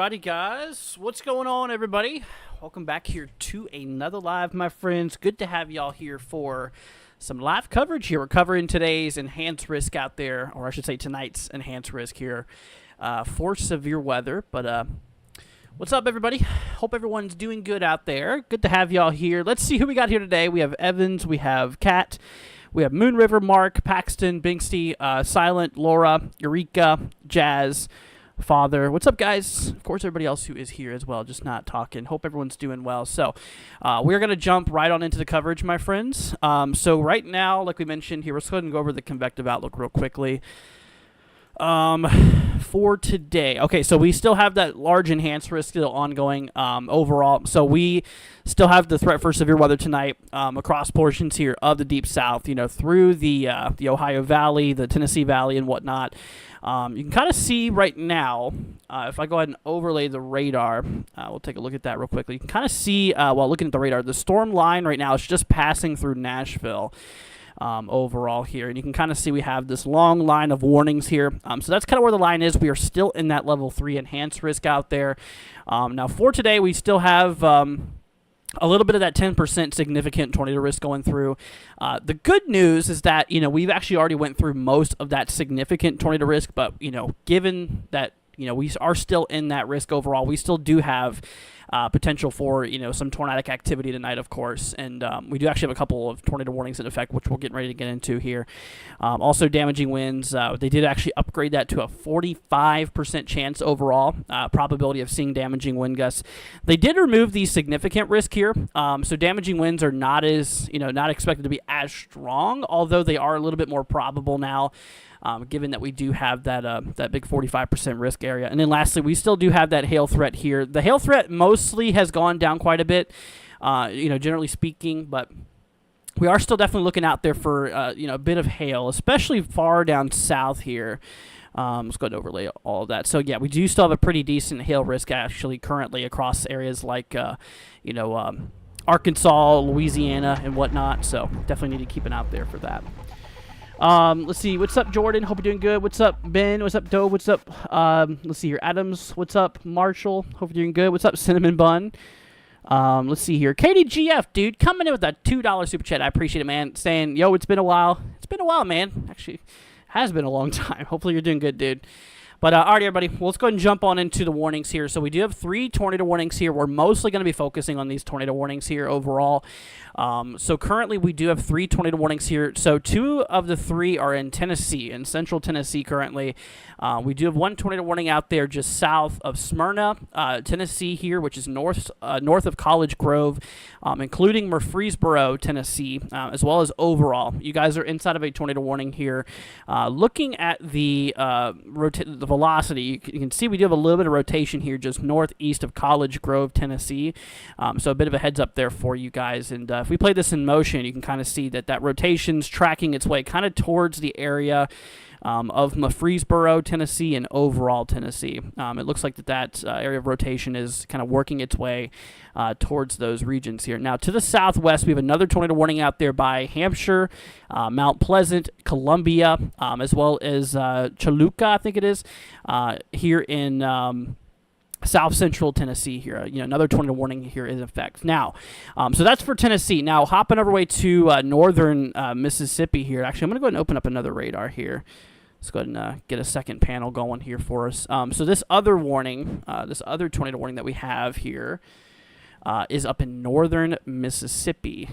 Alrighty guys, what's going on everybody? Welcome back here to another live, my friends. Good to have y'all here for some live coverage here. We're covering today's enhanced risk out there, or I should say tonight's enhanced risk here for severe weather. But what's up everybody? Hope everyone's doing good out there. Good to have y'all here. Let's see who we got here today. We have Evans, we have Kat, we have Moon River, Mark, Paxton, Binksty, Silent, Laura, Eureka, Jazz, Father. What's up guys? Of course everybody else who is here as well, just not talking. Hope everyone's doing well. So we're going to jump right on into the coverage, my friends. So right now, like we mentioned here, let's go ahead and go over the convective outlook real quickly for today. Okay, so we still have that large enhanced risk still ongoing overall. So we still have the threat for severe weather tonight across portions here of the Deep South, you know, through the Ohio Valley, the Tennessee Valley, and whatnot. You can kind of see right now, if I go ahead and overlay the radar, we'll take a look at that real quickly. You can kind of see, while looking at the radar, the storm line right now is just passing through Nashville overall here. And you can kind of see we have this long line of warnings here. So that's kind of where the line is. We are still in that level 3 enhanced risk out there. Now for today, we still have a little bit of that 10% significant tornado risk going through. The good news is that, you know, we've actually already went through most of that significant tornado risk, but, you know, given that, you know, we are still in that risk overall, we still do have potential for, you know, some tornadic activity tonight, of course, and we do actually have a couple of tornado warnings in effect, which we're getting ready to get into here. Also, damaging winds, they did actually upgrade that to a 45% chance overall probability of seeing damaging wind gusts. They did remove the significant risk here, so damaging winds are not as, you know, not expected to be as strong, although they are a little bit more probable now. Given that we do have that that big 45% risk area. And then lastly, we still do have that hail threat here. The hail threat mostly has gone down quite a bit, you know, generally speaking, but we are still definitely looking out there for, you know, a bit of hail, especially far down south here. Let's go ahead and overlay all of that. So, yeah, we do still have a pretty decent hail risk actually currently across areas like, you know, Arkansas, Louisiana, and whatnot. So definitely need to keep an eye out there for that. Let's see. What's up, Jordan? Hope you're doing good. What's up, Ben? What's up, Dove? What's up? Let's see here. Adams. What's up, Marshall? Hope you're doing good. What's up, Cinnamon Bun? Let's see here. KDGF, dude, coming in with a $2 super chat. I appreciate it, man. Saying, yo, it's been a while. It's been a while, man. Actually, has been a long time. Hopefully you're doing good, dude. But, all right, everybody, well, let's go ahead and jump on into the warnings here. So we do have 3 tornado warnings here. We're mostly going to be focusing on these tornado warnings here overall. So currently we do have 3 tornado warnings here. So 2 of the 3 are in Tennessee, in central Tennessee currently. We do have 1 tornado warning out there just south of Smyrna, Tennessee here, which is north of College Grove, including Murfreesboro, Tennessee, as well as overall. You guys are inside of a tornado warning here. Looking at the velocity, you can see we do have a little bit of rotation here just northeast of College Grove, Tennessee. So a bit of a heads up there for you guys. And if we play this in motion, you can kind of see that rotation's tracking its way kind of towards the area of Murfreesboro, Tennessee, and overall Tennessee. It looks like that area of rotation is kind of working its way towards those regions here. Now, to the southwest, we have another tornado warning out there by Hampshire, Mount Pleasant, Columbia, as well as Choluca, I think it is, here in South Central Tennessee here. Another tornado warning here is in effect. Now, so that's for Tennessee. Now, hopping over way to northern Mississippi here. Actually, I'm going to go ahead and open up another radar here. Let's go ahead and get a second panel going here for us. So this other warning, this other tornado warning that we have here is up in northern Mississippi.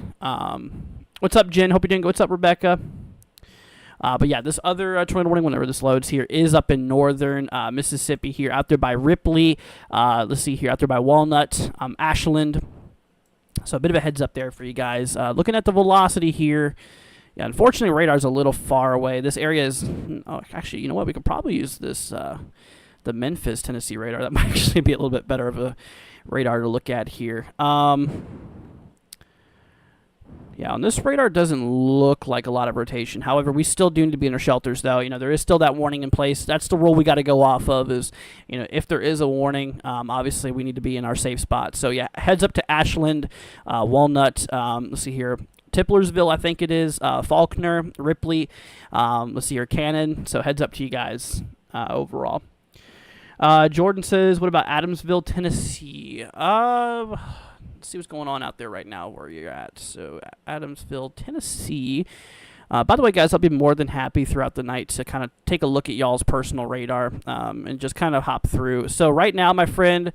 What's up, Jen? Hope you're doing good. What's up, Rebecca? But yeah, this other tornado warning, whenever this loads here, is up in northern Mississippi here, out there by Ripley. Let's see here, out there by Walnut, Ashland. So a bit of a heads up there for you guys. Looking at the velocity here, yeah, unfortunately, radar's a little far away. This area is, oh, actually, you know what? We could probably use this, the Memphis, Tennessee radar. That might actually be a little bit better of a radar to look at here. Yeah, on this radar, doesn't look like a lot of rotation. However, we still do need to be in our shelters, though. There is still that warning in place. That's the rule we got to go off of is, if there is a warning, obviously we need to be in our safe spot. So, yeah, heads up to Ashland, Walnut, let's see here, Tiplersville, I think it is, Faulkner, Ripley, let's see here, Cannon. So, heads up to you guys overall. Jordan says, what about Adamsville, Tennessee? See what's going on out there right now where you're at. So Adamsville, Tennessee. By the way, guys, I'll be more than happy throughout the night to kind of take a look at y'all's personal radar and just kind of hop through. So right now, my friend,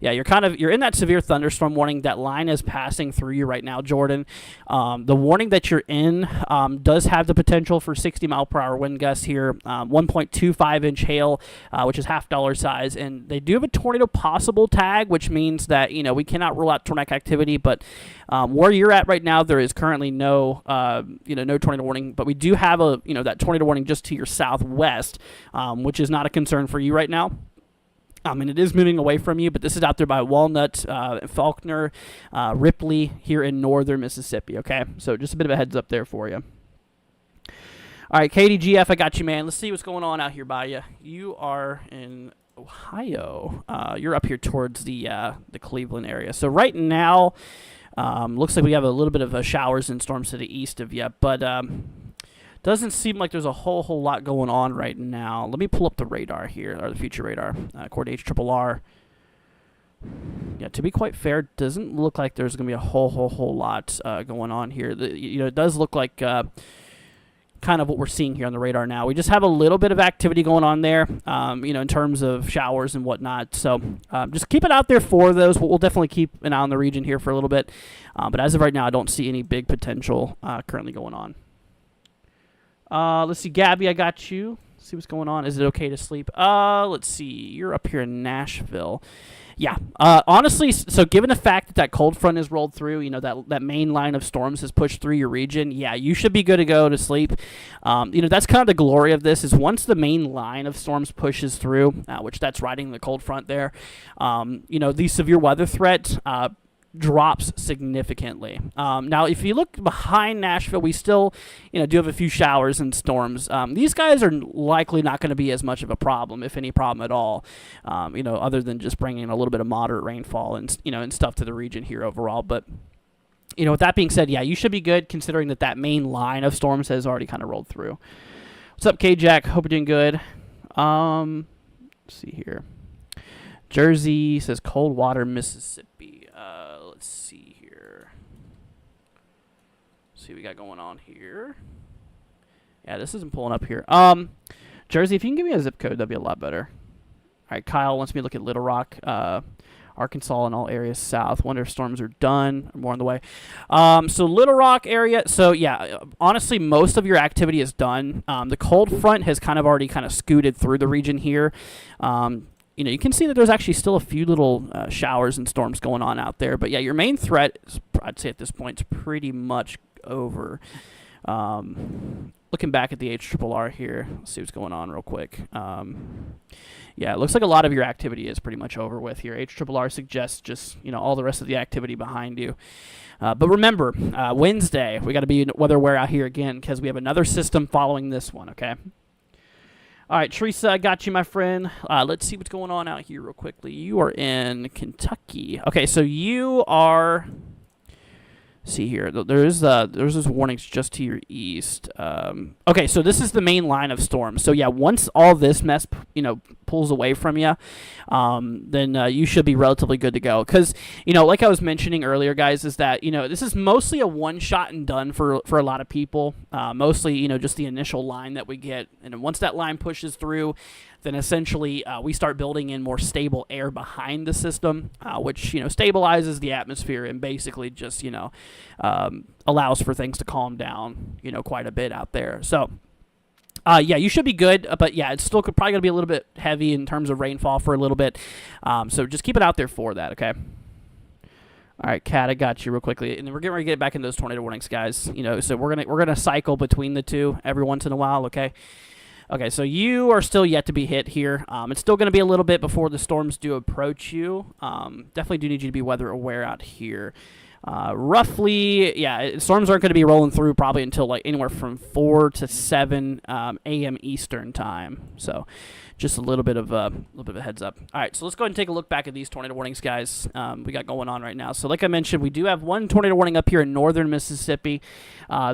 yeah, you're in that severe thunderstorm warning. That line is passing through you right now, Jordan. The warning that you're in does have the potential for 60-mile-per-hour wind gusts here, 1.25-inch hail, which is $half size, and they do have a tornado possible tag, which means that we cannot rule out tornadic activity. But where you're at right now, there is currently no no tornado warning, but we do have that tornado warning just to your southwest, which is not a concern for you right now. And it is moving away from you, but this is out there by Walnut, Faulkner, Ripley here in northern Mississippi, okay? So just a bit of a heads up there for you. All right, KDGF, I got you, man. Let's see what's going on out here by you. You are in Ohio. You're up here towards the Cleveland area. So right now, looks like we have a little bit of showers and storms to the east of you, but doesn't seem like there's a whole lot going on right now. Let me pull up the radar here, or the future radar, according to HRRR. Yeah, to be quite fair, doesn't look like there's going to be a whole lot going on here. It does look like kind of what we're seeing here on the radar now. We just have a little bit of activity going on there, in terms of showers and whatnot. So just keep it out there for those. We'll definitely keep an eye on the region here for a little bit. But as of right now, I don't see any big potential currently going on. Let's see, Gabby, I got you. Let's see what's going on. Is it okay to sleep? Let's see. You're up here in Nashville. Yeah. Honestly, so given the fact that cold front has rolled through, that main line of storms has pushed through your region, yeah, you should be good to go to sleep. That's kind of the glory of this is once the main line of storms pushes through, which that's riding the cold front there, the severe weather threat drops significantly. Now, if you look behind Nashville, we still, do have a few showers and storms. These guys are likely not going to be as much of a problem, if any problem at all, other than just bringing a little bit of moderate rainfall and, and stuff to the region here overall. But, with that being said, yeah, you should be good considering that main line of storms has already kind of rolled through. What's up, K-Jack? Hope you're doing good. Let's see here. Jersey says Coldwater, Mississippi. Let's see here. Let's see what we got going on here. Yeah, this isn't pulling up here. Jersey, if you can give me a zip code, that'd be a lot better. All right, Kyle wants me to look at Little Rock, Arkansas, and all areas south. Wonder if storms are done or more on the way. So Little Rock area. So yeah, honestly, most of your activity is done. The cold front has already scooted through the region here. You can see that there's actually still a few little showers and storms going on out there. But yeah, your main threat, I'd say at this point, is pretty much over. looking back at the HRRR here, let's see what's going on real quick. Yeah, it looks like a lot of your activity is pretty much over with here. HRRR suggests just, all the rest of the activity behind you. But remember, Wednesday, we got to be weather aware out here again because we have another system following this one, okay? All right, Teresa, I got you, my friend. Let's see what's going on out here real quickly. You are in Kentucky. Okay, so you are... See here, there's those warnings just to your east. Okay, so this is the main line of storms. So yeah, once all this mess, pulls away from you, then you should be relatively good to go. Because like I was mentioning earlier, guys, is that this is mostly a one shot and done for a lot of people. Mostly, just the initial line that we get, and once that line pushes through, then essentially we start building in more stable air behind the system, which stabilizes the atmosphere and basically just allows for things to calm down quite a bit out there. So yeah, you should be good, but yeah, it's still probably gonna be a little bit heavy in terms of rainfall for a little bit. So just keep it out there for that, okay? All right, Kat, I got you real quickly, and then we're getting ready to get back into those tornado warnings, guys. So we're gonna cycle between the two every once in a while, okay? Okay, so you are still yet to be hit here. It's still going to be a little bit before the storms do approach you. Definitely do need you to be weather aware out here. Roughly, yeah, storms aren't going to be rolling through probably until like anywhere from 4 to 7 a.m. Eastern time. So just a little bit of a heads up. All right, so let's go ahead and take a look back at these tornado warnings, guys. We got going on right now. So like I mentioned, we do have one tornado warning up here in northern Mississippi.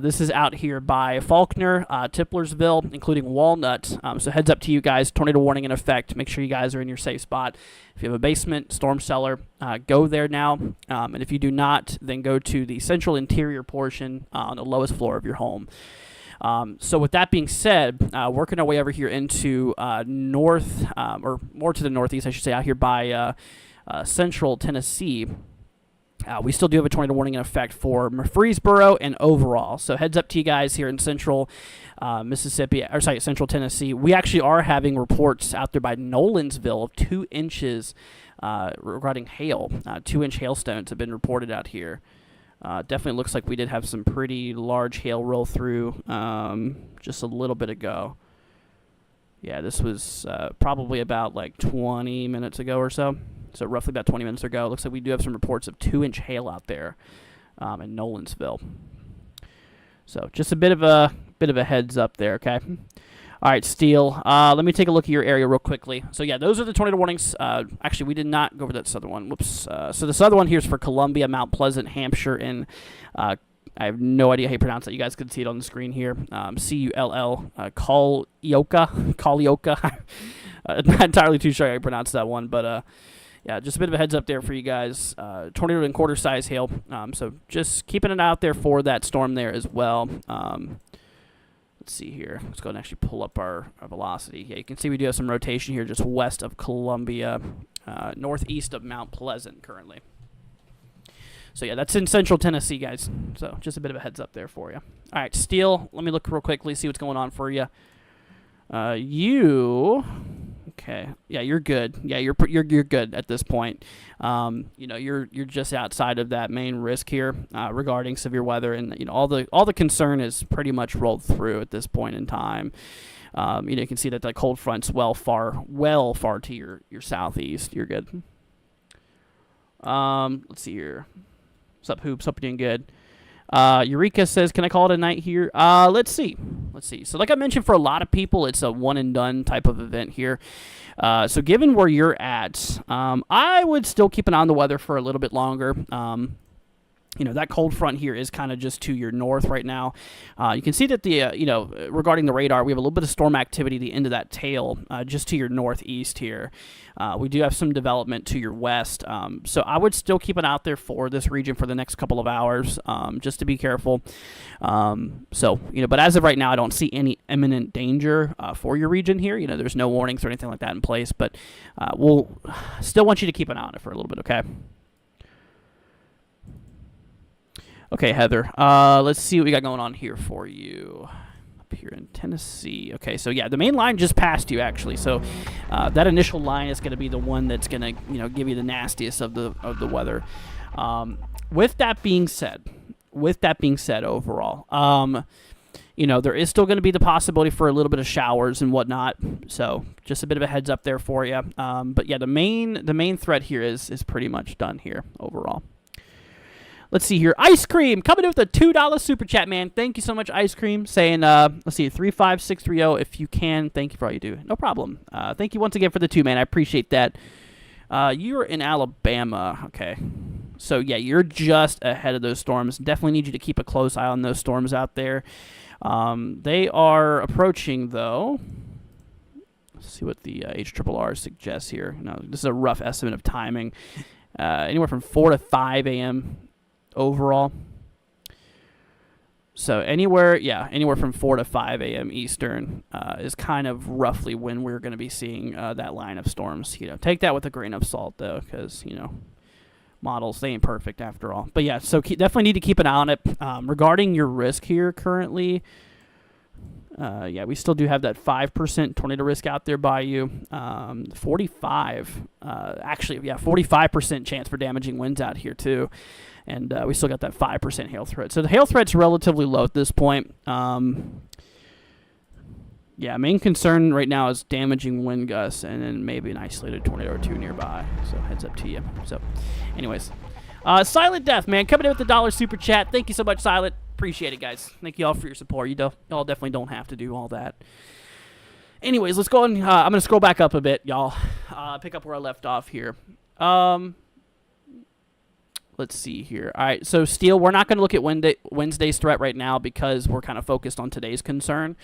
This is out here by Faulkner, Tiplersville, including Walnut. So heads up to you guys. Tornado warning in effect. Make sure you guys are in your safe spot. If you have a basement, storm cellar, go there now. And if you do not, then go to the central interior portion on the lowest floor of your home. So with that being said, working our way over here into north, or more to the northeast, I should say, out here by central Tennessee, we still do have a tornado warning in effect for Murfreesboro and overall. So heads up to you guys here in central central Tennessee. We actually are having reports out there by Nolensville of 2 inches regarding hail. 2-inch hailstones have been reported out here. Definitely looks like we did have some pretty large hail roll through just a little bit ago. Yeah, this was probably about like 20 minutes ago or so. So roughly about 20 minutes ago. Looks like we do have some reports of 2-inch hail out there in Nolensville. So just a bit of a heads up there, okay? All right, Steele, let me take a look at your area real quickly. So, yeah, those are the tornado warnings. Actually, we did not go over that southern one. Whoops. So this other one here is for Columbia, Mount Pleasant, Hampshire, and I have no idea how you pronounce that. You guys can see it on the screen here. Cull, Collioca. I'm not entirely too sure how you pronounce that one, but yeah, just a bit of a heads up there for you guys. Tornado and quarter-size hail. So just keeping it out there for that storm there as well. Let's see here. Let's go ahead and actually pull up our velocity. Yeah, you can see we do have some rotation here just west of Columbia, northeast of Mount Pleasant currently. So, yeah, that's in central Tennessee, guys. So, just a bit of a heads up there for you. All right, Steele, let me look real quickly, see what's going on for you. Okay, yeah, you're good. Yeah, you're good at this point. You're just outside of that main risk here regarding severe weather, and all the concern is pretty much rolled through at this point in time. You can see that the cold front's well far to your southeast. You're good. Let's see here. What's up, Hoops? Hope you're doing good. Eureka says, can I call it a night here? Let's see. So like I mentioned, for a lot of people, it's a one and done type of event here. So given where you're at, I would still keep an eye on the weather for a little bit longer. That cold front here is kind of just to your north right now. You can see that regarding the radar, we have a little bit of storm activity at the end of that tail, just to your northeast here. We do have some development to your west. So I would still keep an eye out there for this region for the next couple of hours, just to be careful. But as of right now, I don't see any imminent danger for your region here. There's no warnings or anything like that in place, but we'll still want you to keep an eye on it for a little bit, okay? Okay, Heather, let's see what we got going on here for you up here in Tennessee. Okay, so yeah, the main line just passed you, actually. So that initial line is going to be the one that's going to, give you the nastiest of the weather. With that being said, overall, you know, there is still going to be the possibility for a little bit of showers and whatnot. So just a bit of a heads up there for you. But yeah, the main threat here is pretty much done here overall. Let's see here. Ice Cream coming in with a $2 super chat, man. Thank you so much, Ice Cream. Saying, let's see, 35630. If you can, thank you for all you do. No problem. Thank you once again for the 2, man. I appreciate that. You're in Alabama. Okay. So, yeah, you're just ahead of those storms. Definitely need you to keep a close eye on those storms out there. They are approaching, though. Let's see what the HRRR suggests here. No, this is a rough estimate of timing. Anywhere from 4 to 5 a.m. overall. So anywhere from 4 to 5 a.m. Eastern is kind of roughly when we're going to be seeing that line of storms. You know, take that with a grain of salt, though, because, you know, models, they ain't perfect after all. But yeah, so definitely need to keep an eye on it. Regarding your risk here currently, yeah, we still do have that 5% tornado risk out there by you. 45% chance for damaging winds out here too. And we still got that 5% hail threat. So the hail threat's relatively low at this point. Yeah, main concern right now is damaging wind gusts and then maybe an isolated tornado or 2 nearby. So heads up to you. So anyways, Silent Death, man, coming in with the $1 super chat. Thank you so much, Silent. Appreciate it, guys. Thank you all for your support. Y'all definitely don't have to do all that. Anyways, let's go and I'm going to scroll back up a bit, y'all. Pick up where I left off here. Let's see here. All right, so Steel, we're not going to look at Wednesday's threat right now because we're kind of focused on today's concern.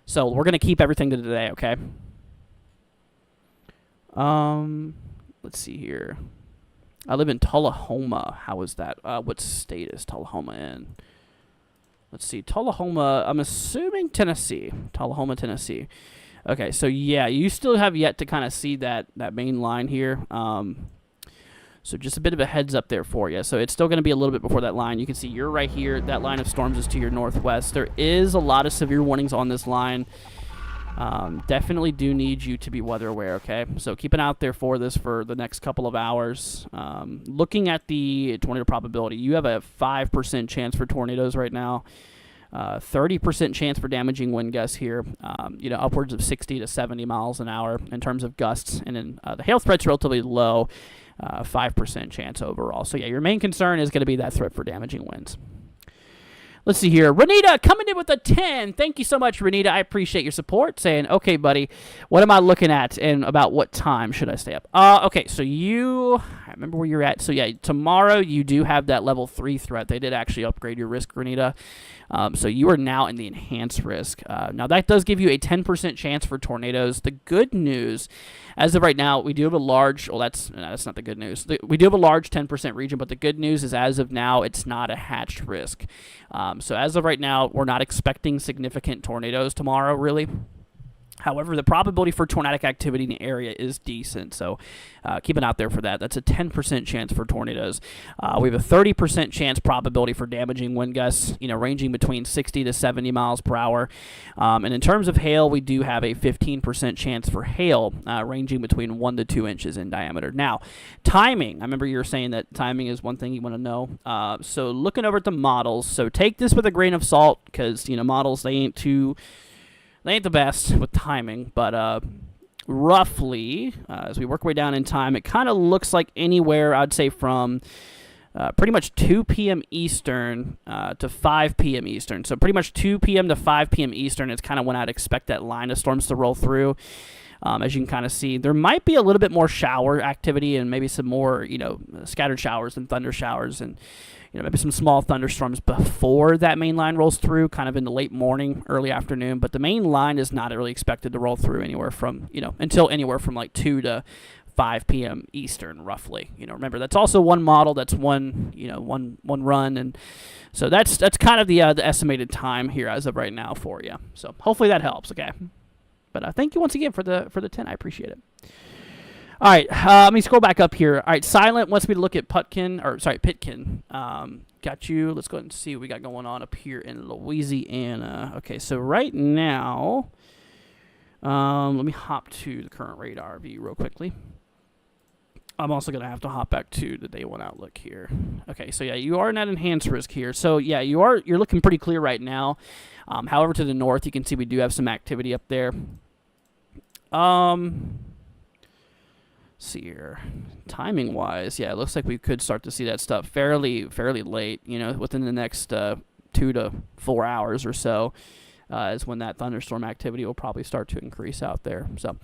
So we're going to keep everything to today, okay? Let's see here. I live in Tullahoma. How is that? What state is Tullahoma in? Let's see. Tullahoma, I'm assuming Tennessee. Tullahoma, Tennessee. Okay, so yeah, you still have yet to kind of see that main line here. So just a bit of a heads up there for you. So it's still going to be a little bit before that line. You can see you're right here. That line of storms is to your northwest. There is a lot of severe warnings on this line. Definitely do need you to be weather aware, okay? So keep an eye out there for this for the next couple of hours. Looking at the tornado probability, you have a 5% chance for tornadoes right now. 30% chance for damaging wind gusts here, you know, upwards of 60 to 70 miles an hour in terms of gusts. And then the hail threat's relatively low, 5% chance overall. So, yeah, your main concern is going to be that threat for damaging winds. Let's see here. Renita coming in with a 10. Thank you so much, Renita. I appreciate your support. Saying, okay, buddy, what am I looking at and about what time should I stay up? Okay, so I remember where you're at. So, yeah, tomorrow you do have that level 3 threat. They did actually upgrade your risk, Renita. So you are now in the enhanced risk. Now, that does give you a 10% chance for tornadoes. The good news, as of right now, we do have a large, well, that's not the good news. We do have a large 10% region, but the good news is as of now, it's not a hatched risk. So as of right now, we're not expecting significant tornadoes tomorrow, really. However, the probability for tornadic activity in the area is decent, so keep an eye out there for that. That's a 10% chance for tornadoes. We have a 30% chance probability for damaging wind gusts, you know, ranging between 60 to 70 miles per hour. And in terms of hail, we do have a 15% chance for hail, ranging between 1 to 2 inches in diameter. Now, timing. I remember you were saying that timing is one thing you want to know. So looking over at the models, so take this with a grain of salt because, you know, models, they ain't the best with timing, but roughly, as we work way down in time, it kind of looks like anywhere, I'd say, from pretty much 2 p.m. Eastern to 5 p.m. Eastern. So pretty much 2 p.m. to 5 p.m. Eastern is kind of when I'd expect that line of storms to roll through. As you can kind of see, there might be a little bit more shower activity and maybe some more, you know, scattered showers and thunder showers and, you know, maybe some small thunderstorms before that main line rolls through, kind of in the late morning, early afternoon. But the main line is not really expected to roll through anywhere from, you know, until anywhere from like 2 to 5 p.m. Eastern, roughly. You know, remember, that's also one model, that's one run. And so that's kind of the estimated time here as of right now for you. So hopefully that helps, okay? But thank you once again for the 10. I appreciate it. All right, let me scroll back up here. All right, Silent wants me to look at Pitkin. Got you. Let's go ahead and see what we got going on up here in Louisiana. Okay, so right now, let me hop to the current radar view real quickly. I'm also going to have to hop back to the day one outlook here. Okay, so yeah, you are in that enhanced risk here. So yeah, you're looking pretty clear right now. However, to the north, you can see we do have some activity up there. See here, timing wise, yeah, it looks like we could start to see that stuff fairly late. You know, within the next 2 to 4 hours or so, is when that thunderstorm activity will probably start to increase out there. So,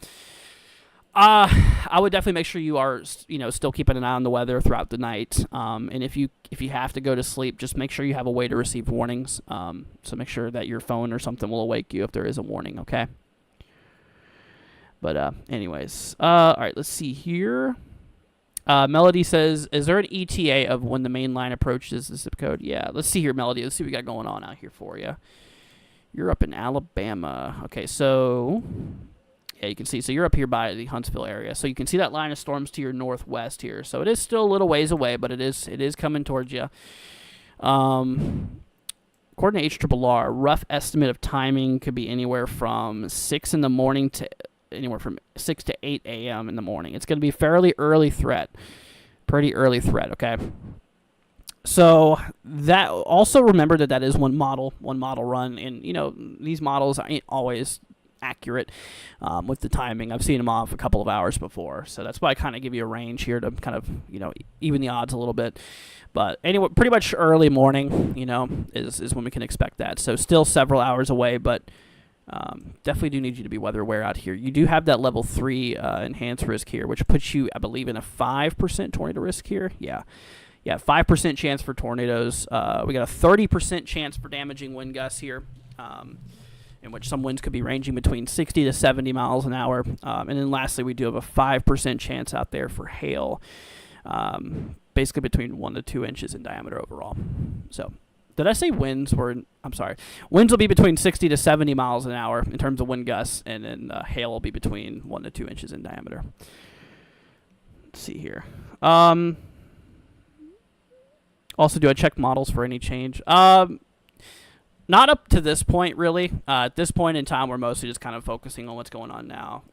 I would definitely make sure you are, still keeping an eye on the weather throughout the night. And if you have to go to sleep, just make sure you have a way to receive warnings. So make sure that your phone or something will awake you if there is a warning. Okay. But anyways, all right, let's see here. Melody says, is there an ETA of when the main line approaches the zip code? Yeah, let's see here, Melody. Let's see what we got going on out here for you. You're up in Alabama. Okay, so yeah, you can see. So you're up here by the Huntsville area. So you can see that line of storms to your northwest here. So it is still a little ways away, but it is coming towards you. According to HRRR, rough estimate of timing could be anywhere from 6 in the morning to anywhere from 6 to 8 a.m. in the morning. It's going to be fairly early threat. Pretty early threat, okay? So that also remember that is one model run, and these models ain't always accurate with the timing. I've seen them off a couple of hours before, so that's why I kind of give you a range here to kind of even the odds a little bit. But anyway, pretty much early morning, is when we can expect that. So still several hours away, but definitely do need you to be weather aware out here. You do have that level 3 enhanced risk here, which puts you, I believe, in a 5% tornado risk here. Yeah, 5% chance for tornadoes. We got a 30% chance for damaging wind gusts here, in which some winds could be ranging between 60 to 70 miles an hour. And then lastly, we do have a 5% chance out there for hail, basically between 1 to 2 inches in diameter overall. So, did I say winds were? I'm sorry. Winds will be between 60 to 70 miles an hour in terms of wind gusts, and then hail will be between 1 to 2 inches in diameter. Let's see here. Also, do I check models for any change? Not up to this point, really. At this point in time, we're mostly just kind of focusing on what's going on now.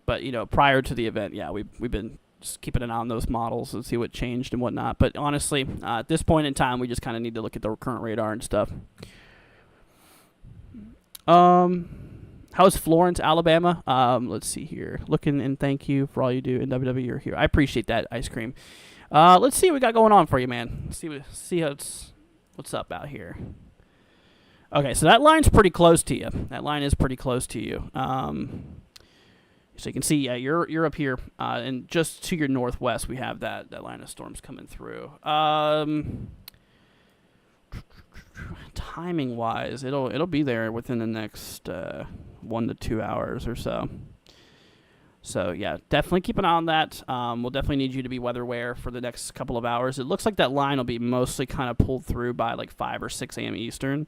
But prior to the event, yeah, we've been just keeping an eye on those models and see what changed and whatnot. But honestly, at this point in time, we just kind of need to look at the current radar and stuff. How's Florence, Alabama? Let's see here. Looking and thank you for all you do in WWE. You're here. I appreciate that, ice cream. Let's see what we got going on for you, man. See how what's up out here. Okay, so that line's pretty close to you. That line is pretty close to you. So you can see, yeah, you're up here, and just to your northwest, we have that line of storms coming through. Timing wise, it'll be there within the next 1 to 2 hours or so. So yeah, definitely keep an eye on that. We'll definitely need you to be weather aware for the next couple of hours. It looks like that line will be mostly kind of pulled through by like 5 or 6 a.m. Eastern.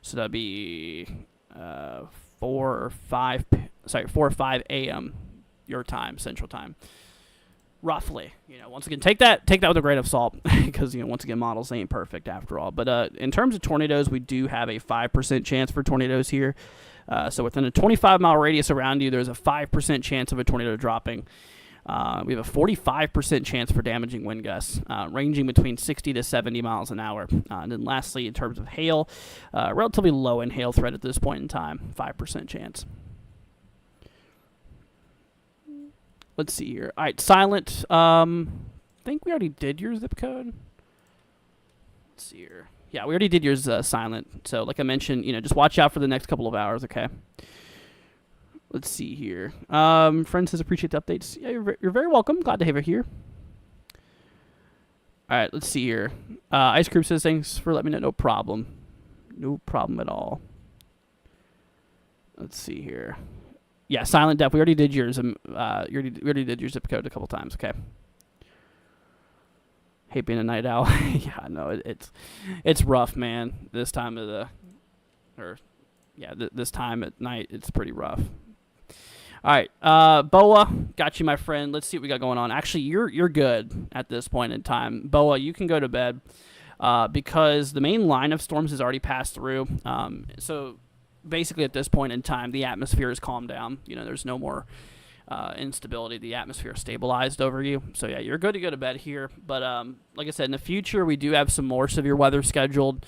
So that'd be 4 or 5 a.m. your time, Central Time, roughly. Once again, take that with a grain of salt because once again, models ain't perfect after all. But in terms of tornadoes, we do have a 5% chance for tornadoes here. So within a 25-mile radius around you, there's a 5% chance of a tornado dropping. We have a 45% chance for damaging wind gusts, ranging between 60 to 70 miles an hour. And then lastly, in terms of hail, relatively low in hail threat at this point in time, 5% chance. Let's see here. All right, silent. I think we already did your zip code. Let's see here. Yeah, we already did yours silent. So like I mentioned, just watch out for the next couple of hours, okay? Let's see here. Friend says, appreciate the updates. Yeah, you're very welcome. Glad to have you here. All right, let's see here. Ice Cream says, thanks for letting me know. No problem. No problem at all. Let's see here. Yeah, silent depth. We already did yours. We already did your zip code a couple times, okay? Hate being a night owl. Yeah, no, it's rough, man. This time of this time at night, it's pretty rough. All right, Boa, got you, my friend. Let's see what we got going on. Actually, you're good at this point in time. Boa, you can go to bed because the main line of storms has already passed through. So basically, at this point in time, the atmosphere has calmed down. There's no more instability. The atmosphere stabilized over you. So yeah, you're good to go to bed here. But like I said, in the future, we do have some more severe weather scheduled.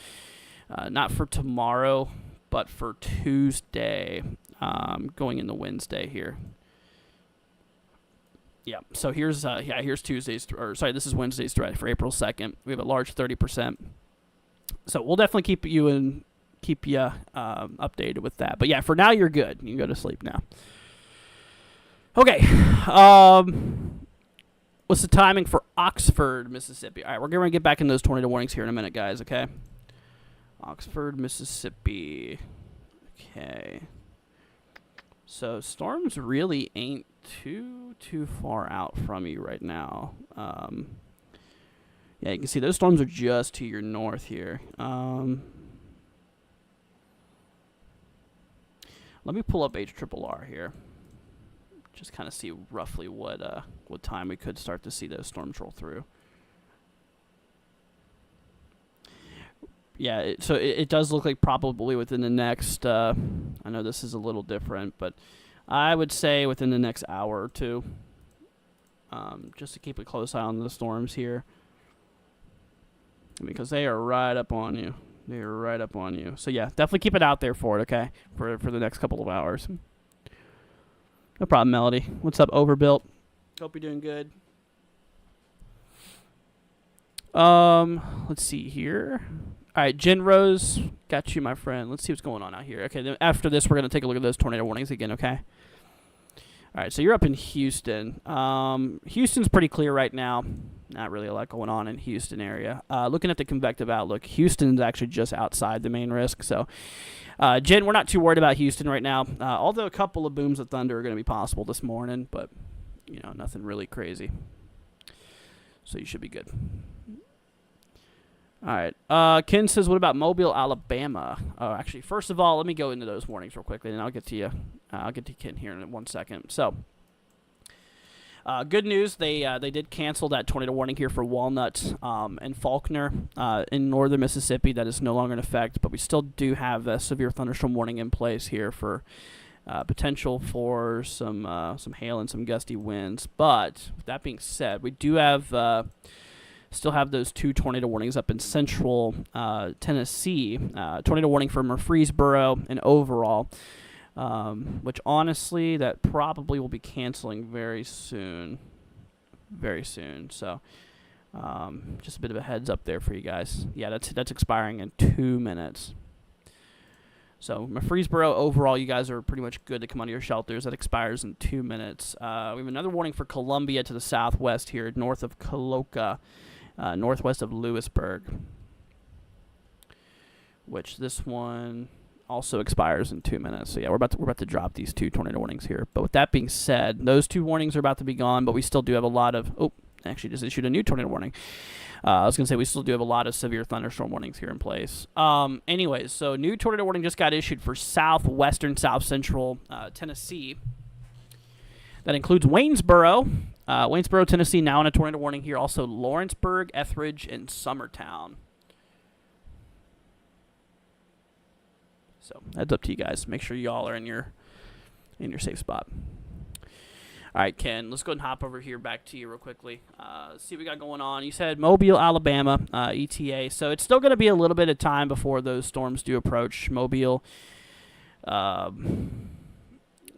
Not for tomorrow, but for Tuesday, going into Wednesday here. Yeah, so here's Tuesday's, or sorry, this is Wednesday's threat for April 2nd. We have a large 30%. So we'll definitely keep you updated with that. But yeah, for now you're good. You can go to sleep now. Okay. What's the timing for Oxford, Mississippi? All right, we're going to get back in those tornado warnings here in a minute, guys, okay? Oxford, Mississippi. Okay. So storms really ain't too far out from you right now. Yeah, you can see those storms are just to your north here. Let me pull up HRRR here. Just kind of see roughly what time we could start to see those storms roll through. Yeah, so it does look like probably within the next, I know this is a little different, but I would say within the next hour or two, just to keep a close eye on the storms here, because they are right up on you. They are right up on you. So yeah, definitely keep it out there for it, okay, for the next couple of hours. No problem, Melody. What's up, Overbuilt? Hope you're doing good. Let's see here. All right, Jen Rose, got you, my friend. Let's see what's going on out here. Okay, then after this, we're going to take a look at those tornado warnings again, okay? All right, so you're up in Houston. Houston's pretty clear right now. Not really a lot going on in Houston area. Looking at the convective outlook, Houston's actually just outside the main risk. So, Jen, we're not too worried about Houston right now, although a couple of booms of thunder are going to be possible this morning, but, you know, nothing really crazy. So you should be good. All right. Ken says, what about Mobile, Alabama? Actually, first of all, let me go into those warnings real quickly, and I'll get to you. I'll get to Ken here in 1 second. So, good news. They did cancel that tornado warning here for Walnut and Faulkner in northern Mississippi. That is no longer in effect, but we still do have a severe thunderstorm warning in place here for potential for some hail and some gusty winds. But with that being said, we do have still have those 2 tornado warnings up in central Tennessee. Tornado warning for Murfreesboro and Overall, which honestly, that probably will be canceling very soon. Very soon. So just a bit of a heads up there for you guys. Yeah, that's expiring in 2 minutes. So Murfreesboro, Overall, you guys are pretty much good to come out of your shelters. That expires in 2 minutes. We have another warning for Columbia to the southwest here, north of Coloca. Northwest of Lewisburg, which this one also expires in 2 minutes. So yeah, we're about to drop these 2 tornado warnings here. But with that being said, those 2 warnings are about to be gone, but we still do have a lot of. Oh, actually, just issued a new tornado warning. I was gonna say we still do have a lot of severe thunderstorm warnings here in place. Anyways, so new tornado warning just got issued for southwestern, south central Tennessee. That includes Waynesboro. Waynesboro, Tennessee, now in a tornado warning here. Also Lawrenceburg, Etheridge, and Summertown. So heads up to you guys. Make sure y'all are in your safe spot. All right, Ken, let's go and hop over here back to you real quickly. Let's see what we got going on. You said Mobile, Alabama, ETA. So it's still going to be a little bit of time before those storms do approach Mobile.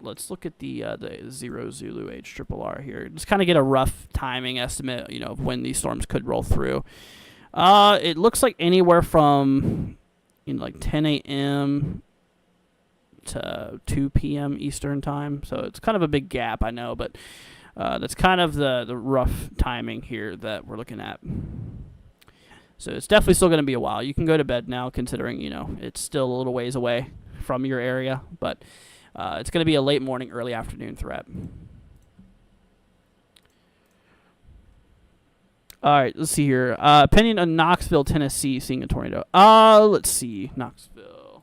Let's look at the 0 Zulu HRRR here. Just kind of get a rough timing estimate, you know, of when these storms could roll through. It looks like anywhere from, you know, like 10 a.m. to 2 p.m. Eastern time. So it's kind of a big gap, I know, but that's kind of the rough timing here that we're looking at. So it's definitely still going to be a while. You can go to bed now, considering, you know, it's still a little ways away from your area, but it's going to be a late morning, early afternoon threat. All right, let's see here. Opinion on Knoxville, Tennessee, seeing a tornado. Let's see. Knoxville.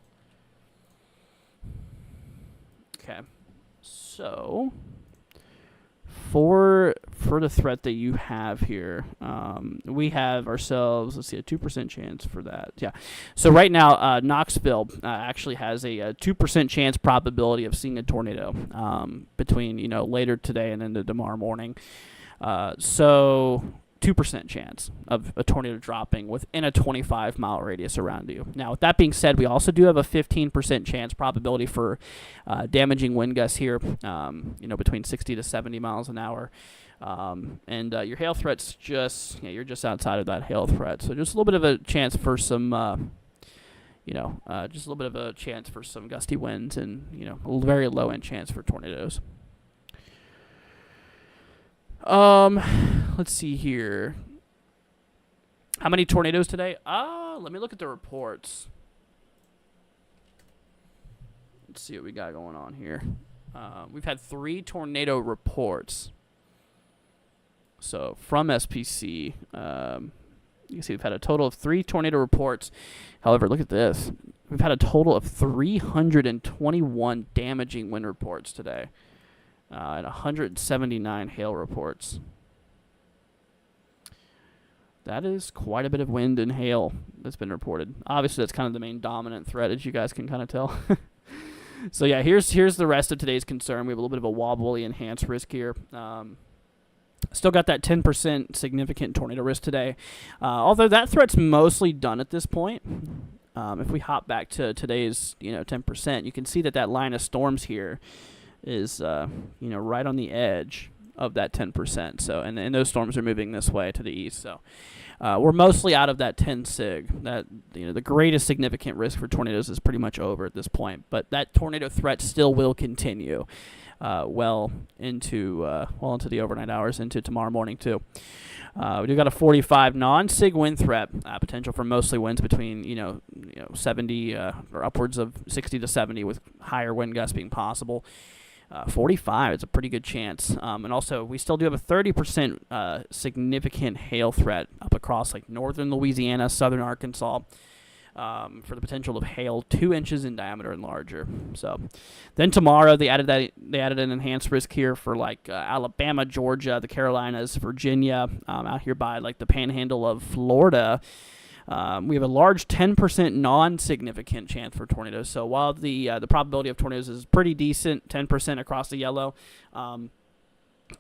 Okay. So, for for the threat that you have here, we have ourselves, let's see, a 2% chance for that. Yeah. So right now, Knoxville actually has a 2% chance probability of seeing a tornado between, later today and into tomorrow morning. So 2% chance of a tornado dropping within a 25-mile radius around you. Now, with that being said, we also do have a 15% chance probability for damaging wind gusts here, between 60 to 70 miles an hour. And your hail threat's you're just outside of that hail threat. So just a little bit of a chance for some, just a little bit of a chance for some gusty winds and, a very low-end chance for tornadoes. Let's see here. How many tornadoes today? Let me look at the reports. Let's see what we got going on here. We've had 3 tornado reports. So from SPC, you can see we've had a total of 3 tornado reports. However, look at this. We've had a total of 321 damaging wind reports today. And 179 hail reports. That is quite a bit of wind and hail that's been reported. Obviously, that's kind of the main dominant threat, as you guys can kind of tell. So yeah, here's the rest of today's concern. We have a little bit of a wobbly enhanced risk here. Still got that 10% significant tornado risk today. Although that threat's mostly done at this point. If we hop back to today's 10%, you can see that line of storms here is right on the edge of that 10%. So and those storms are moving this way to the east. So we're mostly out of that 10 sig. That the greatest significant risk for tornadoes is pretty much over at this point. But that tornado threat still will continue well into the overnight hours, into tomorrow morning too. We do got a 45 non-sig wind threat, potential for mostly winds between 70 or upwards of 60 to 70, with higher wind gusts being possible. 45 is a pretty good chance. And also, we still do have a 30% significant hail threat up across like northern Louisiana, southern Arkansas, for the potential of hail 2 inches in diameter and larger. So then tomorrow they added an enhanced risk here for like Alabama, Georgia, the Carolinas, Virginia, out here by like the panhandle of Florida. We have a large 10% non-significant chance for tornadoes. So while the probability of tornadoes is pretty decent, 10% across the yellow,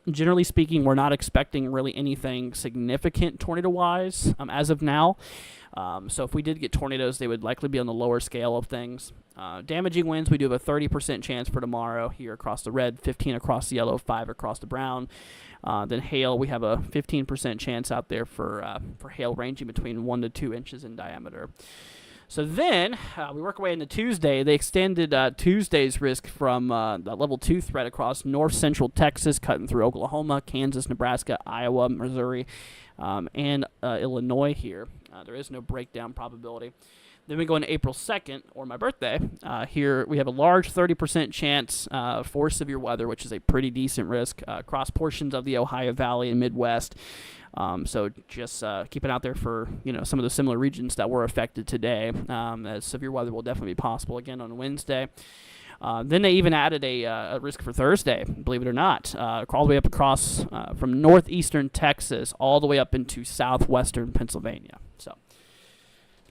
generally speaking, we're not expecting really anything significant tornado-wise as of now. So if we did get tornadoes, they would likely be on the lower scale of things. Damaging winds, we do have a 30% chance for tomorrow here across the red, 15 across the yellow, 5 across the brown. Then hail, we have a 15% chance out there for hail ranging between 1 to 2 inches in diameter. So then we work our way into Tuesday. They extended Tuesday's risk from the level 2 threat across north central Texas, cutting through Oklahoma, Kansas, Nebraska, Iowa, Missouri, and Illinois here. There is no breakdown probability. Then we go into April 2nd, or my birthday. Here we have a large 30% chance for severe weather, which is a pretty decent risk across portions of the Ohio Valley and Midwest. So just keep it out there for some of the similar regions that were affected today, as severe weather will definitely be possible again on Wednesday. Then they even added a risk for Thursday, believe it or not, all the way up across from northeastern Texas all the way up into southwestern Pennsylvania. So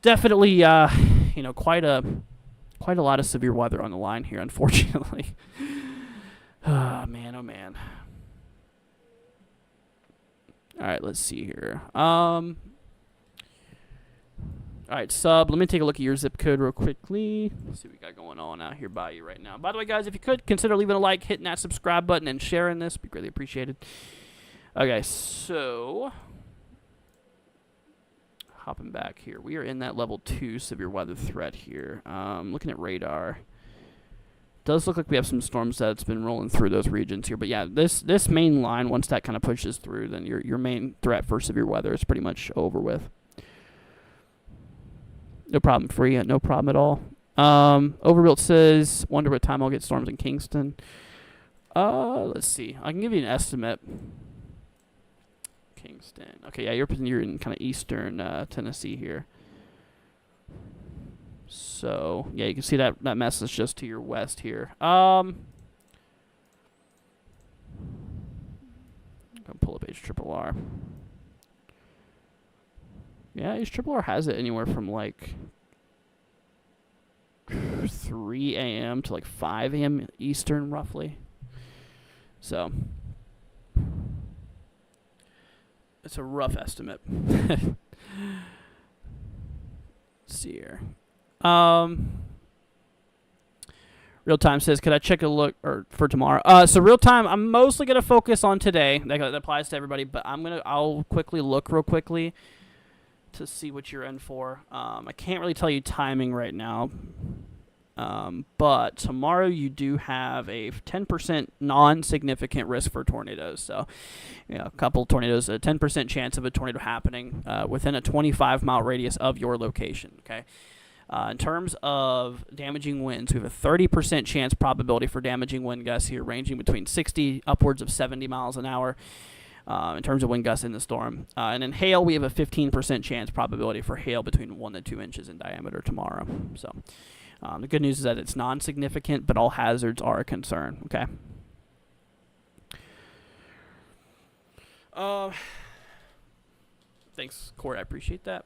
definitely, quite a lot of severe weather on the line here, unfortunately. Oh man. All right, let's see here. All right, sub, let me take a look at your zip code real quickly. Let's see what we got going on out here by you right now. By the way, guys, if you could, consider leaving a like, hitting that subscribe button, and sharing this. It'd be greatly appreciated. Okay, so hopping back here. We are in that level 2 severe weather threat here. Looking at radar. Does look like we have some storms that's been rolling through those regions here. But yeah, this main line, once that kind of pushes through, then your main threat for severe weather is pretty much over with. No problem for you. No problem at all. Overbuilt says, wonder what time I'll get storms in Kingston. Let's see. I can give you an estimate. Kingston. Okay, yeah, you're in kind of eastern Tennessee here. So, yeah, you can see that message just to your west here. gonna pull up HRRR. Yeah, HRRR has it anywhere from like 3 a.m. to like 5 a.m. Eastern, roughly. So it's a rough estimate. Let's see here. Real time says, could I check a look for tomorrow? So real time, I'm mostly gonna focus on today. That applies to everybody, but I'll quickly look real quickly to see what you're in for. I can't really tell you timing right now. But tomorrow you do have a 10% non-significant risk for tornadoes. So, a couple of tornadoes, a 10% chance of a tornado happening within a 25-mile radius of your location. Okay. In terms of damaging winds, we have a 30% chance probability for damaging wind gusts here, ranging between 60 upwards of 70 miles an hour. In terms of wind gusts in the storm. And in hail, we have a 15% chance probability for hail between 1 to 2 inches in diameter tomorrow. So. The good news is that it's non-significant, but all hazards are a concern, okay? Thanks, Court. I appreciate that.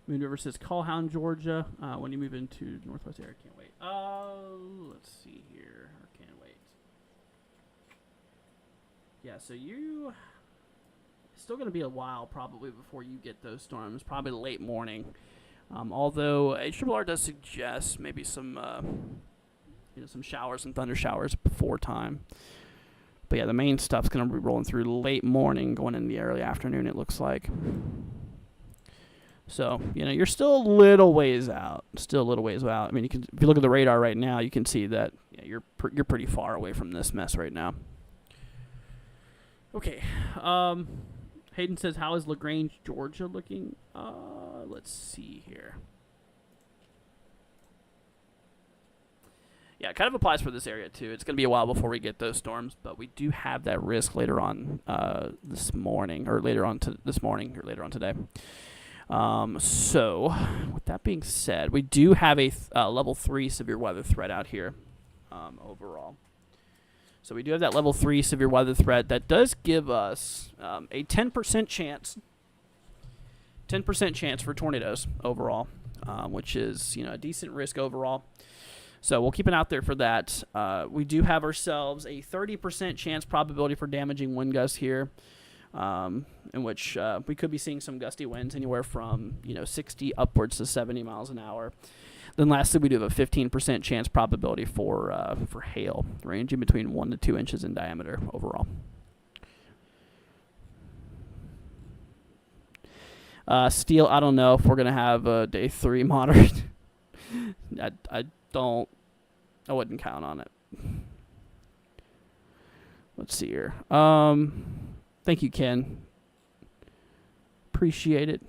Moon River says, Callhound, Georgia. When you move into Northwest area, can't wait. Let's see here. I can't wait. Yeah, so you... Still going to be a while probably before you get those storms, probably late morning. Although HRRR does suggest maybe some some showers and thunder showers before time. But yeah, the main stuff's going to be rolling through late morning, going in the early afternoon, it looks like. So, you're still a little ways out. Still a little ways out. I mean, if you look at the radar right now, you can see that you're pretty far away from this mess right now. Okay. Hayden says, how is LaGrange, Georgia looking? Let's see here. Yeah, it kind of applies for this area, too. It's going to be a while before we get those storms, but we do have that risk later on this morning, or later on today. So, with that being said, we do have a level 3 severe weather threat out here overall. So we do have that level 3 severe weather threat that does give us a 10% chance for tornadoes overall, which is a decent risk overall. So we'll keep an eye out there for that. We do have ourselves a 30% chance probability for damaging wind gusts here, in which we could be seeing some gusty winds anywhere from 60 upwards to 70 miles an hour. Then lastly, we do have a 15% chance probability for hail, ranging between 1 to 2 inches in diameter overall. Steel, I don't know if we're going to have a day 3 moderate. I wouldn't count on it. Let's see here. Thank you, Ken. Appreciate it.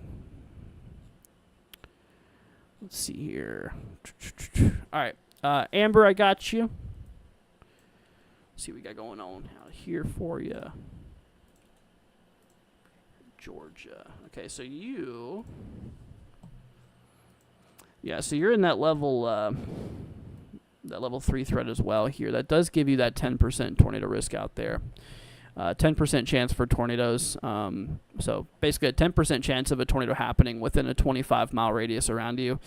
Let's see here. All right. Amber, I got you. Let's see what we got going on out here for you. Georgia. Okay, so you... Yeah, so you're in that level 3 threat as well here. That does give you that 10% tornado risk out there. 10% chance for tornadoes. So basically a 10% chance of a tornado happening within a 25-mile radius around you.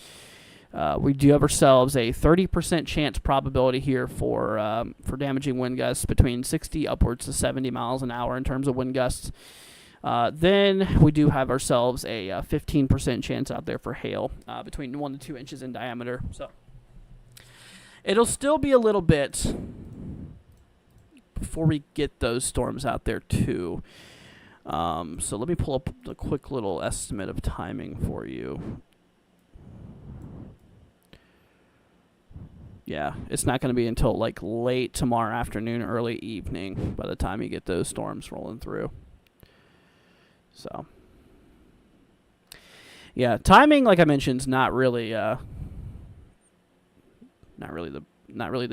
We do have ourselves a 30% chance probability here for damaging wind gusts between 60 upwards to 70 miles an hour in terms of wind gusts. Then we do have ourselves a 15% chance out there for hail between 1 to 2 inches in diameter. So it'll still be a little bit before we get those storms out there too. So let me pull up a quick little estimate of timing for you. Yeah, it's not going to be until like late tomorrow afternoon, early evening by the time you get those storms rolling through. So, yeah, timing, like I mentioned, is not really the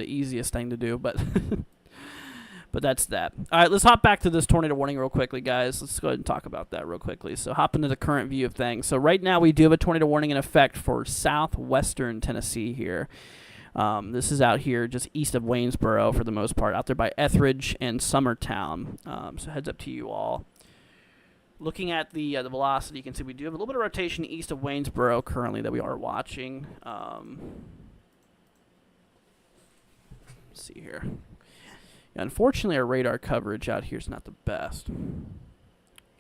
easiest thing to do, but but that's that. All right, let's hop back to this tornado warning real quickly, guys. Let's go ahead and talk about that real quickly. So hop into the current view of things. So right now we do have a tornado warning in effect for southwestern Tennessee here. This is out here just east of Waynesboro for the most part, out there by Etheridge and Summertown. So heads up to you all. Looking at the velocity, you can see we do have a little bit of rotation east of Waynesboro currently that we are watching. Let's see here. Yeah, unfortunately, our radar coverage out here is not the best,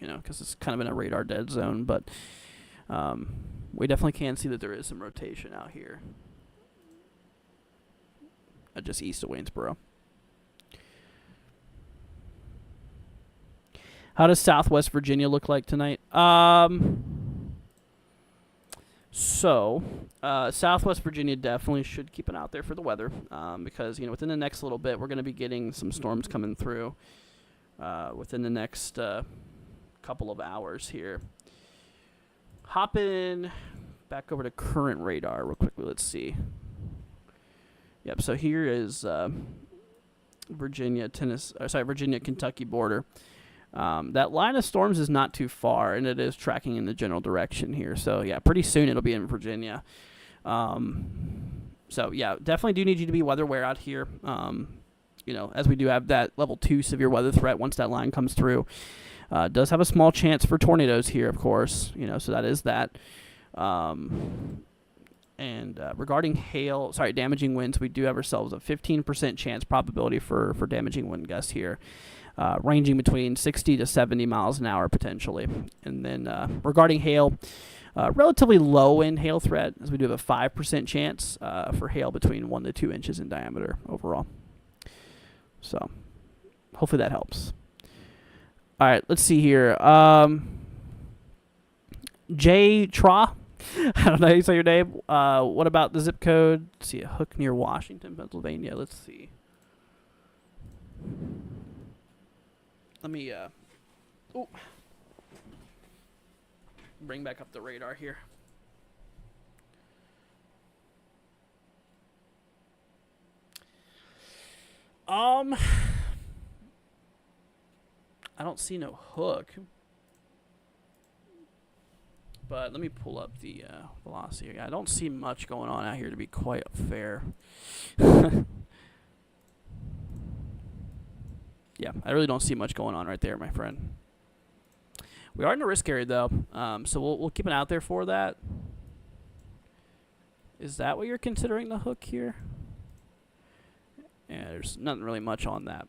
because it's kind of in a radar dead zone, but we definitely can see that there is some rotation out here. Just east of Waynesboro. How does Southwest Virginia look like tonight? Southwest Virginia definitely should keep an eye out there for the weather, because within the next little bit we're going to be getting some storms coming through within the next couple of hours here. Hopping back over to current radar real quickly. Let's see. Yep. So here is Virginia, Kentucky border. That line of storms is not too far, and it is tracking in the general direction here. So, yeah, pretty soon it'll be in Virginia. Definitely do need you to be weather aware out here, as we do have that level 2 severe weather threat once that line comes through. Does have a small chance for tornadoes here, of course, so that is that. Regarding damaging winds, we do have ourselves a 15% chance probability for damaging wind gusts here. Ranging between 60 to 70 miles an hour potentially. And then regarding hail, relatively low in hail threat, as we do have a 5% chance for hail between 1 to 2 inches in diameter overall. So hopefully that helps. All right, let's see here. J. Tra, I don't know how you say your name. What about the zip code? Let's see, a hook near Washington, Pennsylvania. Let's see. Let me bring back up the radar here. I don't see no hook, but let me pull up the velocity. I don't see much going on out here, to be quite fair. Yeah, I really don't see much going on right there, my friend. We are in a risk area, though, so we'll keep an eye out there for that. Is that what you're considering the hook here? Yeah, there's nothing really much on that.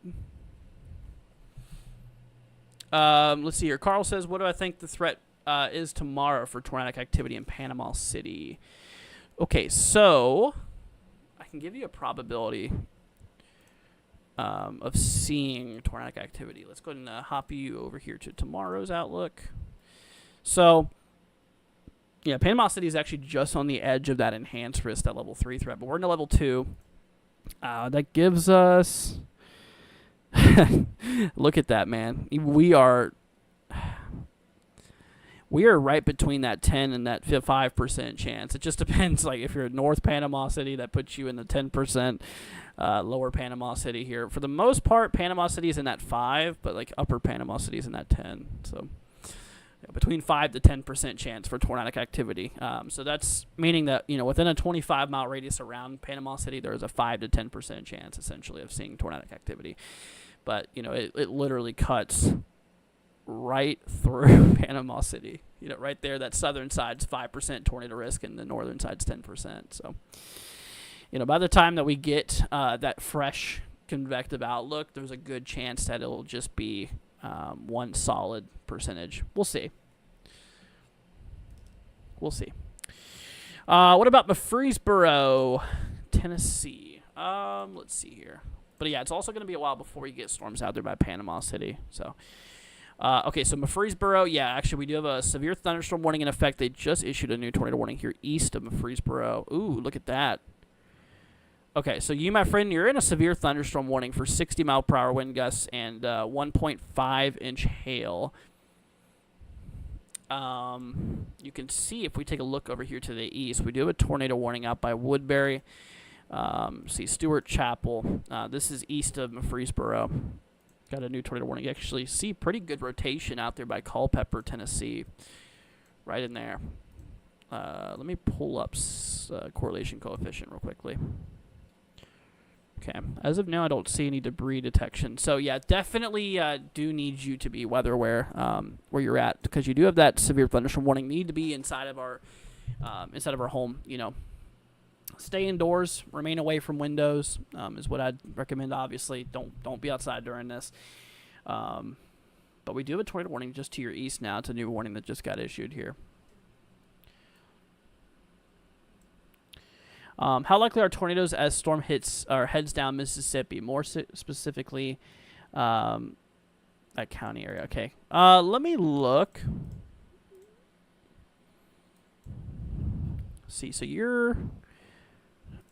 Let's see here. Carl says, what do I think the threat is tomorrow for tornadic activity in Panama City? Okay, so I can give you a probability of seeing tornadic activity. Let's go ahead and hop you over here to tomorrow's outlook. So, yeah, Panama City is actually just on the edge of that enhanced risk, that level 3 threat, but we're in a level 2. That gives us... Look at that, man. We are right between that 10 and that 5% chance. It just depends. Like if you're in North Panama City, that puts you in the 10%. Lower Panama City here. For the most part, Panama City is in that 5, but like Upper Panama City is in that 10. So between 5 to 10% chance for tornadic activity. So that's meaning that within a 25-mile radius around Panama City, there is a 5 to 10% chance essentially of seeing tornadic activity. But it literally cuts right through Panama City. Right there, that southern side's 5% tornado risk, and the northern side's 10%. So, by the time that we get that fresh convective outlook, there's a good chance that it'll just be one solid percentage. We'll see. What about Murfreesboro, Tennessee? Let's see here. But yeah, it's also going to be a while before you get storms out there by Panama City. So, okay, so Murfreesboro, yeah, actually we do have a severe thunderstorm warning in effect. They just issued a new tornado warning here east of Murfreesboro. Ooh, look at that. Okay, so you, my friend, you're in a severe thunderstorm warning for 60-mile-per-hour wind gusts and 1.5-inch hail. You can see if we take a look over here to the east, we do have a tornado warning out by Woodbury. See Stewart Chapel. This is east of Murfreesboro. Got a new tornado warning. You actually see pretty good rotation out there by Culpeper, Tennessee. Right in there. Let me pull up correlation coefficient real quickly. Okay. As of now, I don't see any debris detection. So yeah, definitely do need you to be weather aware where you're at, because you do have that severe thunderstorm warning. Need to be inside of our home. You know, stay indoors, remain away from windows is what I'd recommend. Obviously, don't be outside during this. But we do have a tornado warning just to your east now. It's a new warning that just got issued here. How likely are tornadoes as storm hits or heads down Mississippi? More specifically, that county area. Okay. Let me look. Let's see. So you're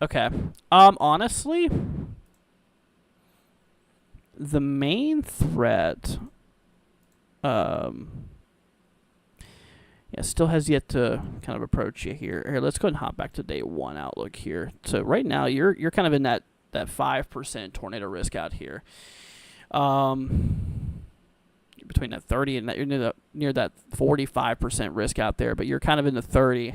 okay. Honestly, the main threat, yeah, still has yet to kind of approach you here. Here, let's go ahead and hop back to day 1 outlook here. So right now, you're kind of in that 5% tornado risk out here. Between that 30 and that, you're near that 45% risk out there, but you're kind of in the 30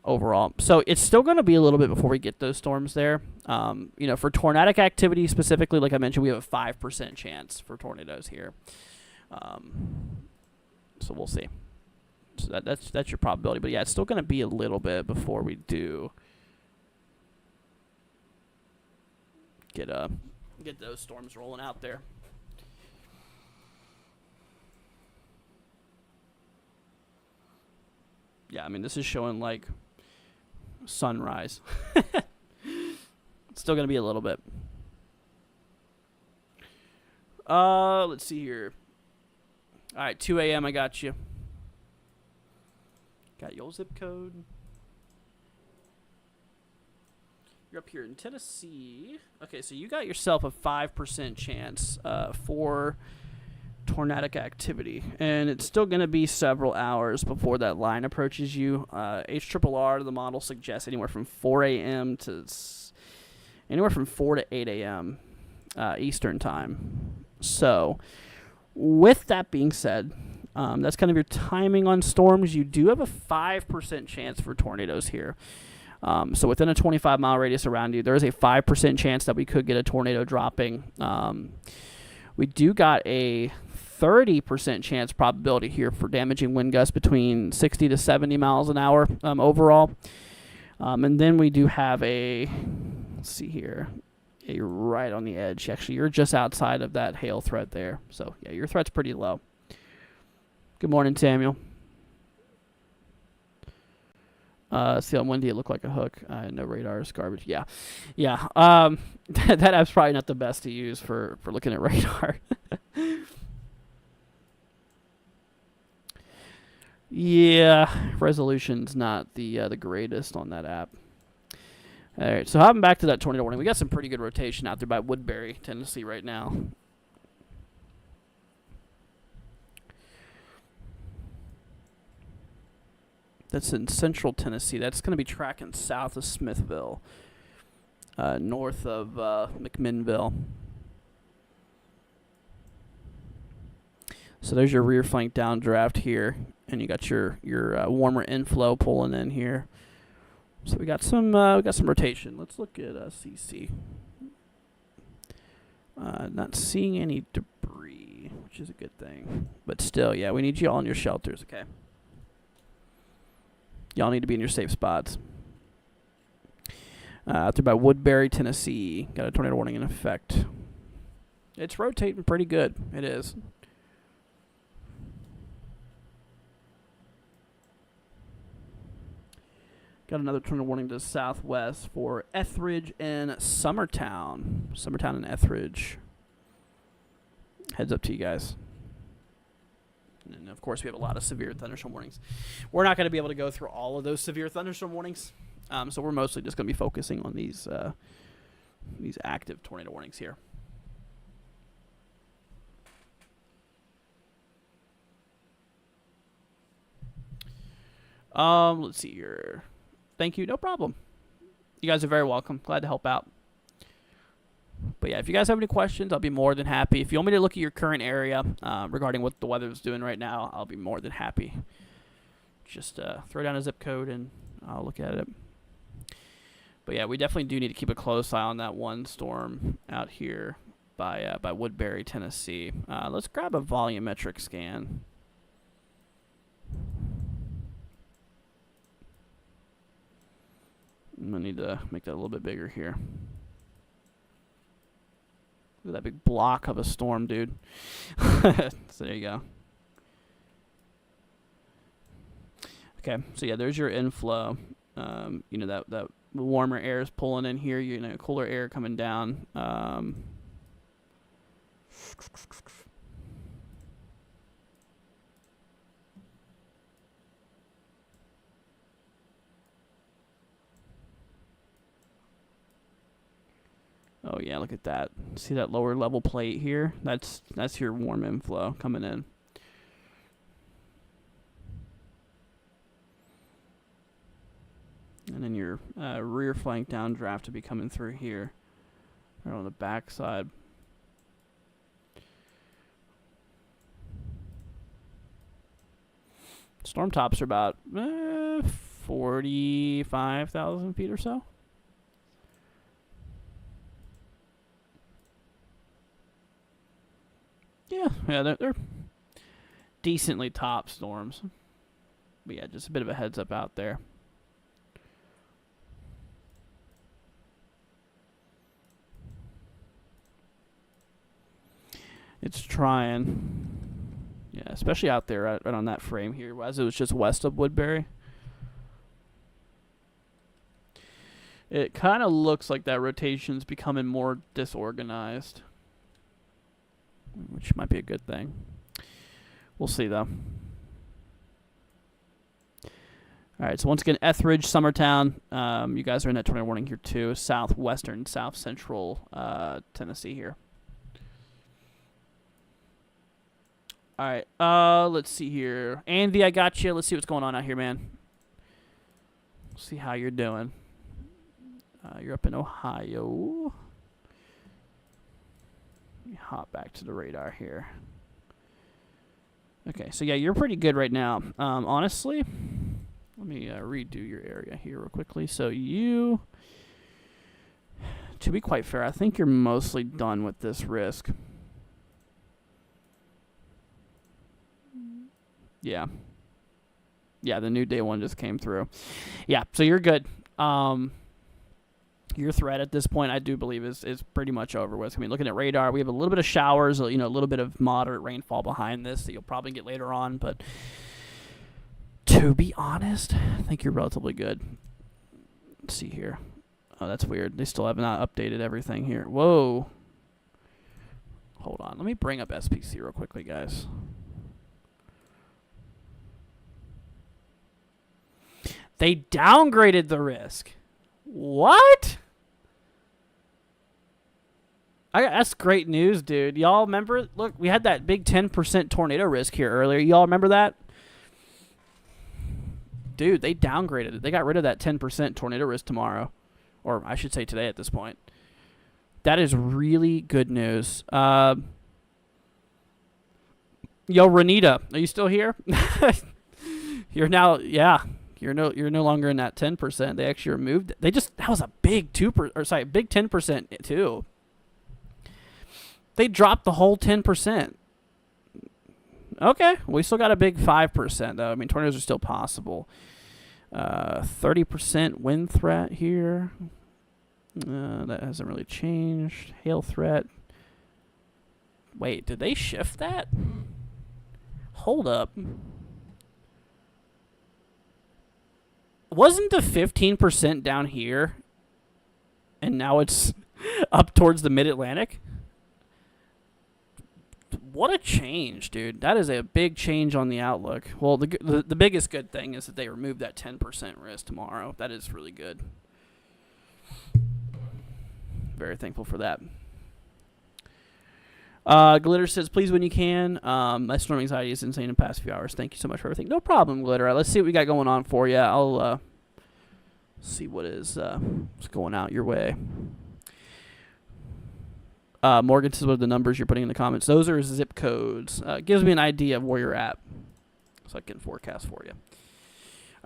overall. So it's still going to be a little bit before we get those storms there. You know, for tornadic activity specifically, like I mentioned, we have a 5% chance for tornadoes here. So we'll see. So that's your probability, but yeah, it's still going to be a little bit before we do get those storms rolling out there. Yeah, I mean, this is showing like sunrise. It's still going to be a little bit. Let's see here. All right, 2 a.m. I got you. Got your zip code. You're up here in Tennessee. Okay, so you got yourself a 5% chance for tornadic activity, and it's still going to be several hours before that line approaches you. HRRR, the model suggests anywhere from 4 a.m. to anywhere from 4 to 8 a.m. Eastern time. So with that being said, that's kind of your timing on storms. You do have a 5% chance for tornadoes here. So within a 25-mile radius around you, there is a 5% chance that we could get a tornado dropping. We do got a 30% chance probability here for damaging wind gusts between 60 to 70 miles an hour overall. And then we do have a, let's see here, right on the edge. Actually, you're just outside of that hail threat there. So, yeah, your threat's pretty low. Good morning, Samuel. See how windy it looked like a hook. No radar is garbage. Yeah. That app's probably not the best to use for looking at radar. Yeah, resolution's not the greatest on that app. All right, so hopping back to that tornado warning, we got some pretty good rotation out there by Woodbury, Tennessee right now. That's in central Tennessee. That's going to be tracking south of Smithville, north of McMinnville. So there's your rear flank downdraft here, and you got your warmer inflow pulling in here. So we got some rotation. Let's look at CC. Not seeing any debris, which is a good thing. But still, yeah, we need you all in your shelters, okay? Y'all need to be in your safe spots. Out there by Woodbury, Tennessee. Got a tornado warning in effect. It's rotating pretty good. It is. Got another tornado warning to the southwest for Etheridge and Summertown. Summertown and Etheridge. Heads up to you guys. And, of course, we have a lot of severe thunderstorm warnings. We're not going to be able to go through all of those severe thunderstorm warnings, so we're mostly just going to be focusing on these active tornado warnings here. Let's see here. Thank you. No problem. You guys are very welcome. Glad to help out. But yeah, if you guys have any questions, I'll be more than happy. If you want me to look at your current area regarding what the weather is doing right now, I'll be more than happy. Just throw down a zip code and I'll look at it. But yeah, we definitely do need to keep a close eye on that one storm out here by Woodbury, Tennessee. Let's grab a volumetric scan. I'm going to need to make that a little bit bigger here. Look at that big block of a storm, dude. So there you go. Okay, so yeah, there's your inflow. You know, that warmer air is pulling in here. You know, cooler air coming down. Oh yeah, look at that. See that lower level plate here? That's your warm inflow coming in. And then your rear flank downdraft to be coming through here, right on the back side. Storm tops are about 45,000 feet or so. Yeah, they're decently top storms. But yeah, just a bit of a heads up out there. It's trying. Yeah, especially out there right on that frame here, as it was just west of Woodbury. It kind of looks like that rotation's becoming more disorganized, which might be a good thing. We'll see, though. All right, so once again, Etheridge, Summertown. You guys are in that tornado warning here, too. Southwestern, south central Tennessee here. All right, let's see here. Andy, I got you. Let's see what's going on out here, man. See how you're doing. You're up in Ohio. Let me hop back to the radar here. Okay, so yeah, you're pretty good right now. Honestly, let me redo your area here real quickly. So you, to be quite fair, I think you're mostly done with this risk. Yeah. Yeah, the new day one just came through. Yeah, so you're good. Your threat at this point, I do believe, is pretty much over with. I mean, looking at radar, we have a little bit of showers, you know, a little bit of moderate rainfall behind this that you'll probably get later on. But to be honest, I think you're relatively good. Let's see here. Oh, that's weird. They still have not updated everything here. Whoa. Hold on. Let me bring up SPC real quickly, guys. They downgraded the risk. What? That's great news, dude. Y'all remember? Look, we had that big 10% tornado risk here earlier. Y'all remember that? Dude, they downgraded it. They got rid of that 10% tornado risk tomorrow. Or I should say today at this point. That is really good news. Yo, Renita, are you still here? You're now, yeah. You're no longer in that 10%. They actually removed it. That was a big big 10% too. They dropped the whole 10%. Okay, we still got a big 5% though. I mean, tornadoes are still possible. 30% wind threat here. That hasn't really changed. Hail threat. Wait, did they shift that? Hold up. Wasn't the 15% down here, and now it's up towards the Mid-Atlantic? What a change, dude. That is a big change on the outlook. Well, the biggest good thing is that they removed that 10% risk tomorrow. That is really good. Very thankful for that. Glitter says, please when you can. My storm anxiety is insane in the past few hours. Thank you so much for everything. No problem, Glitter. Let's see what we got going on for you. I'll see what is what's going out your way. Morgan says, what are the numbers you're putting in the comments? Those are zip codes. Gives me an idea of where you're at, so I can forecast for you.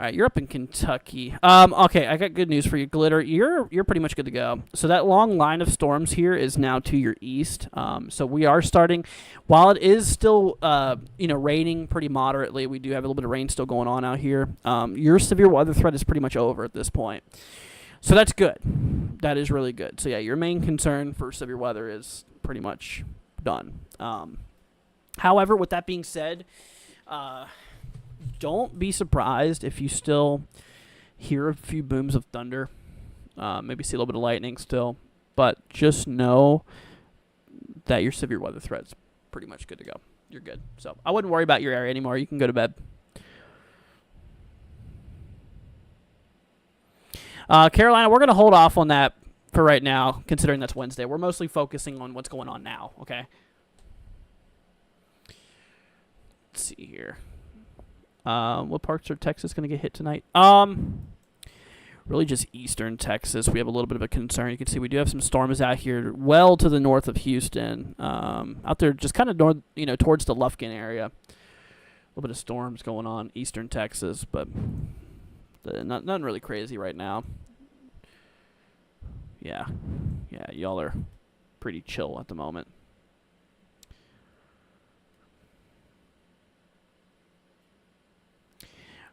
All right, you're up in Kentucky. Okay, I got good news for you, Glitter. You're pretty much good to go. So that long line of storms here is now to your east. So we are starting, while it is still raining pretty moderately. We do have a little bit of rain still going on out here. Your severe weather threat is pretty much over at this point. So that's good. That is really good. So yeah, your main concern for severe weather is pretty much done. However, with that being said, don't be surprised if you still hear a few booms of thunder, maybe see a little bit of lightning still, but just know that your severe weather threat is pretty much good to go. You're good. So I wouldn't worry about your area anymore. You can go to bed. Carolina, we're going to hold off on that for right now, considering that's Wednesday. We're mostly focusing on what's going on now, okay? Let's see here. What parts of Texas going to get hit tonight? Really just eastern Texas. We have a little bit of a concern. You can see we do have some storms out here well to the north of Houston. Out there just kind of north, towards the Lufkin area. A little bit of storms going on eastern Texas, but nothing really crazy right now. Yeah, y'all are pretty chill at the moment.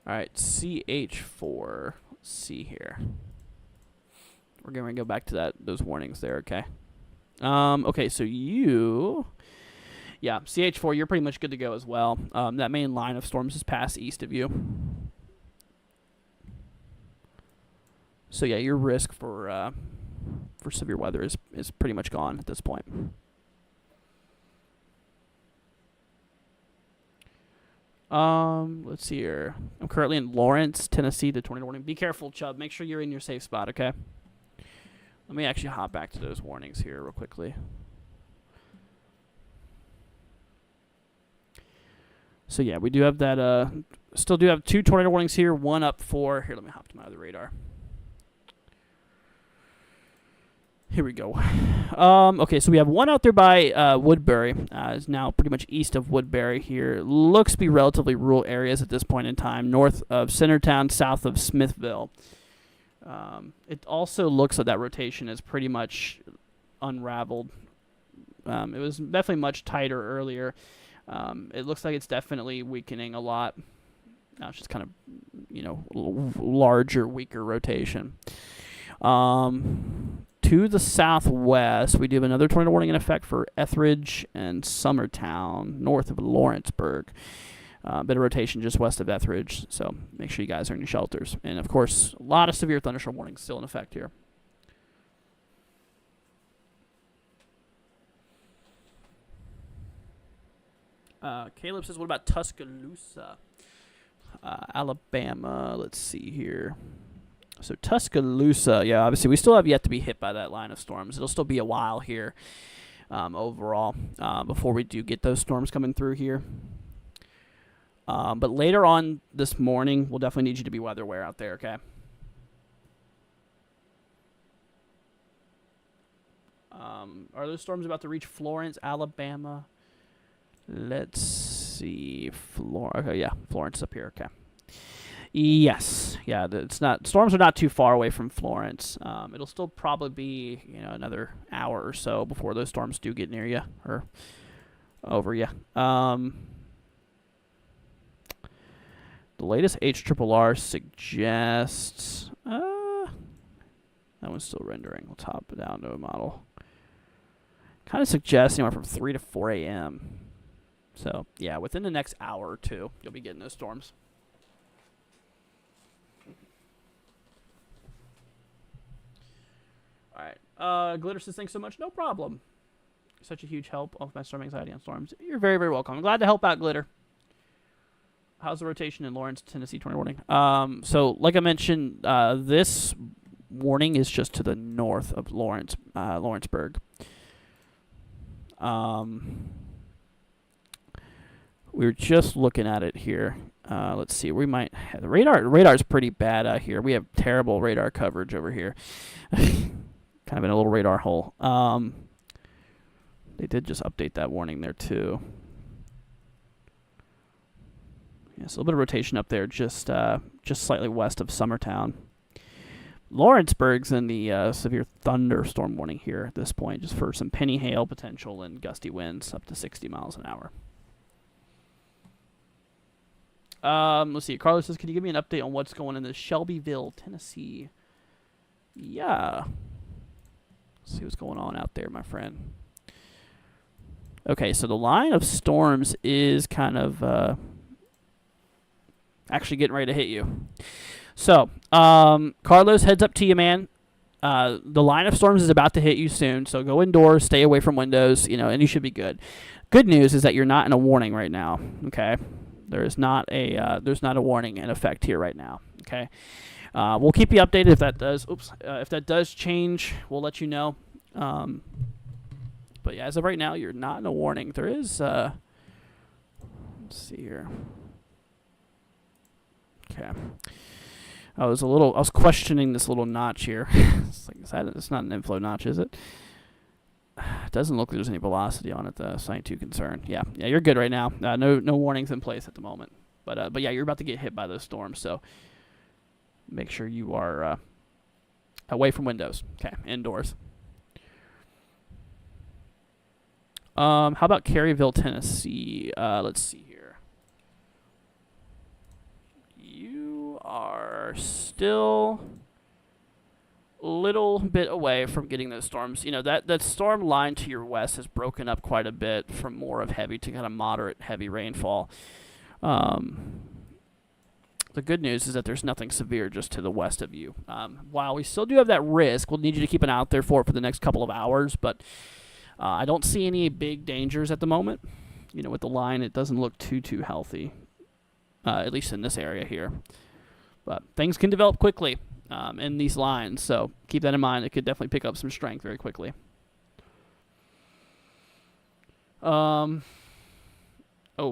All right, CH4. Let's see here. We're going to go back to those warnings there, okay? Okay, so CH4, you're pretty much good to go as well. That main line of storms is past east of you. So yeah, your risk for severe weather is pretty much gone at this point. Let's see here. I'm currently in Lawrence, Tennessee, the tornado warning. Be careful, Chubb. Make sure you're in your safe spot, okay? Let me actually hop back to those warnings here real quickly. So yeah, we do have that, still do have 2 tornado warnings here, 1 up for, here, let me hop to my other radar. Here we go. Okay, so we have 1 out there by Woodbury. It's now pretty much east of Woodbury here. Looks to be relatively rural areas at this point in time, north of Centertown, south of Smithville. It also looks like that rotation is pretty much unraveled. It was definitely much tighter earlier. It looks like it's definitely weakening a lot. Now it's just kind of, larger, weaker rotation. To the southwest, we do have another tornado warning in effect for Etheridge and Summertown, north of Lawrenceburg. Bit of rotation just west of Etheridge, so make sure you guys are in your shelters. And, of course, a lot of severe thunderstorm warnings still in effect here. Caleb says, what about Tuscaloosa, Alabama? Let's see here. So Tuscaloosa, yeah, obviously we still have yet to be hit by that line of storms. It'll still be a while here overall before we do get those storms coming through here. But later on this morning, we'll definitely need you to be weather aware out there, okay? Are those storms about to reach Florence, Alabama? Let's see. Okay, yeah, Florence up here, okay. Yes, yeah, storms are not too far away from Florence. It'll still probably be, another hour or so before those storms do get near you or over you. The latest HRRR suggests, that one's still rendering. We'll top it down to a model. Kind of suggests anywhere from 3 to 4 a.m. So, yeah, within the next hour or two, you'll be getting those storms. All right. Glitter says, thanks so much. No problem. Such a huge help of my storm anxiety on storms. You're very, very welcome. I'm glad to help out, Glitter. How's the rotation in Lawrence, Tennessee, tornado warning? So, like I mentioned, this warning is just to the north of Lawrenceburg. We were just looking at it here. Let's see. We might have the radar's pretty bad out here. We have terrible radar coverage over here. Kind of in a little radar hole. They did just update that warning there too. Yeah, so a little bit of rotation up there, just slightly west of Summertown. Lawrenceburg's in the severe thunderstorm warning here at this point, just for some penny hail potential and gusty winds up to 60 miles an hour. Let's see. Carlos says, can you give me an update on what's going on in Shelbyville, Tennessee? Yeah. Let's see what's going on out there, my friend. Okay, so the line of storms is kind of actually getting ready to hit you. So, Carlos, heads up to you, man. The line of storms is about to hit you soon, so go indoors, stay away from windows, and you should be good. Good news is that you're not in a warning right now, okay? There's not a warning in effect here right now, okay? We'll keep you updated if that does. If that does change, we'll let you know. But yeah, as of right now, you're not in a warning. There is. Let's see here. Okay. I was questioning this little notch here. It's not an inflow notch, is it? It doesn't look like there's any velocity on it, though, so I ain't too concerned. Yeah, you're good right now. No warnings in place at the moment. But yeah, you're about to get hit by those storms, so make sure you are away from windows. Okay, indoors. How about Caryville, Tennessee? Let's see here. You are still a little bit away from getting those storms. That storm line to your west has broken up quite a bit from more of heavy to kind of moderate heavy rainfall. The good news is that there's nothing severe just to the west of you. While we still do have that risk, we'll need you to keep an eye out there for it for the next couple of hours, but I don't see any big dangers at the moment. With the line, it doesn't look too healthy, at least in this area here. But things can develop quickly in these lines, so keep that in mind. It could definitely pick up some strength very quickly. Oh,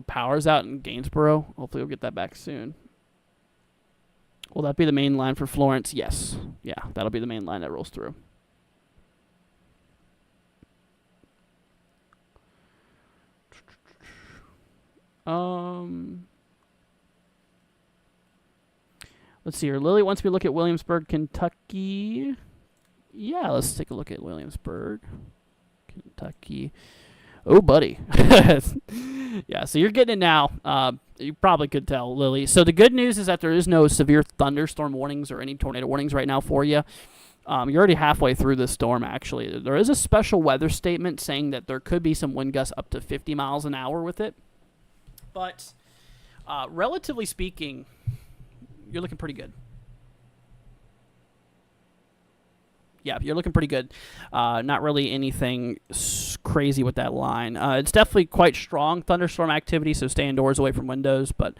power's out in Gainsboro. Hopefully we'll get that back soon. Will that be the main line for Florence? Yes. Yeah, that'll be the main line that rolls through. Let's see here. Lily wants me to look at Williamsburg, Kentucky. Yeah, let's take a look at Williamsburg, Kentucky. Oh, buddy. Yeah, so you're getting it now. You probably could tell, Lily. So the good news is that there is no severe thunderstorm warnings or any tornado warnings right now for you. You're already halfway through this storm, actually. There is a special weather statement saying that there could be some wind gusts up to 50 miles an hour with it. But relatively speaking, you're looking pretty good. Yeah, you're looking pretty good. Not really anything crazy with that line. It's definitely quite strong thunderstorm activity, so stay indoors away from windows. But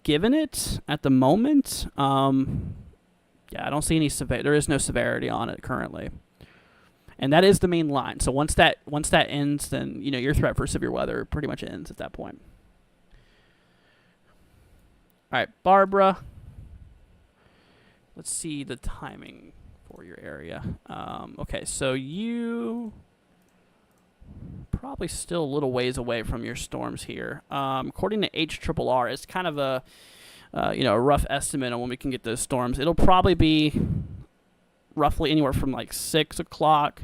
given it at the moment, yeah, I don't see any there is no severity on it currently. And that is the main line. So once that ends, then your threat for severe weather pretty much ends at that point. All right, Barbara. Let's see the timing for your area. Okay, so you probably still a little ways away from your storms here. According to HRRR, it's kind of a a rough estimate on when we can get those storms. It'll probably be roughly anywhere from like 6 o'clock.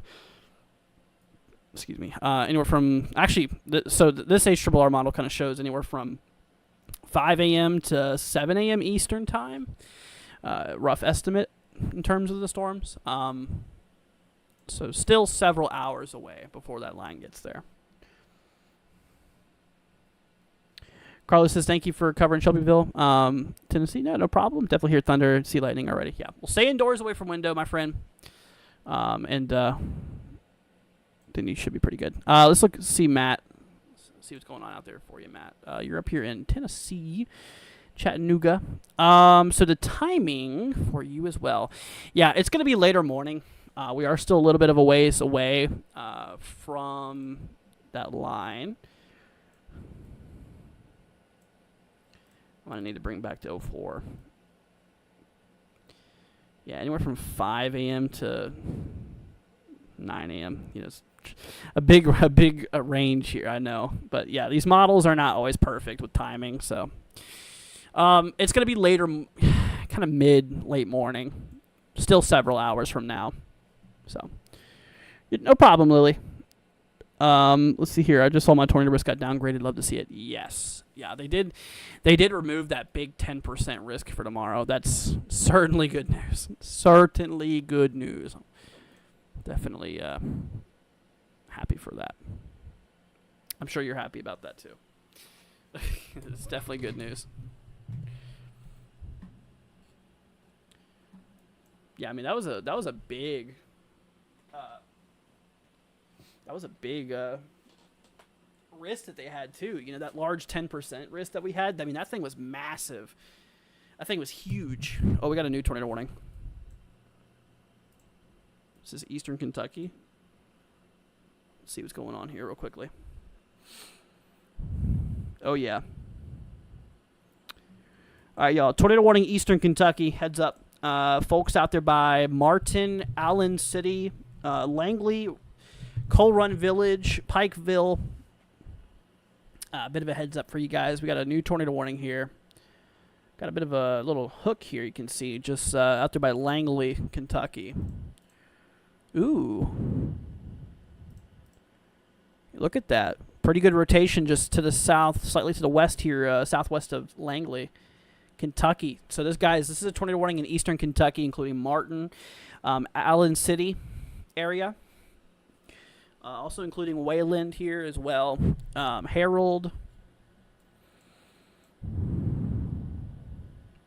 Excuse me. Anywhere from actually, this HRRR model kind of shows anywhere from 5 a.m. to 7 a.m. Eastern time. Rough estimate in terms of the storms. So still several hours away before that line gets there. Carlos says, thank you for covering Shelbyville, Tennessee. No problem. Definitely hear thunder, see lightning already. Yeah, well, stay indoors away from window, my friend. And then you should be pretty good. Let's see Matt. See what's going on out there for you, Matt. You're up here in Tennessee, Chattanooga. So the timing for you as well. Yeah, it's going to be later morning. We are still a little bit of a ways away from that line. I'm going to need to bring back to 04. Yeah, anywhere from 5 a.m. to 9 a.m. You know, it's a big range here, I know. But yeah, these models are not always perfect with timing, so it's going to be later, kind of late morning, still several hours from now. So no problem, Lily. Let's see here. I just saw my tornado risk got downgraded. Love to see it. Yes. Yeah, they did. They did remove that big 10% risk for tomorrow. That's certainly good news. Certainly good news. Definitely happy for that. I'm sure you're happy about that too. It's definitely good news. Yeah, I mean that was a big risk that they had too. You know, that large 10% risk that we had. I mean, that thing was massive. That thing was huge. Oh, we got a new tornado warning. This is Eastern Kentucky. Let's see what's going on here real quickly. Oh yeah. All right, y'all. Tornado warning, Eastern Kentucky. Heads up, folks out there by Martin, Allen City, Langley, Coal Run Village, Pikeville. A bit of a heads up for you guys. We got a new tornado warning here. Got a bit of a little hook here you can see just out there by Langley, Kentucky. Ooh. Look at that. Pretty good rotation just to the south, slightly to the west here, southwest of Langley, Kentucky. So this is a tornado warning in eastern Kentucky, including Martin, Allen City area. Also including Wayland here as well. Harold,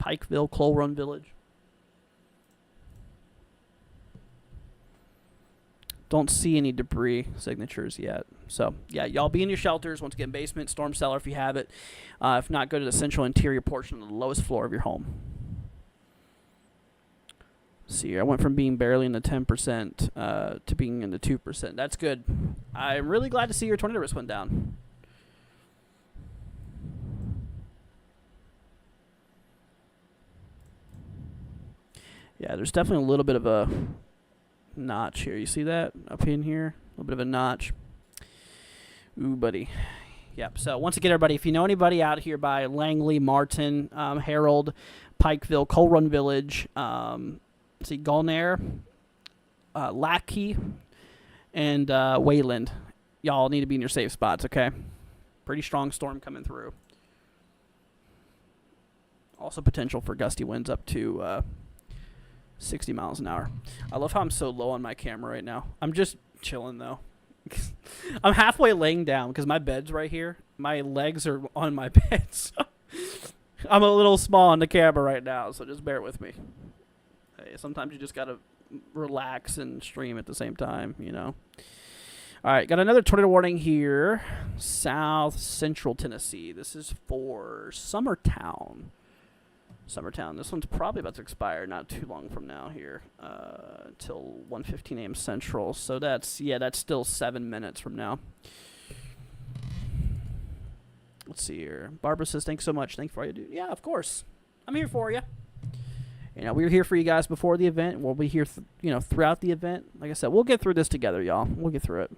Pikeville, Coal Run Village. Don't see any debris signatures yet. So, yeah, y'all be in your shelters. Once again, basement, storm cellar if you have it. If not, go to the central interior portion of the lowest floor of your home. See here, I went from being barely in the 10% to being in the 2%. That's good. I'm really glad to see your tornado risk went down. Yeah, there's definitely a little bit of a notch here. You see that up in here? A little bit of a notch. Ooh, buddy. Yep. So once again, everybody, if you know anybody out here by Langley, Martin, Harold, Pikeville, Coal Run Village, see Gulnair, Lackey, and Wayland, y'all need to be in your safe spots, okay? Pretty strong storm coming through. Also potential for gusty winds up to 60 miles an hour. I love how I'm so low on my camera right now. I'm just chilling, though. I'm halfway laying down because my bed's right here. My legs are on my bed, so I'm a little small on the camera right now, so just bear with me. Hey, sometimes you just got to relax and stream at the same time, you know. All right, got another tornado warning here. South Central Tennessee. This is for Summertown. This one's probably about to expire not too long from now here, till 1:15 a.m. Central. So that's still 7 minutes from now. Let's see here. Barbara says, thanks so much. Thanks for all you do. Yeah, of course. I'm here for you. You know, we were here for you guys before the event. We'll be here, throughout the event. Like I said, we'll get through this together, y'all. We'll get through it.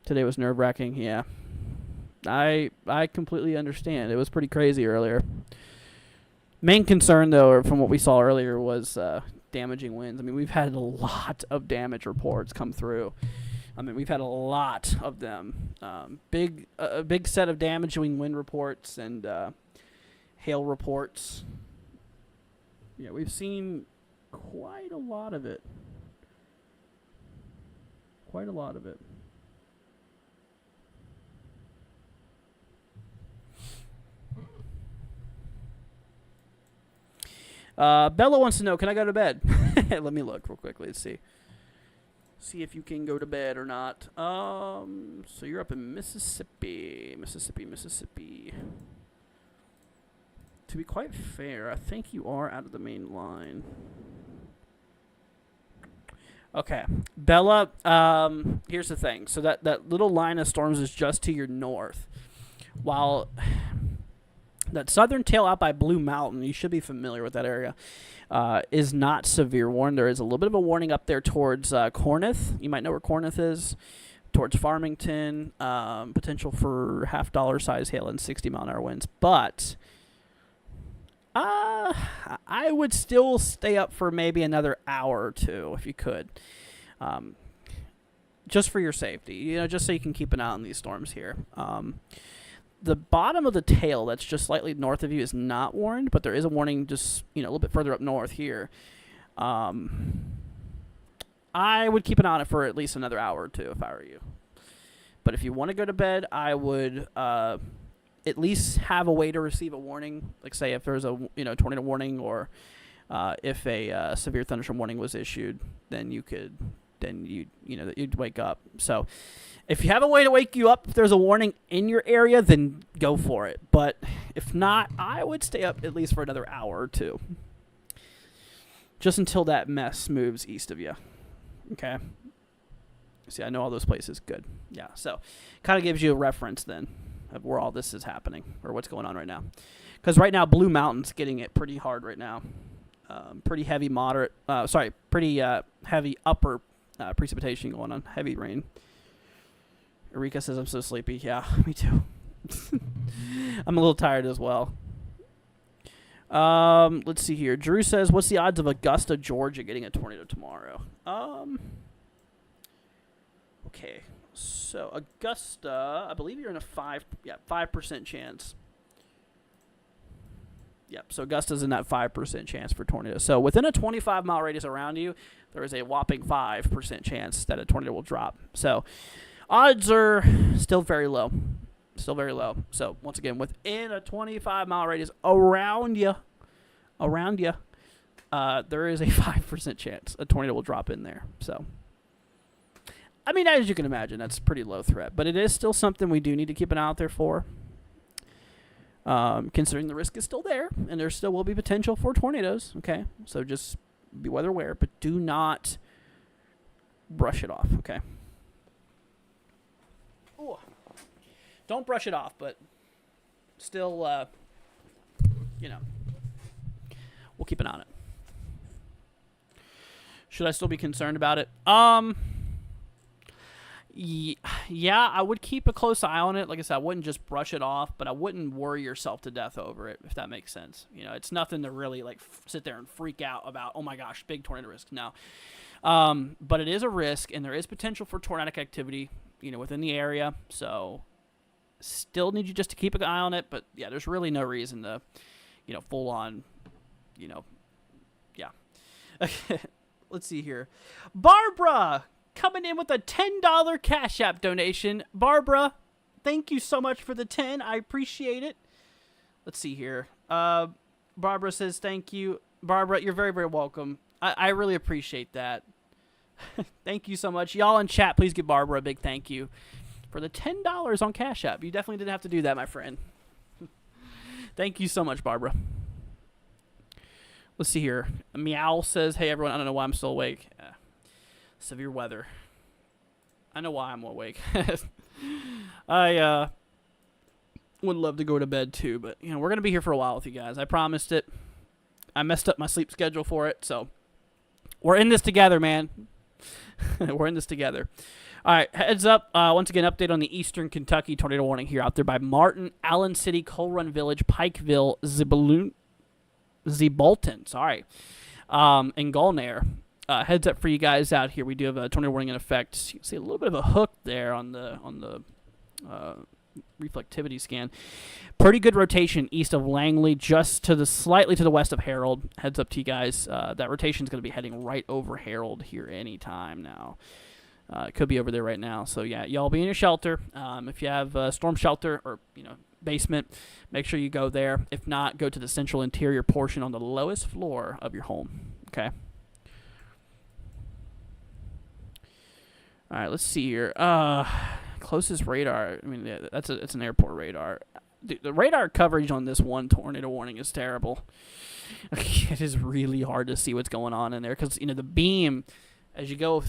Today was nerve-wracking, yeah. I completely understand. It was pretty crazy earlier. Main concern, though, from what we saw earlier, was damaging winds. I mean, we've had a lot of damage reports come through. I mean, we've had a lot of them. A big set of damaging wind reports and hail reports. Yeah, we've seen quite a lot of it. Quite a lot of it. Bella wants to know, can I go to bed? Let me look real quickly. Let's see. See if you can go to bed or not. So you're up in Mississippi. To be quite fair, I think you are out of the main line. Okay. Bella, here's the thing. So that little line of storms is just to your north. While That southern tail out by Blue Mountain, you should be familiar with that area, is not severe warning. There is a little bit of a warning up there towards Corinth. You might know where Corinth is. Towards Farmington, potential for $half size hail and 60-mile-an-hour winds. But I would still stay up for maybe another hour or two if you could. Just for your safety, just so you can keep an eye on these storms here. The bottom of the tail that's just slightly north of you is not warned, but there is a warning just, a little bit further up north here. I would keep an eye on it for at least another hour or two if I were you. But if you want to go to bed, I would at least have a way to receive a warning. Like, say, if there's a tornado warning, or if a severe thunderstorm warning was issued, then you'd wake up. So if you have a way to wake you up if there's a warning in your area, then go for it. But if not, I would stay up at least for another hour or two, just until that mess moves east of you. Okay. See, I know all those places. Good. Yeah. So kind of gives you a reference then of where all this is happening, or what's going on right now. Because right now, Blue Mountain's getting it pretty hard right now. Pretty heavy heavy upper precipitation going on. Heavy rain. Erika says, I'm so sleepy. Yeah, me too. I'm a little tired as well. Let's see here. Drew says, what's the odds of Augusta, Georgia getting a tornado tomorrow? Okay. So Augusta, I believe you're in a 5% chance. Yep, so Augusta's in that 5% chance for tornado. So within a 25-mile radius around you, there is a whopping 5% chance that a tornado will drop. So odds are still very low. Still very low. So once again, within a 25-mile radius around you, there is a 5% chance a tornado will drop in there. So, I mean, as you can imagine, that's a pretty low threat. But it is still something we do need to keep an eye out there for. Considering the risk is still there, and there still will be potential for tornadoes, okay? So just be weather aware, but do not brush it off, okay? Ooh. Don't brush it off, but still, we'll keep an eye on it. Should I still be concerned about it? Yeah, I would keep a close eye on it. Like I said, I wouldn't just brush it off, but I wouldn't worry yourself to death over it, if that makes sense. It's nothing to really sit there and freak out about, oh my gosh, big tornado risk. No. But it is a risk, and there is potential for tornadic activity, within the area. So still need you just to keep an eye on it. But yeah, there's really no reason to, full on, yeah. Let's see here. Barbara coming in with a $10 Cash App donation. Barbara, thank you so much for the 10. I appreciate it. Let's see here. Barbara says thank you. Barbara, you're very, very welcome. I really appreciate that. Thank you so much. Y'all in chat, please give Barbara a big thank you for the $10 on Cash App. You definitely didn't have to do that, my friend. Thank you so much, Barbara. Let's see here. Meow says, hey, everyone, I don't know why I'm still awake. Severe weather. I know why I'm awake. I would love to go to bed too, but we're going to be here for a while with you guys. I promised it. I messed up my sleep schedule for it, so we're in this together, man. We're in this together. All right, heads up. Once again, update on the Eastern Kentucky tornado warning here out there by Martin, Allen City, Coal Run Village, Pikeville, Zebolton, and Gulnair. Heads up for you guys out here. We do have a tornado warning in effect. You can see a little bit of a hook there on the reflectivity scan. Pretty good rotation east of Langley, just slightly to the west of Harold. Heads up to you guys. That rotation is going to be heading right over Harold here anytime now. It could be over there right now. So yeah, y'all be in your shelter. If you have a storm shelter or basement, make sure you go there. If not, go to the central interior portion on the lowest floor of your home. Okay. All right, let's see here. Closest radar. I mean, yeah, it's an airport radar. The radar coverage on this one tornado warning is terrible. It is really hard to see what's going on in there because the beam, as you go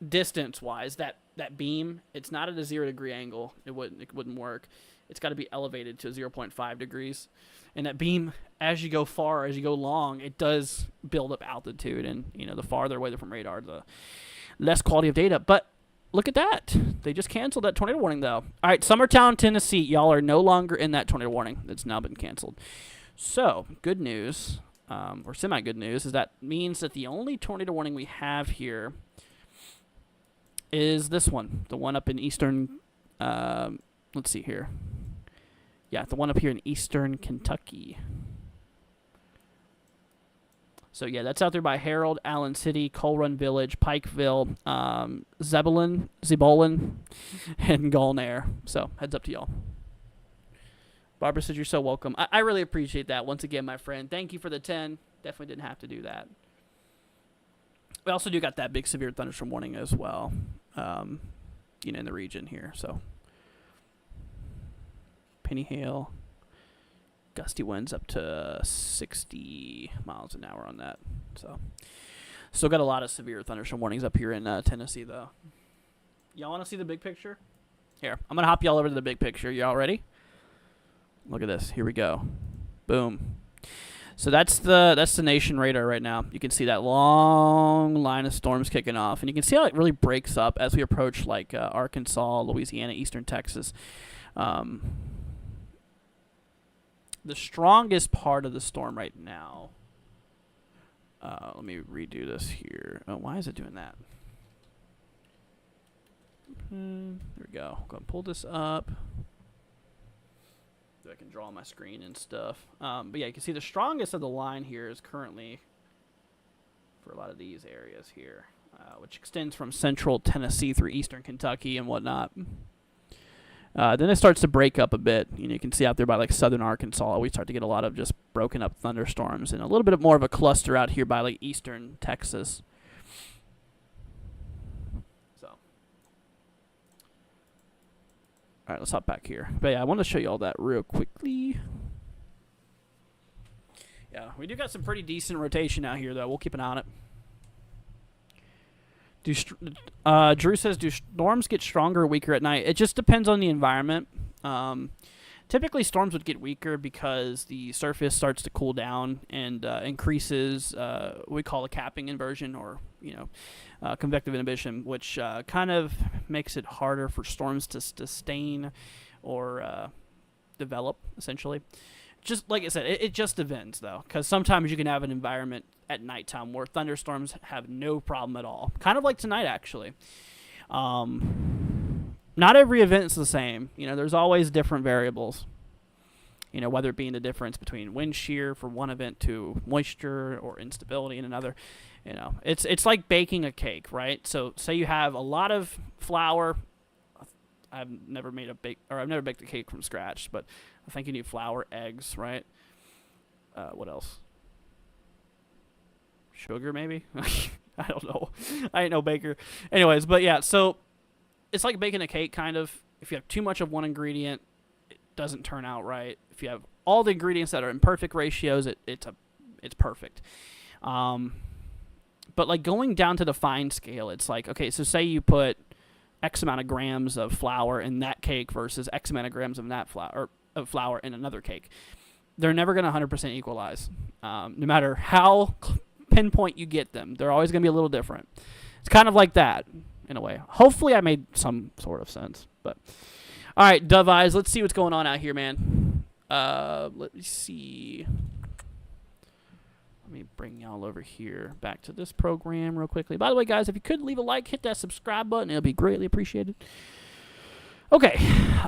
distance-wise, that beam, it's not at a 0-degree angle. It wouldn't work. It's got to be elevated to 0.5 degrees. And that beam, as you go far, as you go long, it does build up altitude. And, the farther away they're from radar, the less quality of data. But look at that. They just canceled that tornado warning, though. All right, Summertown, Tennessee. Y'all are no longer in that tornado warning. It's now been canceled. So, good news, or semi-good news, is that means that the only tornado warning we have here is this one, the one up in eastern, let's see here. Yeah, the one up here in eastern Kentucky. So, yeah, that's out there by Harold, Allen City, Coal Run Village, Pikeville, Zebulon, and Gulnair. So, heads up to y'all. Barbara says you're so welcome. I really appreciate that. Once again, my friend, thank you for the 10. Definitely didn't have to do that. We also do got that big severe thunderstorm warning as well, in the region here. So, penny hail, gusty winds up to 60 miles an hour on that. So, still got a lot of severe thunderstorm warnings up here in Tennessee, though. Y'all want to see the big picture? Here, I'm going to hop y'all over to the big picture. Y'all ready? Look at this. Here we go. Boom. So that's the nation radar right now. You can see that long line of storms kicking off, and you can see how it really breaks up as we approach like Arkansas, Louisiana, eastern Texas. The strongest part of the storm right now. Let me redo this here. Oh, why is it doing that? There we go. I'm gonna pull this up. I can draw my screen and stuff. But yeah, you can see the strongest of the line here is currently for a lot of these areas here, which extends from central Tennessee through eastern Kentucky and whatnot. Then it starts to break up a bit. You can see out there by like southern Arkansas, we start to get a lot of just broken up thunderstorms and a little bit more of a cluster out here by like eastern Texas. All right, let's hop back here. But yeah, I want to show you all that real quickly. Yeah, we do got some pretty decent rotation out here, though. We'll keep an eye on it. Drew says, do storms get stronger or weaker at night? It just depends on the environment. Typically, storms would get weaker because the surface starts to cool down and increases what we call a capping inversion, or convective inhibition, which kind of makes it harder for storms to sustain or develop, essentially. Just like I said, it just depends, though, because sometimes you can have an environment at nighttime where thunderstorms have no problem at all. Kind of like tonight, actually. Not every event's the same. There's always different variables. Whether it being the difference between wind shear for one event to moisture or instability in another. It's like baking a cake, right? So say you have a lot of flour. I've never baked a cake from scratch, but I think you need flour, eggs, right? What else? Sugar, maybe? I don't know. I ain't no baker. Anyways, but yeah, so it's like baking a cake, kind of. If you have too much of one ingredient, it doesn't turn out right. If you have all the ingredients that are in perfect ratios, it's perfect. But like going down to the fine scale, it's like, okay, so say you put X amount of grams of flour in that cake versus X amount of grams of that flour in another cake. They're never going to 100% equalize. No matter how pinpoint you get them, they're always going to be a little different. It's kind of like that. In a way. Hopefully I made some sort of sense. But all right, Dove Eyes, let's see what's going on out here, man. Let me see. Let me bring y'all over here back to this program real quickly. By the way, guys, if you could leave a like, hit that subscribe button. It'll be greatly appreciated. Okay.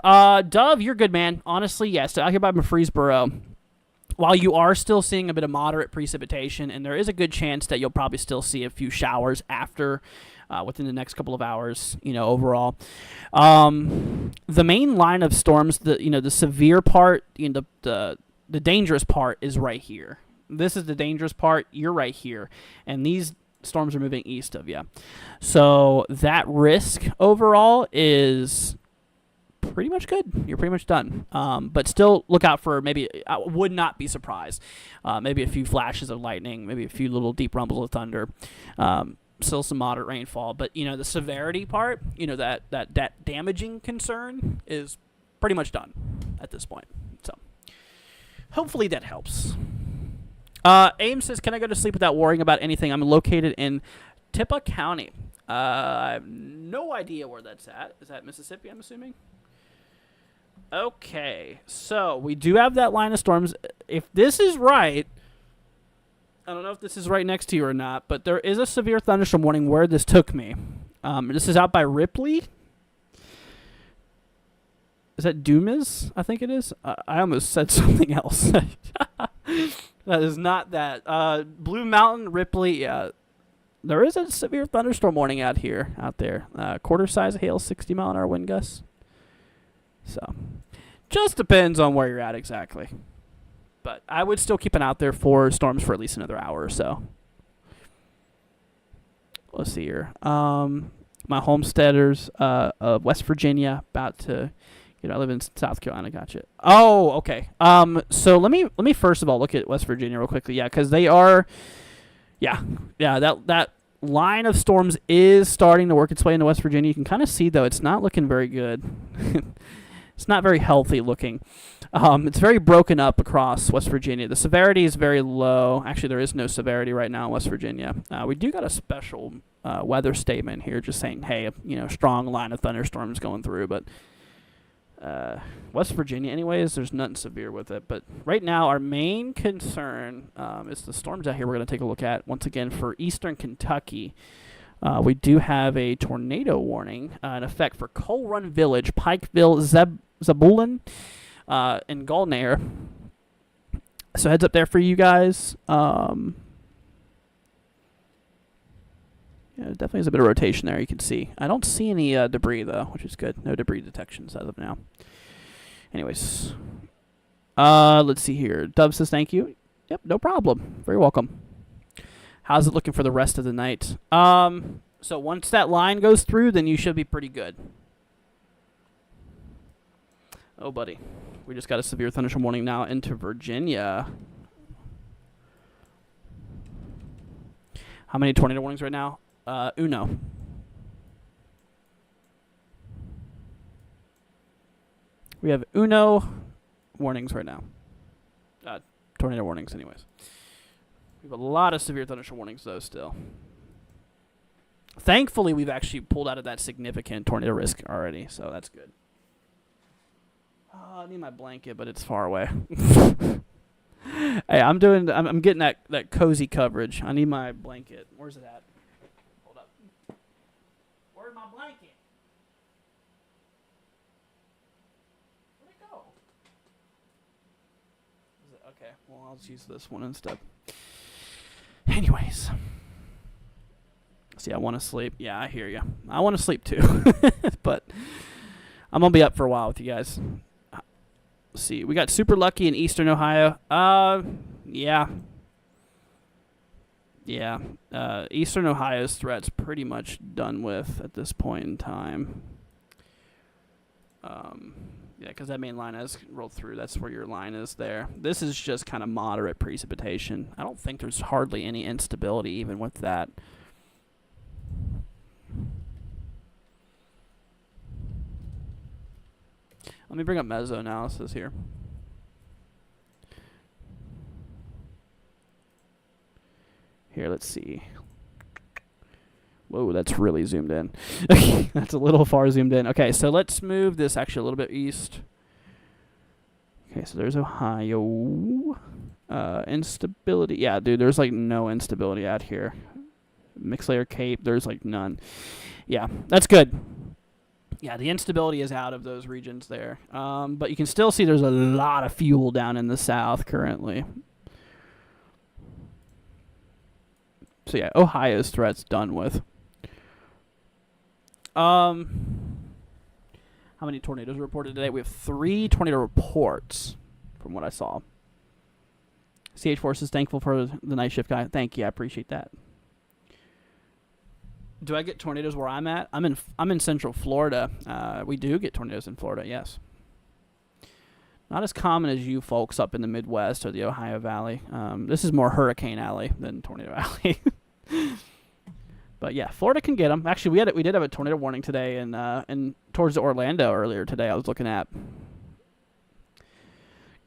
Dove, you're good, man. Honestly, yes. Out here by Murfreesboro, while you are still seeing a bit of moderate precipitation, and there is a good chance that you'll probably still see a few showers after within the next couple of hours, overall. The main line of storms, the severe part, the dangerous part is right here. This is the dangerous part. You're right here. And these storms are moving east of you. So that risk overall is pretty much good. You're pretty much done. But still look out for maybe, I would not be surprised, maybe a few flashes of lightning, maybe a few little deep rumbles of thunder. still some moderate rainfall. But, you know, the severity part, you know, that damaging concern is pretty much done at this point. So hopefully that helps. Ames says, can I go to sleep without worrying about anything? I'm located in Tippah County. I have no idea where that's at. Is that Mississippi, I'm assuming? Okay, so we do have that line of storms. If this is right, I don't know if this is right next to you or not, but there is a severe thunderstorm warning where this took me. This is out by Ripley. Is that Dumas? I think it is. I almost said something else. That is not that. Blue Mountain, Ripley. There is a severe thunderstorm warning out there. Quarter size hail, 60-mile-an-hour wind gusts. So, just depends on where you're at exactly. But I would still keep an eye out there for storms for at least another hour or so. Let's see here. My homesteaders of West Virginia about to, I live in South Carolina. Gotcha. Oh, okay. So let me first of all look at West Virginia real quickly. Yeah, because they are. Yeah. That line of storms is starting to work its way into West Virginia. You can kind of see though it's not looking very good. It's not very healthy looking. It's very broken up across West Virginia. The severity is very low. Actually, there is no severity right now in West Virginia. We do got a special weather statement here just saying, hey, strong line of thunderstorms going through. But West Virginia, anyways, there's nothing severe with it. But right now, our main concern is the storms out here we're going to take a look at. Once again, for eastern Kentucky, we do have a tornado warning in effect for Coal Run Village, Pikeville, Zabulon, and Gulnair. So heads up there for you guys. Yeah, definitely is a bit of rotation there, you can see. I don't see any debris, though, which is good. No debris detections as of now. Anyways. Let's see here. Dove says thank you. Yep, no problem. Very welcome. How's it looking for the rest of the night? So once that line goes through, then you should be pretty good. Oh, buddy. We just got a severe thunderstorm warning now into Virginia. How many tornado warnings right now? Uno. We have Uno warnings right now. Tornado warnings, anyways. We have a lot of severe thunderstorm warnings, though, still. Thankfully, we've actually pulled out of that significant tornado risk already, so that's good. I need my blanket, but it's far away. Hey, I'm getting that cozy coverage. I need my blanket. Where's it at? Hold up. Where's my blanket? Where'd it go? Is it okay? Well, I'll just use this one instead. Anyways. See, I want to sleep. Yeah, I hear you. I want to sleep too. But I'm going to be up for a while with you guys. Let's see. We got super lucky in eastern Ohio. Yeah. Yeah. Eastern Ohio's threat's pretty much done with at this point in time. Yeah, because that main line has rolled through. That's where your line is there. This is just kind of moderate precipitation. I don't think there's hardly any instability even with that. Let me bring up meso analysis here. Here, let's see. Whoa, that's really zoomed in. That's a little far zoomed in. Okay, so let's move this actually a little bit east. Okay, so there's Ohio. Instability. Yeah, dude, there's like no instability out here. Mixed layer Cape, there's like none. Yeah, that's good. Yeah, the instability is out of those regions there. But you can still see there's a lot of fuel down in the south currently. So yeah, Ohio's threat's done with. How many tornadoes reported today? We have 3 tornado reports from what I saw. CH4 is thankful for the night shift guy. Thank you, I appreciate that. Do I get tornadoes where I'm at? I'm in Central Florida. We do get tornadoes in Florida, yes. Not as common as you folks up in the Midwest or the Ohio Valley. This is more Hurricane Alley than Tornado Alley. But yeah, Florida can get them. Actually, we did have a tornado warning today in towards Orlando earlier today. I was looking at.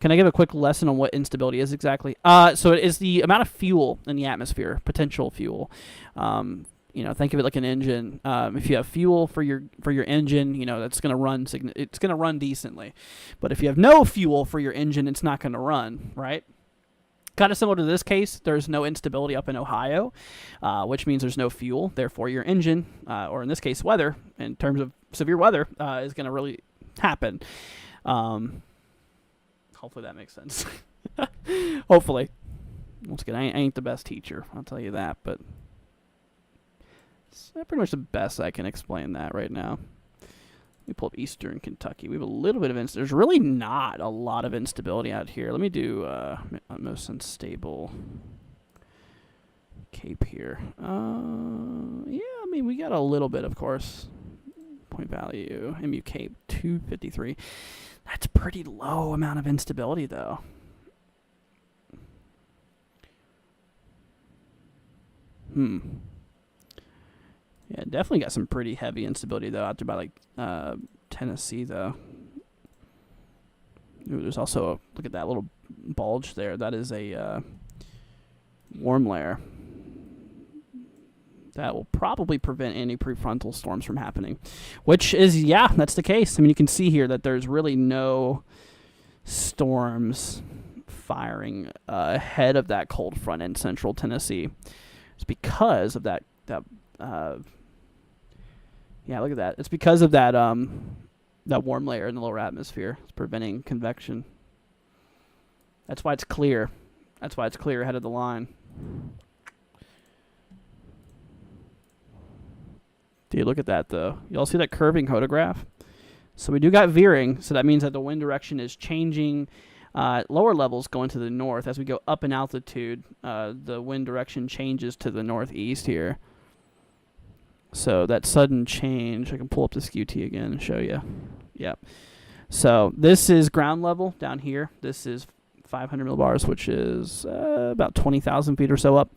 Can I give a quick lesson on what instability is exactly? So it is the amount of fuel in the atmosphere, potential fuel. Think of it like an engine. If you have fuel for your engine, that's going to run. It's going to run decently. But if you have no fuel for your engine, it's not going to run, right? Kind of similar to this case, there's no instability up in Ohio, which means there's no fuel. Therefore, your engine, or in this case, weather, in terms of severe weather, is going to really happen. Hopefully that makes sense. Hopefully. Once again, I ain't the best teacher, I'll tell you that, but it's pretty much the best I can explain that right now. Let me pull up Eastern Kentucky. We have a little bit of instability. There's really not a lot of instability out here. Let me do most unstable Cape here. We got a little bit, of course. Point value, MU Cape, 253. That's pretty low amount of instability, though. Yeah, definitely got some pretty heavy instability, though, out there by, Tennessee, though. Ooh, there's also look at that little bulge there. That is a warm layer. That will probably prevent any prefrontal storms from happening. Which is, yeah, that's the case. I mean, you can see here that there's really no storms firing ahead of that cold front in central Tennessee. It's because of that look at that. It's because of that warm layer in the lower atmosphere. It's preventing convection. That's why it's clear. That's why it's clear ahead of the line. Dude, look at that, though. Y'all see that curving photograph? So we do got veering, so that means that the wind direction is changing. Lower levels going to the north. As we go up in altitude, the wind direction changes to the northeast here. So that sudden change, I can pull up this QT again and show you. Yep. So this is ground level down here. This is 500 millibars, which is about 20,000 feet or so up.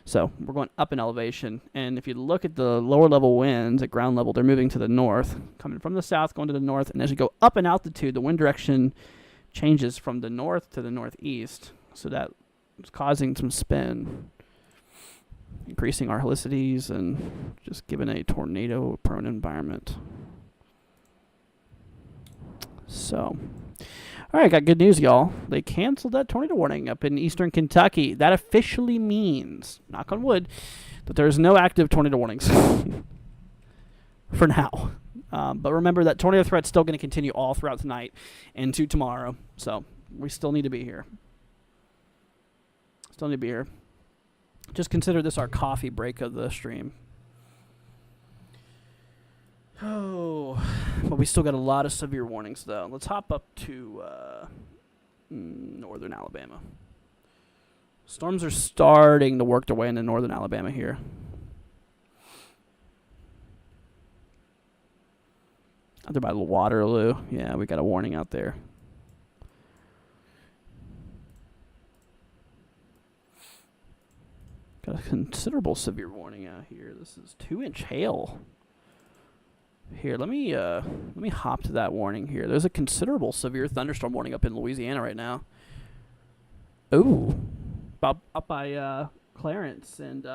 So we're going up in elevation. And if you look at the lower level winds at ground level, they're moving to the north, coming from the south, going to the north. And as you go up in altitude, the wind direction changes from the north to the northeast. So that is causing some spin, increasing our helicities and just giving a tornado-prone environment. So, all right, got good news, y'all. They canceled that tornado warning up in eastern Kentucky. That officially means, knock on wood, that there's no active tornado warnings for now. But remember that tornado threat's still going to continue all throughout tonight into tomorrow. So we still need to be here. Still need to be here. Just consider this our coffee break of the stream. Oh, but we still got a lot of severe warnings, though. Let's hop up to northern Alabama. Storms are starting to work their way into northern Alabama here. Out there by Waterloo. Yeah, we got a warning out there. Got a considerable severe warning out here. This is 2-inch hail. Here, let me hop to that warning here. There's a considerable severe thunderstorm warning up in Louisiana right now. Ooh, up by Clarence and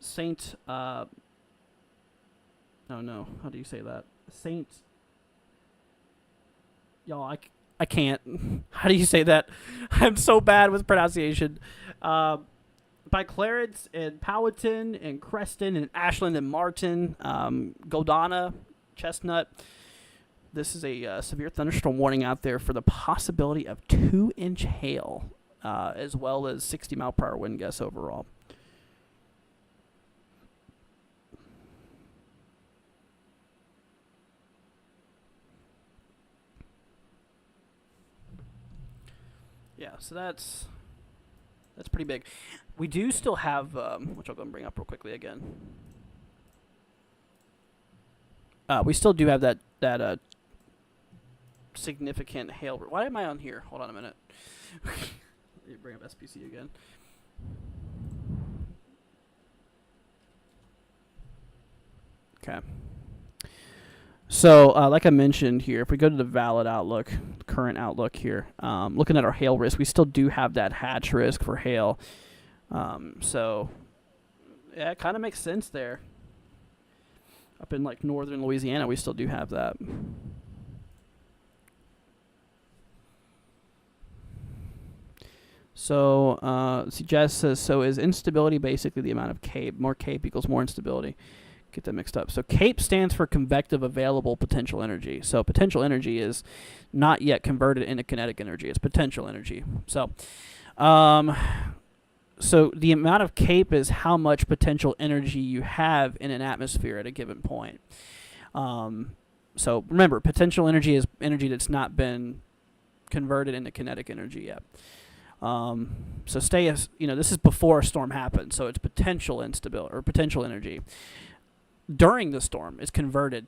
Saint. Oh no, how do you say that? Saint. Y'all, I can't. How do you say that? I'm so bad with pronunciation. By Clarence and Powhatan and Creston and Ashland and Martin, Goldana, Chestnut. This is a severe thunderstorm warning out there for the possibility of 2-inch hail, as well as 60-mile-per-hour wind gusts overall. Yeah, so that's pretty big. We do still have, which I'll go and bring up real quickly again. We still do have that significant hail. Why am I on here? Hold on a minute. Let me bring up SPC again. Okay. So, like I mentioned here, if we go to the valid outlook, current outlook here, looking at our hail risk, we still do have that hatch risk for hail. So, yeah, it kind of makes sense there. Up in like northern Louisiana, we still do have that. So, see, Jess says, so is instability basically the amount of CAPE? More CAPE equals more instability. Get that mixed up. So CAPE stands for convective available potential energy. So potential energy is not yet converted into kinetic energy. It's potential energy. So, so the amount of CAPE is how much potential energy you have in an atmosphere at a given point. So remember, potential energy is energy that's not been converted into kinetic energy yet. So stay as, this is before a storm happens. So it's potential instability or potential energy. During the storm, it's converted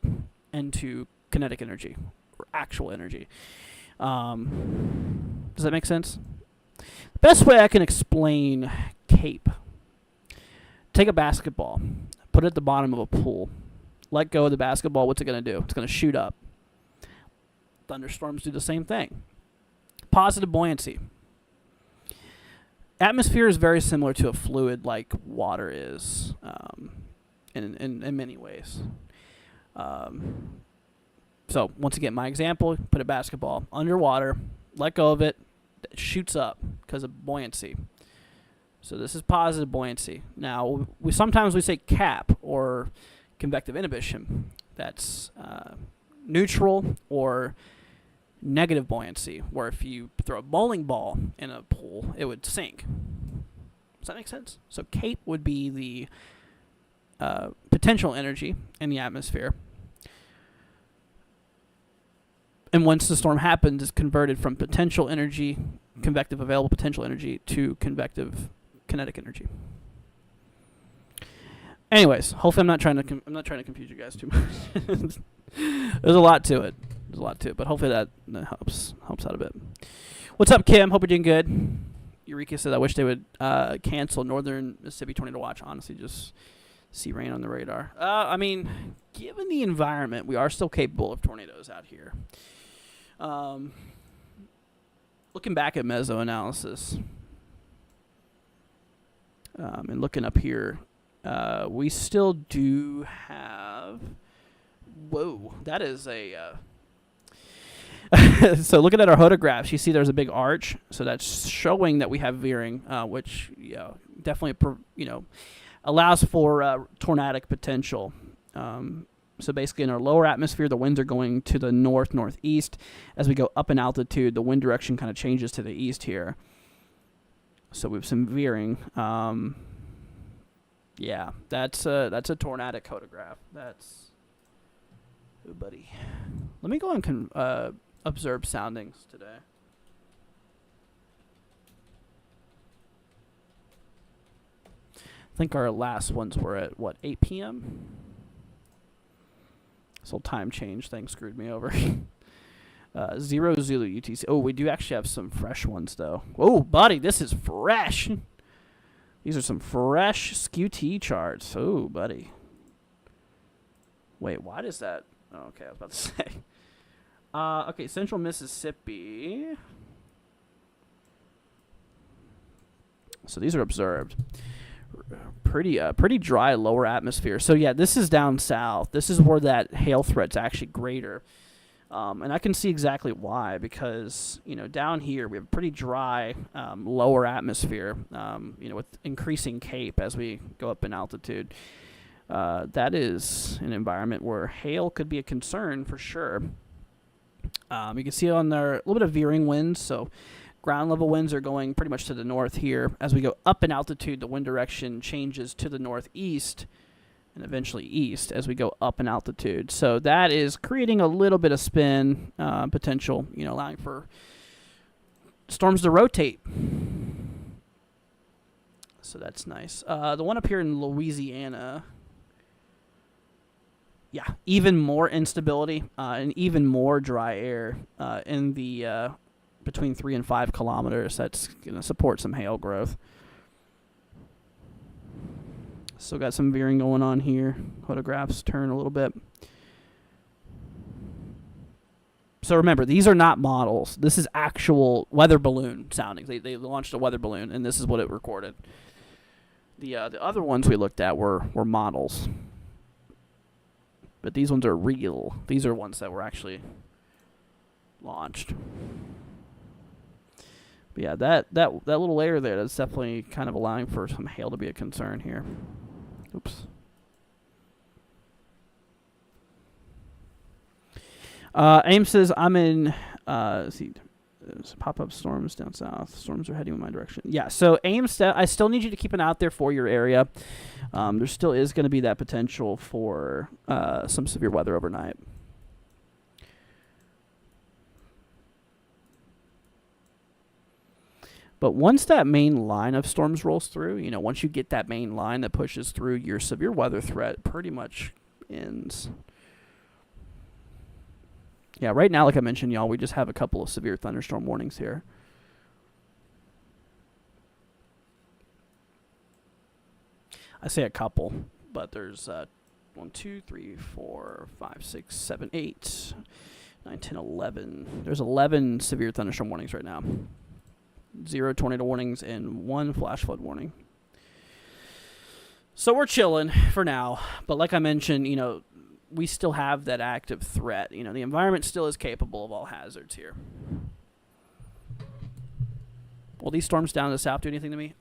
into kinetic energy or actual energy. Does that make sense? The best way I can explain CAPE: take a basketball, put it at the bottom of a pool, let go of the basketball. What's it going to do? It's going to shoot up. Thunderstorms do the same thing. Positive buoyancy. Atmosphere is very similar to a fluid like water is. In many ways. So once again, my example, put a basketball underwater, let go of it, it shoots up because of buoyancy. So this is positive buoyancy. Now, sometimes we say CAP, or convective inhibition. That's neutral or negative buoyancy, where if you throw a bowling ball in a pool, it would sink. Does that make sense? So CAPE would be the potential energy in the atmosphere, and once the storm happens, it's converted from potential energy, convective available potential energy, to convective kinetic energy. Anyways, hopefully I'm not trying to confuse you guys too much. There's a lot to it. But hopefully that helps out a bit. What's up, Kim? Hope you're doing good. Eureka said, I wish they would cancel Northern Mississippi tornado watch. Honestly, just see rain on the radar. I mean, given the environment, we are still capable of tornadoes out here. Looking back at mesoanalysis and looking up here, we still do have... Whoa, that is a... So looking at our photographs, you see there's a big arch. So that's showing that we have veering, which definitely allows for tornadic potential. So basically in our lower atmosphere, the winds are going to the northeast. As we go up in altitude, the wind direction kind of changes to the east here. So we have some veering. Yeah, that's a tornadic photograph. That's... Oh, buddy. Let me go and observe soundings today. I think our last ones were at, 8 p.m.? This whole time change thing screwed me over. 0 Zulu UTC. Oh, we do actually have some fresh ones, though. Oh, buddy, this is fresh. These are some fresh SKU-T charts. Oh, buddy. Wait, why does that... Oh, okay, I was about to say. Okay, Central Mississippi. So these are observed. Pretty dry lower atmosphere. So yeah, this is down south. This is where that hail threat's actually greater. And I can see exactly why, because, down here we have pretty dry lower atmosphere, with increasing CAPE as we go up in altitude. That is an environment where hail could be a concern for sure. You can see on there a little bit of veering winds, so ground level winds are going pretty much to the north here. As we go up in altitude, the wind direction changes to the northeast and eventually east as we go up in altitude. So that is creating a little bit of spin potential, allowing for storms to rotate. So that's nice. The one up here in Louisiana... Yeah, even more instability and even more dry air in the between 3 and 5 kilometers. That's going to support some hail growth. Still got some veering going on here. Photographs turn a little bit. So remember, these are not models. This is actual weather balloon soundings. They launched a weather balloon, and this is what it recorded. The other ones we looked at were models. But these ones are real. These are ones that were actually launched. But yeah, that little layer there, that's definitely kind of allowing for some hail to be a concern here. Oops. AIM says, I'm in, see, pop-up storms down south. Storms are heading in my direction. Yeah, so AIM, I still need you to keep an eye out there for your area. There still is going to be that potential for some severe weather overnight. But once that main line of storms rolls through, you know, once you get that main line that pushes through, your severe weather threat pretty much ends. Yeah, right now, like I mentioned, y'all, we just have a couple of severe thunderstorm warnings here. I say a couple, but there's 1, 2, 3, 4, 5, 6, 7, 8, 9, 10, 11. There's 11 severe thunderstorm warnings right now. 0 tornado warnings and 1 flash flood warning. So we're chilling for now. But like I mentioned, you know, we still have that active threat. You know, the environment still is capable of all hazards here. Will these storms down to the south do anything to me?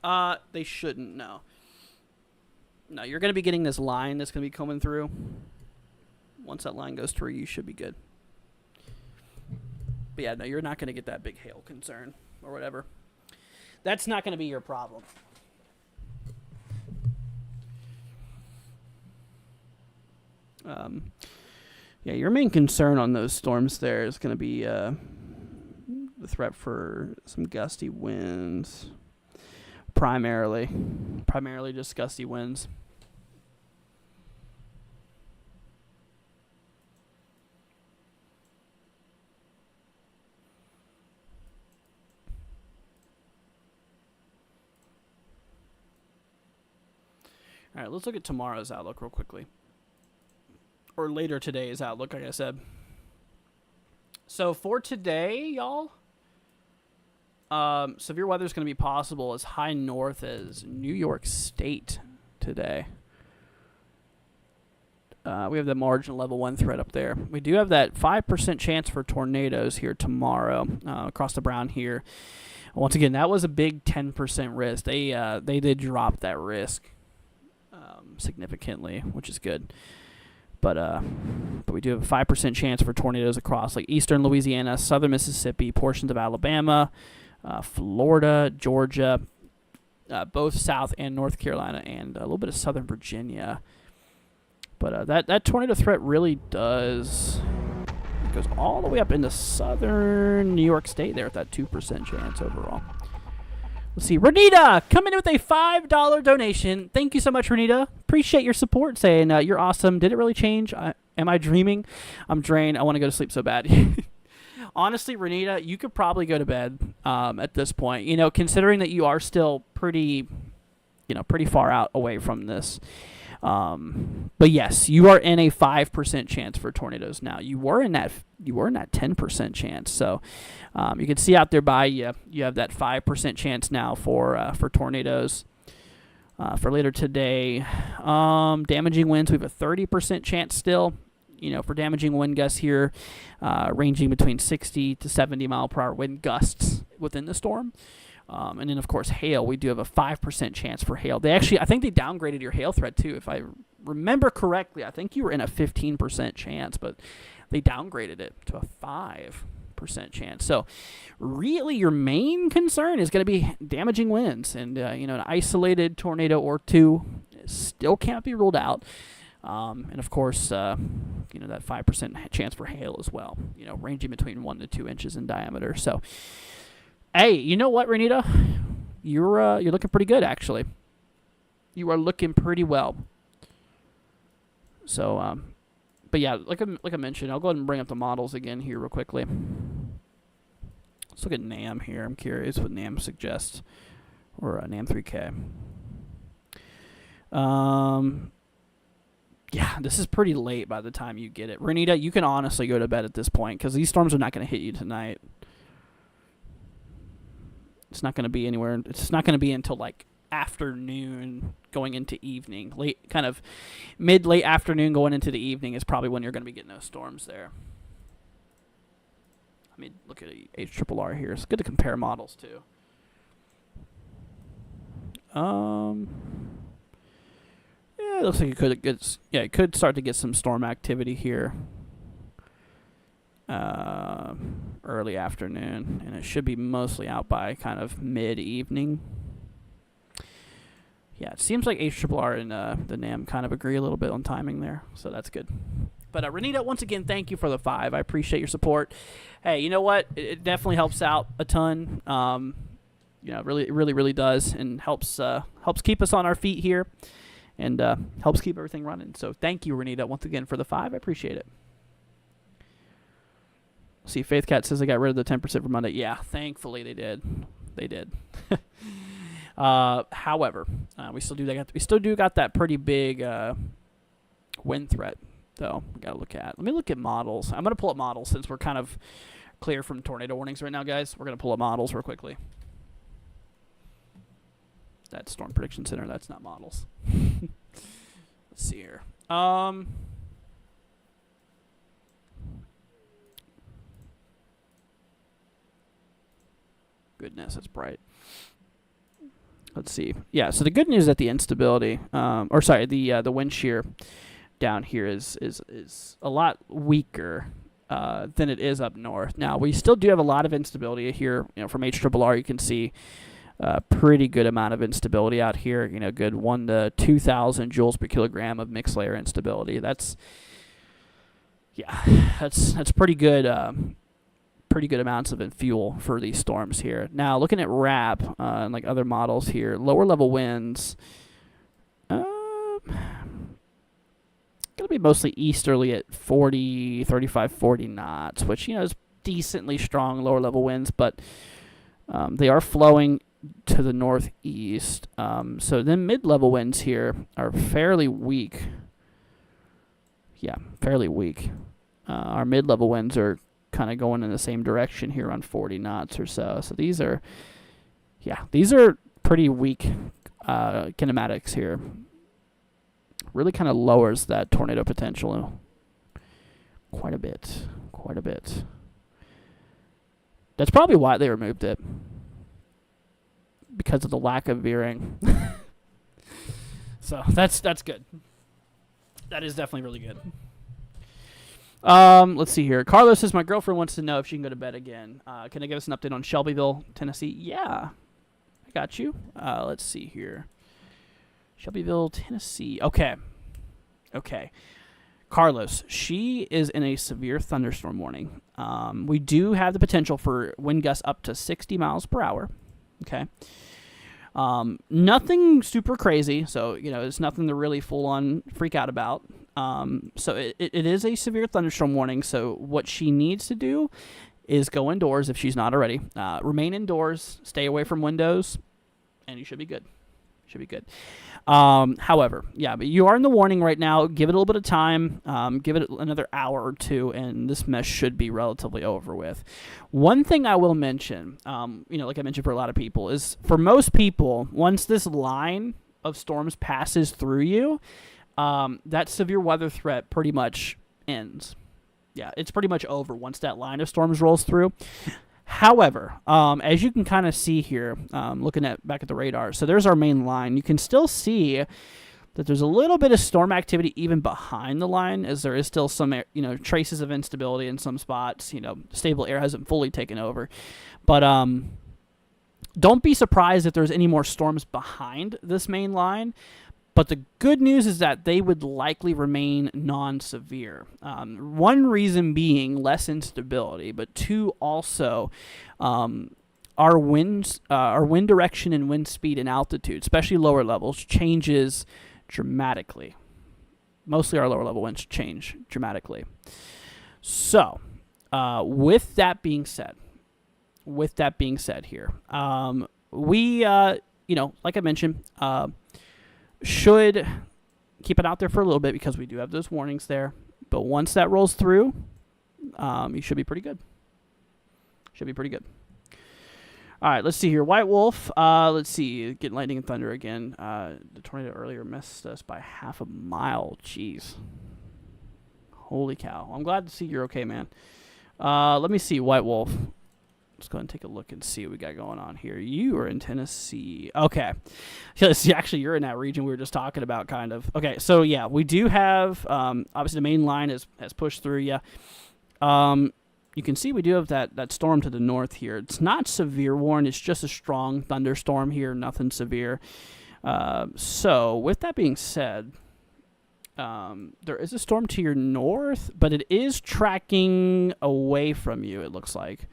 They shouldn't, no. No, you're going to be getting this line that's going to be coming through. Once that line goes through, you should be good. But yeah, no, you're not going to get that big hail concern or whatever. That's not going to be your problem. Yeah, your main concern on those storms there is going to be the threat for some gusty winds. Primarily just gusty winds. All right, let's look at tomorrow's outlook real quickly. Or later today's outlook, like I said. So for today, y'all, severe weather is going to be possible as high north as New York State today. We have the marginal level 1 threat up there. We do have that 5% chance for tornadoes here tomorrow across the brown here. Once again, that was a big 10% risk. They did drop that risk significantly, which is good. But we do have a 5% chance for tornadoes across like eastern Louisiana, southern Mississippi, portions of Alabama, Florida, Georgia, both South and North Carolina, and a little bit of southern Virginia. But that tornado threat really does, it goes all the way up into southern New York State there at that 2% chance overall. Let's see. Renita coming in with a $5 donation. Thank you so much, Renita. Appreciate your support. Saying you're awesome. Did it really change? Am I dreaming? I'm drained. I want to go to sleep so bad. Honestly, Renita, you could probably go to bed at this point. You know, considering that you are still pretty far out away from this. But yes, you are in a 5% chance for tornadoes now. You were in that 10% chance. So you can see out there by you have that 5% chance now for tornadoes. For later today, damaging winds, we have a 30% chance still. You know, for damaging wind gusts here, ranging between 60 to 70 mile per hour wind gusts within the storm. And then, of course, hail. We do have a 5% chance for hail. I think they downgraded your hail threat, too. If I remember correctly, I think you were in a 15% chance, but they downgraded it to a 5% chance. So, really, your main concern is going to be damaging winds. And, an isolated tornado or two still can't be ruled out. And, of course, that 5% chance for hail as well, ranging between 1 to 2 inches in diameter. So, hey, you know what, Renita? You're looking pretty good, actually. You are looking pretty well. So, but yeah, like I mentioned, I'll go ahead and bring up the models again here real quickly. Let's look at NAM here. I'm curious what NAM suggests, or NAM 3K. Yeah, this is pretty late by the time you get it. Renita, you can honestly go to bed at this point because these storms are not going to hit you tonight. It's not going to be anywhere. It's not going to be until like afternoon going into evening. Late, kind of late afternoon going into the evening is probably when you're going to be getting those storms there. Let me look at HRRR here. It's good to compare models too. Yeah, it looks like it could start to get some storm activity here. Early afternoon, and it should be mostly out by kind of mid-evening. Yeah, it seems like HRRR and the NAM kind of agree a little bit on timing there, so that's good. But Renita, once again, thank you for the 5. I appreciate your support. Hey, you know what? It definitely helps out a ton. Really does, and helps keep us on our feet here, and helps keep everything running. So thank you, Renita, once again for the 5. I appreciate it. See, FaithCat says they got rid of the 10% for Monday. Yeah, thankfully they did. They did. However, we still do got that pretty big wind threat, though. We gotta look at. Let me look at models. I'm gonna pull up models since we're kind of clear from tornado warnings right now, guys. We're gonna pull up models real quickly. That's Storm Prediction Center. That's not models. Let's see here. Goodness, it's bright. Let's see. Yeah, so the good news is that the instability, the wind shear down here is a lot weaker than it is up north. Now, we still do have a lot of instability here. From HRRR, you can see a pretty good amount of instability out here. Good 1 to 2,000 joules per kilogram of mixed layer instability. That's pretty good. Pretty good amounts of fuel for these storms here. Now, looking at RAP and like other models here, lower level winds going to be mostly easterly at 35, 40 knots, which is decently strong lower level winds, but they are flowing to the northeast. So then mid-level winds here are fairly weak. Yeah, fairly weak. Our mid-level winds are kind of going in the same direction here on 40 knots or so. So these are pretty weak kinematics here. Really kind of lowers that tornado potential quite a bit. That's probably why they removed it, because of the lack of veering. So that's good. That is definitely really good. Let's see here. Carlos says, my girlfriend wants to know if she can go to bed again. Can I give us an update on Shelbyville, Tennessee? Yeah, I got you. Let's see here. Shelbyville, Tennessee. Okay. Carlos, she is in a severe thunderstorm warning. We do have the potential for wind gusts up to 60 miles per hour. Okay. Nothing super crazy, so it's nothing to really full on freak out about. So it is a severe thunderstorm warning. So what she needs to do is go indoors if she's not already. Remain indoors, stay away from windows, and you should be good. However, but you are in the warning right now. Give it a little bit of time. Give it another hour or two, and this mess should be relatively over with. One thing I will mention, like I mentioned for a lot of people, is for most people, once this line of storms passes through you, that severe weather threat pretty much ends. Yeah, it's pretty much over once that line of storms rolls through. However, as you can kind of see here, looking back at the radar, so there's our main line. You can still see that there's a little bit of storm activity even behind the line, as there is still some, traces of instability in some spots. Stable air hasn't fully taken over. But don't be surprised if there's any more storms behind this main line. But the good news is that they would likely remain non-severe. One reason being less instability, but two also our wind direction and wind speed and altitude, especially lower levels, changes dramatically. Mostly our lower level winds change dramatically. So, with that being said here, we like I mentioned. should keep it out there for a little bit because we do have those warnings there. But once that rolls through, you should be pretty good. Should be pretty good. All right, let's see here. White Wolf, let's see. Get lightning and thunder again. The tornado earlier missed us by half a mile. Jeez. Holy cow. I'm glad to see you're okay, man. Let me see, White Wolf. Let's go ahead and take a look and see what we got going on here. You are in Tennessee. Okay. Yes, actually, you're in that region we were just talking about, kind of. Okay, so, yeah, we do have, obviously, the main line has pushed through, yeah. You can see we do have that storm to the north here. It's not severe, Warren. It's just a strong thunderstorm here, nothing severe. So, with that being said, there is a storm to your north, but it is tracking away from you, it looks like.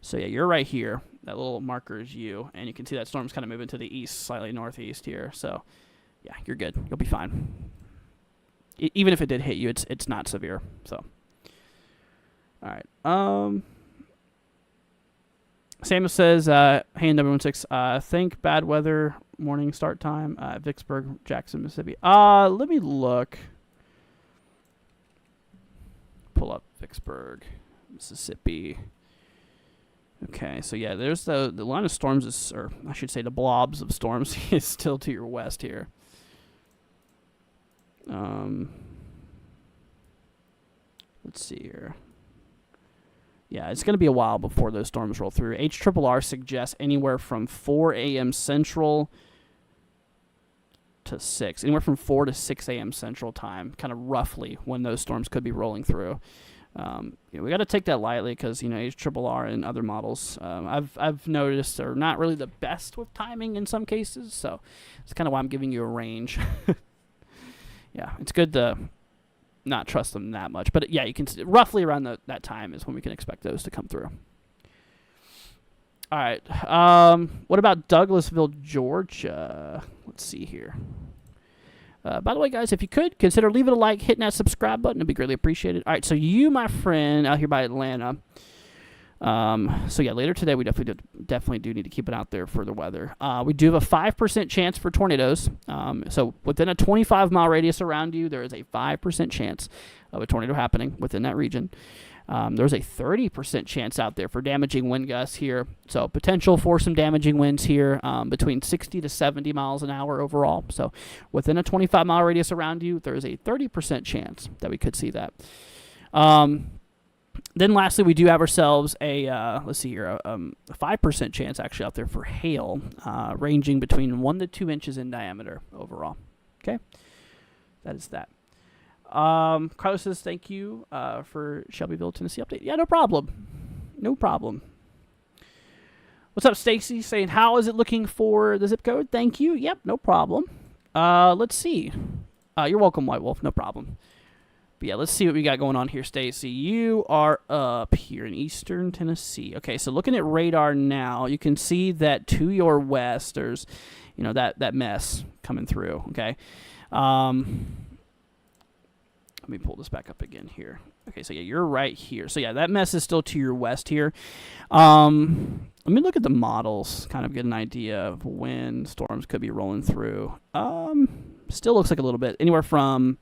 So, yeah, you're right here. That little marker is you, and you can see that storm's kind of moving to the east, slightly northeast here. So, yeah, you're good. You'll be fine. Even if it did hit you, it's not severe, so... All right. Samuel says, hey, W16, think bad weather, morning start time, Vicksburg, Jackson, Mississippi. Let me look. Pull up Vicksburg, Mississippi. Okay, so yeah, there's the line of storms, is, or I should say the blobs of storms is still to your west here. Let's see here. Yeah, it's going to be a while before those storms roll through. HRRR suggests anywhere from 4 a.m. Central to 6. Anywhere from 4 to 6 a.m. Central time, kind of roughly when those storms could be rolling through. We got to take that lightly because, HRRR and other models, I've noticed are not really the best with timing in some cases. So it's kind of why I'm giving you a range. Yeah, it's good to... not trust them that much, but yeah, you can roughly around that time is when we can expect those to come through. All right. What about Douglasville, Georgia? Let's see here. By the way, guys, if you could consider leaving a like, hitting that subscribe button, it'd be greatly appreciated. All right, so you, my friend, out here by Atlanta. So yeah, later today we definitely do need to keep it out there for the weather. We do have a 5% chance for tornadoes. So within a 25-mile radius around you, there is a 5% chance of a tornado happening within that region. There's a 30% chance out there for damaging wind gusts here. So potential for some damaging winds here between 60 to 70 miles an hour overall. So within a 25-mile radius around you, there is a 30% chance that we could see that. Then lastly, we do have ourselves a, let's see here, a 5% chance actually out there for hail, ranging between 1 to 2 inches in diameter overall. Okay? That is that. Carlos says, thank you for Shelbyville, Tennessee update. Yeah, no problem. No problem. What's up, Stacy? Saying, how is it looking for the zip code? Thank you. Yep, no problem. Let's see. You're welcome, White Wolf. No problem. But yeah, let's see what we got going on here, Stacy. You are up here in eastern Tennessee. Okay, so looking at radar now, you can see that to your west, there's, that mess coming through, okay? Let me pull this back up again here. Okay, so yeah, you're right here. So yeah, that mess is still to your west here. Let me look at the models, kind of get an idea of when storms could be rolling through. Still looks like a little bit, anywhere from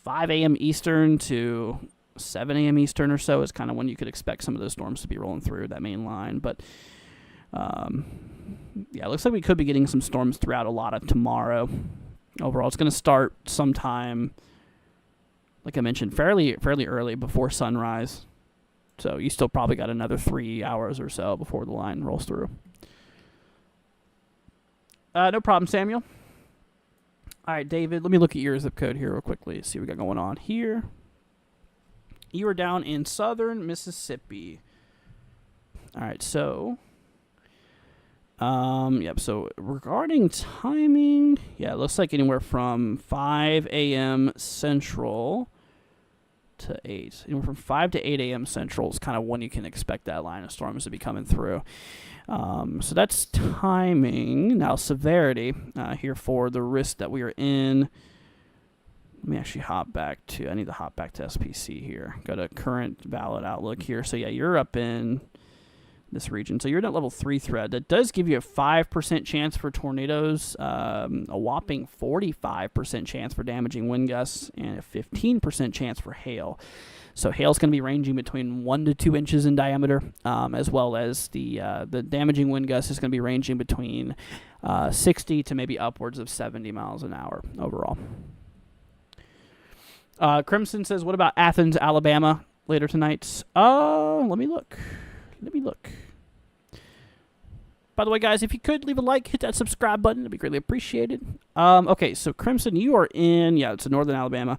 5 a.m. Eastern to 7 a.m. Eastern or so is kind of when you could expect some of those storms to be rolling through that main line. But, yeah, it looks like we could be getting some storms throughout a lot of tomorrow. Overall, it's going to start sometime, like I mentioned, fairly early before sunrise. So you still probably got another 3 hours or so before the line rolls through. No problem, Samuel. All right, David, let me look at your zip code here real quickly, see what we got going on here. You are down in southern Mississippi. All right, so, yep, so regarding timing, yeah, it looks like anywhere from 5 a.m. Central to 8. Anywhere from 5 to 8 a.m. Central is kind of when you can expect that line of storms to be coming through. So that's timing. Now severity here for the risk that we are in. Let me actually I need to hop back to SPC here. Go to current valid outlook here. So yeah, you're up in, this region. So you're in at level 3 threat. That does give you a 5% chance for tornadoes, a whopping 45% chance for damaging wind gusts, and a 15% chance for hail. So hail's going to be ranging between 1 to 2 inches in diameter, as well as the damaging wind gust is going to be ranging between 60 to maybe upwards of 70 miles an hour overall. Crimson says, what about Athens, Alabama later tonight? Let me look. By the way, guys, if you could leave a like, hit that subscribe button, it'd be greatly appreciated. Okay, so Crimson, you are in, it's in northern Alabama.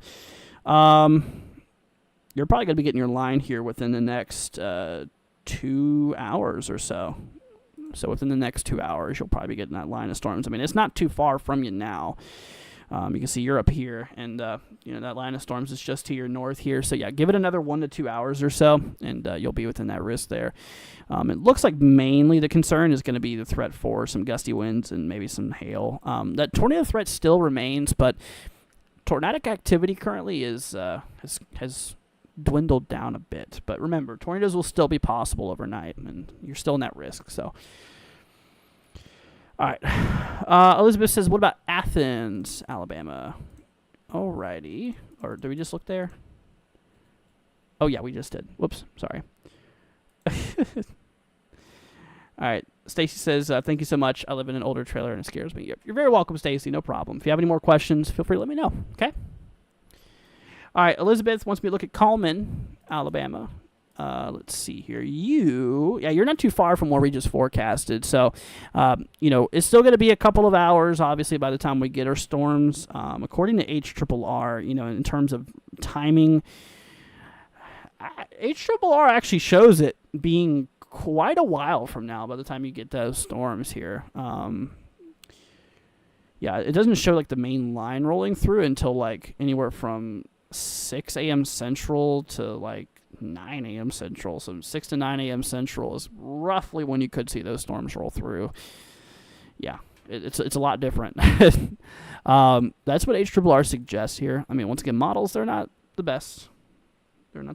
You're probably going to be getting your line here within the next 2 hours or so. So within the next 2 hours, you'll probably be getting that line of storms. I mean, it's not too far from you now. You can see you're up here, and that line of storms is just to your north here. So yeah, give it another 1 to 2 hours or so, and you'll be within that risk there. It looks like mainly the concern is going to be the threat for some gusty winds and maybe some hail. That tornado threat still remains, but tornadic activity currently has dwindled down a bit. But remember, tornadoes will still be possible overnight, and you're still in that risk. So. All right. Elizabeth says, what about Athens, Alabama? Alrighty. Or did we just look there? Oh, yeah, we just did. Whoops. Sorry. All right. Stacy says, thank you so much. I live in an older trailer and it scares me. You're very welcome, Stacy. No problem. If you have any more questions, feel free to let me know. Okay? All right. Elizabeth wants me to look at Coleman, Alabama. Let's see here. You're not too far from where we just forecasted. So, it's still going to be a couple of hours, obviously, by the time we get our storms. According to HRRR, in terms of timing, HRRR actually shows it being quite a while from now by the time you get those storms here. It doesn't show like the main line rolling through until like anywhere from 6 a.m. Central to like 9 a.m. Central. So 6 to 9 a.m. Central is roughly when you could see those storms roll through. Yeah, it's a lot different. That's what HRRR suggests here. I mean, once again, models, they're not the best. But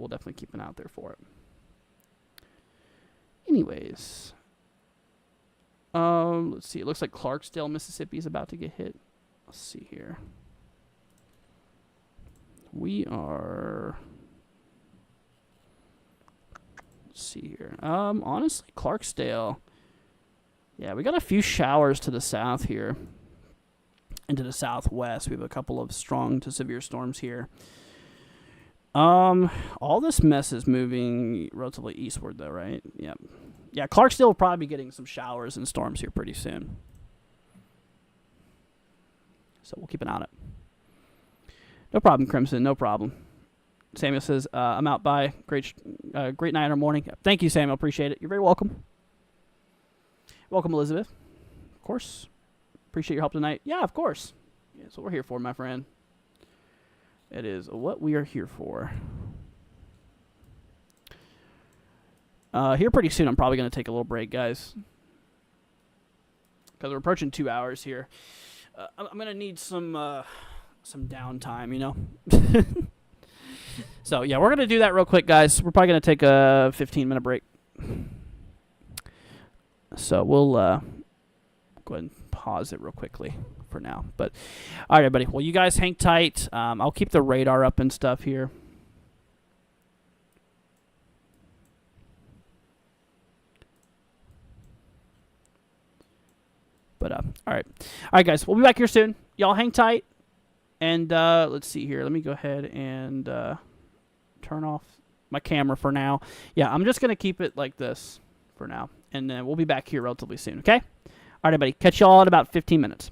we'll definitely keep an eye out there for it. Anyways, let's see. It looks like Clarksdale, Mississippi is about to get hit. Let's see here. Let's see here. Honestly, Clarksdale. Yeah, we got a few showers to the south here. And to the southwest, we have a couple of strong to severe storms here. All this mess is moving relatively eastward, though, right? Yep. Yeah, Clarksdale will probably be getting some showers and storms here pretty soon. So we'll keep an eye on it. No problem, Crimson. No problem. Samuel says, I'm out by. Great night or morning. Thank you, Samuel. Appreciate it. You're very welcome. Welcome, Elizabeth. Of course. Appreciate your help tonight. Yeah, of course. Yeah, that's what we're here for, my friend. It is what we are here for. Here pretty soon, I'm probably going to take a little break, guys. Because we're approaching 2 hours here. I'm going to need some downtime, So, yeah, we're going to do that real quick, guys. We're probably going to take a 15-minute break. So, we'll go ahead and pause it real quickly for now. But, all right, everybody. Well, you guys hang tight. I'll keep the radar up and stuff here. But, all right. All right, guys. We'll be back here soon. Y'all hang tight. And let's see here. Let me go ahead and turn off my camera for now. Yeah, I'm just going to keep it like this for now. And then we'll be back here relatively soon, okay? All right, everybody. Catch y'all in about 15 minutes.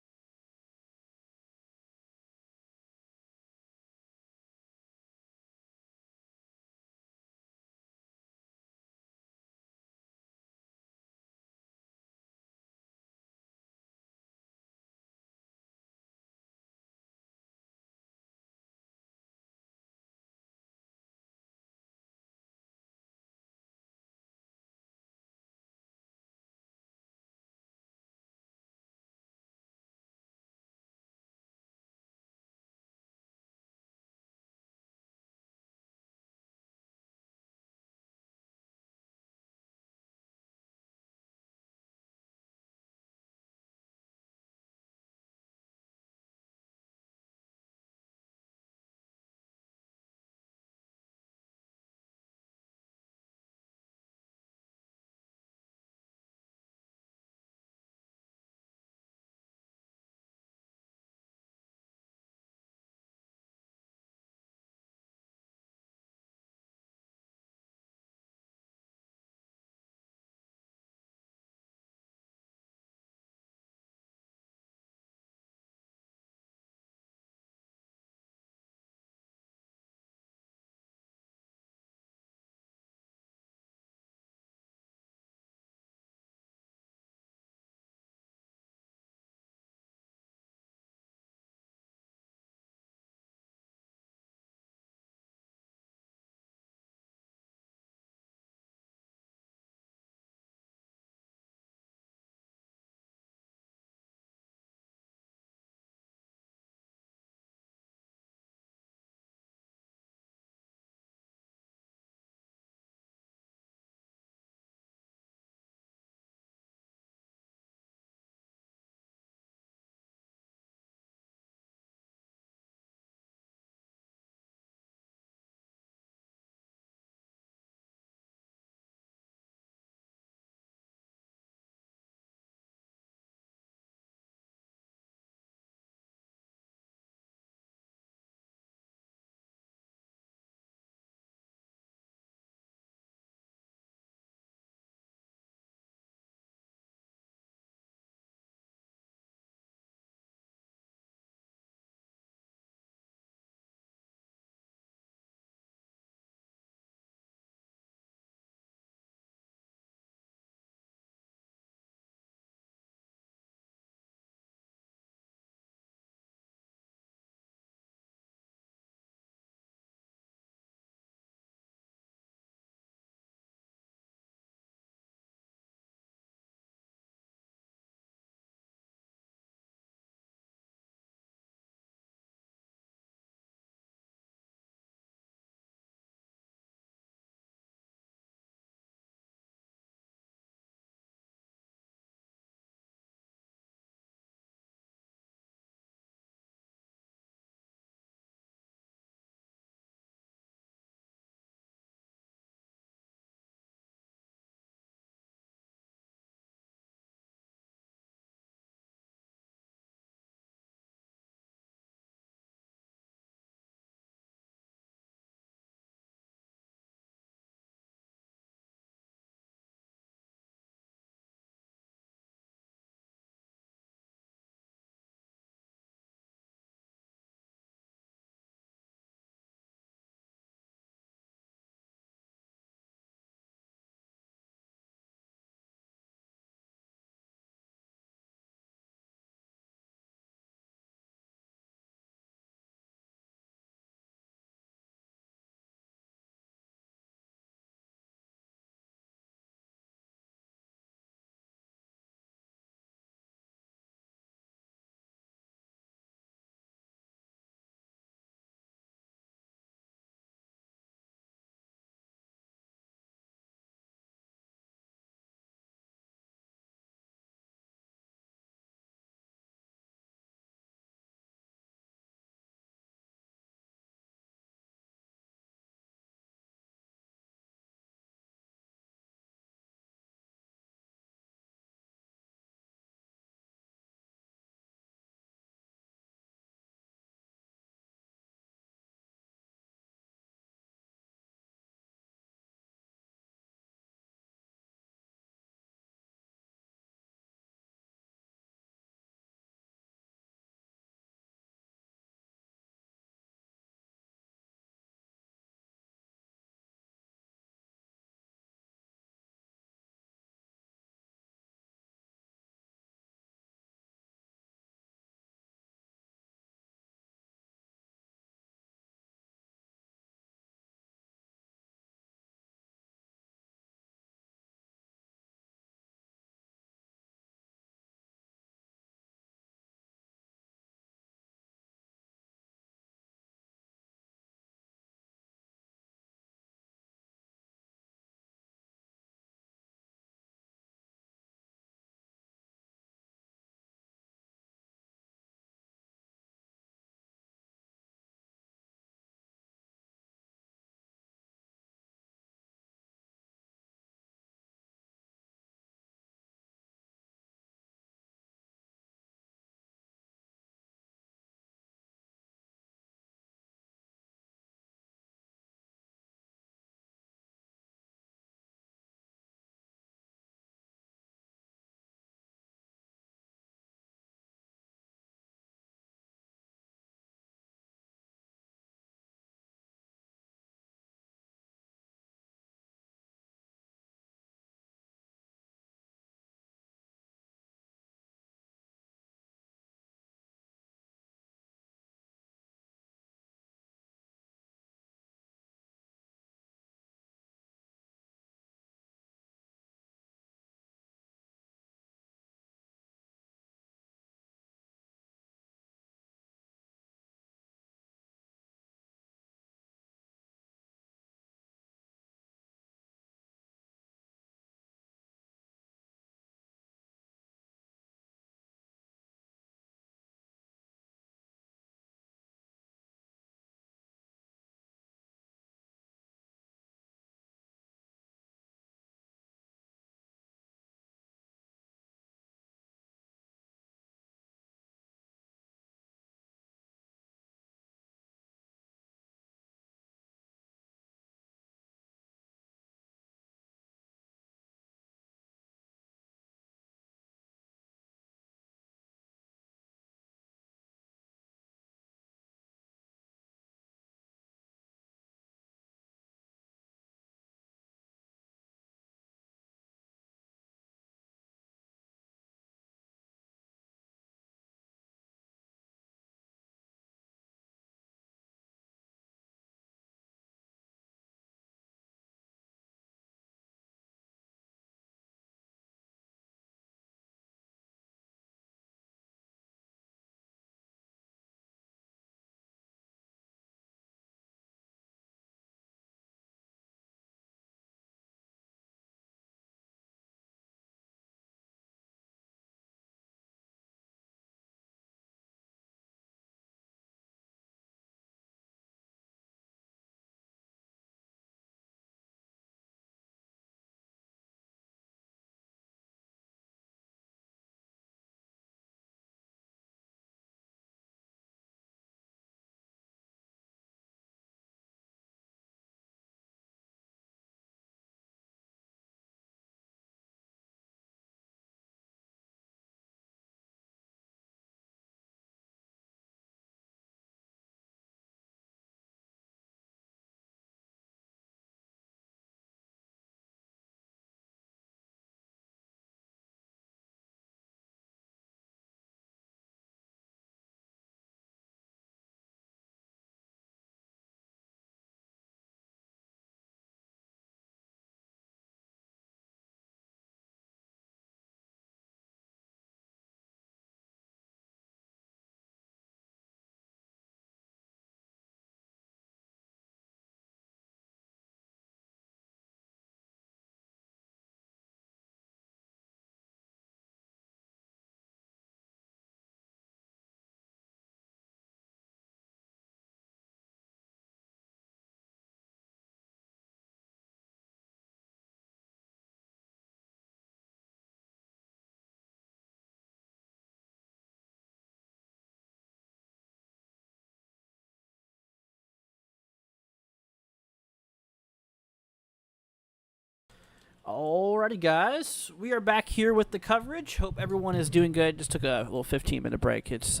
Alrighty, guys, we are back here with the coverage. Hope everyone is doing good. Just took a little 15-minute break. It's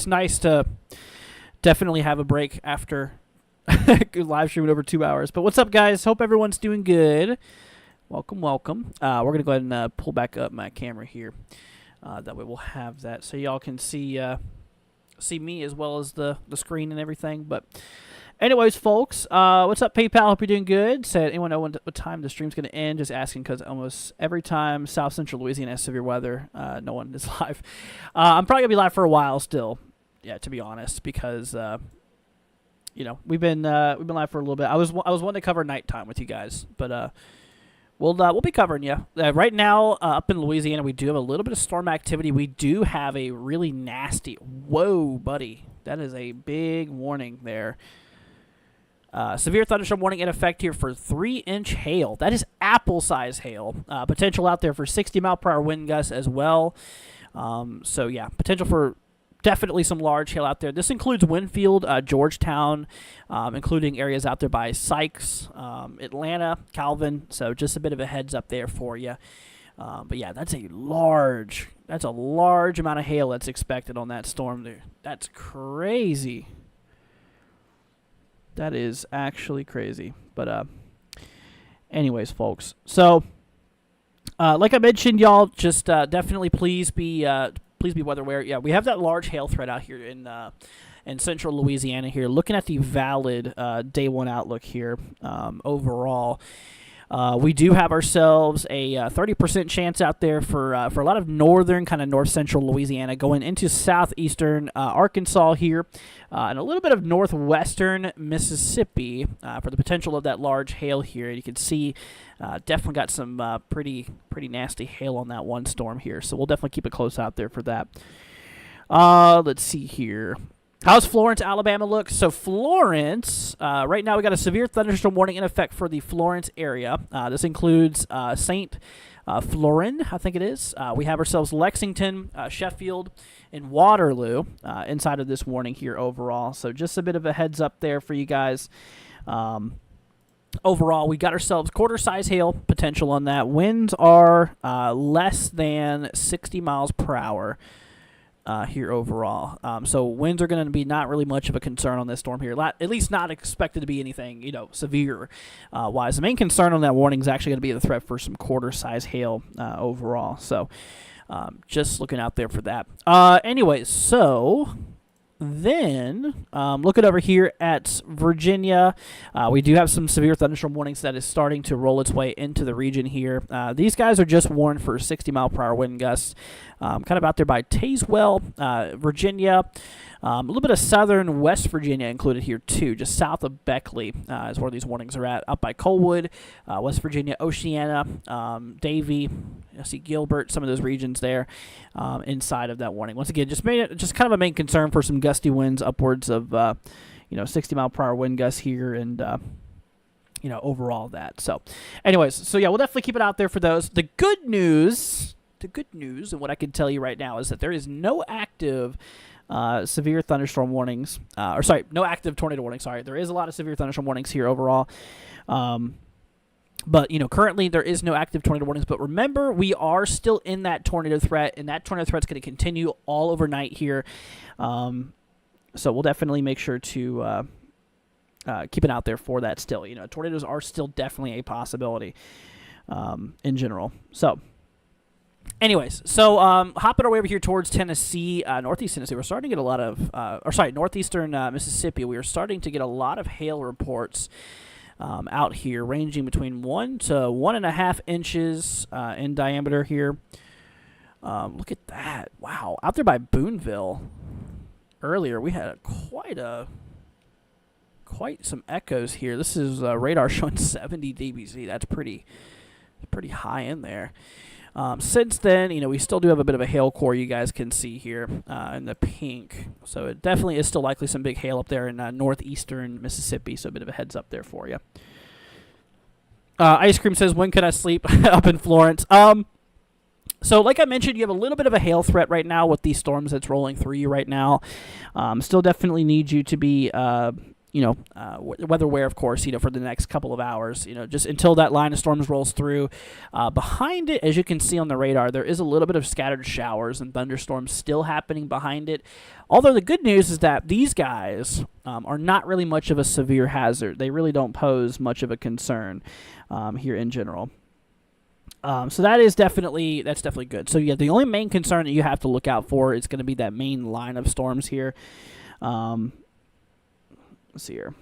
nice to definitely have a break after live streaming over 2 hours. But what's up, guys? Hope everyone's doing good. Welcome, welcome. We're gonna go ahead and pull back up my camera here. That way we'll have that so y'all can see me as well as the screen and everything. But anyways, folks, what's up, PayPal? Hope you're doing good. Said, anyone know what time the stream's going to end? Just asking because almost every time South Central Louisiana has severe weather, no one is live. I'm probably going to be live for a while still, yeah, to be honest, because, we've been live for a little bit. I was wanting to cover nighttime with you guys, but we'll be covering you. Right now, up in Louisiana, we do have a little bit of storm activity. We do have a really nasty, whoa, buddy, that is a big warning there. Severe thunderstorm warning in effect here for 3-inch hail. That is apple-size hail. Potential out there for 60-mile-per-hour wind gusts as well. So, yeah, potential for definitely some large hail out there. This includes Winfield, Georgetown, including areas out there by Sykes, Atlanta, Calvin. So just a bit of a heads up there for you. But, yeah, that's a large amount of hail that's expected on that storm there. That's crazy. That is actually crazy. But anyways, folks. So, like I mentioned, y'all, just definitely please be weather aware. Yeah, we have that large hail threat out here in central Louisiana here. Looking at the valid day one outlook here overall. We do have ourselves a 30% chance out there for a lot of northern, kind of north-central Louisiana, going into southeastern Arkansas here, and a little bit of northwestern Mississippi for the potential of that large hail here. You can see definitely got some pretty nasty hail on that one storm here, so we'll definitely keep a close out there for that. Let's see here. How's Florence, Alabama look? So Florence, right now we got a severe thunderstorm warning in effect for the Florence area. This includes St. Florin, I think it is. We have ourselves Lexington, Sheffield, and Waterloo inside of this warning here overall. So just a bit of a heads up there for you guys. Overall, we got ourselves quarter-size hail potential on that. Winds are less than 60 miles per hour. Here overall. So winds are going to be not really much of a concern on this storm here. At least not expected to be anything, severe wise. The main concern on that warning is actually going to be the threat for some quarter-size hail overall. So just looking out there for that. Anyways, so then looking over here at Virginia, we do have some severe thunderstorm warnings that is starting to roll its way into the region here. These guys are just warned for 60-mile-per-hour wind gusts, kind of out there by Tazewell, Virginia. A little bit of southern West Virginia included here too, just south of Beckley is where these warnings are at. Up by Colwood, West Virginia, Oceana, Davie, I see Gilbert, some of those regions there inside of that warning. Once again, just kind of a main concern for some gusty winds upwards of 60-mile-per-hour wind gusts here and overall that. So anyways, yeah, we'll definitely keep it out there for those. The good news and what I can tell you right now is that there is no active severe thunderstorm warnings, no active tornado warnings. Sorry, there is a lot of severe thunderstorm warnings here overall. But, currently there is no active tornado warnings. But remember, we are still in that tornado threat, and that tornado threat's going to continue all overnight here. So we'll definitely make sure to keep it out there for that still. Tornadoes are still definitely a possibility in general. So, anyways, so hopping our way over here towards Tennessee, northeast Tennessee, we're starting to get a lot of, northeastern Mississippi, we are starting to get a lot of hail reports out here, ranging between 1 to 1.5 inches in diameter here. Look at that. Wow. Out there by Boonville earlier, we had quite some echoes here. This is radar showing 70 dBz. That's pretty high in there. Since then, we still do have a bit of a hail core you guys can see here in the pink. So it definitely is still likely some big hail up there in northeastern Mississippi. So a bit of a heads up there for you. Ice Cream says, when could I sleep up in Florence? So like I mentioned, you have a little bit of a hail threat right now with these storms that's rolling through you right now. Still definitely need you to be weather-aware, of course, for the next couple of hours, just until that line of storms rolls through. Behind it, as you can see on the radar, there is a little bit of scattered showers and thunderstorms still happening behind it. Although the good news is that these guys are not really much of a severe hazard. They really don't pose much of a concern here in general. So that's definitely good. So yeah, the only main concern that you have to look out for is going to be that main line of storms here. Let's see here.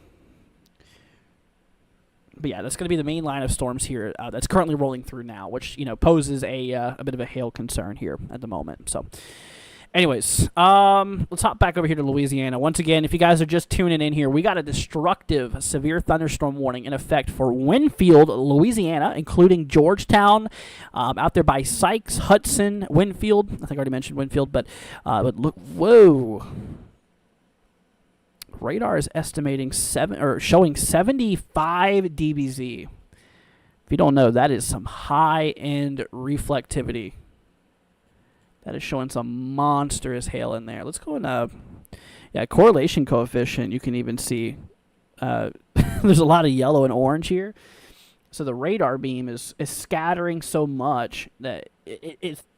But yeah, that's going to be the main line of storms here that's currently rolling through now, which poses a bit of a hail concern here at the moment. So, anyways, let's hop back over here to Louisiana. Once again, if you guys are just tuning in here, we got a destructive severe thunderstorm warning in effect for Winfield, Louisiana, including Georgetown, out there by Sykes, Hudson, Winfield. I think I already mentioned Winfield, but look, whoa. Radar is estimating showing 75 dBz. If you don't know, that is some high-end reflectivity. That is showing some monstrous hail in there. Let's go in correlation coefficient. You can even see there's a lot of yellow and orange here. So the radar beam is scattering so much that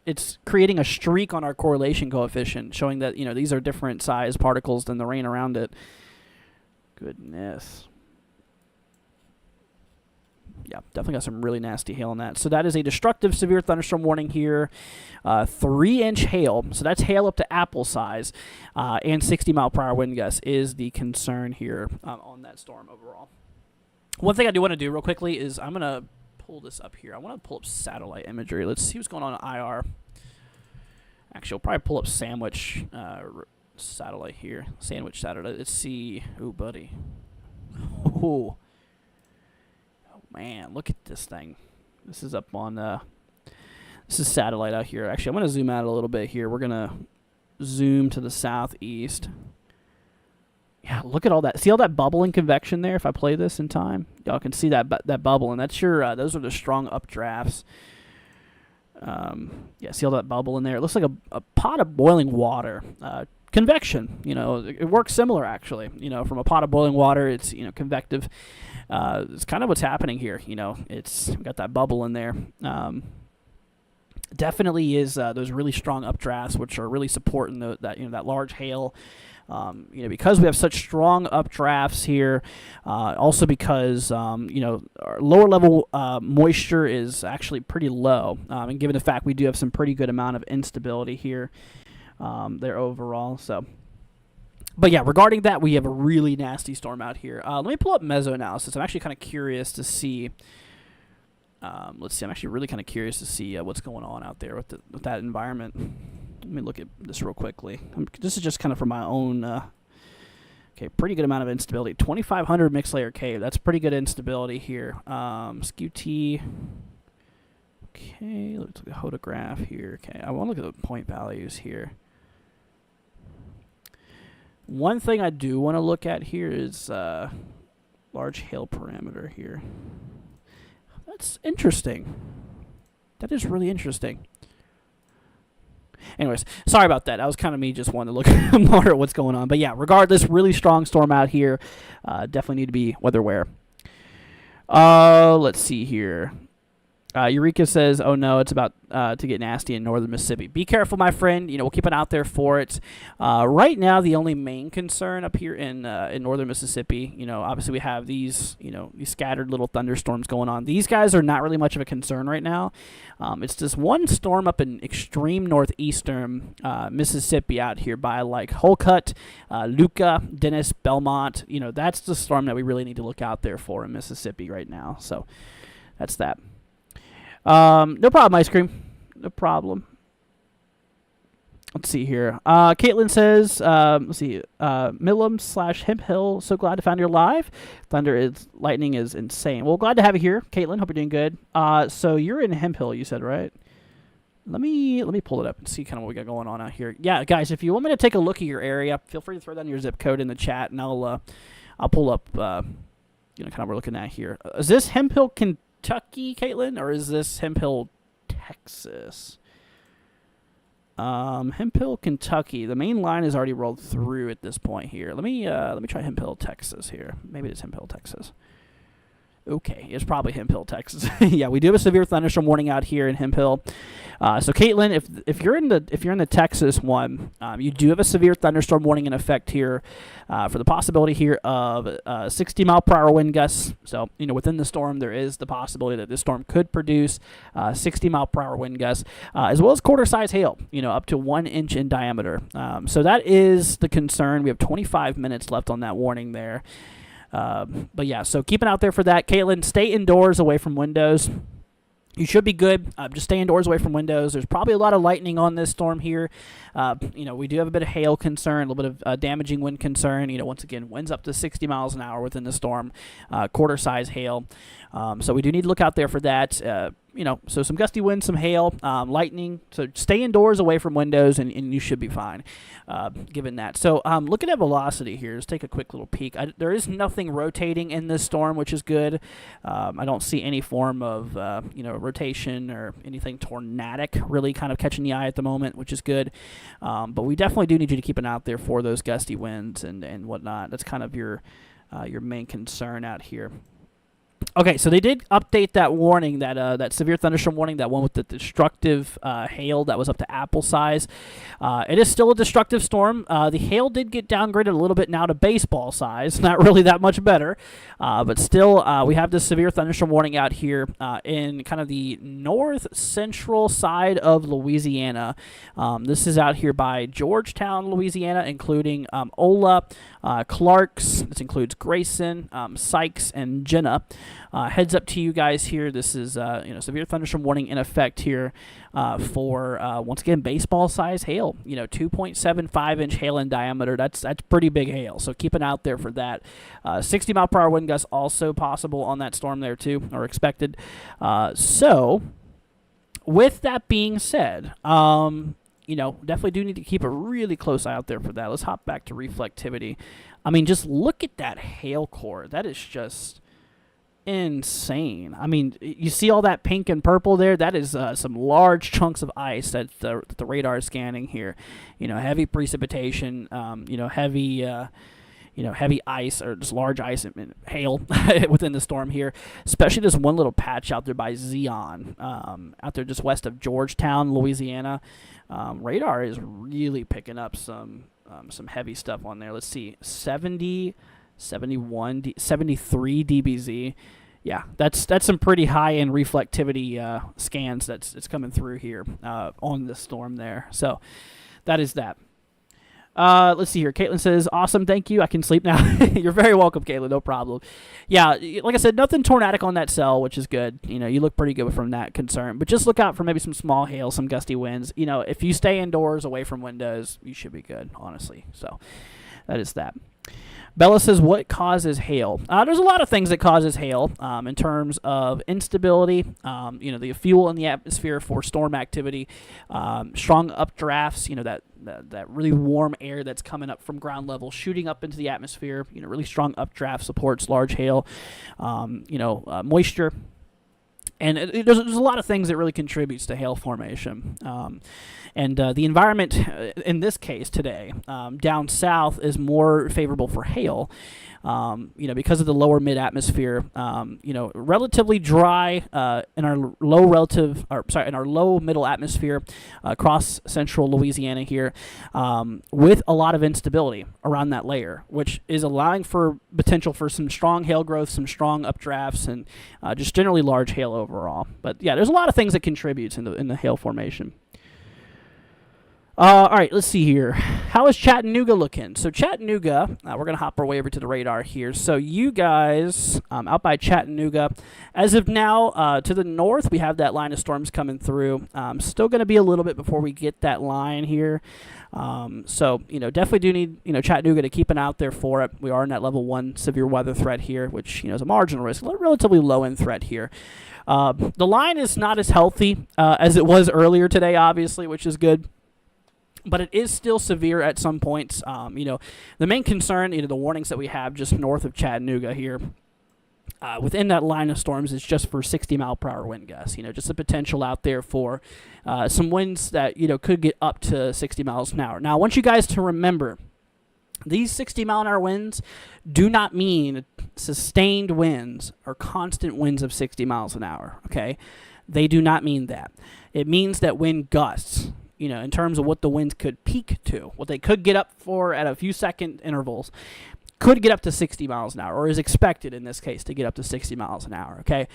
it's creating a streak on our correlation coefficient, showing that these are different size particles than the rain around it. Goodness. Yeah, definitely got some really nasty hail in that. So that is a destructive severe thunderstorm warning here. 3-inch hail. So that's hail up to apple size. And 60-mile-per-hour wind gusts is the concern here on that storm overall. One thing I do want to do real quickly is I'm going to pull this up here. I want to pull up satellite imagery. Let's see what's going on in IR. Actually, I'll probably pull up sandwich satellite here. Sandwich satellite. Let's see. Ooh, buddy. Oh, man. Look at this thing. This is up on... this is satellite out here. Actually, I'm going to zoom out a little bit here. We're going to zoom to the southeast. Yeah, look at all that. See all that bubble and convection there? If I play this in time, y'all can see that bubble, and that's your those are the strong updrafts. Yeah, see all that bubble in there? It looks like a pot of boiling water. Convection, it works similar actually. From a pot of boiling water, it's convective. It's kind of what's happening here. It's got that bubble in there. Definitely is those really strong updrafts, which are really supporting that large hail. Because we have such strong updrafts here, also because our lower level moisture is actually pretty low, and given the fact we do have some pretty good amount of instability here there overall. So, but yeah, regarding that, we have a really nasty storm out here. Let me pull up mesoanalysis. I'm actually kind of curious to see. Let's see. I'm actually really kind of curious to see what's going on out there with that environment. Let me look at this real quickly. This is just kind of for my own. Okay, pretty good amount of instability. 2,500 mixed layer cave. That's pretty good instability here. Skew T. Okay, let's look at the hodograph here. Okay, I want to look at the point values here. One thing I do want to look at here is large hail parameter here. That's interesting. That is really interesting. Anyways, sorry about that. That was kind of me just wanting to look more at what's going on. But yeah, regardless, really strong storm out here. Definitely need to be weather aware. Let's see here. Eureka says, oh no, it's about to get nasty in northern Mississippi. Be careful, my friend. We'll keep an eye out there for it. Right now, the only main concern up here in northern Mississippi, obviously we have these scattered little thunderstorms going on. These guys are not really much of a concern right now. It's this one storm up in extreme northeastern Mississippi out here by like Holcut, Luca, Dennis, Belmont. That's the storm that we really need to look out there for in Mississippi right now. So that's that. No problem, ice cream. No problem. Let's see here. Caitlin says, let's see, Milam/Hemp Hill. So glad to find you live. Lightning is insane. Well, glad to have you here, Caitlin. Hope you're doing good. So you're in Hemp Hill, you said, right? Let me pull it up and see kind of what we got going on out here. Yeah, guys, if you want me to take a look at your area, feel free to throw down your zip code in the chat, and I'll pull up, kind of what we're looking at here. Is this Hemp Hill, Kentucky, Caitlin, or is this Hemp Hill, Texas? Hemp Hill, Kentucky. The main line is already rolled through at this point here. Let me try Hemp Hill, Texas here. Maybe it's Hemp Hill, Texas. Okay, it's probably Hemp Hill, Texas. Yeah, we do have a severe thunderstorm warning out here in Hemp Hill. So Caitlin, if you're in the Texas one, you do have a severe thunderstorm warning in effect here for the possibility here of 60-mile-per-hour wind gusts. So within the storm, there is the possibility that this storm could produce 60-mile-per-hour wind gusts, as well as quarter-size hail. Up to 1 inch in diameter. So that is the concern. We have 25 minutes left on that warning there. But yeah, so keep an eye out there for that. Caitlin, stay indoors away from windows. You should be good. Just stay indoors away from windows. There's probably a lot of lightning on this storm here. We do have a bit of hail concern, a little bit of damaging wind concern. Once again, winds up to 60 miles an hour within the storm, quarter-size hail. So we do need to look out there for that. So some gusty winds, some hail, lightning. So stay indoors away from windows, and you should be fine, given that. So looking at velocity here, let's take a quick little peek. There is nothing rotating in this storm, which is good. I don't see any form of, rotation or anything tornadic really kind of catching the eye at the moment, which is good. But we definitely do need you to keep an eye out there for those gusty winds and whatnot. That's kind of your main concern out here. Okay, so they did update that warning, that severe thunderstorm warning, that one with the destructive hail that was up to apple size. It is still a destructive storm. The hail did get downgraded a little bit now to baseball size. Not really that much better, but still we have this severe thunderstorm warning out here in kind of the north-central side of Louisiana. This is out here by Georgetown, Louisiana, including Ola, Clarks. This includes Grayson, Sykes, and Jenna. Heads up to you guys here. This is severe thunderstorm warning in effect here for once again baseball size hail. 2.75 inch hail in diameter. That's pretty big hail. So keep an eye out there for that. 60 mile per hour wind gusts also possible on that storm there too, or expected. So with that being said, definitely do need to keep a really close eye out there for that. Let's hop back to reflectivity. I mean, just look at that hail core. That is just insane. I mean, you see all that pink and purple there? That is some large chunks of ice that the radar is scanning here. Heavy precipitation, heavy ice, or just large ice and hail within the storm here, especially this one little patch out there by Zion, out there just west of Georgetown, Louisiana. Radar is really picking up some heavy stuff on there. Let's see, 70, 71, 73 dBz. Yeah, that's some pretty high-end reflectivity scans that's coming through here on this storm there. So that is that. Let's see here. Caitlin says, awesome, thank you. I can sleep now. You're very welcome, Caitlin. No problem. Yeah, like I said, nothing tornadic on that cell, which is good. You look pretty good from that concern. But just look out for maybe some small hail, some gusty winds. If you stay indoors away from windows, you should be good, honestly. So that is that. Bella says, what causes hail? There's a lot of things that causes hail in terms of instability, the fuel in the atmosphere for storm activity, strong updrafts, that really warm air that's coming up from ground level, shooting up into the atmosphere, really strong updraft supports large hail, moisture. And there's a lot of things that really contributes to hail formation. And the environment, in this case today, down south is more favorable for hail, because of the lower mid-atmosphere, relatively dry in our low middle atmosphere across central Louisiana here, with a lot of instability around that layer, which is allowing for potential for some strong hail growth, some strong updrafts, and just generally large hail overall. But yeah, there's a lot of things that contributes in the hail formation. All right, let's see here. How is Chattanooga looking? So Chattanooga, we're going to hop our way over to the radar here. So you guys out by Chattanooga, as of now, to the north, we have that line of storms coming through. Still going to be a little bit before we get that line here. So, definitely do need, Chattanooga to keep an eye out there for it. We are in that level 1 severe weather threat here, which, is a marginal risk, relatively low-end threat here. The line is not as healthy as it was earlier today, obviously, which is good. But it is still severe at some points. The main concern, the warnings that we have just north of Chattanooga here, within that line of storms is just for 60-mile-per-hour wind gusts. Just the potential out there for some winds that could get up to 60 miles an hour. Now, I want you guys to remember, these 60-mile-an-hour winds do not mean sustained winds or constant winds of 60 miles an hour. Okay, they do not mean that. It means that wind gusts, in terms of what the winds could peak to, what they could get up for at a few second intervals, could get up to 60 miles an hour, or is expected in this case to get up to 60 miles an hour. Okay,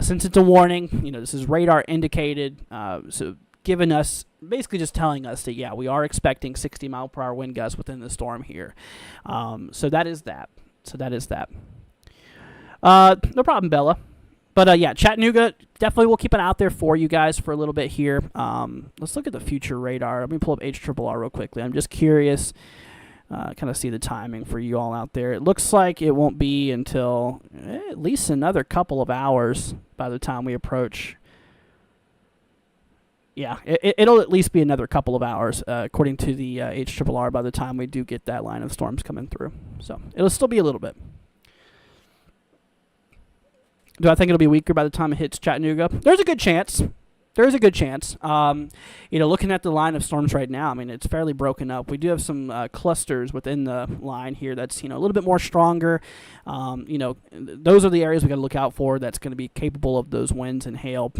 since it's a warning, this is radar indicated, so giving us, basically just telling us that, yeah, we are expecting 60-mile-per-hour wind gusts within the storm here. So that is that. No problem, Bella. But, yeah, Chattanooga, definitely we'll keep an eye out there for you guys for a little bit here. Let's look at the future radar. Let me pull up HRRR real quickly. I'm just curious, kind of see the timing for you all out there. It looks like it won't be until at least another couple of hours by the time we approach. Yeah, it'll at least be another couple of hours, according to the HRRR, by the time we do get that line of storms coming through. So it'll still be a little bit. Do I think it'll be weaker by the time it hits Chattanooga? There's a good chance. Looking at the line of storms right now, I mean, it's fairly broken up. We do have some clusters within the line here that's, a little bit more stronger. Those are the areas we got to look out for that's going to be capable of those winds and hail.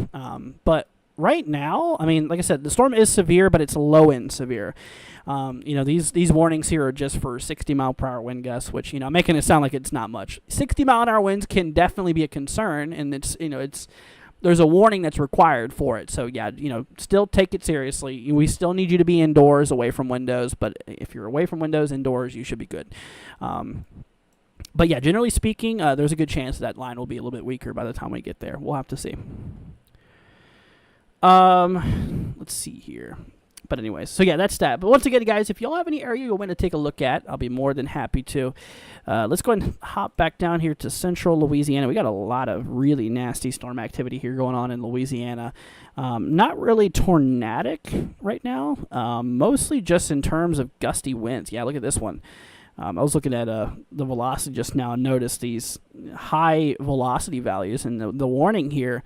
But right now, I mean, like I said, the storm is severe, but it's low-end severe. These warnings here are just for 60-mile-per-hour wind gusts, which, making it sound like it's not much. 60-mile-an-hour winds can definitely be a concern, and there's a warning that's required for it. So, yeah, still take it seriously. We still need you to be indoors, away from windows, but if you're away from windows, indoors, you should be good. But, yeah, generally speaking, there's a good chance that line will be a little bit weaker by the time we get there. We'll have to see. Let's see here. But anyways, so yeah, that's that. But once again, guys, if y'all have any area you want to take a look at, I'll be more than happy to. Let's go ahead and hop back down here to central Louisiana. We got a lot of really nasty storm activity here going on in Louisiana. Not really tornadic right now, mostly just in terms of gusty winds. Yeah, look at this one. I was looking at the velocity just now and noticed these high velocity values, and the warning here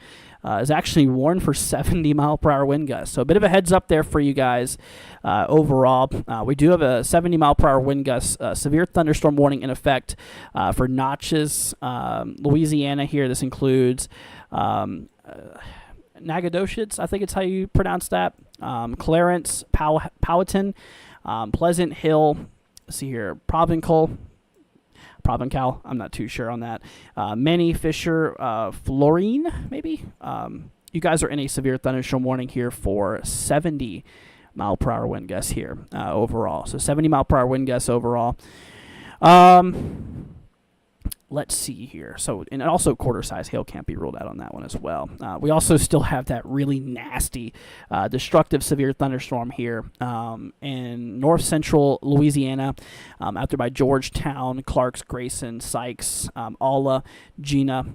is actually warned for 70-mile-per-hour wind gusts. So a bit of a heads up there for you guys overall. We do have a 70-mile-per-hour wind gust severe thunderstorm warning in effect for Natchez, Louisiana here. This includes Nacogdoches, I think it's how you pronounce that, Clarence, Powhatan, Pleasant Hill, see here, Provencal, I'm not too sure on that. Manny, Fisher, Florine, maybe. You guys are in a severe thunderstorm warning here for 70-mile-per-hour wind gusts here overall. So 70-mile-per-hour wind gusts overall. Let's see here. So, and also quarter-size hail can't be ruled out on that one as well. We also still have that really nasty, destructive severe thunderstorm here in north-central Louisiana, out there by Georgetown, Clarks, Grayson, Sykes, Alla, Gina.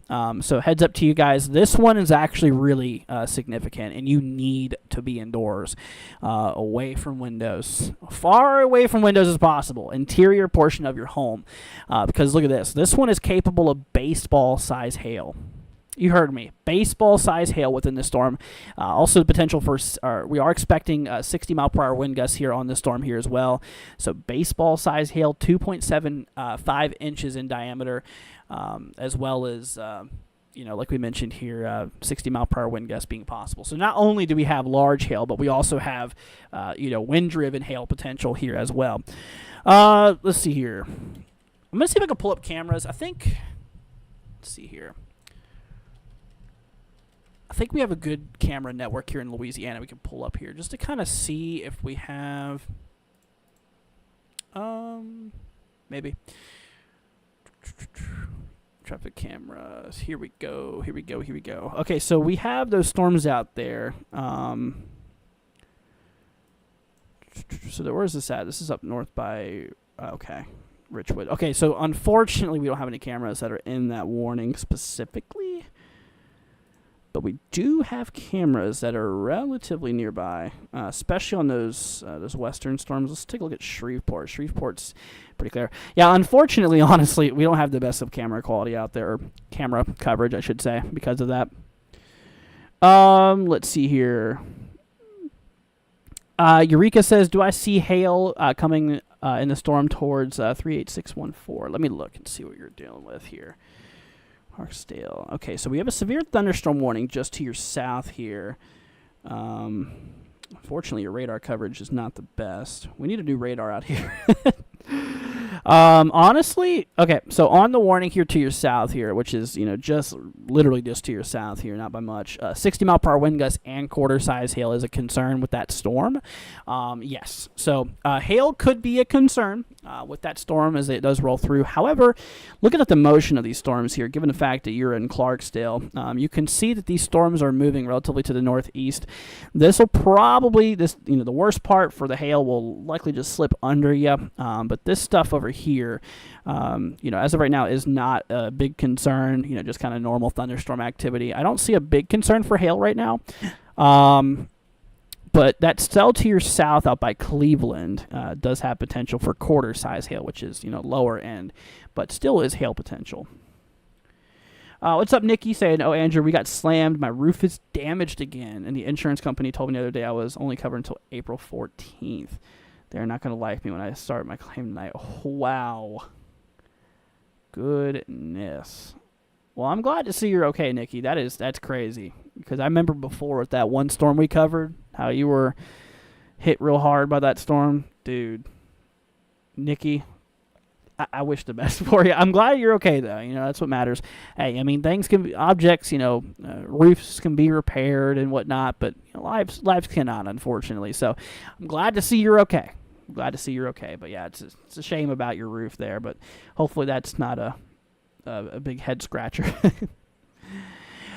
So heads up to you guys. This one is actually really significant, and you need to be indoors, away from windows, far away from windows as possible, interior portion of your home, because look at this. This one is capable of baseball-size hail. You heard me. Baseball-size hail within the storm. Also, the potential for we are expecting 60-mile-per-hour wind gusts here on the storm here as well. So, baseball-size hail, 2.75 inches in diameter, as well as like we mentioned here, 60-mile-per-hour wind gusts being possible. So, not only do we have large hail, but we also have wind-driven hail potential here as well. Let's see here. I'm going to see if I can pull up cameras. Let's see here. I think we have a good camera network here in Louisiana we can pull up here just to kind of see if we have, maybe. Traffic cameras. Here we go. Okay, so we have those storms out there. So where is this at? This is up north by, okay. Richwood. Okay, so unfortunately we don't have any cameras that are in that warning specifically. But we do have cameras that are relatively nearby, especially on those western storms. Let's take a look at Shreveport. Shreveport's pretty clear. Yeah, unfortunately, honestly, we don't have the best of camera quality out there, or camera coverage, I should say, because of that. Let's see here. Eureka says, do I see hail coming in the storm towards 38614? Let me look and see what you're dealing with here. Harksdale. Okay, so we have a severe thunderstorm warning just to your south here. Unfortunately, your radar coverage is not the best. We need a new radar out here. Honestly, okay, so on the warning here to your south here, which is, just literally just to your south here, not by much, 60-mile-per-hour wind gusts and quarter-size hail is a concern with that storm. Yes, so hail could be a concern with that storm as it does roll through. However, looking at the motion of these storms here, given the fact that you're in Clarksdale, you can see that these storms are moving relatively to the northeast. This will probably, the worst part for the hail will likely just slip under you, but this stuff over here, as of right now, is not a big concern. Just kind of normal thunderstorm activity. I don't see a big concern for hail right now. But that cell to your south out by Cleveland does have potential for quarter-size hail, which is, lower end, but still is hail potential. What's up, Nikki? Saying, oh, Andrew, we got slammed. My roof is damaged again. And the insurance company told me the other day I was only covered until April 14th. They're not going to like me when I start my claim tonight. Oh, wow. Goodness. Well, I'm glad to see you're okay, Nikki. That's crazy. Because I remember before with that one storm we covered, how you were hit real hard by that storm. Dude, Nikki, I wish the best for you. I'm glad you're okay, though. That's what matters. Hey, things can be, objects, roofs can be repaired and whatnot, but lives cannot, unfortunately. So I'm glad to see you're okay. But yeah, it's a shame about your roof there, but hopefully that's not a big head scratcher.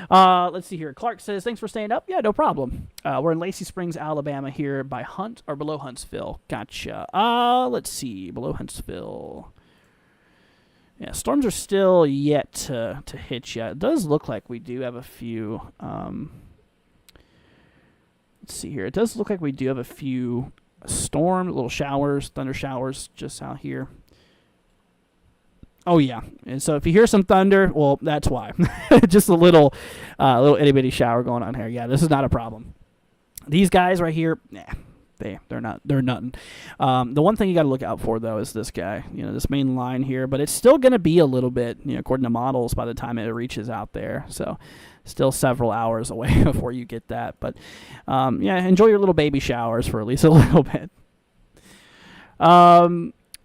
Let's see here. Clark says, thanks for staying up. Yeah, no problem. We're in Lacey Springs, Alabama here by Hunt or below Huntsville. Gotcha. Let's see. Below Huntsville. Yeah, storms are still yet to hit you. It does look like we do have a few. Let's see here. It does look like we do have a few little showers, thunder showers just out here. Oh, yeah. And so if you hear some thunder, well, that's why. Just a little itty-bitty shower going on here. Yeah, this is not a problem. These guys right here, they're nothing. The one thing you got to look out for, though, is this guy, this main line here. But it's still going to be a little bit, according to models, by the time it reaches out there. So still several hours away before you get that. But, enjoy your little baby showers for at least a little bit.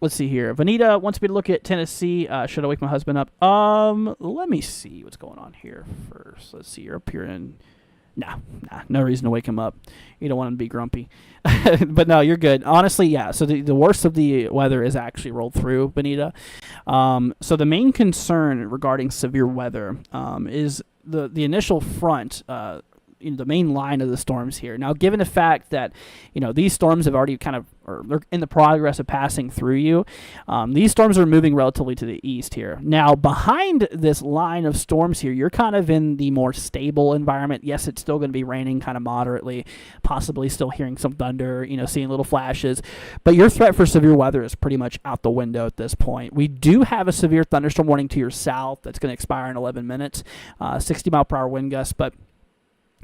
Let's see here. Vanita wants me to look at Tennessee. Should I wake my husband up? Let me see what's going on here first. Let's see. You're up here in... no reason to wake him up. You don't want him to be grumpy. But no, you're good. Honestly, yeah. So the worst of the weather is actually rolled through, Benita. So the main concern regarding severe weather is the initial front, the main line of the storms here. Now, given the fact that, these storms have already they're in the progress of passing through you, these storms are moving relatively to the east here. Now, behind this line of storms here, you're kind of in the more stable environment. Yes, it's still going to be raining kind of moderately, possibly still hearing some thunder, seeing little flashes, but your threat for severe weather is pretty much out the window at this point. We do have a severe thunderstorm warning to your south that's going to expire in 11 minutes, 60-mile-per-hour wind gusts, but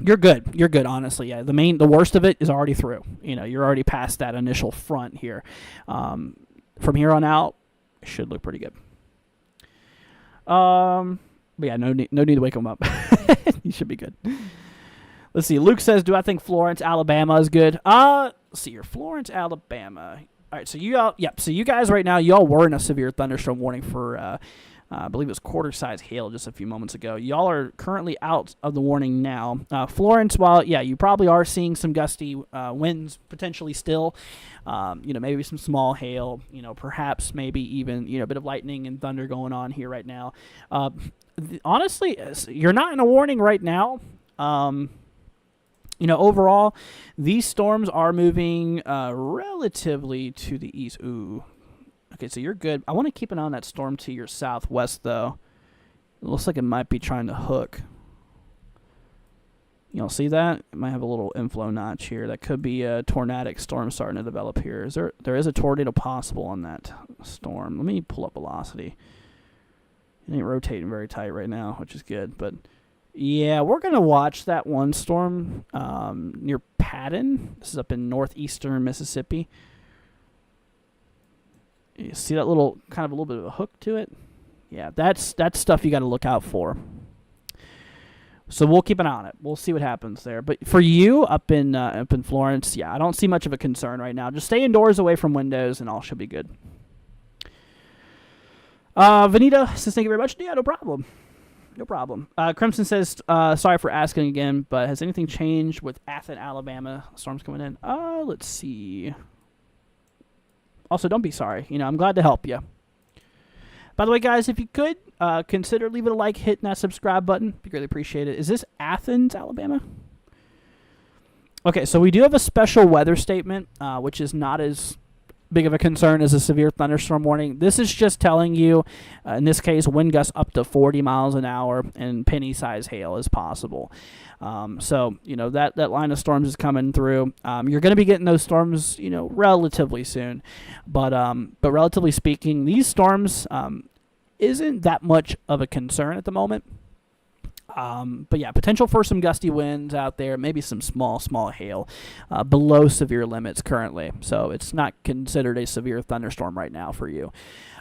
you're good. You're good, honestly. Yeah, the worst of it is already through. You're already past that initial front here. From here on out, it should look pretty good. But yeah, no need to wake him up. You should be good. Let's see. Luke says, "Do I think Florence, Alabama is good?" Let's see here. Florence, Alabama. All right. So So you guys right now, y'all were in a severe thunderstorm warning for. I believe it was quarter-size hail just a few moments ago. Y'all are currently out of the warning now. Florence, while, you probably are seeing some gusty winds potentially still, maybe some small hail, perhaps maybe even, a bit of lightning and thunder going on here right now. Honestly, you're not in a warning right now. Overall, these storms are moving relatively to the east. Ooh. Okay, so you're good. I want to keep an eye on that storm to your southwest, though. It looks like it might be trying to hook. You'll see that it might have a little inflow notch here. That could be a tornadic storm starting to develop here. There is a tornado possible on that storm. Let me pull up velocity. It ain't rotating very tight right now, which is good. But yeah, we're gonna watch that one storm near Patton. This is up in northeastern Mississippi. You see that little kind of a little bit of a hook to it? Yeah, that's stuff you got to look out for. So we'll keep an eye on it. We'll see what happens there. But for you up in Florence, yeah, I don't see much of a concern right now. Just stay indoors, away from windows, and all should be good. Vanita says, thank you very much. Yeah, no problem. No problem. Crimson says, sorry for asking again, but has anything changed with Athens, Alabama storms coming in? Let's see. Also, don't be sorry. I'm glad to help you. By the way, guys, if you could, consider leaving a like, hitting that subscribe button. Be greatly appreciated. Is this Athens, Alabama? Okay, so we do have a special weather statement, which is not as big of a concern as a severe thunderstorm warning. This is just telling you, in this case, wind gusts up to 40 miles an hour and penny-size hail is possible. So, that line of storms is coming through. You're going to be getting those storms, relatively soon. But relatively speaking, these storms isn't that much of a concern at the moment. But yeah, potential for some gusty winds out there, maybe some small hail below severe limits currently. So it's not considered a severe thunderstorm right now for you.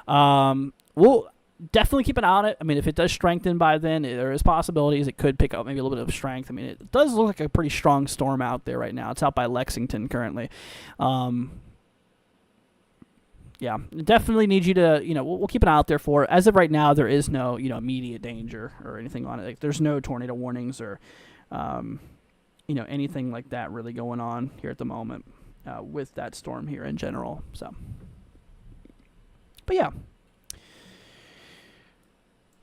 We'll definitely keep an eye on it. I mean, if it does strengthen by then, there is possibilities it could pick up maybe a little bit of strength. I mean, it does look like a pretty strong storm out there right now. It's out by Lexington currently. Yeah, definitely need you to, we'll keep an eye out there for it. As of right now, there is no, immediate danger or anything on it. Like, there's no tornado warnings or, anything like that really going on here at the moment with that storm here in general. So, but yeah.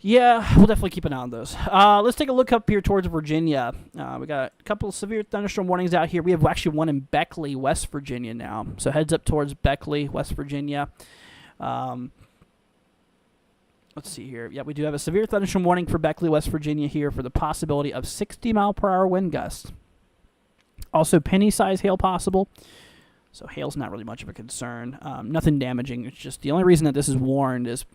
Yeah, we'll definitely keep an eye on those. Let's take a look up here towards Virginia. We got a couple of severe thunderstorm warnings out here. We have actually one in Beckley, West Virginia now. So heads up towards Beckley, West Virginia. Let's see here. Yeah, we do have a severe thunderstorm warning for Beckley, West Virginia here for the possibility of 60-mile-per-hour wind gusts. Also, penny-size hail possible. So hail's not really much of a concern. Nothing damaging. It's just the only reason that this is warned is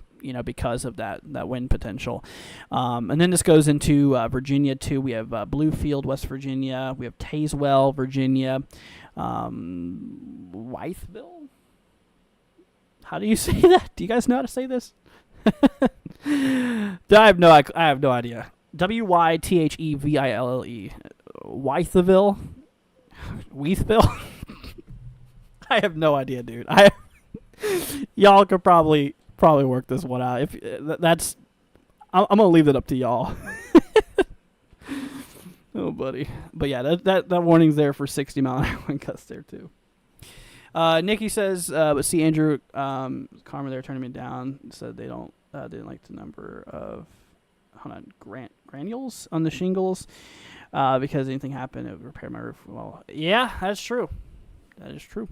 because of that wind potential. And then this goes into Virginia, too. We have Bluefield, West Virginia. We have Tazewell, Virginia. Wytheville? How do you say that? Do you guys know how to say this? I have no idea. Wytheville. Wytheville? Wytheville? I have no idea, dude. Y'all could probably work this one out. If that's, I'm gonna leave that up to y'all. Oh, buddy. But yeah, that warning's there for 60-mile-an-hour wind gusts there too. Nikki says, but see Andrew, Karma there turning me down. Said they didn't like the number of granules on the shingles because anything happened, it would repair my roof. Well, yeah, that's true. That is true.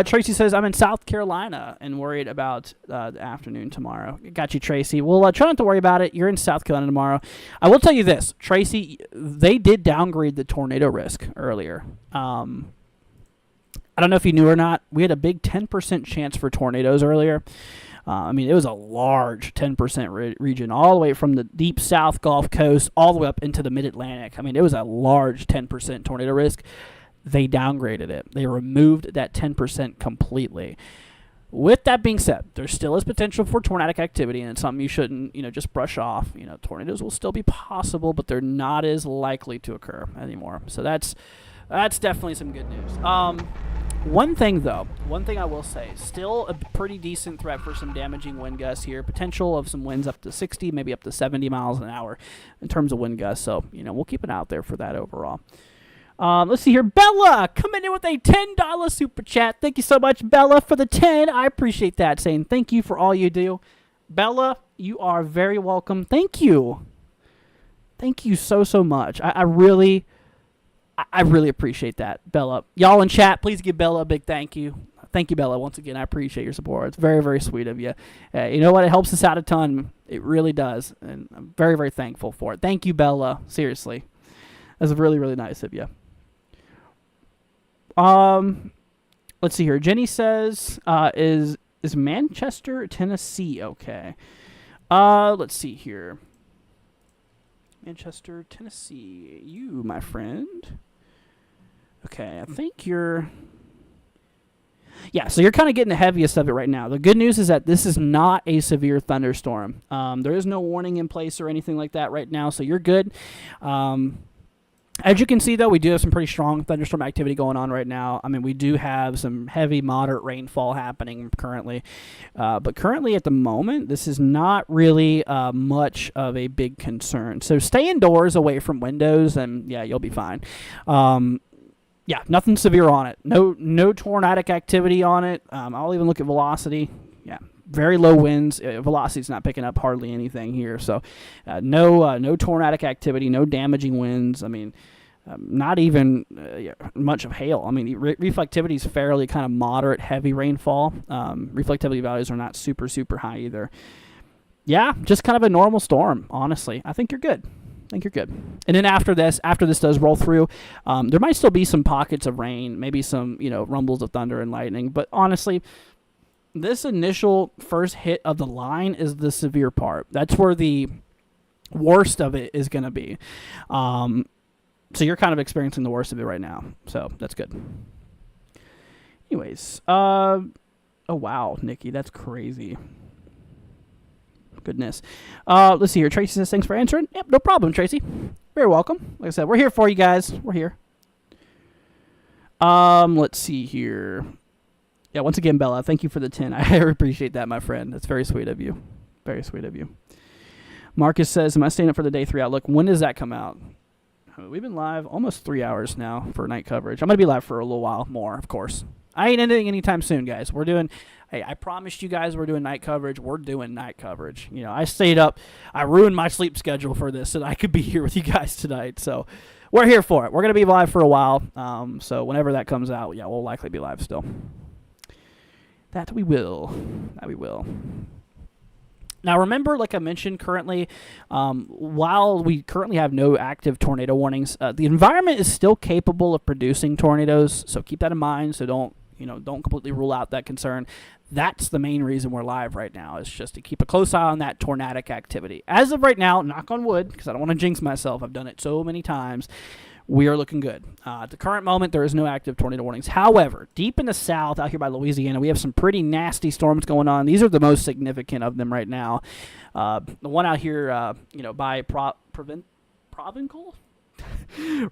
Tracy says, I'm in South Carolina and worried about the afternoon tomorrow. Got you, Tracy. Well, try not to worry about it. You're in South Carolina tomorrow. I will tell you this, Tracy, they did downgrade the tornado risk earlier. I don't know if you knew or not. We had a big 10% chance for tornadoes earlier. It was a large 10% region, all the way from the deep south Gulf Coast all the way up into the mid-Atlantic. It was a large 10% tornado risk. They downgraded it. They removed that 10% completely. With that being said, there still is potential for tornadic activity, and it's something you shouldn't, just brush off. Tornadoes will still be possible, but they're not as likely to occur anymore. So that's definitely some good news. One thing I will say, still a pretty decent threat for some damaging wind gusts here. Potential of some winds up to 60, maybe up to 70 miles an hour in terms of wind gusts. So, we'll keep an eye out there for that overall. Let's see here. Bella coming in with a $10 super chat. Thank you so much, Bella, for the 10. I appreciate that. Saying thank you for all you do. Bella, you are very welcome. Thank you. Thank you so much. I really appreciate that, Bella. Y'all in chat, please give Bella a big thank you. Thank you, Bella. Once again, I appreciate your support. It's very, very sweet of you. You know what? It helps us out a ton. It really does. And I'm very, very thankful for it. Thank you, Bella. Seriously. That's really, really nice of you. Let's see here. Jenny says, is Manchester, Tennessee okay? Let's see here. Manchester, Tennessee. You, my friend. Okay, I think you're... Yeah, so you're kind of getting the heaviest of it right now. The good news is that this is not a severe thunderstorm. There is no warning in place or anything like that right now, so you're good. As you can see, though, we do have some pretty strong thunderstorm activity going on right now. I mean, we do have some heavy, moderate rainfall happening currently. But currently, at the moment, this is not really much of a big concern. So stay indoors away from windows, and, yeah, you'll be fine. Yeah, nothing severe on it. No tornadic activity on it. I'll even look at velocity. Yeah, very low winds. Velocity's not picking up hardly anything here. So no tornadic activity, no damaging winds. I mean, not even much of hail. I mean, reflectivity is fairly kind of moderate, heavy rainfall. Reflectivity values are not super, super high either. Yeah, just kind of a normal storm, honestly. I think you're good. And then after this does roll through, there might still be some pockets of rain, maybe some, rumbles of thunder and lightning. But honestly, this initial first hit of the line is the severe part. That's where the worst of it is going to be. So you're kind of experiencing the worst of it right now. So that's good. Anyways, oh wow, Nikki, that's crazy. Goodness. Let's see here. Tracy says, thanks for answering. Yep, no problem, Tracy. Very welcome. Like I said, we're here for you guys. We're here. Let's see here. Yeah, once again, Bella, thank you for the 10. I appreciate that, my friend. That's very sweet of you. Very sweet of you. Marcus says, am I staying up for the day 3 outlook? When does that come out? We've been live almost 3 hours now for night coverage. I'm going to be live for a little while more, of course. I ain't ending anytime soon, guys. Hey, I promised you guys we're doing night coverage. We're doing night coverage. I stayed up. I ruined my sleep schedule for this so that I could be here with you guys tonight. So we're here for it. We're going to be live for a while. So whenever that comes out, yeah, we'll likely be live still. That we will. Now, remember, like I mentioned, currently, while we currently have no active tornado warnings, the environment is still capable of producing tornadoes. So keep that in mind. So don't completely rule out that concern. That's the main reason we're live right now, is just to keep a close eye on that tornadic activity. As of right now, knock on wood, because I don't want to jinx myself. I've done it so many times. We are looking good. At the current moment, there is no active tornado warnings. However, deep in the south, out here by Louisiana, we have some pretty nasty storms going on. These are the most significant of them right now. The one out here, by Provincial,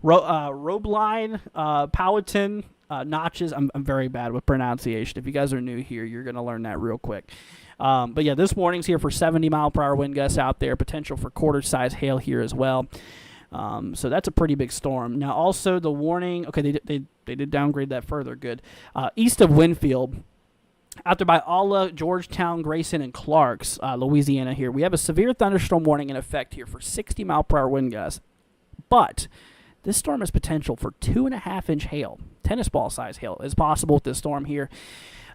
Robeline, Powhatan, Notches. I'm very bad with pronunciation. If you guys are new here, you're going to learn that real quick. But yeah, this warning's here for 70-mile-per-hour wind gusts out there. Potential for quarter-size hail here as well. So that's a pretty big storm. Now, also the warning. Okay, they did downgrade that further. Good. East of Winfield, out there by Alla, Georgetown, Grayson, and Clarks, Louisiana. Here we have a severe thunderstorm warning in effect here for 60-mile-per-hour wind gusts. But this storm has potential for 2.5-inch hail. Tennis ball size hail is possible with this storm here.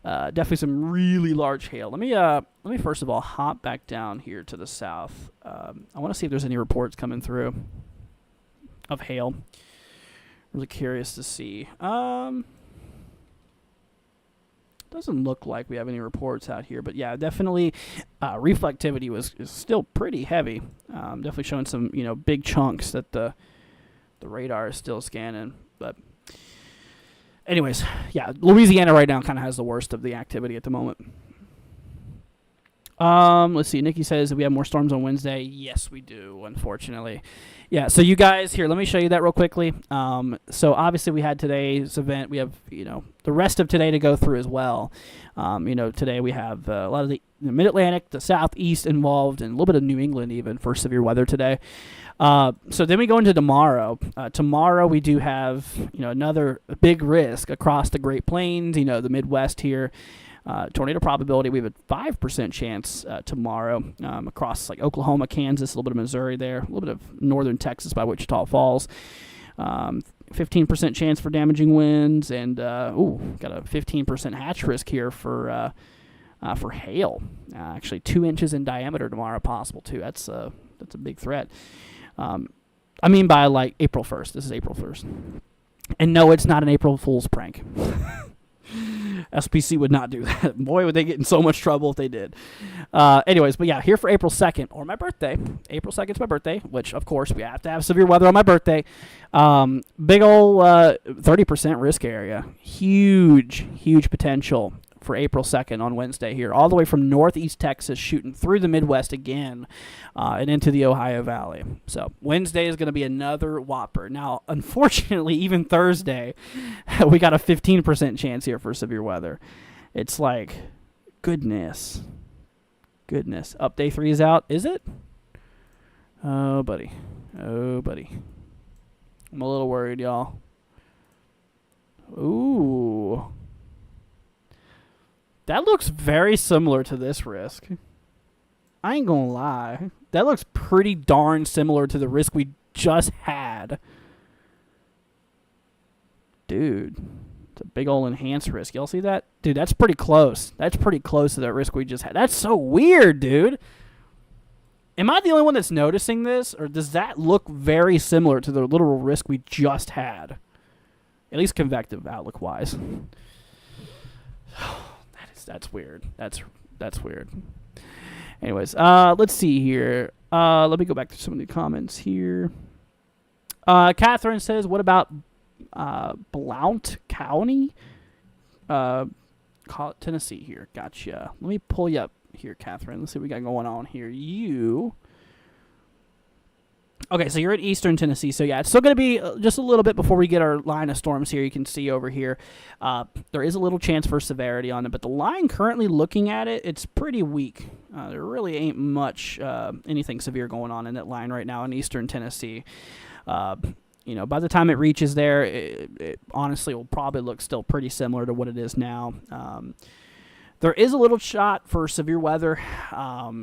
Definitely some really large hail. Let me first of all hop back down here to the south. I want to see if there's any reports coming through of hail. Really curious to see. Doesn't look like we have any reports out here, but yeah, definitely reflectivity is still pretty heavy. Definitely showing some big chunks that the radar is still scanning. But anyways, yeah, Louisiana right now kind of has the worst of the activity at the moment. Let's see. Nikki says, do we have more storms on Wednesday? Yes, we do, unfortunately. Yeah, so you guys, here, let me show you that real quickly. So obviously we had today's event. We have, the rest of today to go through as well. Today we have a lot of the Mid-Atlantic, the Southeast involved, and a little bit of New England even for severe weather today. So then we go into tomorrow. Tomorrow we do have, another big risk across the Great Plains, the Midwest here. Tornado probability, we have a 5% chance tomorrow across like Oklahoma, Kansas, a little bit of Missouri there, a little bit of northern Texas by Wichita Falls. 15% chance for damaging winds, and got a 15% hatch risk here for hail. Actually, 2 inches in diameter tomorrow possible too. That's a big threat. I mean by like April 1st. This is April 1st. And no, it's not an April Fool's prank. SPC would not do that. Boy, would they get in so much trouble if they did. Anyways, but yeah, here for April 2nd, or my birthday. April 2nd is my birthday, which, of course, we have to have severe weather on my birthday. Big ol' 30% risk area. Huge, huge potential for April 2nd on Wednesday here, all the way from northeast Texas, shooting through the Midwest again and into the Ohio Valley. So Wednesday is going to be another whopper. Now, unfortunately, even Thursday, we got a 15% chance here for severe weather. It's like, goodness. Up day 3 is out. Is it? Oh, buddy. I'm a little worried, y'all. Ooh. That looks very similar to this risk. I ain't gonna lie. That looks pretty darn similar to the risk we just had. Dude, it's a big old enhanced risk. Y'all see that? Dude, that's pretty close. That's pretty close to that risk we just had. That's so weird, dude. Am I the only one that's noticing this? Or does that look very similar to the literal risk we just had? At least convective outlook-wise. That's weird. That's weird. Anyways, let's see here. Let me go back to some of the comments here. Catherine says, what about Blount County? Tennessee here. Gotcha. Let me pull you up here, Catherine. Let's see what we got going on here. Okay, so you're in eastern Tennessee. So, yeah, it's still going to be just a little bit before we get our line of storms here. You can see over here. There is a little chance for severity on it, but the line currently looking at it, it's pretty weak. There really ain't much anything severe going on in that line right now in eastern Tennessee. By the time it reaches there, it honestly will probably look still pretty similar to what it is now. There is a little shot for severe weather,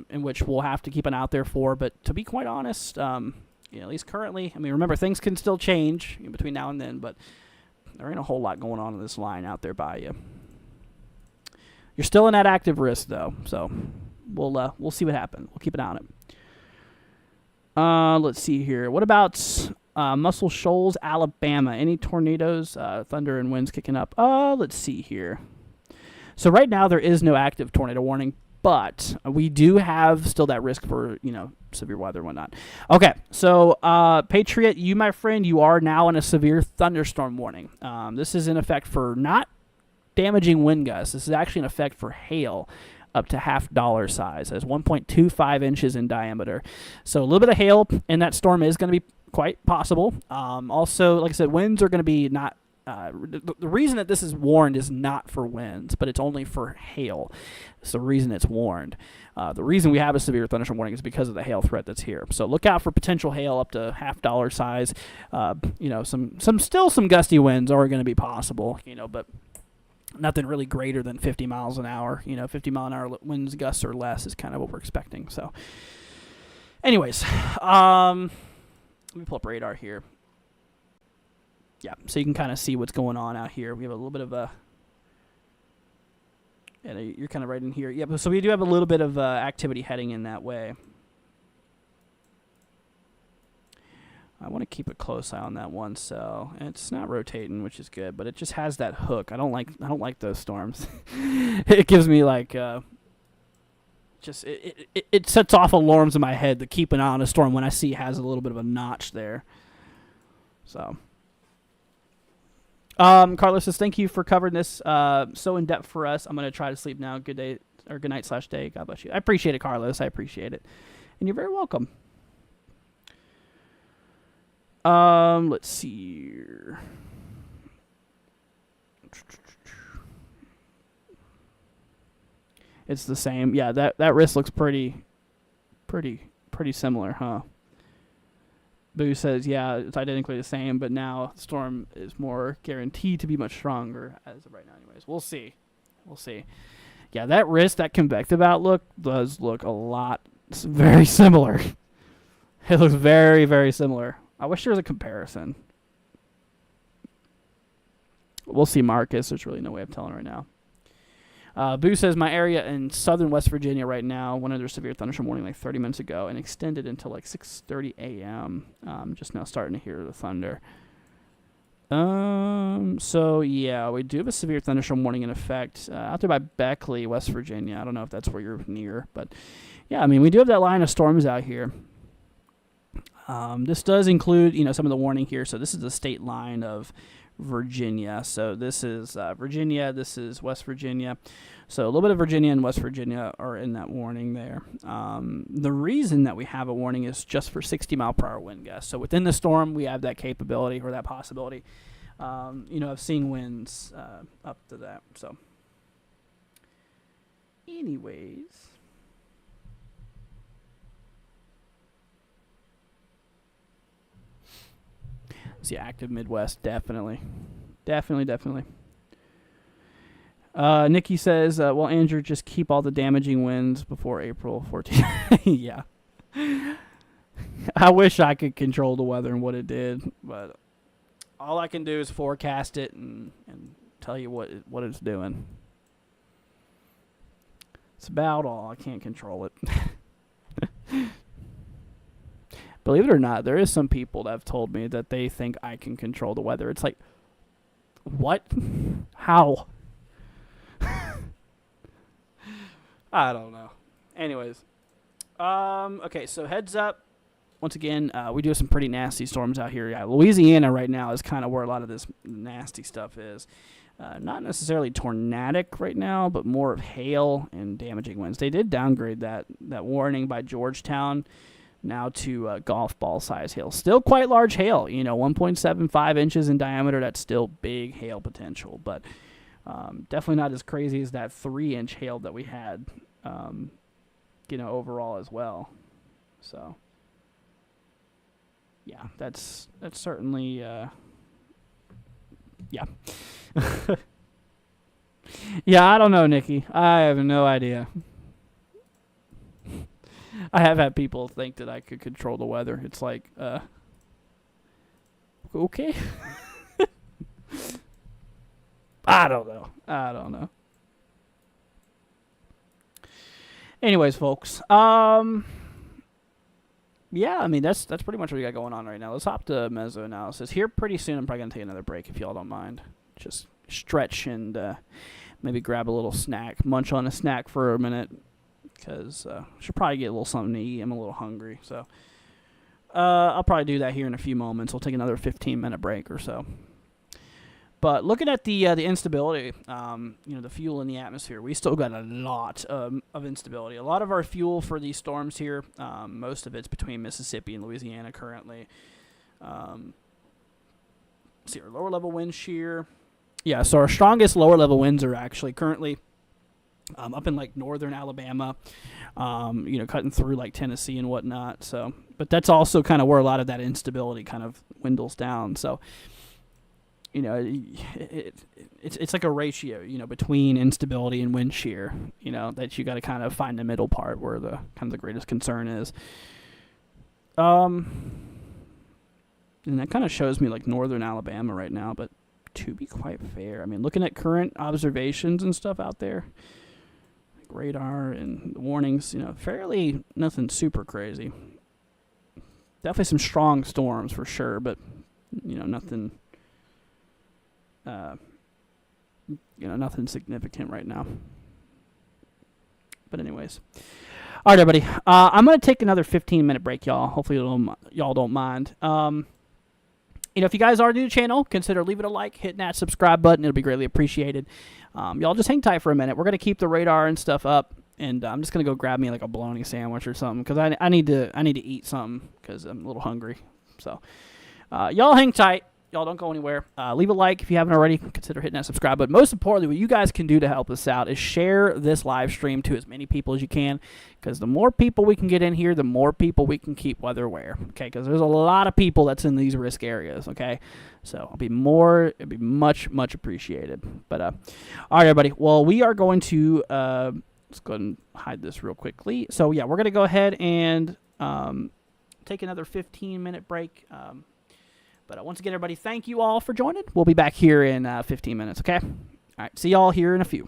in which we'll have to keep an eye out there for. But to be quite honest, at least currently, I mean, remember, things can still change between now and then, but there ain't a whole lot going on in this line out there by you. You're still in that active risk, though, so we'll see what happens. We'll keep an eye on it. Let's see here. What about Muscle Shoals, Alabama? Any tornadoes, thunder, and winds kicking up? Let's see here. So right now there is no active tornado warning, but we do have still that risk for, severe weather and whatnot. Okay, so Patriot, you, my friend, you are now in a severe thunderstorm warning. This is in effect for not damaging wind gusts. This is actually in effect for hail up to $half size. It's 1.25 inches in diameter. So a little bit of hail in that storm is going to be quite possible. Also, like I said, winds are going to be not... the reason that this is warned is not for winds, but it's only for hail. It's the reason it's warned. The reason we have a severe thunderstorm warning is because of the hail threat that's here. So look out for potential hail up to $half size. Some gusty winds are going to be possible, but nothing really greater than 50 miles an hour. 50 mile an hour winds, gusts or less is kind of what we're expecting. So, anyways, let me pull up radar here. Yeah, so you can kind of see what's going on out here. We have a little bit of a... Yeah, you're kind of right in here. Yeah, so we do have a little bit of activity heading in that way. I want to keep a close eye on that one cell. It's not rotating, which is good, but it just has that hook. I don't like those storms. It gives me like... It sets off alarms in my head to keep an eye on a storm when I see it has a little bit of a notch there. So... Carlos says, thank you for covering this so in depth for us. I'm going to try to sleep now. Good day or good night / day. God bless you. I appreciate it, Carlos. I appreciate it. And you're very welcome. Let's see here. It's the same. Yeah, that wrist looks pretty similar, huh? Boo says, yeah, it's identically the same, but now the storm is more guaranteed to be much stronger as of right now. Anyways, we'll see. Yeah, that wrist, that convective outlook does look a lot, it's very similar. It looks very, very similar. I wish there was a comparison. We'll see, Marcus. There's really no way of telling right now. Boo says my area in southern West Virginia right now went under severe thunderstorm warning like 30 minutes ago and extended until like 6:30 a.m. Just now starting to hear the thunder. So yeah, we do have a severe thunderstorm warning in effect out there by Beckley, West Virginia. I don't know if that's where you're near, but yeah, I mean, we do have that line of storms out here. This does include, some of the warning here. So this is the state line of Virginia. So this is Virginia. This is West Virginia. So a little bit of Virginia and West Virginia are in that warning there. The reason that we have a warning is just for 60-mile-per-hour wind gusts. So within the storm, we have that capability or that possibility, of seeing winds up to that. So anyways. See, active Midwest, definitely. Nikki says, well, Andrew, just keep all the damaging winds before April 14th. Yeah. I wish I could control the weather and what it did, but all I can do is forecast it and tell you what it's doing. It's about all. I can't control it. Believe it or not, there is some people that have told me that they think I can control the weather. It's like, what? How? I don't know. Anyways. Okay, so heads up. Once again, we do have some pretty nasty storms out here. Yeah, Louisiana right now is kind of where a lot of this nasty stuff is. Not necessarily tornadic right now, but more of hail and damaging winds. They did downgrade that warning by Georgetown now to golf ball size hail. Still quite large hail, 1.75 inches in diameter. That's still big hail potential, but definitely not as crazy as that 3-inch hail that we had, overall as well. So, yeah, that's certainly, yeah. Yeah, I don't know, Nikki. I have no idea. I have had people think that I could control the weather. It's like, okay. I don't know. Anyways, folks. Yeah, I mean, that's pretty much what we got going on right now. Let's hop to meso analysis. Here pretty soon, I'm probably going to take another break if y'all don't mind. Just stretch and maybe grab a little snack. Munch on a snack for a minute. Because I should probably get a little something to eat. I'm a little hungry. So I'll probably do that here in a few moments. We'll take another 15-minute break or so. But looking at the instability, the fuel in the atmosphere, we still got a lot of instability. A lot of our fuel for these storms here, most of it's between Mississippi and Louisiana currently. See our lower level wind shear. Yeah, so our strongest lower level winds are actually currently up in like northern Alabama, cutting through like Tennessee and whatnot. So, but that's also kind of where a lot of that instability kind of dwindles down. So, it's like a ratio, between instability and wind shear, that you got to kind of find the middle part where the kind of the greatest concern is. And that kind of shows me like northern Alabama right now, but to be quite fair, I mean, looking at current observations and stuff out there, like radar and the warnings, fairly nothing super crazy. Definitely some strong storms for sure, but nothing. Nothing significant right now. But anyways. All right, everybody. I'm going to take another 15-minute break, y'all. Hopefully y'all don't mind. If you guys are new to the channel, consider leaving a like, hitting that subscribe button. It'll be greatly appreciated. Y'all just hang tight for a minute. We're going to keep the radar and stuff up, and I'm just going to go grab me like a bologna sandwich or something because I need to eat something because I'm a little hungry. So y'all hang tight. Y'all don't go anywhere. Leave a like if you haven't already. Consider hitting that subscribe button. Most importantly, what you guys can do to help us out is share this live stream to as many people as you can, because the more people we can get in here, the more people we can keep weather aware. Okay, because there's a lot of people that's in these risk areas. Okay, so it'd be much appreciated. But all right, everybody. Well, we are going to let's go ahead and hide this real quickly. So yeah, we're gonna go ahead and take another 15-minute break. But once again, everybody, thank you all for joining. We'll be back here in 15 minutes, okay? All right, see y'all here in a few.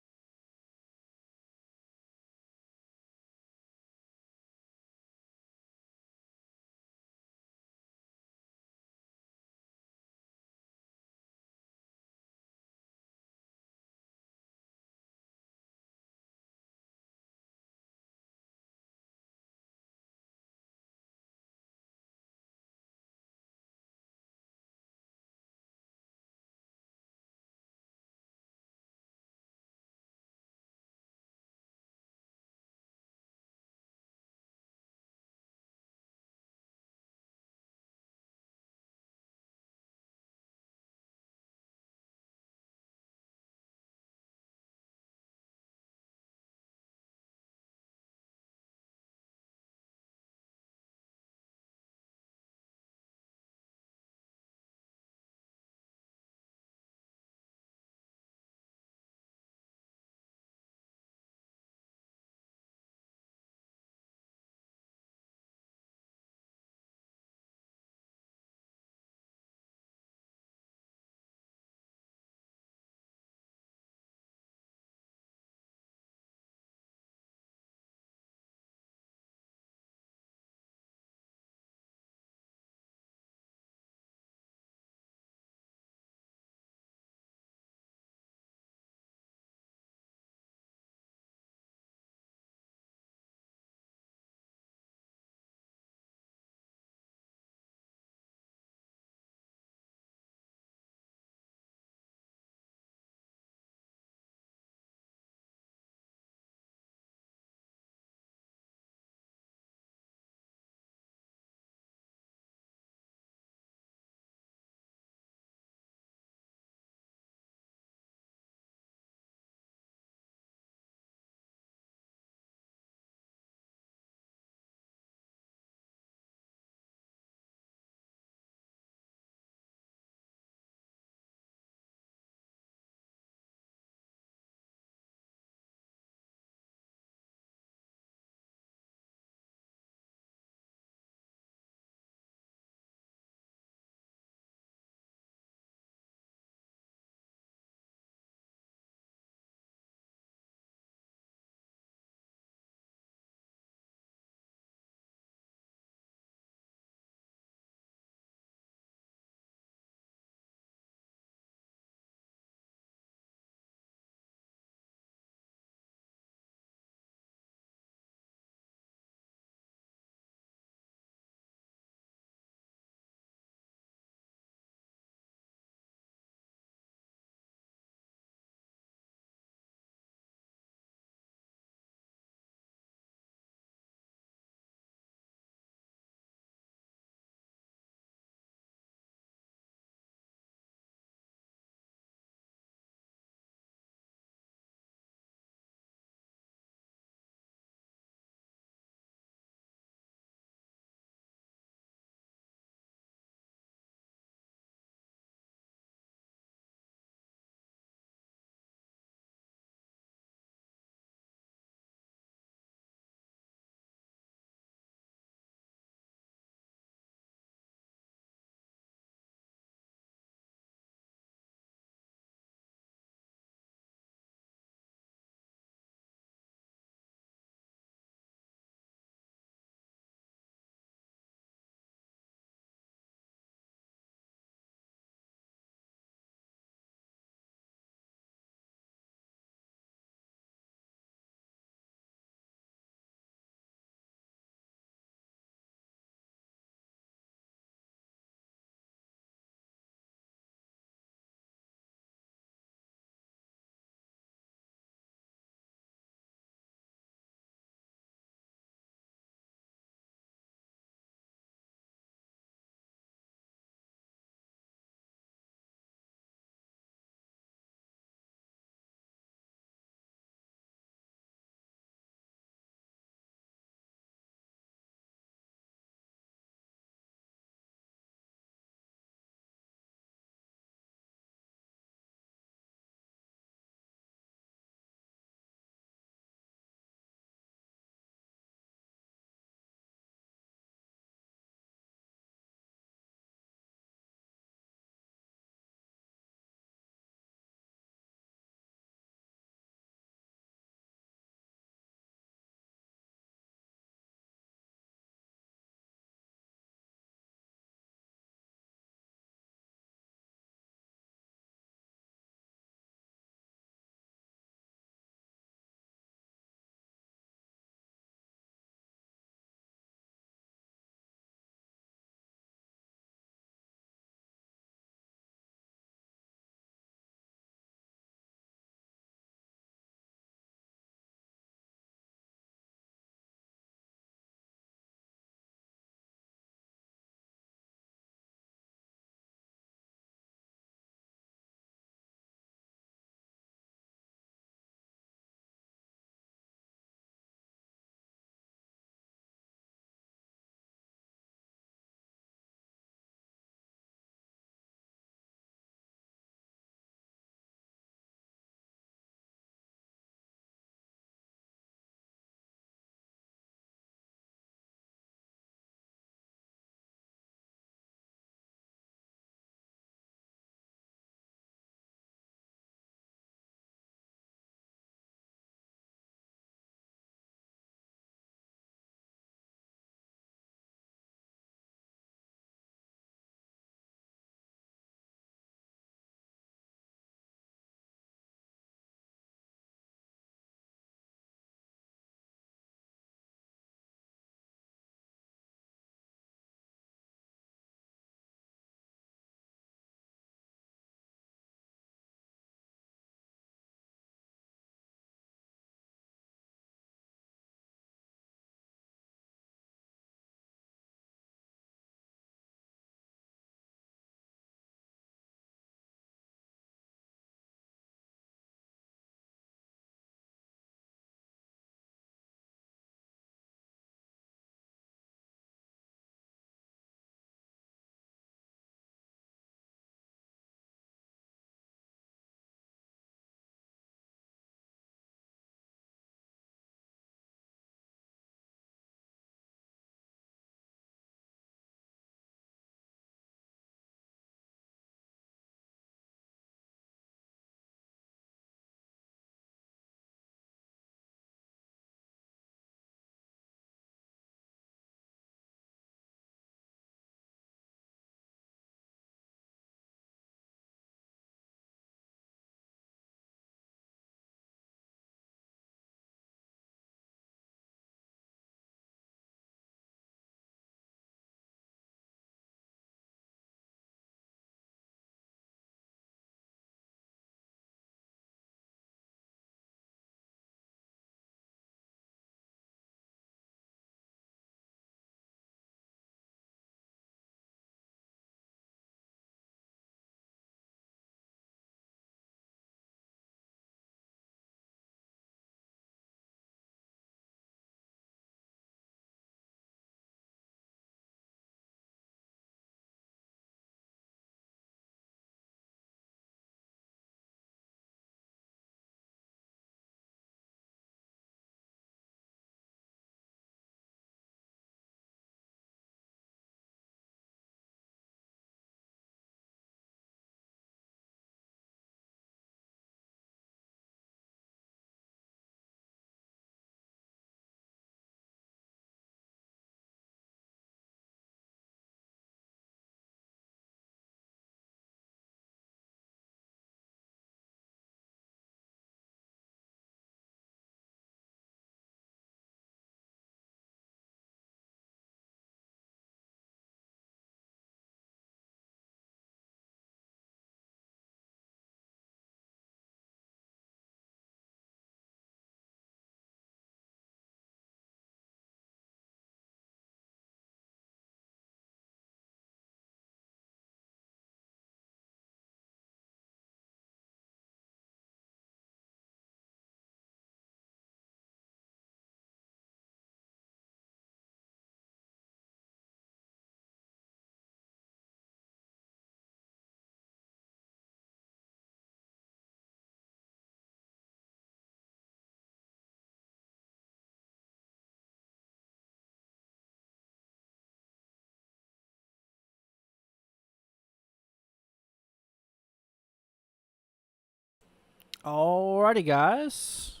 Alrighty, guys.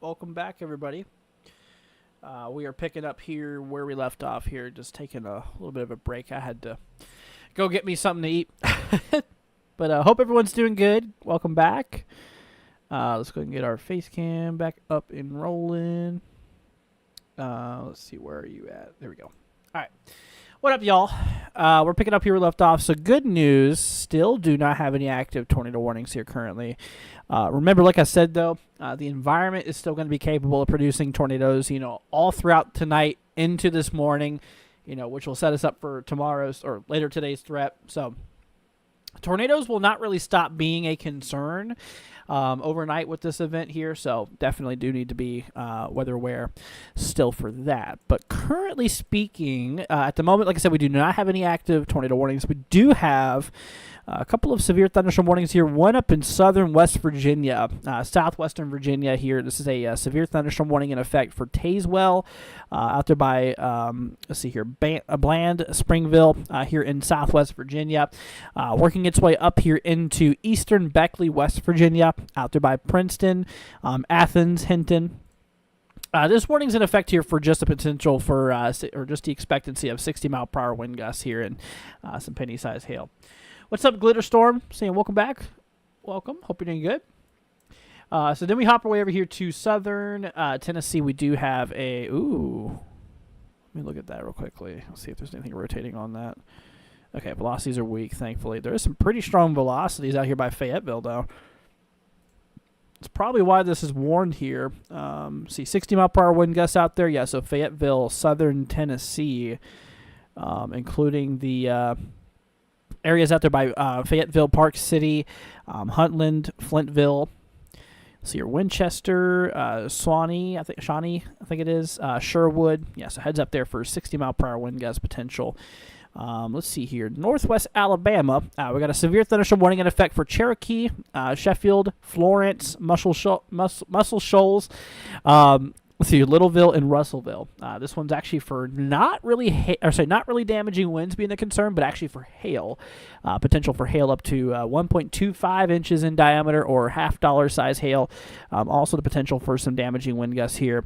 Welcome back, everybody. We are picking up here where we left off here, just taking a little bit of a break. I had to go get me something to eat. But hope everyone's doing good. Welcome back. Let's go ahead and get our face cam back up and rolling. Let's see, where are you at? There we go. All right. What up, y'all? We're picking up here where we left off. So good news, still do not have any active tornado warnings here currently. Remember, like I said, though, the environment is still going to be capable of producing tornadoes, all throughout tonight into this morning, which will set us up for tomorrow's or later today's threat. So tornadoes will not really stop being a concern overnight with this event here, so definitely do need to be weather aware still for that. But currently speaking, at the moment, like I said, we do not have any active tornado warnings. We do have a couple of severe thunderstorm warnings here. One up in southern West Virginia, southwestern Virginia here. This is a severe thunderstorm warning in effect for Tazewell out there by, let's see here, Bland, Springville here in southwest Virginia. Working its way up here into eastern Beckley, West Virginia, out there by Princeton, Athens, Hinton. This warning's in effect here for just the potential for, or just the expectancy of 60-mile-per-hour wind gusts here and some penny-sized hail. What's up, Glitter Storm? Saying welcome back. Welcome. Hope you're doing good. So then we hop our way over here to southern Tennessee. We do have a... Ooh. Let me look at that real quickly. Let's see if there's anything rotating on that. Okay, velocities are weak, thankfully. There is some pretty strong velocities out here by Fayetteville, though. It's probably why this is warned here. See, 60-mile-per-hour wind gusts out there. Yeah, so Fayetteville, southern Tennessee, including the... areas out there by Fayetteville, Park City, Huntland, Flintville. See your Winchester, Shawnee, I think it is, Sherwood. Yeah, so heads up there for 60-mile-per-hour wind gust potential. Let's see here. Northwest Alabama, we got a severe thunderstorm warning in effect for Cherokee, Sheffield, Florence, Muscle Shoals. Let's see, Littleville and Russellville. This one's actually for not really damaging winds being a concern, but actually for hail. Potential for hail up to 1.25 inches in diameter or $half size hail. Also the potential for some damaging wind gusts here.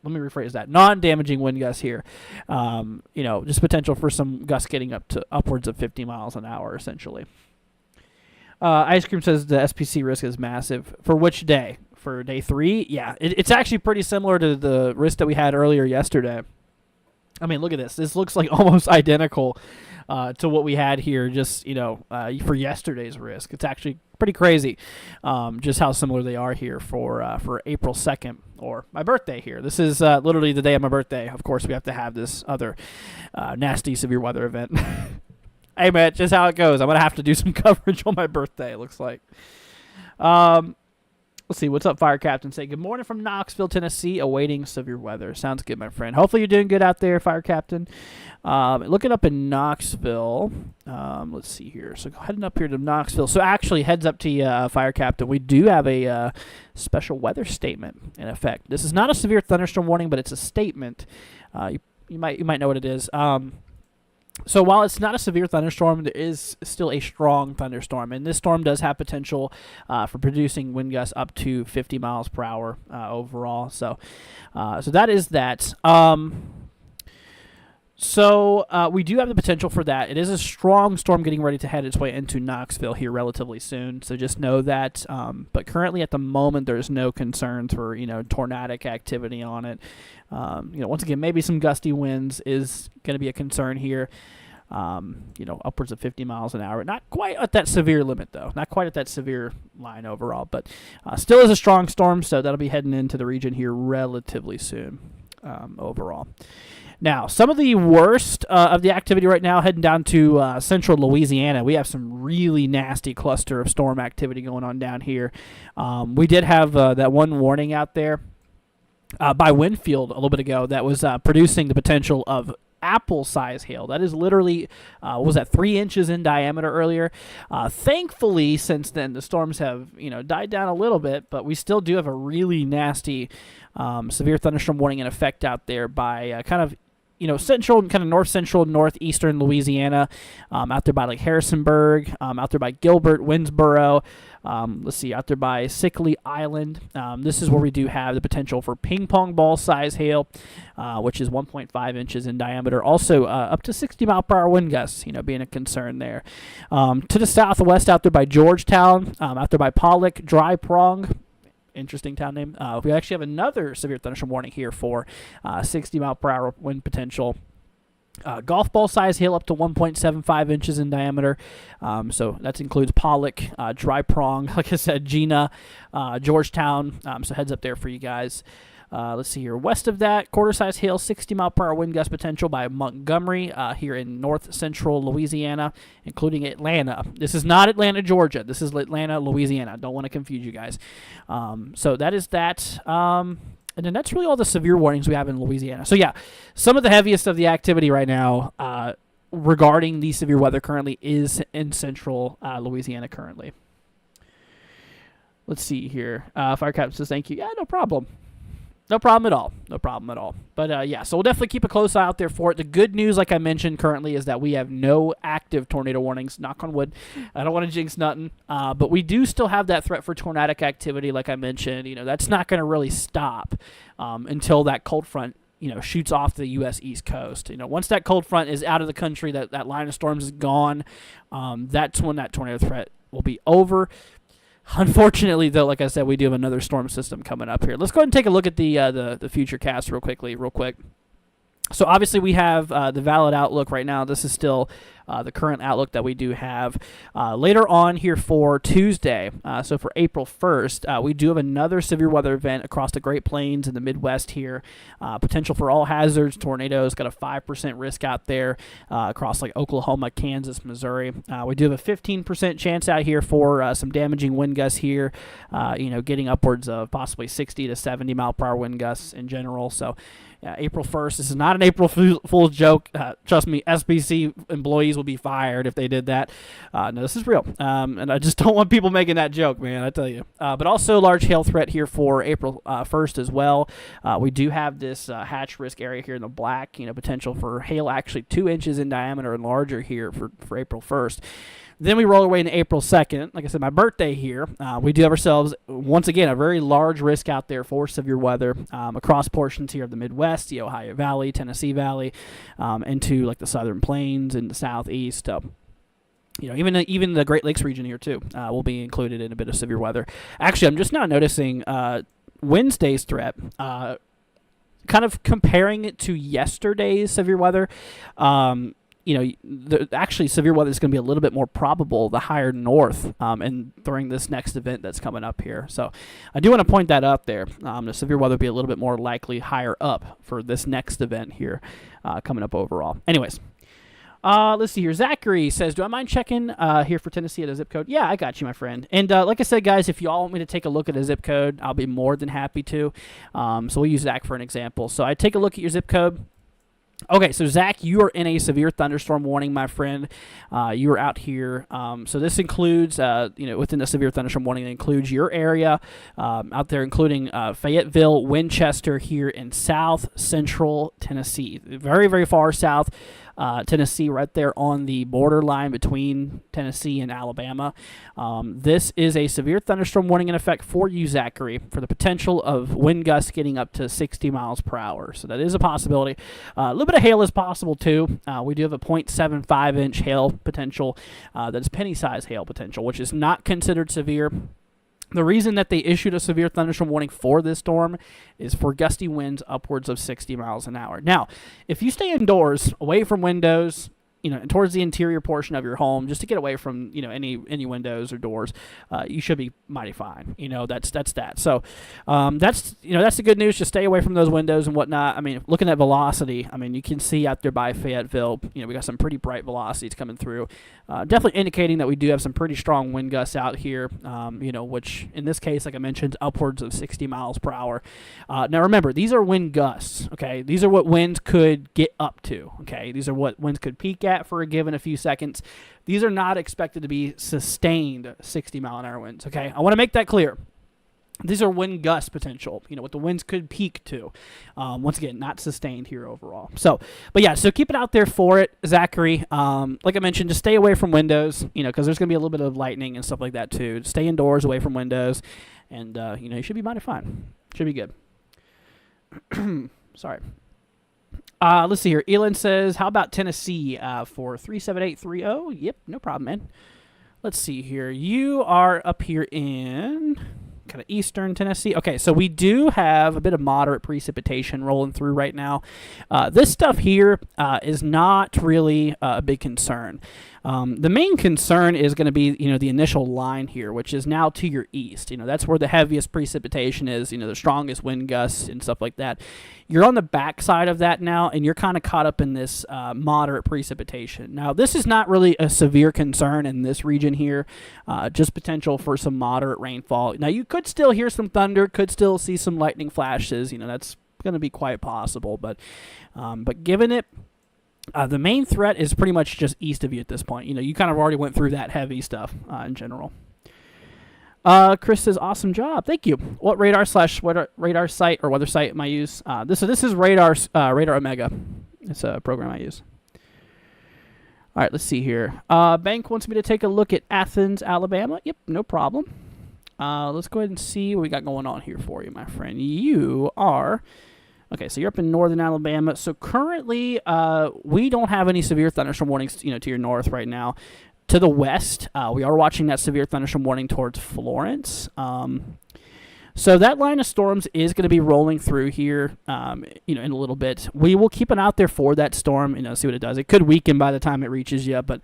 Let me rephrase that. Non-damaging wind gusts here. Just potential for some gusts getting up to upwards of 50 miles an hour, essentially. Ice Cream says the SPC risk is massive. For which day? For day 3? Yeah, it's actually pretty similar to the risk that we had earlier yesterday. I mean, look at this. This looks like almost identical to what we had here just, for yesterday's risk. It's actually pretty crazy just how similar they are here for April 2nd, or my birthday here. This is literally the day of my birthday. Of course, we have to have this other nasty severe weather event. Hey, man, just how it goes. I'm going to have to do some coverage on my birthday, it looks like. Let's see. What's up, Fire Captain? Say good morning from Knoxville, Tennessee, awaiting severe weather. Sounds good, my friend. Hopefully you're doing good out there, Fire Captain. Looking up in Knoxville. Let's see here. So heading up here to Knoxville. So actually, heads up to you, Fire Captain. We do have a special weather statement in effect. This is not a severe thunderstorm warning, but it's a statement. You might know what it is. So while it's not a severe thunderstorm, there is still a strong thunderstorm, and this storm does have potential for producing wind gusts up to 50 miles per hour overall. So that is that. We do have the potential for that. It is a strong storm getting ready to head its way into Knoxville here relatively soon, so just know that. But currently at the moment, there's no concerns for, tornadic activity on it. Once again, maybe some gusty winds is going to be a concern here. Upwards of 50 miles an hour. Not quite at that severe limit, though. Not quite at that severe line overall, but still is a strong storm, so that'll be heading into the region here relatively soon overall. Now, some of the worst of the activity right now heading down to central Louisiana. We have some really nasty cluster of storm activity going on down here. We did have that one warning out there by Winfield a little bit ago that was producing the potential of apple-size hail. That is literally, 3 inches in diameter earlier. Thankfully, since then, the storms have, died down a little bit, but we still do have a really nasty severe thunderstorm warning in effect out there by kind of central, kind of north central, northeastern Louisiana, out there by like Harrisonburg, out there by Gilbert, Winnsboro. Let's see, out there by Sickley Island. This is where we do have the potential for ping pong ball size hail, which is 1.5 inches in diameter. Also, up to 60 mile per hour wind gusts, being a concern there. To the southwest, out there by Georgetown, out there by Pollock, Dry Prong. Interesting town name. We actually have another severe thunderstorm warning here for 60 mile per hour wind potential. Golf ball size hail up to 1.75 inches in diameter. So that includes Pollock, Dry Prong, like I said, Gina, Georgetown. So heads up there for you guys. Let's see here. West of that, quarter size hail, 60 mile per hour wind gust potential by Montgomery here in north central Louisiana, including Atlanta. This is not Atlanta, Georgia. This is Atlanta, Louisiana. Don't want to confuse you guys. So that is that. And then that's really all the severe warnings we have in Louisiana. So yeah, some of the heaviest of the activity right now regarding the severe weather currently is in central Louisiana currently. Let's see here. Fire Captain says thank you. Yeah, no problem. No problem at all. No problem at all. But, yeah, so we'll definitely keep a close eye out there for it. The good news, like I mentioned currently, is that we have no active tornado warnings. Knock on wood. I don't want to jinx nothing. But we do still have that threat for tornadic activity, like I mentioned. That's not going to really stop until that cold front, shoots off the U.S. East Coast. Once that cold front is out of the country, that line of storms is gone, that's when that tornado threat will be over. Unfortunately, though, like I said, we do have another storm system coming up here. Let's go ahead and take a look at the future cast real quick. So obviously we have the valid outlook right now. This is still the current outlook that we do have. Later on here for Tuesday, so for April 1st, we do have another severe weather event across the Great Plains and the Midwest here. Potential for all hazards, tornadoes, got a 5% risk out there across like Oklahoma, Kansas, Missouri. We do have a 15% chance out here for some damaging wind gusts here, getting upwards of possibly 60 to 70 mile per hour wind gusts in general. So April 1st. This is not an April Fool's joke. Trust me, SBC employees will be fired if they did that. No, this is real. And I just don't want people making that joke, man, I tell you. But also large hail threat here for April 1st as well. We do have this hatch risk area here in the black, potential for hail actually 2 inches in diameter and larger here for April 1st. Then we roll away into April 2nd. Like I said, my birthday here. We do have ourselves, once again, a very large risk out there for severe weather across portions here of the Midwest, the Ohio Valley, Tennessee Valley, into like the Southern Plains and the Southeast. Even the Great Lakes region here, too, will be included in a bit of severe weather. Actually, I'm just now noticing Wednesday's threat, kind of comparing it to yesterday's severe weather. Actually severe weather is going to be a little bit more probable the higher north and during this next event that's coming up here. So I do want to point that out there. The severe weather will be a little bit more likely higher up for this next event here coming up overall. Anyways, let's see here. Zachary says, do I mind checking here for Tennessee at a zip code? Yeah, I got you, my friend. And like I said, guys, if you all want me to take a look at a zip code, I'll be more than happy to. So we'll use Zach for an example. So I take a look at your zip code. Okay, so Zach, you are in a severe thunderstorm warning, my friend. You are out here. So this includes, within the severe thunderstorm warning, it includes your area out there, including Fayetteville, Winchester here in south central Tennessee. Very, very far south Tennessee, right there on the borderline between Tennessee and Alabama. This is a severe thunderstorm warning in effect for you, Zachary, for the potential of wind gusts getting up to 60 miles per hour. So that is a possibility. A little bit of hail is possible, too. We do have a 0.75-inch hail potential. That is penny-size hail potential, which is not considered severe. The reason that they issued a severe thunderstorm warning for this storm is for gusty winds upwards of 60 miles an hour. Now, if you stay indoors, away from windows, towards the interior portion of your home, just to get away from, any windows or doors, you should be mighty fine. That's that. So, that's the good news. Just stay away from those windows and whatnot. I mean, looking at velocity, you can see out there by Fayetteville, we got some pretty bright velocities coming through. Definitely indicating that we do have some pretty strong wind gusts out here, which in this case, like I mentioned, upwards of 60 miles per hour. Now remember, these are wind gusts, okay? These are what winds could get up to, okay? These are what winds could peak at for a given a few seconds. These are not expected to be sustained 60 mile an hour winds, okay? I want to make that clear. These are wind gust potential, what the winds could peak to. Once again, not sustained here overall. So, but yeah, so keep it out there for it, Zachary. Like I mentioned, just stay away from windows, because there's going to be a little bit of lightning and stuff like that too. Stay indoors, away from windows, and, you should be mighty fine. Should be good. Sorry. Let's see here. Elin says, how about Tennessee for 37830? Yep, no problem, man. Let's see here. You are up here in kind of eastern Tennessee. Okay, so we do have a bit of moderate precipitation rolling through right now. This stuff here is not really a big concern. The main concern is going to be, the initial line here, which is now to your east. That's where the heaviest precipitation is, the strongest wind gusts and stuff like that. You're on the backside of that now, and you're kind of caught up in this moderate precipitation. Now, this is not really a severe concern in this region here, just potential for some moderate rainfall. Now, you could still hear some thunder, could still see some lightning flashes. That's going to be quite possible, but given it, the main threat is pretty much just east of you at this point. You kind of already went through that heavy stuff in general. Chris says, awesome job. Thank you. What radar site or weather site am I use? This is Radar Omega. It's a program I use. All right, let's see here. Bank wants me to take a look at Athens, Alabama. Yep, no problem. Let's go ahead and see what we got going on here for you, my friend. You are... Okay, so you're up in northern Alabama. So currently, we don't have any severe thunderstorm warnings, to your north right now. To the west, we are watching that severe thunderstorm warning towards Florence. So that line of storms is going to be rolling through here, in a little bit. We will keep an eye out there for that storm, see what it does. It could weaken by the time it reaches you, but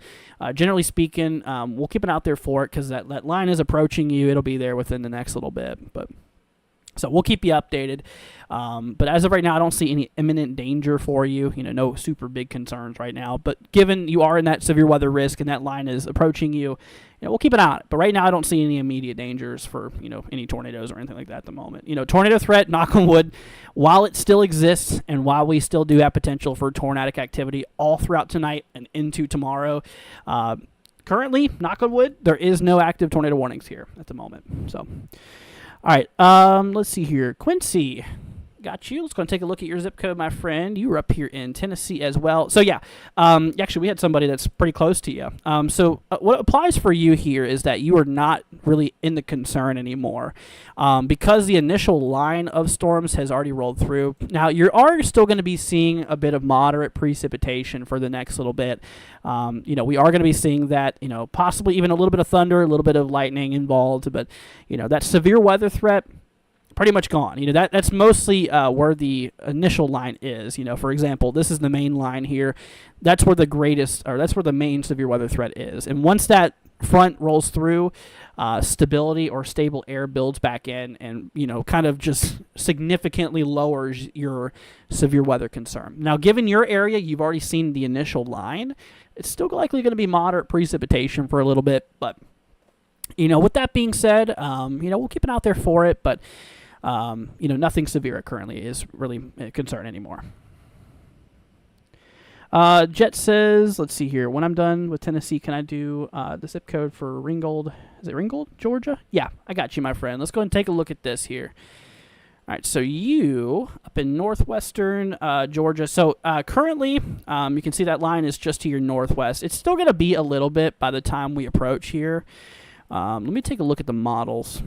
generally speaking, we'll keep an eye out there for it because that line is approaching you. It'll be there within the next little bit, so we'll keep you updated. But as of right now, I don't see any imminent danger for you. No super big concerns right now. But given you are in that severe weather risk and that line is approaching you, we'll keep an eye on it. But right now, I don't see any immediate dangers for, any tornadoes or anything like that at the moment. Tornado threat, knock on wood, while it still exists and while we still do have potential for tornadic activity all throughout tonight and into tomorrow, currently, knock on wood, there is no active tornado warnings here at the moment. So... All right, let's see here. Quincy, got you. Let's go and take a look at your zip code, my friend. You were up here in Tennessee as well. So, yeah, actually, we had somebody that's pretty close to you. So what applies for you here is that you are not really in the concern anymore because the initial line of storms has already rolled through. Now, you are still going to be seeing a bit of moderate precipitation for the next little bit. We are going to be seeing that, possibly even a little bit of thunder, a little bit of lightning involved, but, that severe weather threat, pretty much gone. That's mostly where the initial line is. For example, this is the main line here. That's where that's where the main severe weather threat is. And once that front rolls through, stability or stable air builds back in and, kind of just significantly lowers your severe weather concern. Now, given your area, you've already seen the initial line. It's still likely going to be moderate precipitation for a little bit, but, with that being said, we'll keep an eye out there for it, but, nothing severe currently is really a concern anymore. Jet says, let's see here. When I'm done with Tennessee, can I do the zip code for Ringgold? Is it Ringgold, Georgia? Yeah, I got you, my friend. Let's go ahead and take a look at this here. All right, so you up in northwestern Georgia. So currently, you can see that line is just to your northwest. It's still going to be a little bit by the time we approach here. Let me take a look at the models.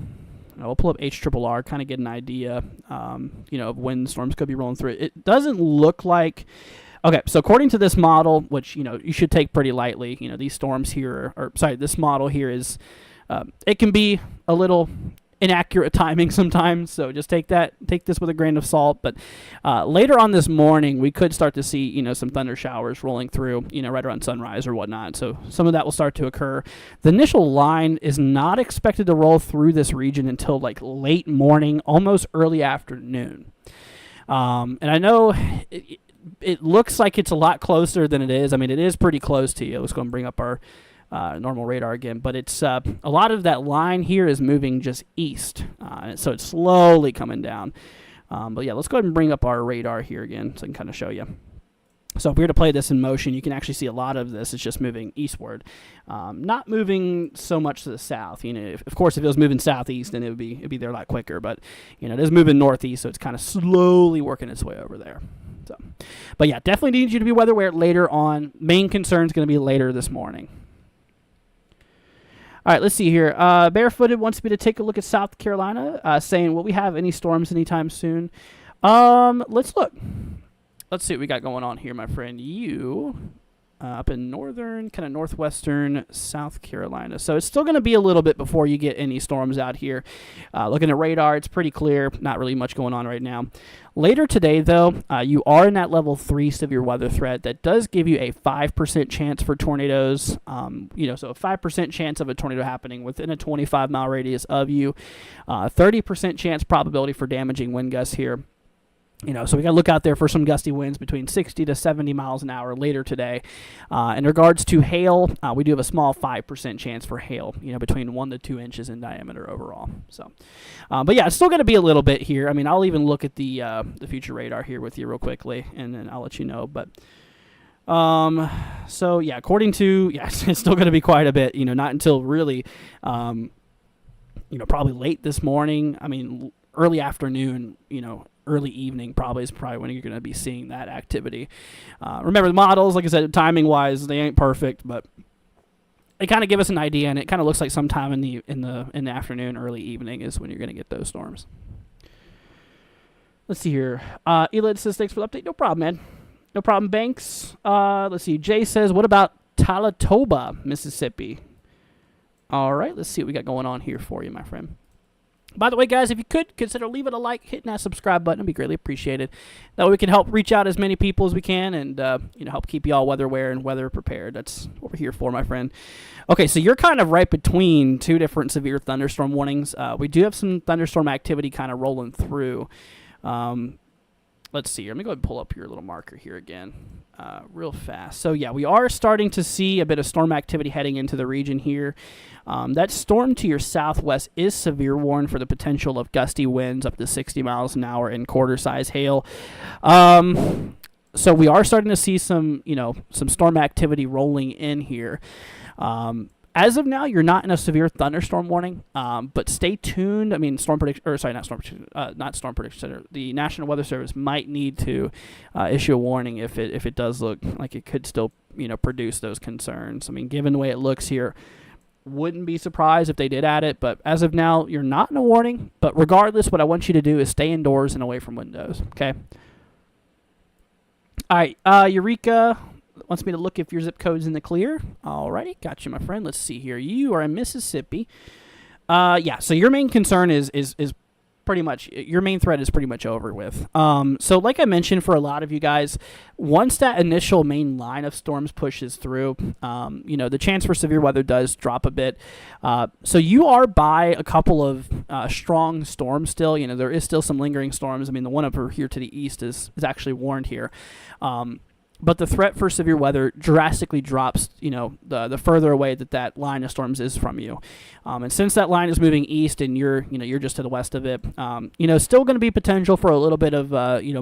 I'll pull up HRRR, kind of get an idea, of when storms could be rolling through. It doesn't look like... Okay, so according to this model, which, you should take pretty lightly, these storms here, this model here is, it can be a little inaccurate timing sometimes, so just take this with a grain of salt. But later on this morning, we could start to see, some thunder showers rolling through, right around sunrise or whatnot. So some of that will start to occur. The initial line is not expected to roll through this region until like late morning, almost early afternoon. And I know it looks like it's a lot closer than it is. I mean, it is pretty close to you. Let's go and bring up our normal radar again, but it's a lot of that line here is moving just east, so it's slowly coming down. But yeah, let's go ahead and bring up our radar here again so I can kind of show you. So if we were to play this in motion, you can actually see a lot of this is just moving eastward, not moving so much to the south. Of course, if it was moving southeast, then it'd be there a lot quicker. But it is moving northeast, so it's kind of slowly working its way over there. So, but yeah, definitely need you to be weather aware later on. Main concern is going to be later this morning. All right, let's see here. Barefooted wants me to take a look at South Carolina, saying, will we have any storms anytime soon? Let's look. Let's see what we got going on here, my friend. You up in northern, kind of northwestern South Carolina. So it's still going to be a little bit before you get any storms out here. Looking at radar, it's pretty clear. Not really much going on right now. Later today, though, you are in that level 3 severe weather threat. That does give you a 5% chance for tornadoes. So a 5% chance of a tornado happening within a 25-mile radius of you. 30% chance probability for damaging wind gusts here. So we got to look out there for some gusty winds between 60 to 70 miles an hour later today. In regards to hail, we do have a small 5% chance for hail, between 1 to 2 inches in diameter overall. So, but yeah, it's still going to be a little bit here. I mean, I'll even look at the future radar here with you real quickly, and then I'll let you know. But so yeah, according to it's still going to be quite a bit. Not until really, probably late this morning. I mean, early afternoon. Early evening probably is when you're going to be seeing that activity. Remember, the models, like I said, timing-wise, they ain't perfect, but they kind of give us an idea, and it kind of looks like sometime in the afternoon, early evening is when you're going to get those storms. Let's see here. Elid says, thanks for the update. No problem, man. No problem, Banks. Let's see. Jay says, what about Talatoba, Mississippi? All right, let's see what we got going on here for you, my friend. By the way, guys, if you could, consider leaving a like, hitting that subscribe button. It'd be greatly appreciated. That way we can help reach out as many people as we can and, help keep you all weather aware and weather prepared. That's what we're here for, my friend. Okay, so you're kind of right between two different severe thunderstorm warnings. We do have some thunderstorm activity kind of rolling through. Let's see here. Let me go ahead and pull up your little marker here again real fast. So, yeah, we are starting to see a bit of storm activity heading into the region here. That storm to your southwest is severe warned for the potential of gusty winds up to 60 miles an hour and quarter-size hail. So we are starting to see some storm activity rolling in here. As of now, you're not in a severe thunderstorm warning, but stay tuned. I mean, not Storm Prediction Center. The National Weather Service might need to issue a warning if it does look like it could still, produce those concerns. I mean, given the way it looks here, wouldn't be surprised if they did add it, but as of now, you're not in a warning. But regardless, what I want you to do is stay indoors and away from windows, okay? All right, Eureka wants me to look if your zip code's in the clear. Alrighty, got you, my friend. Let's see here. You are in Mississippi. So your main concern is pretty much, your main threat is pretty much over with. So like I mentioned, for a lot of you guys, once that initial main line of storms pushes through, the chance for severe weather does drop a bit. So you are by a couple of strong storms still. There is still some lingering storms. I mean, the one over here to the east is actually warned here. But the threat for severe weather drastically drops, the further away that line of storms is from you. And since that line is moving east and you're just to the west of it, still going to be potential for a little bit of,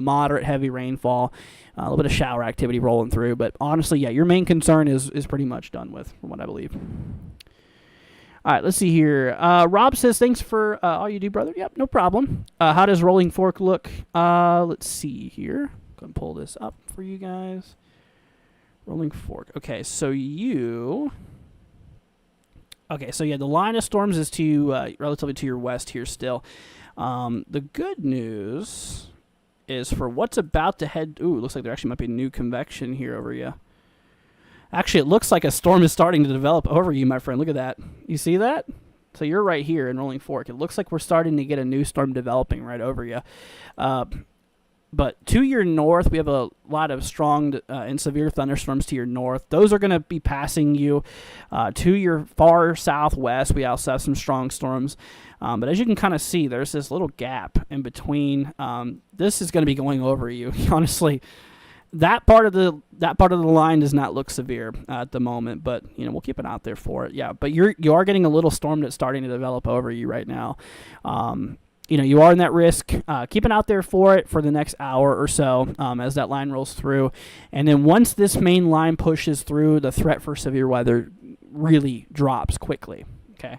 moderate heavy rainfall, a little bit of shower activity rolling through. But honestly, yeah, your main concern is pretty much done with, from what I believe. All right, let's see here. Rob says, thanks for all you do, brother. Yep, no problem. How does Rolling Fork look? Let's see here. Go and pull this up for you guys. Rolling Fork. Okay, so the line of storms is relatively to your west here still. The good news is for what's about to head. Ooh, looks like there actually might be new convection here over you. Actually, it looks like a storm is starting to develop over you, my friend. Look at that. You see that? So you're right here in Rolling Fork. It looks like we're starting to get a new storm developing right over you. But to your north, we have a lot of strong and severe thunderstorms to your north. Those are going to be passing you. To your far southwest, we also have some strong storms. But as you can kind of see, there's this little gap in between. This is going to be going over you. Honestly, that part of the line does not look severe at the moment, but we'll keep an eye out there for it. Yeah, but you are getting a little storm that's starting to develop over you right now. you are in that risk. Keep an eye out there for it for the next hour or so as that line rolls through. And then once this main line pushes through, the threat for severe weather really drops quickly. Okay.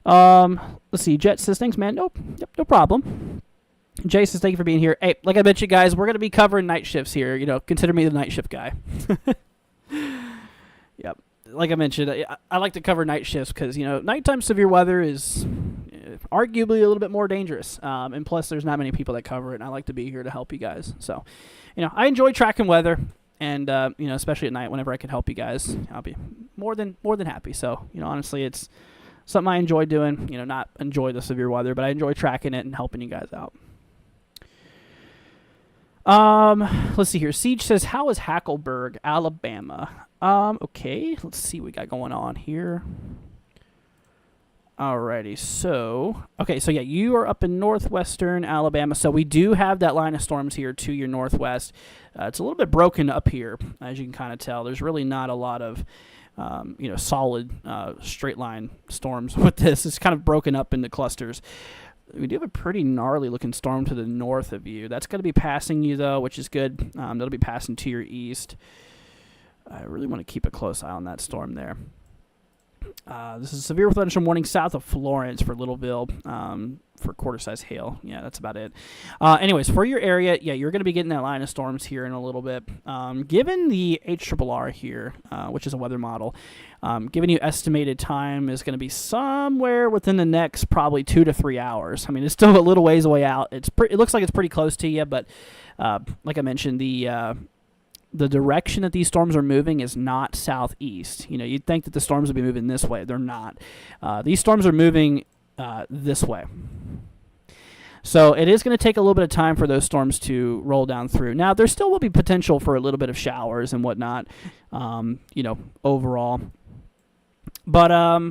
Let's see. Jet says, thanks, man. Nope. Yep, no problem. Jay says, thank you for being here. Hey, like I mentioned, guys, we're going to be covering night shifts here. Consider me the night shift guy. Yep. Like I mentioned, I like to cover night shifts because, nighttime severe weather is arguably a little bit more dangerous. And plus, there's not many people that cover it, and I like to be here to help you guys. So, I enjoy tracking weather, and, especially at night, whenever I can help you guys, I'll be more than happy. So, honestly, it's something I enjoy doing. Not enjoy the severe weather, but I enjoy tracking it and helping you guys out. Let's see here. Siege says, how is Hackleburg, Alabama? Okay, let's see what we got going on here. Alrighty, so yeah, you are up in northwestern Alabama, so we do have that line of storms here to your northwest. It's a little bit broken up here, as you can kind of tell. There's really not a lot of, solid straight line storms with this. It's kind of broken up into clusters. We do have a pretty gnarly looking storm to the north of you. That's going to be passing you, though, which is good. That'll be passing to your east. I really want to keep a close eye on that storm there. This is severe thunderstorm warning south of Florence for Littleville for quarter-size hail. Yeah, that's about it. Anyways, for your area, yeah, you're going to be getting that line of storms here in a little bit. Given the HRRR here, which is a weather model, giving you estimated time is going to be somewhere within the next probably 2 to 3 hours. I mean, it's still a little ways away out. It looks like it's pretty close to you, but like I mentioned, the direction that these storms are moving is not southeast. You'd think that the storms would be moving this way. They're not. These storms are moving this way. So it is going to take a little bit of time for those storms to roll down through. Now, there still will be potential for a little bit of showers and whatnot, overall. But,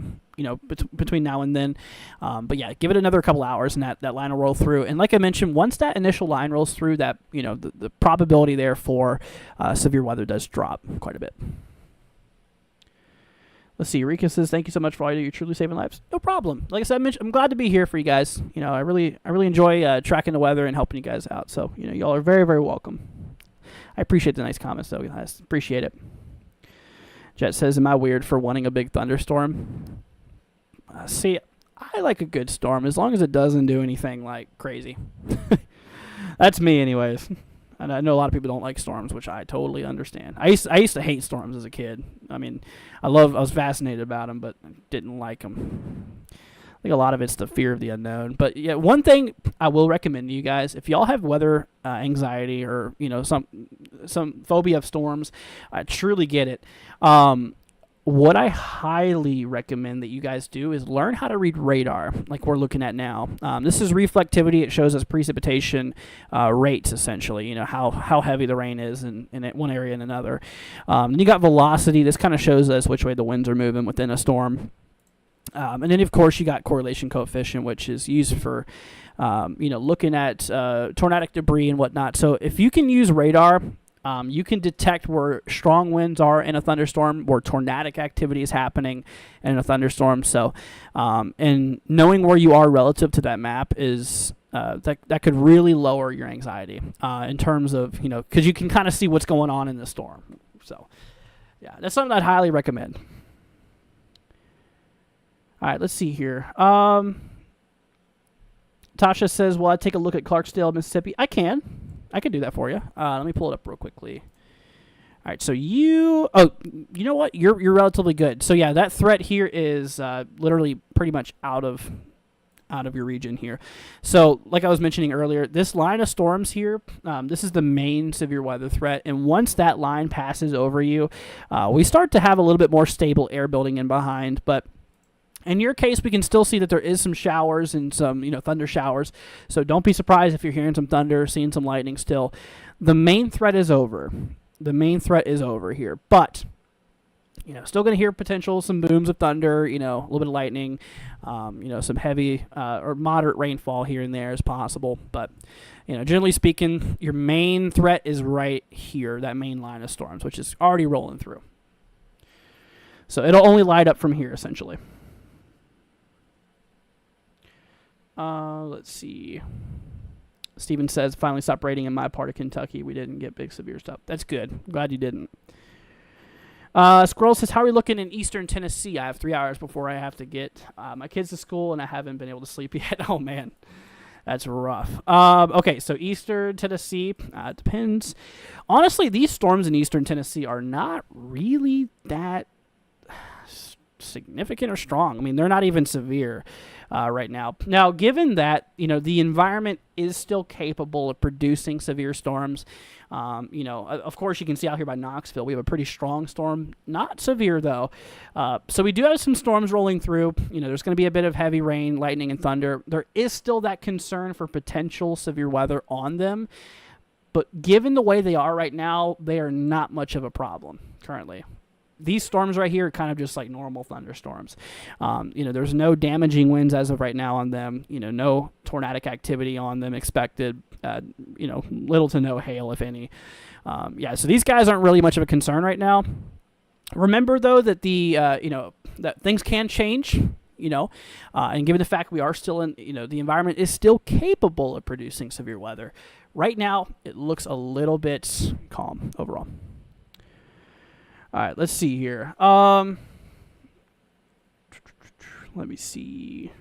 between now and then. But yeah, give it another couple hours and that line will roll through. And like I mentioned, once that initial line rolls through, that, the probability there for severe weather does drop quite a bit. Let's see. Rika says, thank you so much for all you do. You're truly saving lives. No problem. Like I said, I'm glad to be here for you guys. I really enjoy tracking the weather and helping you guys out. So, y'all are very, very welcome. I appreciate the nice comments, though, guys. Appreciate it. Jet says, am I weird for wanting a big thunderstorm? See, I like a good storm as long as it doesn't do anything like crazy. That's me anyways. And I know a lot of people don't like storms, which I totally understand. I used to hate storms as a kid. I mean, I was fascinated about them, but didn't like them. I think a lot of it's the fear of the unknown. But yeah, one thing I will recommend to you guys, if y'all have weather anxiety or some phobia of storms, I truly get it. What I highly recommend that you guys do is learn how to read radar, like we're looking at now. This is reflectivity. It shows us precipitation rates, essentially, how heavy the rain is in one area and another. Then you got velocity. This kind of shows us which way the winds are moving within a storm. And then, of course, you got correlation coefficient, which is used for, looking at tornadic debris and whatnot. So if you can use radar, you can detect where strong winds are in a thunderstorm, where tornadic activity is happening in a thunderstorm. So, and knowing where you are relative to that map is that could really lower your anxiety in terms of, because you can kind of see what's going on in the storm. So, yeah, that's something I'd highly recommend. All right, let's see here. Tasha says, well, I'd take a look at Clarksdale, Mississippi. I can do that for you. Let me pull it up real quickly. All right, so you know what? You're relatively good. So yeah, that threat here is literally pretty much out of your region here. So like I was mentioning earlier, this line of storms here, this is the main severe weather threat. And once that line passes over you, we start to have a little bit more stable air building in behind. But in your case, we can still see that there is some showers and some, thunder showers. So don't be surprised if you're hearing some thunder, seeing some lightning still. The main threat is over. The main threat is over here. But, still going to hear some booms of thunder, a little bit of lightning, some heavy or moderate rainfall here and there is possible. But, generally speaking, your main threat is right here, that main line of storms, which is already rolling through. So it'll only light up from here, essentially. Let's see. Steven says, finally stopped raining in my part of Kentucky. We didn't get big severe stuff. That's good. Glad you didn't. Squirrel says, how are we looking in eastern Tennessee? I have 3 hours before I have to get my kids to school, and I haven't been able to sleep yet. Oh, man. That's rough. Okay, so eastern Tennessee, depends. Honestly, these storms in eastern Tennessee are not really that significant or strong. I mean, they're not even severe right now. Now, given that, the environment is still capable of producing severe storms, of course, you can see out here by Knoxville, we have a pretty strong storm. Not severe, though. So we do have some storms rolling through. There's going to be a bit of heavy rain, lightning, and thunder. There is still that concern for potential severe weather on them. But given the way they are right now, they are not much of a problem currently. These storms right here are kind of just like normal thunderstorms. There's no damaging winds as of right now on them. No tornadic activity on them expected. Little to no hail, if any. So these guys aren't really much of a concern right now. Remember, though, that that things can change. And given the fact we are still in, the environment is still capable of producing severe weather. Right now, it looks a little bit calm overall. All right, let's see here. Let me see.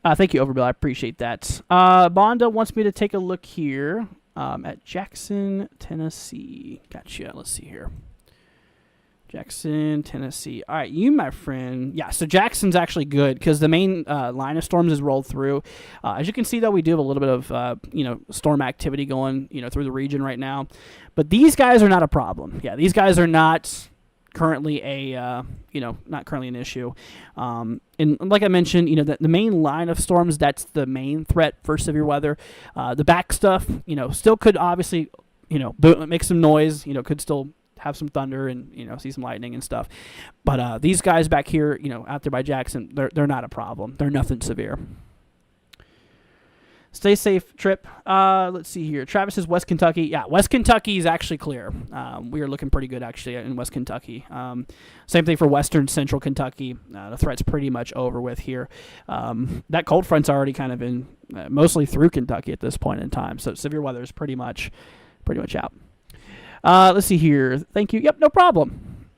Thank you, Overbill. I appreciate that. Bonda wants me to take a look here at Jackson, Tennessee. Gotcha. Let's see here. Jackson, Tennessee. All right, you, my friend. Yeah, so Jackson's actually good because the main line of storms has rolled through. As you can see, though, we do have a little bit of, storm activity going, through the region right now. But these guys are not a problem. Yeah, these guys are not currently not currently an issue. And like I mentioned, the main line of storms, that's the main threat for severe weather. The back stuff, still could obviously, make some noise, could still have some thunder and see some lightning and stuff, but these guys back here, out there by Jackson, they're not a problem. They're nothing severe. Stay safe, Trip. Let's see here. Travis says West Kentucky. Yeah, West Kentucky is actually clear. We are looking pretty good actually in West Kentucky. Same thing for Western Central Kentucky. The threat's pretty much over with here. That cold front's already kind of been mostly through Kentucky at this point in time, so severe weather is pretty much out. Let's see here. Thank you. Yep, no problem.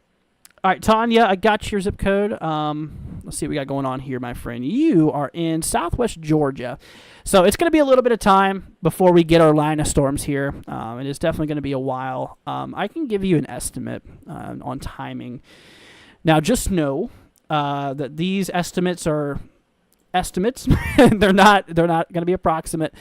All right, Tanya, I got your zip code. Let's see what we got going on here, my friend. You are in southwest Georgia. So it's going to be a little bit of time before we get our line of storms here. It is definitely going to be a while. I can give you an estimate on timing. Now, just know that these estimates are estimates. they're not going to be approximate.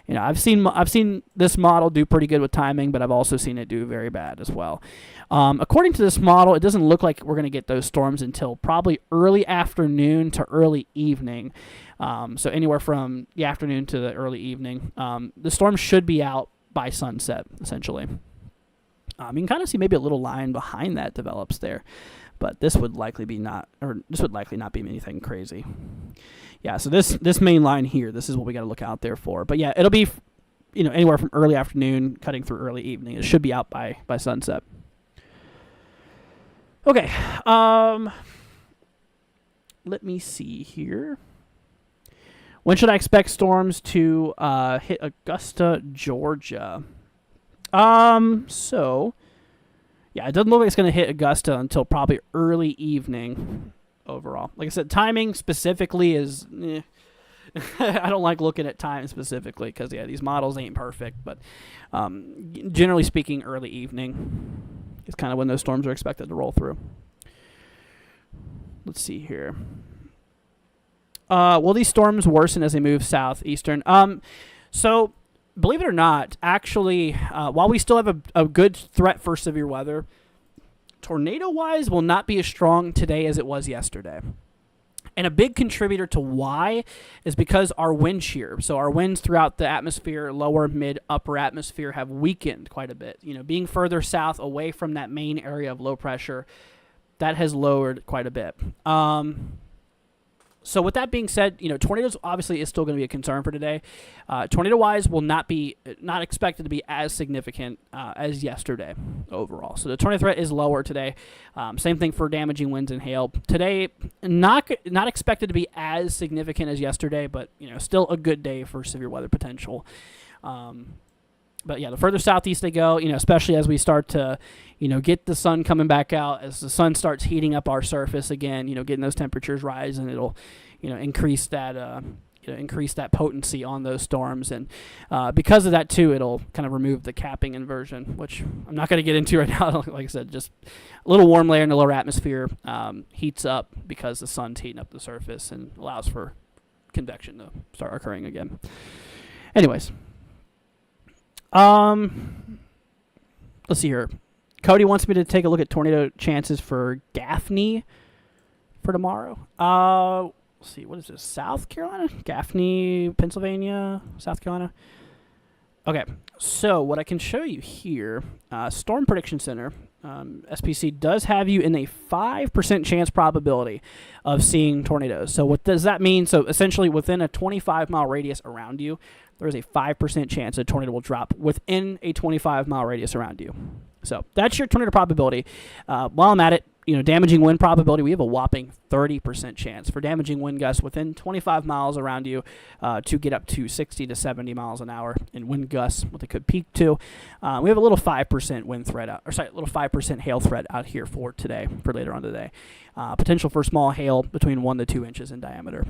I've seen this model do pretty good with timing, but I've also seen it do very bad as well. According to this model, it doesn't look like we're going to get those storms until probably early afternoon to early evening. So anywhere from the afternoon to the early evening. The storm should be out by sunset, essentially. You can kind of see maybe a little line behind that develops there, but this would likely not be anything crazy. Yeah, so this main line here, this is what we got to look out there for. But yeah, it'll be anywhere from early afternoon cutting through early evening. It should be out by sunset. Okay. Let me see here. When should I expect storms to hit Augusta, Georgia? So yeah, it doesn't look like it's going to hit Augusta until probably early evening overall. Like I said, timing specifically is I don't like looking at time specifically because, yeah, these models ain't perfect. But generally speaking, early evening is kind of when those storms are expected to roll through. Let's see here. Will these storms worsen as they move southeastern? So, believe it or not, actually, while we still have a good threat for severe weather, tornado-wise will not be as strong today as it was yesterday. And a big contributor to why is because our wind shear, so our winds throughout the atmosphere, lower, mid, upper atmosphere, have weakened quite a bit. Being further south away from that main area of low pressure, that has lowered quite a bit. So with that being said, tornadoes obviously is still going to be a concern for today. Tornado-wise will not expected to be as significant as yesterday overall. So the tornado threat is lower today. Same thing for damaging winds and hail. Today, not expected to be as significant as yesterday, but still a good day for severe weather potential. But yeah, the further southeast they go, especially as we start to, get the sun coming back out, as the sun starts heating up our surface again, getting those temperatures rise, and it'll, increase that potency on those storms. And because of that too, it'll kind of remove the capping inversion, which I'm not going to get into right now. Like I said, just a little warm layer in the lower atmosphere heats up because the sun's heating up the surface and allows for convection to start occurring again. Anyways. Let's see here. Cody wants me to take a look at tornado chances for Gaffney for tomorrow. Let's see. What is this? South Carolina? Gaffney, Pennsylvania, South Carolina. Okay. So what I can show you here, Storm Prediction Center, SPC does have you in a 5% chance probability of seeing tornadoes. So what does that mean? So essentially within a 25-mile radius around you, there is a 5% chance a tornado will drop within a 25-mile radius around you. So that's your tornado probability. While I'm at it, damaging wind probability, we have a whopping 30% chance for damaging wind gusts within 25 miles around you to get up to 60 to 70 miles an hour in wind gusts, what they could peak to. We have a little 5% wind threat a little 5% hail threat out here for today, for later on today. Potential for small hail between 1 to 2 inches in diameter.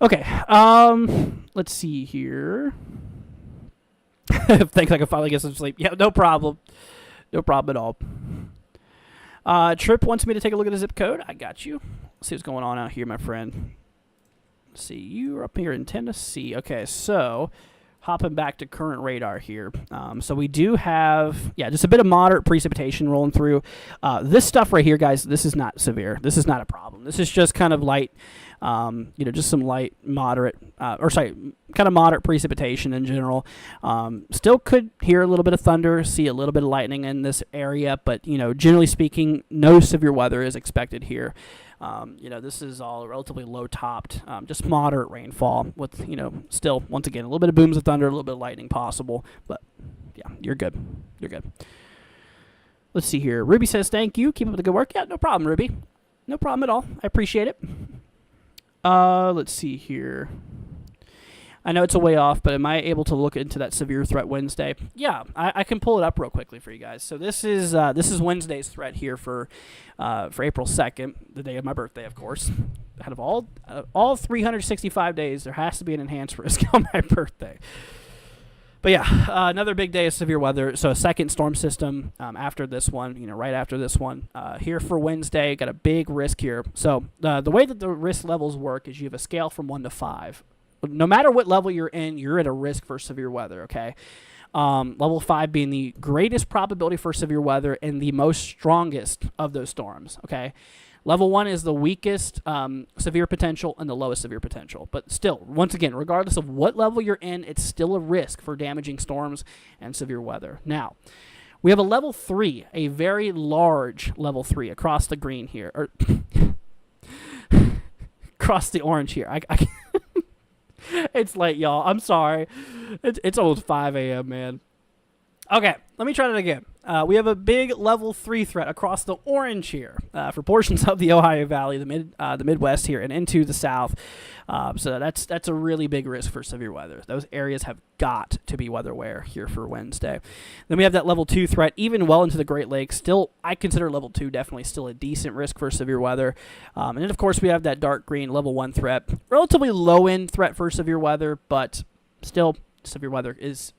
Okay, let's see here. Thanks, I can finally get some sleep. Yeah, no problem. No problem at all. Trip wants me to take a look at the zip code. I got you. Let's see what's going on out here, my friend. Let's see, you're up here in Tennessee. Okay, so hopping back to current radar here. So we do have, just a bit of moderate precipitation rolling through. This stuff right here, guys, this is not severe. This is not a problem. This is just kind of light, just some light, moderate, kind of moderate precipitation in general. Still could hear a little bit of thunder, see a little bit of lightning in this area, but, generally speaking, no severe weather is expected here. This is all relatively low-topped, just moderate rainfall with, still, once again, a little bit of booms of thunder, a little bit of lightning possible. But, yeah, you're good. You're good. Let's see here. Ruby says, thank you. Keep up the good work. Yeah, no problem, Ruby. No problem at all. I appreciate it. Let's see here. I know it's a way off, but am I able to look into that severe threat Wednesday? Yeah, I can pull it up real quickly for you guys. So this is Wednesday's threat here for April 2nd, the day of my birthday, of course. Out of all 365 days, there has to be an enhanced risk on my birthday. But yeah, another big day of severe weather. So a second storm system after this one, right after this one. Here for Wednesday, got a big risk here. So the way that the risk levels work is you have a scale from 1 to 5. No matter what level you're in, you're at a risk for severe weather, okay? Level 5 being the greatest probability for severe weather and the most strongest of those storms, okay? Level 1 is the weakest severe potential and the lowest severe potential. But still, once again, regardless of what level you're in, it's still a risk for damaging storms and severe weather. Now, we have a level 3, a very large level 3 across the green here, or across the orange here. I It's late, y'all. I'm sorry. It's almost 5 a.m., man. Okay, let me try that again. We have a big level 3 threat across the orange here for portions of the Ohio Valley, the Midwest here, and into the South. So that's a really big risk for severe weather. Those areas have got to be weather aware here for Wednesday. Then we have that level 2 threat, even well into the Great Lakes. Still, I consider level 2 definitely still a decent risk for severe weather. And then, of course, we have that dark green level 1 threat. Relatively low-end threat for severe weather, but still severe weather is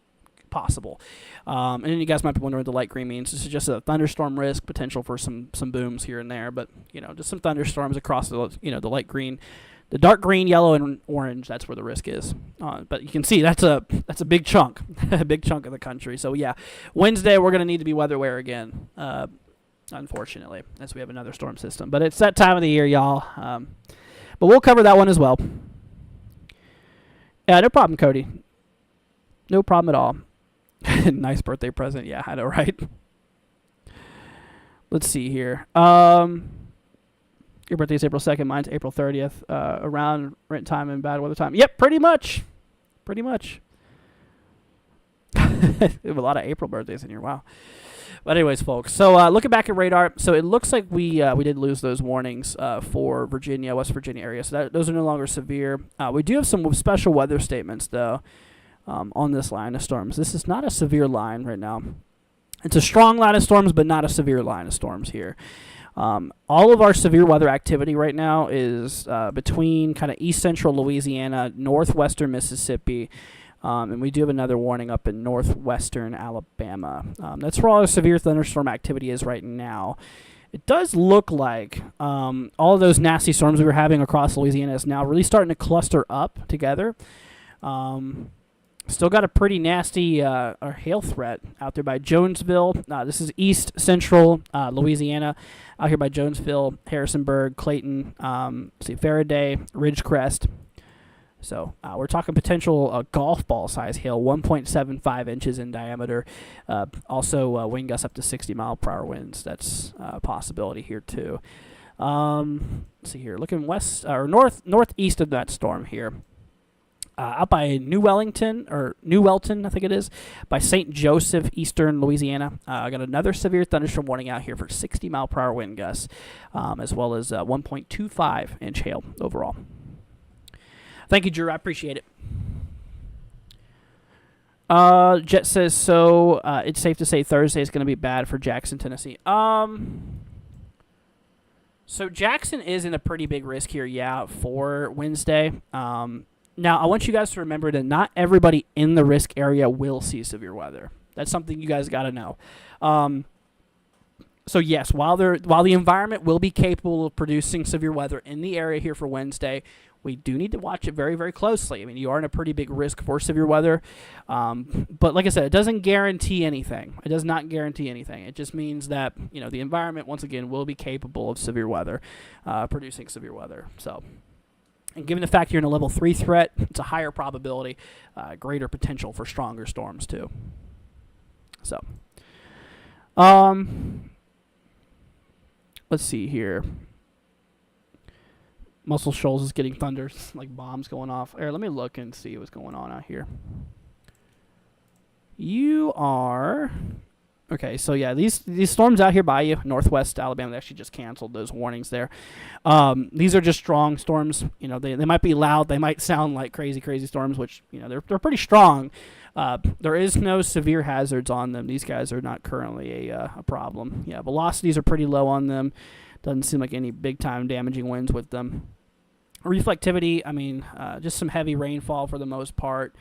possible. And then you guys might be wondering what the light green means. This is just a thunderstorm risk, potential for some booms here and there, but just some thunderstorms across the the light green, the dark green, yellow, and orange. That's where the risk is. But you can see that's a big chunk, a big chunk of the country. So yeah, Wednesday we're gonna need to be weather aware again. Unfortunately, as we have another storm system. But it's that time of the year, y'all. But we'll cover that one as well. Yeah, no problem, Cody. No problem at all. Nice birthday present. Yeah, I know, right? Let's see here. Your birthday's April 2nd. Mine's April 30th. Around rent time and bad weather time. Yep, pretty much. Pretty much. We have a lot of April birthdays in here. Wow. But anyways, folks, so looking back at radar, so it looks like we did lose those warnings for Virginia, West Virginia area. So those are no longer severe. We do have some special weather statements, though, on this line of storms. This is not a severe line right now. It's a strong line of storms, but not a severe line of storms here. All of our severe weather activity right now is between kind of east central Louisiana, northwestern Mississippi, and we do have another warning up in northwestern Alabama. That's where all the severe thunderstorm activity is right now. It does look like all of those nasty storms we were having across Louisiana is now really starting to cluster up together. Still got a pretty nasty hail threat out there by Jonesville. This is east central Louisiana, out here by Jonesville, Harrisonburg, Clayton, Faraday, Ridgecrest. So we're talking potential golf ball size hail, 1.75 inches in diameter. Also wind gusts up to 60-mile-per-hour winds. That's a possibility here too. Let's see here, looking west or northeast of that storm here. Out by New Wellington, I think it is, by St. Joseph, eastern Louisiana. I got another severe thunderstorm warning out here for 60-mile-per-hour wind gusts, as well as 1.25-inch hail overall. Thank you, Drew. I appreciate it. Jet says, so it's safe to say Thursday is going to be bad for Jackson, Tennessee. So Jackson is in a pretty big risk here, for Wednesday. Now, I want you guys to remember that not everybody in the risk area will see severe weather. That's something you guys got to know. So, yes, while the environment will be capable of producing severe weather in the area here for Wednesday, we do need to watch it very, very closely. I mean, you are in a pretty big risk for severe weather. But like I said, it doesn't guarantee anything. It does not guarantee anything. It just means that, the environment, once again, will be capable of severe weather, producing severe weather. So... And given the fact you're in a level 3 threat, it's a higher probability, greater potential for stronger storms too. So, let's see here. Muscle Shoals is getting thunder, like bombs going off. Here, let me look and see what's going on out here. You are... Okay, so yeah, these storms out here by you, northwest Alabama, they actually just canceled those warnings there. These are just strong storms. They might be loud. They might sound like crazy storms, which, they're pretty strong. There is no severe hazards on them. These guys are not currently a problem. Yeah, velocities are pretty low on them. Doesn't seem like any big-time damaging winds with them. Reflectivity, just some heavy rainfall for the most part.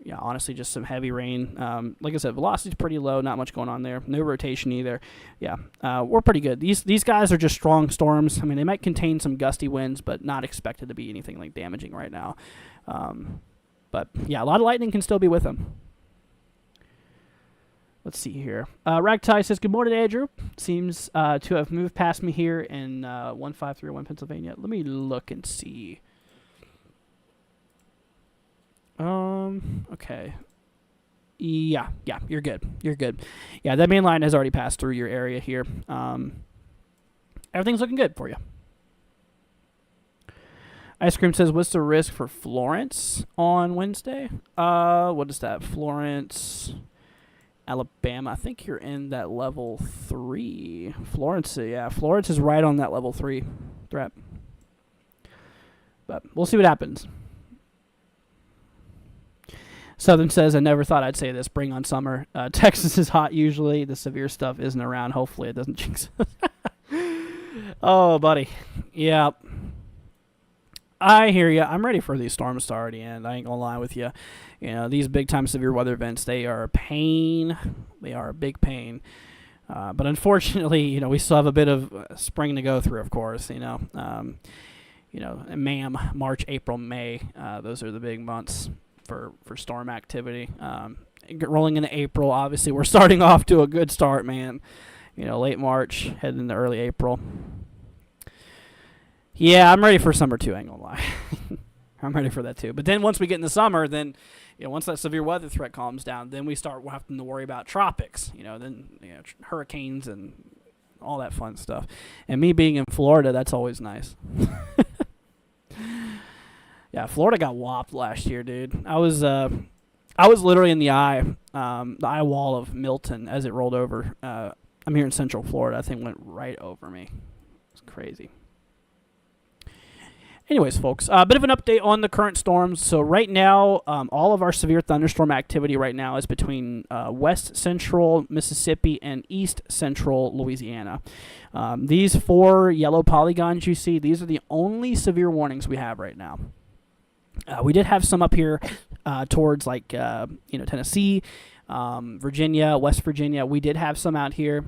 Yeah, honestly, just some heavy rain. Like I said, velocity's pretty low, not much going on there. No rotation either. Yeah, we're pretty good. These guys are just strong storms. They might contain some gusty winds, but not expected to be anything like damaging right now. But yeah, a lot of lightning can still be with them. Let's see here. Ragtie says, good morning, Andrew. Seems to have moved past me here in 15301 Pennsylvania. Let me look and see. Okay. Yeah, you're good. Yeah, that main line has already passed through your area here. Everything's looking good for you. Ice Cream says, what's the risk for Florence on Wednesday? What is that? Florence, Alabama. I think you're in that level 3. Florence is right on that level 3 threat. But we'll see what happens. Southern says, I never thought I'd say this. Bring on summer. Texas is hot usually. The severe stuff isn't around. Hopefully it doesn't jinx us. Oh, buddy. Yeah. I hear you. I'm ready for these storms to already end. I ain't going to lie with you. These big-time severe weather events, they are a pain. They are a big pain. But unfortunately, we still have a bit of spring to go through, of course. March, April, May. Those are the big months for storm activity. Rolling into April, obviously we're starting off to a good start, man. Late March, heading into early April. Yeah, I'm ready for summer too, I ain't gonna lie. I'm ready for that too. But then once we get in the summer, then once that severe weather threat calms down, then we start having to worry about tropics. Hurricanes and all that fun stuff. And me being in Florida, that's always nice. Yeah, Florida got whopped last year, dude. I was literally in the eye wall of Milton as it rolled over. I'm here in Central Florida. That thing went right over me. It's crazy. Anyways, folks, a bit of an update on the current storms. So right now, all of our severe thunderstorm activity right now is between west central Mississippi and east central Louisiana. These 4 yellow polygons you see, these are the only severe warnings we have right now. We did have some up here towards Tennessee, Virginia, West Virginia. We did have some out here.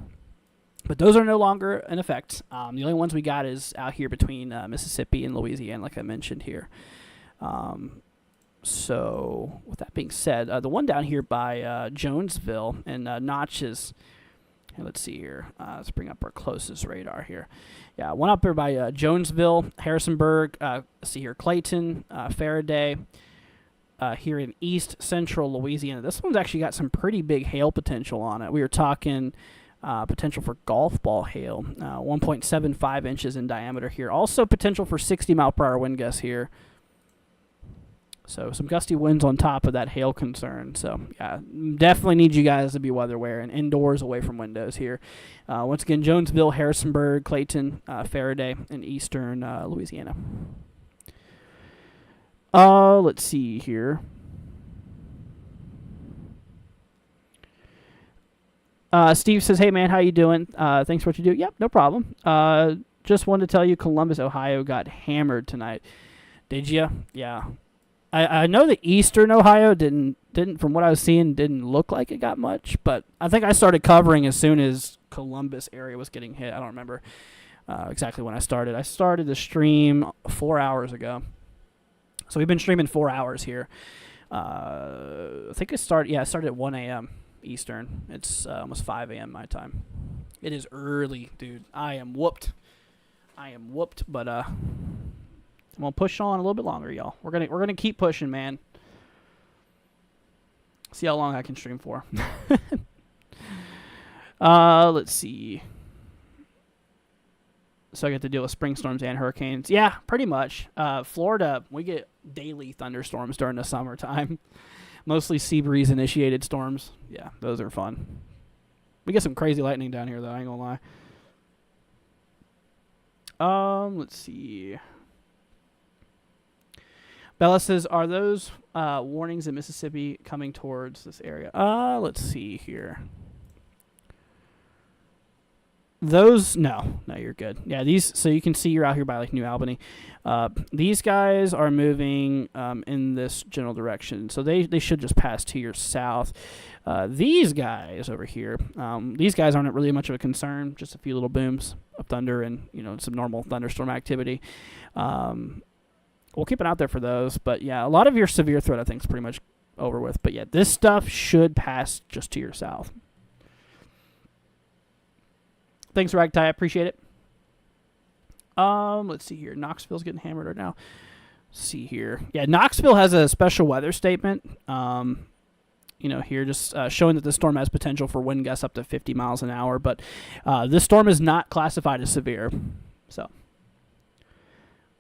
But those are no longer in effect. The only ones we got is out here between Mississippi and Louisiana, like I mentioned here. So with that being said, the one down here by Jonesville and Notches, let's see here. Let's bring up our closest radar here. Yeah, one up there by Jonesville, Harrisonburg, let's see here, Clayton, Faraday, here in east central Louisiana. This one's actually got some pretty big hail potential on it. We were talking potential for golf ball hail, 1.75 inches in diameter here. Also potential for 60-mile-per-hour wind gusts here. So some gusty winds on top of that hail concern. So yeah, definitely need you guys to be weather aware and indoors away from windows here. Once again, Jonesville, Harrisonburg, Clayton, Faraday, and eastern Louisiana. Let's see here. Steve says, hey, man, how you doing? Thanks for what you do. Yep, no problem. Just wanted to tell you Columbus, Ohio got hammered tonight. Did you? Yeah. I know that eastern Ohio didn't from what I was seeing, didn't look like it got much, but I think I started covering as soon as Columbus area was getting hit. I don't remember exactly when I started. I started the stream 4 hours ago. So we've been streaming 4 hours here. I think I started at 1 a.m. Eastern. It's almost 5 a.m. my time. It is early, dude. I am whooped, but I'm gonna push on a little bit longer, y'all. We're gonna keep pushing, man. See how long I can stream for. Let's see. So I get to deal with spring storms and hurricanes. Yeah, pretty much. Florida, we get daily thunderstorms during the summertime. Mostly sea breeze initiated storms. Yeah, those are fun. We get some crazy lightning down here, though. I ain't gonna lie. Let's see. Bella says, are those warnings in Mississippi coming towards this area? Let's see here. Those, no, you're good. Yeah, these, so you can see you're out here by like New Albany. These guys are moving in this general direction, so they should just pass to your south. These guys over here, these guys aren't really much of a concern, just a few little booms of thunder and, some normal thunderstorm activity. We'll keep it out there for those, but yeah, a lot of your severe threat I think is pretty much over with. But yeah, this stuff should pass just to your south. Thanks, Ragtie. I appreciate it. Let's see here. Knoxville's getting hammered right now. Let's see here. Yeah, Knoxville has a special weather statement. Here just showing that the storm has potential for wind gusts up to 50 miles an hour, but this storm is not classified as severe. So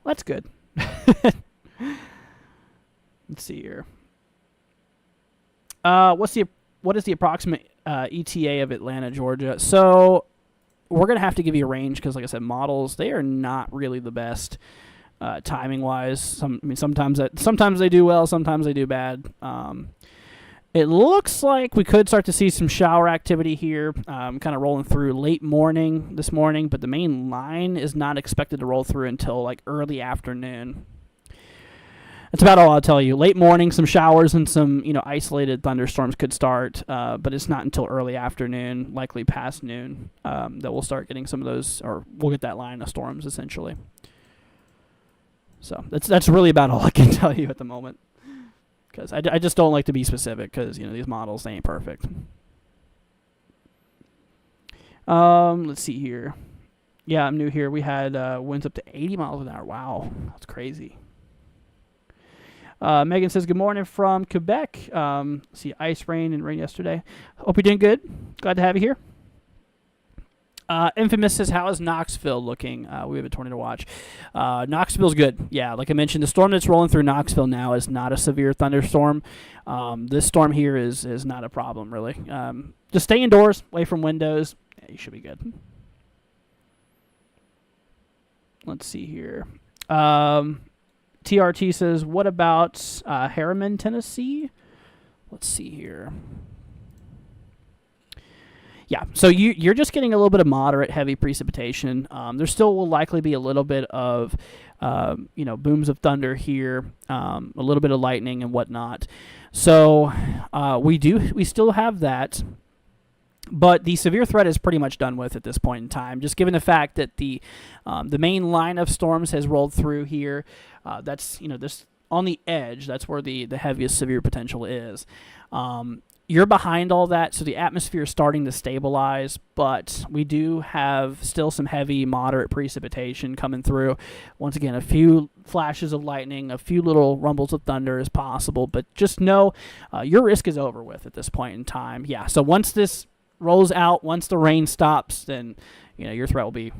that's good. Let's see here. What is the approximate ETA of Atlanta, Georgia? So we're going to have to give you a range because, like I said, models, they are not really the best timing-wise. Sometimes they do well, sometimes they do bad. It looks like we could start to see some shower activity here, kind of rolling through late morning this morning, but the main line is not expected to roll through until like early afternoon. That's about all I'll tell you. Late morning, some showers and some, isolated thunderstorms could start, but it's not until early afternoon, likely past noon, that we'll start getting some of those, or we'll get that line of storms, essentially. So that's really about all I can tell you at the moment, because I just don't like to be specific, because, these models, they ain't perfect. Let's see here. Yeah, I'm new here. We had winds up to 80 miles an hour. Wow, that's crazy. Megan says, good morning from Quebec. See ice, rain, and rain yesterday. Hope you're doing good. Glad to have you here. Infamous says, how is Knoxville looking? We have a tornado watch. Knoxville's good. Yeah, like I mentioned, the storm that's rolling through Knoxville now is not a severe thunderstorm. This storm here is not a problem, really. Just stay indoors, away from windows. Yeah, you should be good. Let's see here. TRT says, what about Harriman, Tennessee? Let's see here. Yeah, so you're just getting a little bit of moderate heavy precipitation. There still will likely be a little bit of, booms of thunder here, a little bit of lightning and whatnot. So we still have that, but the severe threat is pretty much done with at this point in time. Just given the fact that the main line of storms has rolled through here, that's this on the edge. That's where the heaviest severe potential is. You're behind all that, so the atmosphere is starting to stabilize, but we do have still some heavy, moderate precipitation coming through. Once again, a few flashes of lightning, a few little rumbles of thunder is possible, but just know your risk is over with at this point in time. Yeah, so once this rolls out, once the rain stops, then your threat will be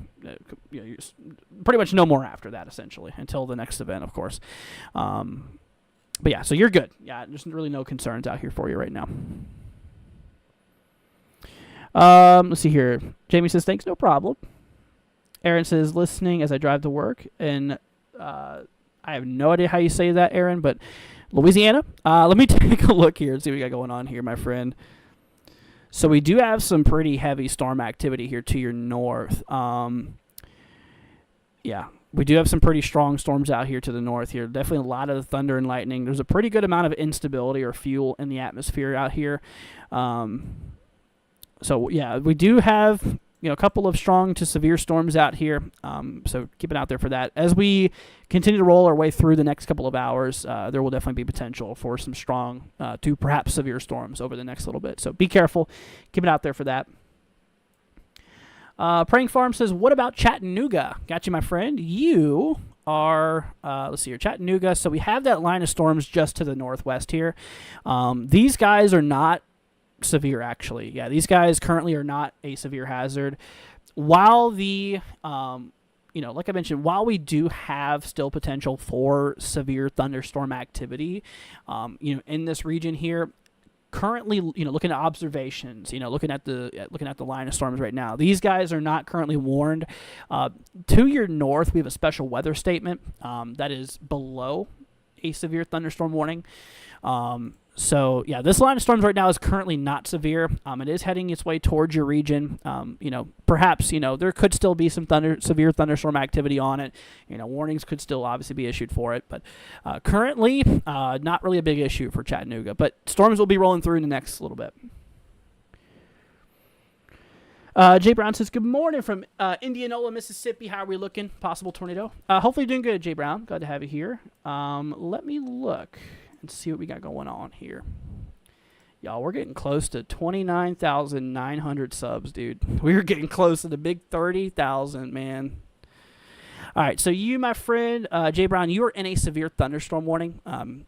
pretty much no more after that, essentially, until the next event, of course. But yeah, so you're good. Yeah, there's really no concerns out here for you right now. Let's see here. Jamie says, thanks, no problem. Aaron says, listening as I drive to work. And I have no idea how you say that, Aaron, but Louisiana. Let me take a look here and see what we got going on here, my friend. So we do have some pretty heavy storm activity here to your north. Yeah. We do have some pretty strong storms out here to the north here. Definitely a lot of thunder and lightning. There's a pretty good amount of instability or fuel in the atmosphere out here. So, yeah, we do have a couple of strong to severe storms out here. So keep it out there for that. As we continue to roll our way through the next couple of hours, there will definitely be potential for some strong to perhaps severe storms over the next little bit. So be careful. Keep it out there for that. Praying Farm says, what about Chattanooga? Got you, my friend. You are, let's see here, Chattanooga. So we have that line of storms just to the northwest here. These guys are not severe, actually. Yeah, these guys currently are not a severe hazard. While the, like I mentioned, while we do have still potential for severe thunderstorm activity, in this region here, currently, looking at observations, looking at the line of storms right now, these guys are not currently warned. To your north, we have a special weather statement that is below a severe thunderstorm warning. So yeah, this line of storms right now is currently not severe. It is heading its way towards your region. Perhaps there could still be some severe thunderstorm activity on it. Warnings could still obviously be issued for it, but currently not really a big issue for Chattanooga. But storms will be rolling through in the next little bit. Jay Brown says, good morning from Indianola, Mississippi. How are we looking? Possible tornado. Hopefully doing good, Jay Brown. Glad to have you here. Let me look and see what we got going on here. Y'all, we're getting close to 29,900 subs, dude. We're getting close to the big 30,000, man. All right, so you, my friend, Jay Brown, you are in a severe thunderstorm warning.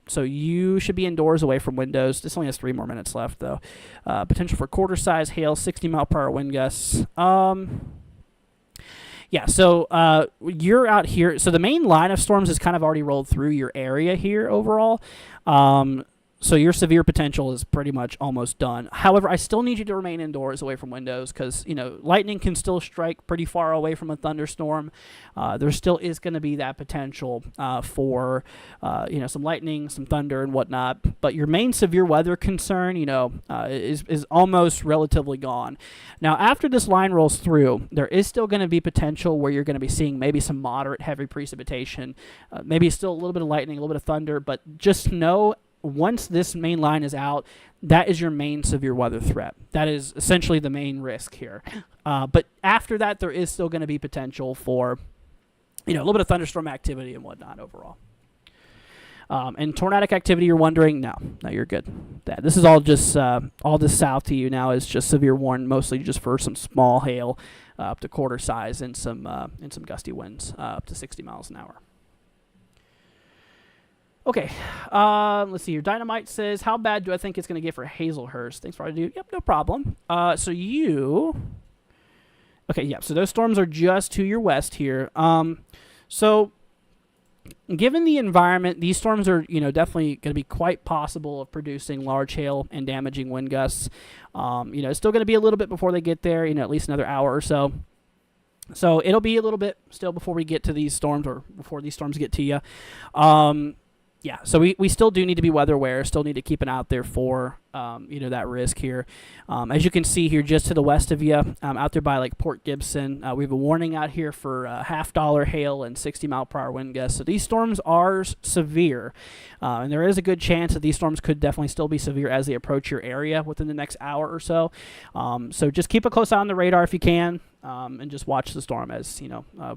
So you should be indoors away from windows. This only has 3 more minutes left, though. Potential for quarter-size hail, 60-mile-per-hour wind gusts. Yeah, so you're out here. So the main line of storms has kind of already rolled through your area here overall. So your severe potential is pretty much almost done. However, I still need you to remain indoors away from windows because, lightning can still strike pretty far away from a thunderstorm. There still is going to be that potential for, some lightning, some thunder and whatnot. But your main severe weather concern, is almost relatively gone. Now, after this line rolls through, there is still going to be potential where you're going to be seeing maybe some moderate heavy precipitation, maybe still a little bit of lightning, a little bit of thunder, but just know once this main line is out, that is your main severe weather threat. That is essentially the main risk here. But after that, there is still going to be potential for, a little bit of thunderstorm activity and whatnot overall. And tornadic activity, you're wondering? No, you're good. This is all just, all this south to you now is just severe warning, mostly just for some small hail up to quarter size and some gusty winds up to 60 miles an hour. Okay, let's see here. Dynamite says, how bad do I think it's going to get for Hazelhurst? Thanks for all you do. Yep, no problem. Okay, Okay, yeah. So those storms are just to your west here. So given the environment, these storms are, definitely going to be quite possible of producing large hail and damaging wind gusts. It's still going to be a little bit before they get there, at least another hour or so. So it'll be a little bit still before we get to these storms, or before these storms get to you. Yeah, so we still do need to be weather aware, still need to keep an eye out there for, that risk here. As you can see here, just to the west of you, out there by like Port Gibson, we have a warning out here for $half hail and 60-mile-per-hour wind gusts. So these storms are severe, and there is a good chance that these storms could definitely still be severe as they approach your area within the next hour or so. So just keep a close eye on the radar if you can. And just watch the storm, as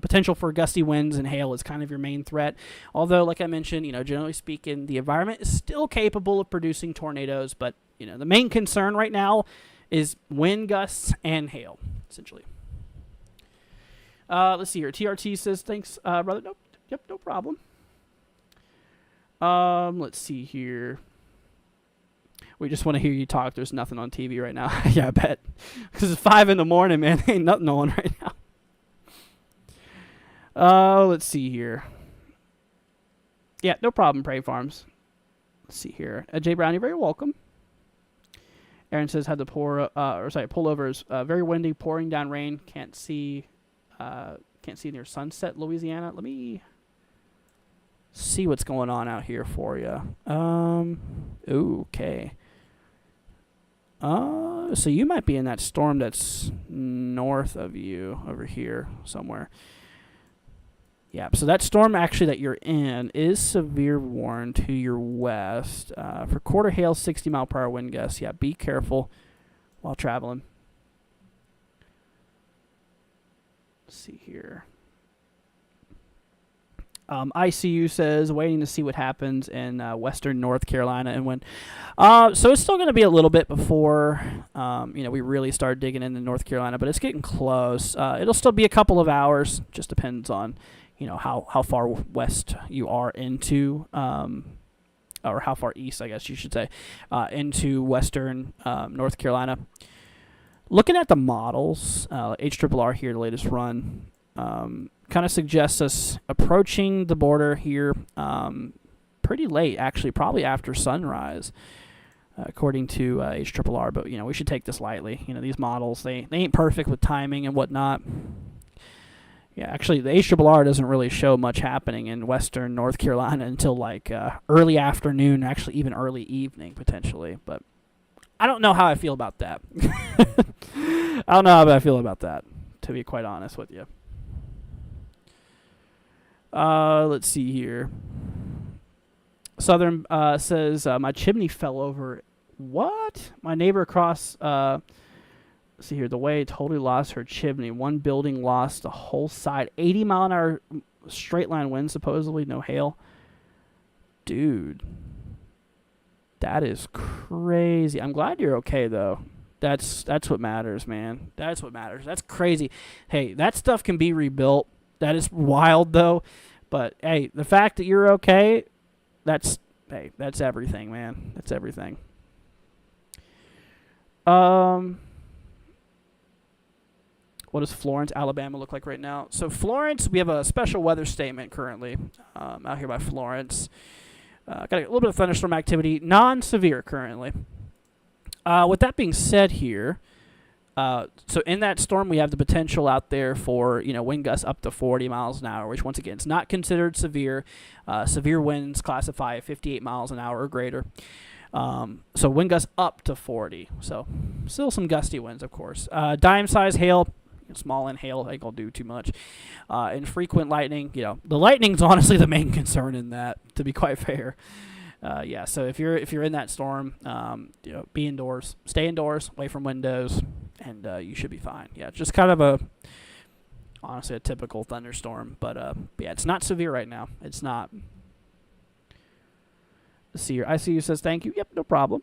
potential for gusty winds and hail is kind of your main threat. Although, like I mentioned, generally speaking, the environment is still capable of producing tornadoes, but the main concern right now is wind gusts and hail, essentially. Let's see here. TRT says, thanks, brother. Nope. Yep, no problem. Let's see here. We just want to hear you talk. There's nothing on TV right now. Yeah, I bet. Because it's 5 in the morning, man. Ain't nothing on right now. Let's see here. Yeah, no problem, Prairie Farms. Let's see here. Jay Brown, you're very welcome. Aaron says, had the pullover is very windy, pouring down rain. Can't see near Sunset, Louisiana. Let me see what's going on out here for you. Okay. So you might be in that storm that's north of you over here somewhere. Yeah, so that storm actually that you're in is severe warned to your west for quarter hail, 60-mile-per-hour wind gusts. Yeah, be careful while traveling. Let's see here. ICU says, waiting to see what happens in western North Carolina and when. So it's still going to be a little bit before, we really start digging into North Carolina, but it's getting close. It'll still be a couple of hours. Just depends on, how far west you are into, or how far east, I guess you should say, into western North Carolina. Looking at the models, HRRR here, the latest run, kind of suggests us approaching the border here pretty late, actually, probably after sunrise, according to HRRR. But, we should take this lightly. These models, they ain't perfect with timing and whatnot. Yeah, actually, the HRRR doesn't really show much happening in western North Carolina until, like, early afternoon, actually even early evening, potentially. But I don't know how I feel about that. I don't know how I feel about that, to be quite honest with you. Let's see here. Southern says, my chimney fell over. What? My neighbor across, let's see here, the way totally lost her chimney. One building lost the whole side. 80-mile-an-hour straight line wind, supposedly, no hail. Dude. That is crazy. I'm glad you're okay, though. That's what matters, man. That's what matters. That's crazy. Hey, that stuff can be rebuilt. That is wild, though. But, hey, the fact that you're okay, that's everything, man. That's everything. What does Florence, Alabama look like right now? So, Florence, we have a special weather statement currently out here by Florence. Got a little bit of thunderstorm activity, non-severe currently. With that being said here, so in that storm, we have the potential out there for, wind gusts up to 40 miles an hour, which, once again, is not considered severe. Severe winds classify at 58 miles an hour or greater. So wind gusts up to 40. So still some gusty winds, of course. Dime-size hail, small and hail ain't going to do too much. Infrequent lightning, the lightning's honestly the main concern in that, to be quite fair. Yeah, so if you're in that storm, be indoors, stay indoors, away from windows, and you should be fine. Yeah, it's just kind of honestly a typical thunderstorm, but yeah, it's not severe right now. It's not. Let's see here. ICU says thank you. Yep, no problem.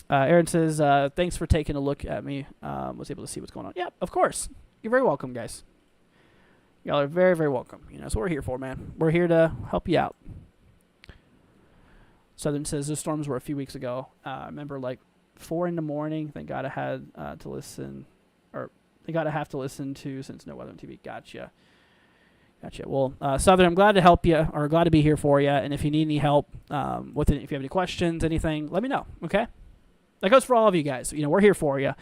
Aaron says thanks for taking a look at me. Was able to see what's going on. Yeah, of course. You're very welcome, guys. Y'all are very, very welcome. That's what we're here for, man. We're here to help you out. Southern says those storms were a few weeks ago. I remember like 4 in the morning. Thank God I had to listen, or They got to have to listen to since no weather on TV. Gotcha. Well, Southern, I'm glad to help you, or glad to be here for you. And if you need any help with it, if you have any questions, anything, let me know. Okay. That goes for all of you guys. We're here for you.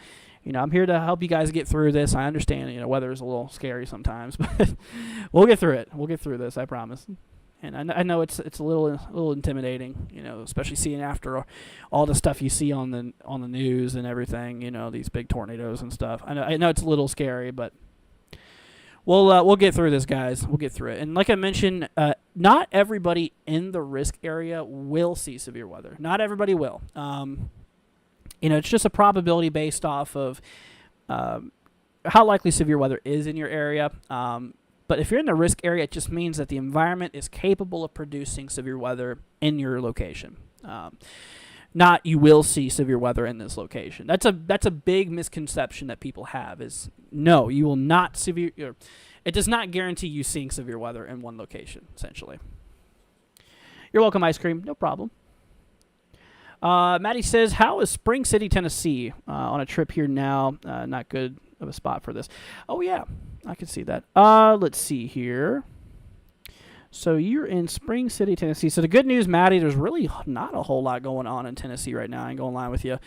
I'm here to help you guys get through this. I understand, weather is a little scary sometimes, but we'll get through it. We'll get through this, I promise. And I know it's a little intimidating, especially seeing after all the stuff you see on the news and everything, these big tornadoes and stuff. I know it's a little scary, but we'll get through this, guys. We'll get through it. And like I mentioned, not everybody in the risk area will see severe weather. Not everybody will. It's just a probability based off of how likely severe weather is in your area. But if you're in the risk area, it just means that the environment is capable of producing severe weather in your location. Not you will see severe weather in this location. That's a big misconception that people have is no, you will not it does not guarantee you seeing severe weather in one location, essentially. You're welcome, ice cream. No problem. Maddie says, how is Spring City, Tennessee on a trip here now? Not good of a spot for this. Oh, yeah. I can see that. Let's see here. So you're in Spring City, Tennessee. So the good news, Maddie, there's really not a whole lot going on in Tennessee right now. I ain't going to lie with you.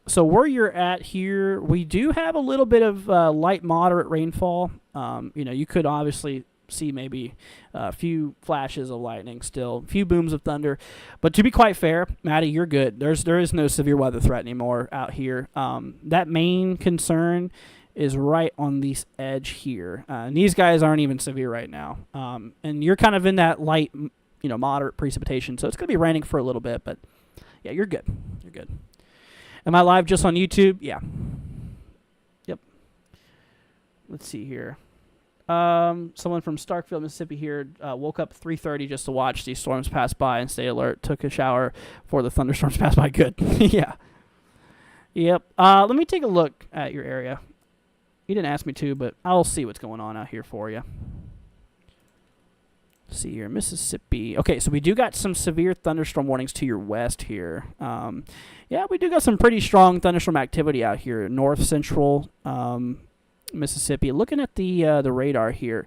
So where you're at here, we do have a little bit of light, moderate rainfall. You could obviously see maybe a few flashes of lightning still, a few booms of thunder. But to be quite fair, Maddie, you're good. There is no severe weather threat anymore out here. That main concern is right on this edge here. And these guys aren't even severe right now. And you're kind of in that light, moderate precipitation. So it's going to be raining for a little bit, but yeah, you're good. You're good. Am I live just on YouTube? Yeah. Yep. Let's see here. Someone from Starkville, Mississippi here woke up 3:30 just to watch these storms pass by and stay alert. Took a shower before the thunderstorms passed by. Good. Yeah. Yep. Let me take a look at your area. You didn't ask me to, but I'll see what's going on out here for you. Let's see here, Mississippi. Okay, so we do got some severe thunderstorm warnings to your west here. Yeah, we do got some pretty strong thunderstorm activity out here, north central Mississippi. Looking at the radar here,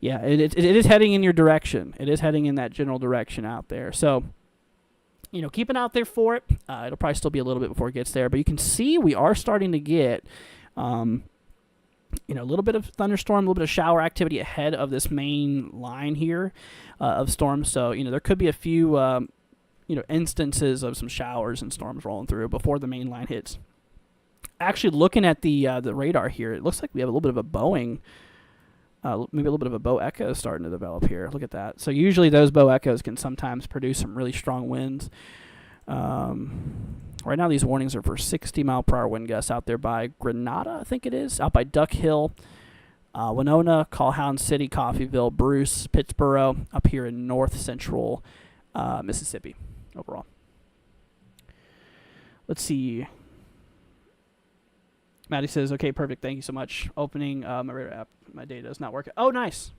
yeah, it is heading in your direction. It is heading in that general direction out there. So, keep an eye out there for it. It'll probably still be a little bit before it gets there, but you can see we are starting to get, a little bit of thunderstorm, a little bit of shower activity ahead of this main line here of storms. So, there could be a few, instances of some showers and storms rolling through before the main line hits. Actually, looking at the radar here, it looks like we have a little bit of a bowing, maybe a little bit of a bow echo starting to develop here. Look at that. So usually those bow echoes can sometimes produce some really strong winds. Right now these warnings are for 60-mile-per-hour wind gusts out there by Grenada, I think it is, out by Duck Hill, Winona, Calhoun City, Coffeyville, Bruce, Pittsboro, up here in north central Mississippi overall. Let's see. Maddie says, okay, perfect. Thank you so much. Opening my radar app. My data is not working. Oh, nice.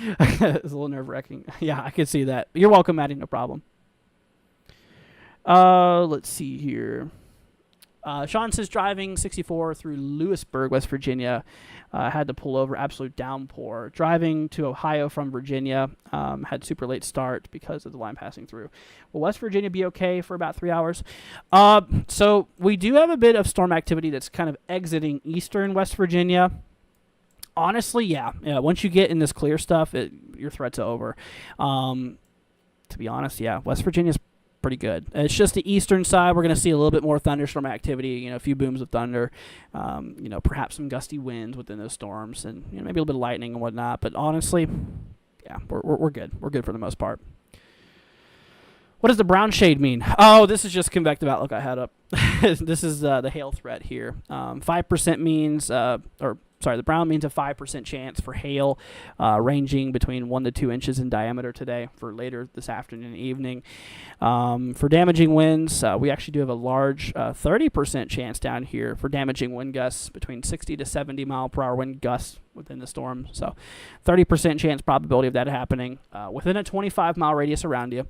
It's a little nerve-wracking. Yeah, I can see that. You're welcome, Maddie. No problem. Let's see here. Sean says, driving 64 through Lewisburg, West Virginia. Had to pull over, absolute downpour. Driving to Ohio from Virginia. Had super late start because of the line passing through. Will West Virginia be okay for about 3 hours? So we do have a bit of storm activity that's kind of exiting eastern West Virginia. Honestly, yeah. Once you get in this clear stuff, your threat's over. To be honest, yeah, West Virginia's pretty good. It's just the eastern side. We're going to see a little bit more thunderstorm activity, a few booms of thunder, perhaps some gusty winds within those storms, and maybe a little bit of lightning and whatnot. But honestly, yeah, we're good. We're good for the most part. What does the brown shade mean? Oh, this is just convective outlook I had up. This is the hail threat here. 5% means, the brown means a 5% chance for hail, ranging between 1 to 2 inches in diameter today for later this afternoon and evening. For damaging winds, we actually do have a large 30% chance down here for damaging wind gusts between 60 to 70 mile per hour wind gusts within the storm. So 30% chance probability of that happening within a 25-mile radius around you.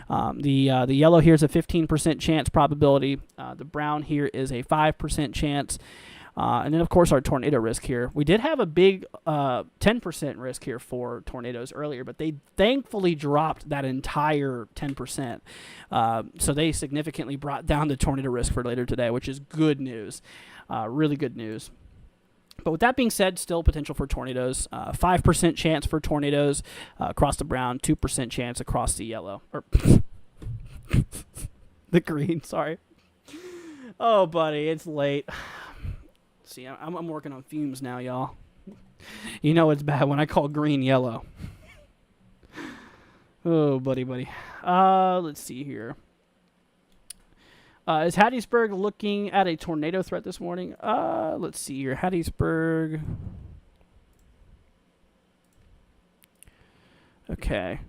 The yellow here is a 15% chance probability. The brown here is a 5% chance. And then, of course, our tornado risk here. We did have a big 10% risk here for tornadoes earlier, but they thankfully dropped that entire 10%. So they significantly brought down the tornado risk for later today, which is good news. Really good news. But with that being said, still potential for tornadoes. 5% chance for tornadoes across the brown, 2% chance across the yellow. Or the green, sorry. Oh, buddy, it's late. See, I'm working on fumes now, y'all. You know it's bad when I call green yellow. Oh, buddy. Let's see here. Is Hattiesburg looking at a tornado threat this morning? Let's see here. Hattiesburg. Okay.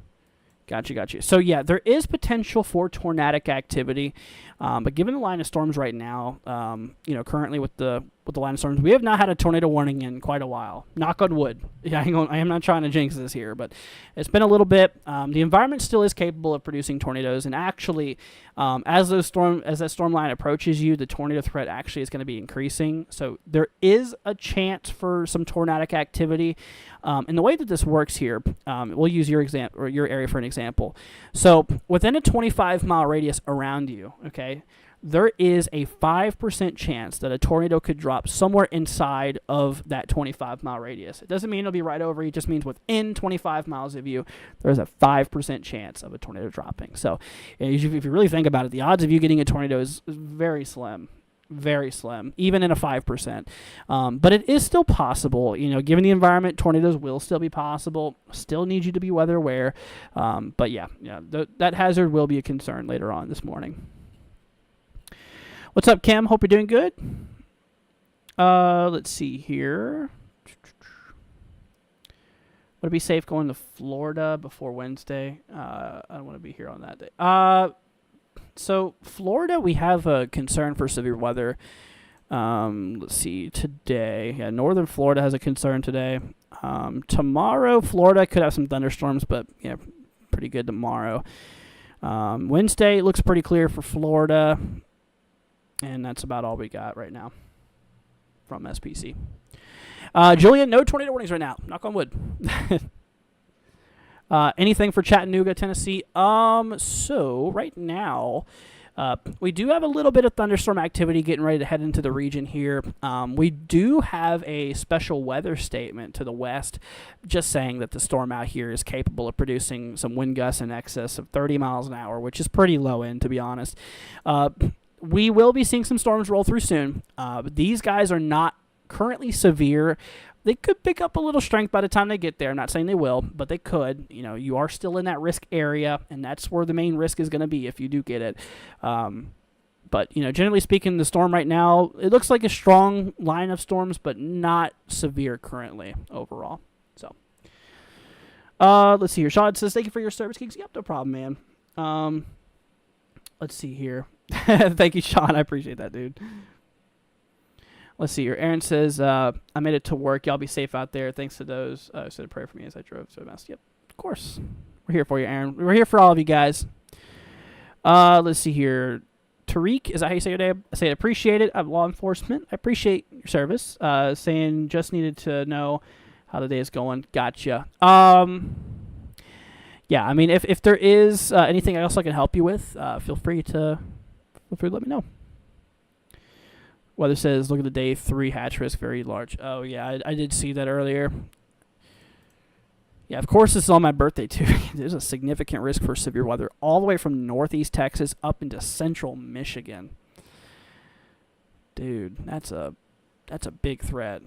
Gotcha. So, yeah, there is potential for tornadic activity. But given the line of storms right now, currently with the line of storms, we have not had a tornado warning in quite a while. Knock on wood. Yeah, I am not trying to jinx this here, but it's been a little bit. The environment still is capable of producing tornadoes, and actually, as that storm line approaches you, the tornado threat actually is going to be increasing. So there is a chance for some tornadic activity. And the way that this works here, we'll use your area for an example. So within a 25-mile radius around you, okay, there is a 5% chance that a tornado could drop somewhere inside of that 25-mile radius. It doesn't mean it'll be right over you. It just means within 25 miles of you, there's a 5% chance of a tornado dropping. So if you really think about it, the odds of you getting a tornado is very slim. Very slim, even in a 5%. But it is still possible. Given the environment, tornadoes will still be possible. Still need you to be weather aware. But yeah, that hazard will be a concern later on this morning. What's up, Kim? Hope you're doing good. Let's see here. Would it be safe going to Florida before Wednesday? I don't want to be here on that day. So Florida, we have a concern for severe weather. Let's see, today. Yeah, northern Florida has a concern today. Tomorrow, Florida could have some thunderstorms, but yeah, pretty good tomorrow. Wednesday looks pretty clear for Florida. And that's about all we got right now from SPC. Julian, no tornado warnings right now. Knock on wood. Anything for Chattanooga, Tennessee? So right now, we do have a little bit of thunderstorm activity getting ready to head into the region here. We do have a special weather statement to the west, just saying that the storm out here is capable of producing some wind gusts in excess of 30 miles an hour, which is pretty low end, to be honest. We will be seeing some storms roll through soon. But these guys are not currently severe. They could pick up a little strength by the time they get there. I'm not saying they will, but they could. You are still in that risk area, and that's where the main risk is going to be if you do get it. But, generally speaking, the storm right now, it looks like a strong line of storms, but not severe currently overall. So, let's see here. Sean says, thank you for your service, Geeks. Yep, no problem, man. Let's see here. Thank you, Sean. I appreciate that, dude. Let's see here. Aaron says, I made it to work. Y'all be safe out there. Thanks to those who said a prayer for me as I drove. So yep, of course. We're here for you, Aaron. We're here for all of you guys. Let's see here. Tariq, is that how you say your name? I say appreciate it. I'm law enforcement. I appreciate your service. Saying just needed to know how the day is going. Gotcha. Yeah, I mean, if there is anything else I can help you with, feel free to let me know. Weather says, look at the day 3 hatch risk, very large. Oh, yeah, I did see that earlier. Yeah, of course, this is on my birthday, too. There's a significant risk for severe weather all the way from northeast Texas up into central Michigan. Dude, that's a big threat.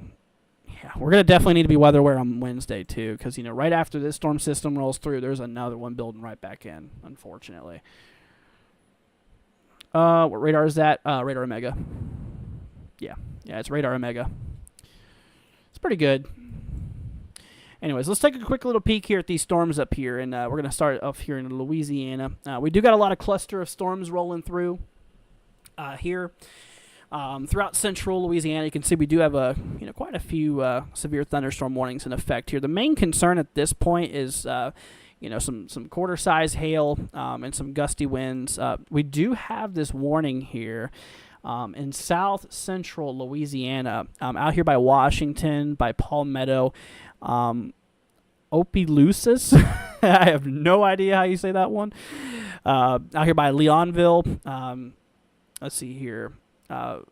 Yeah, we're going to definitely need to be weather aware on Wednesday, too, because, right after this storm system rolls through, there's another one building right back in, unfortunately. What radar is that? Radar Omega. Yeah, it's radar Omega. It's pretty good. Anyways, let's take a quick little peek here at these storms up here, and we're going to start off here in Louisiana. We do got a lot of cluster of storms rolling through here. Throughout central Louisiana, you can see we do have quite a few severe thunderstorm warnings in effect here. The main concern at this point is some quarter-size hail and some gusty winds. We do have this warning here in south central Louisiana, out here by Washington, by Palmetto, Opelousas. I have no idea how you say that one. Out here by Leonville. Let's see here.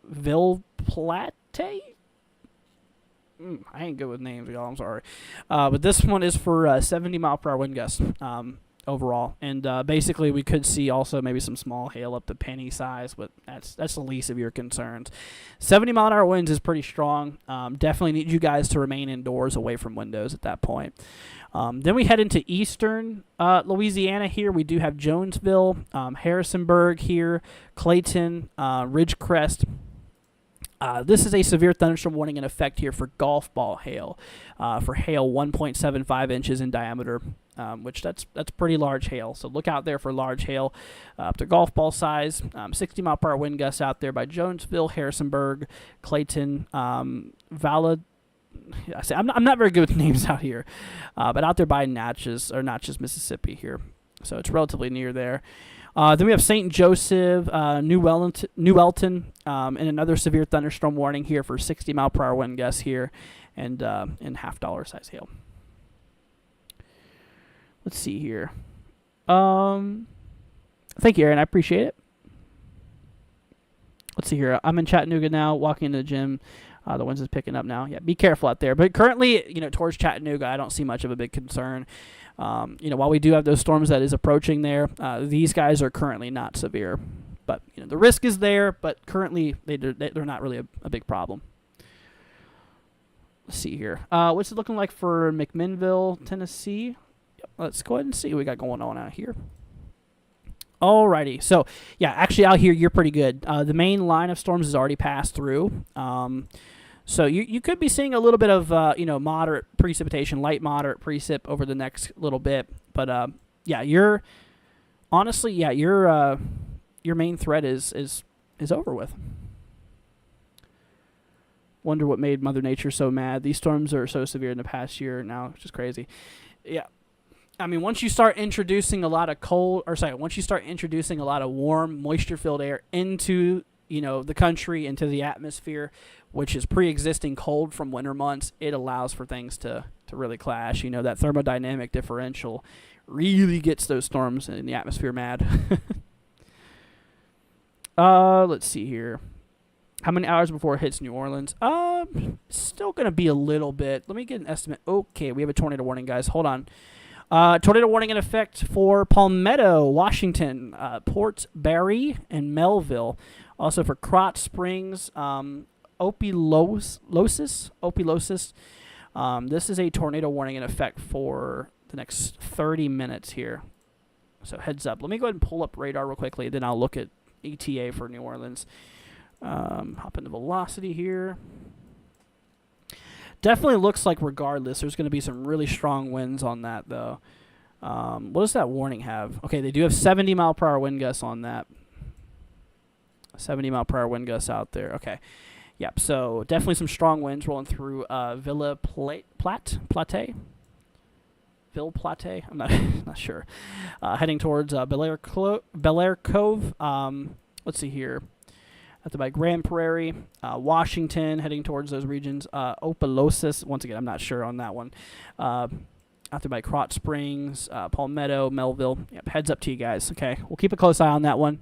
Ville Platte. I ain't good with names, y'all. I'm sorry. But this one is for 70 mile per hour wind gusts overall. And basically, we could see also maybe some small hail up to penny size, but that's the least of your concerns. 70 mile an hour winds is pretty strong. Definitely need you guys to remain indoors away from windows at that point. Then we head into eastern Louisiana here. We do have Jonesville, Harrisonburg here, Clayton, Ridgecrest. This is a severe thunderstorm warning in effect here for golf ball hail, for hail 1.75 inches in diameter, which that's pretty large hail. So look out there for large hail up to golf ball size. 60 mile per hour wind gusts out there by Jonesville, Harrisonburg, Clayton, Valid. I'm not very good with names out here, but out there by Natchez, Mississippi here. So it's relatively near there. Then we have St. Joseph, New Elton, and another severe thunderstorm warning here for 60 mile per hour wind gusts here, and $50 size hail. Let's see here. Thank you, Aaron. I appreciate it. Let's see here. I'm in Chattanooga now, walking into the gym. The winds is picking up now. Yeah, be careful out there. But currently, towards Chattanooga, I don't see much of a big concern. While we do have those storms that is approaching there, these guys are currently not severe. But the risk is there, but currently they're not really a big problem. Let's see here. What's it looking like for McMinnville, Tennessee? Yep, let's go ahead and see what we got going on out here. Alrighty, so yeah, actually out here you're pretty good. The main line of storms has already passed through. So you could be seeing a little bit of moderate precipitation, light moderate precip over the next little bit. But your main threat is over with. Wonder what made Mother Nature so mad. These storms are so severe in the past year now, it's just crazy. Yeah. I mean, once you start introducing a lot of warm, moisture-filled air into, the country, into the atmosphere, which is pre-existing cold from winter months, it allows for things to really clash. That thermodynamic differential really gets those storms in the atmosphere mad. Let's see here. How many hours before it hits New Orleans? Still going to be a little bit. Let me get an estimate. Okay, we have a tornado warning, guys. Hold on. Tornado warning in effect for Palmetto, Washington, Port Barre, and Melville. Also for Krotz Springs, Opelousas. This is a tornado warning in effect for the next 30 minutes here. So heads up. Let me go ahead and pull up radar real quickly, then I'll look at ETA for New Orleans. Hop into velocity here. Definitely looks like regardless, there's going to be some really strong winds on that, though. What does that warning have? Okay, they do have 70 mile per hour wind gusts on that. 70 mile per hour wind gusts out there. Okay. Yep, so definitely some strong winds rolling through Ville Platte? Ville Platte? I'm not sure. Heading towards Bel Air Cove. Let's see here. Out there by Grand Prairie, Washington, heading towards those regions. Opelousas, once again, I'm not sure on that one. Out there by Krotz Springs, Palmetto, Melville. Yep, heads up to you guys, okay? We'll keep a close eye on that one.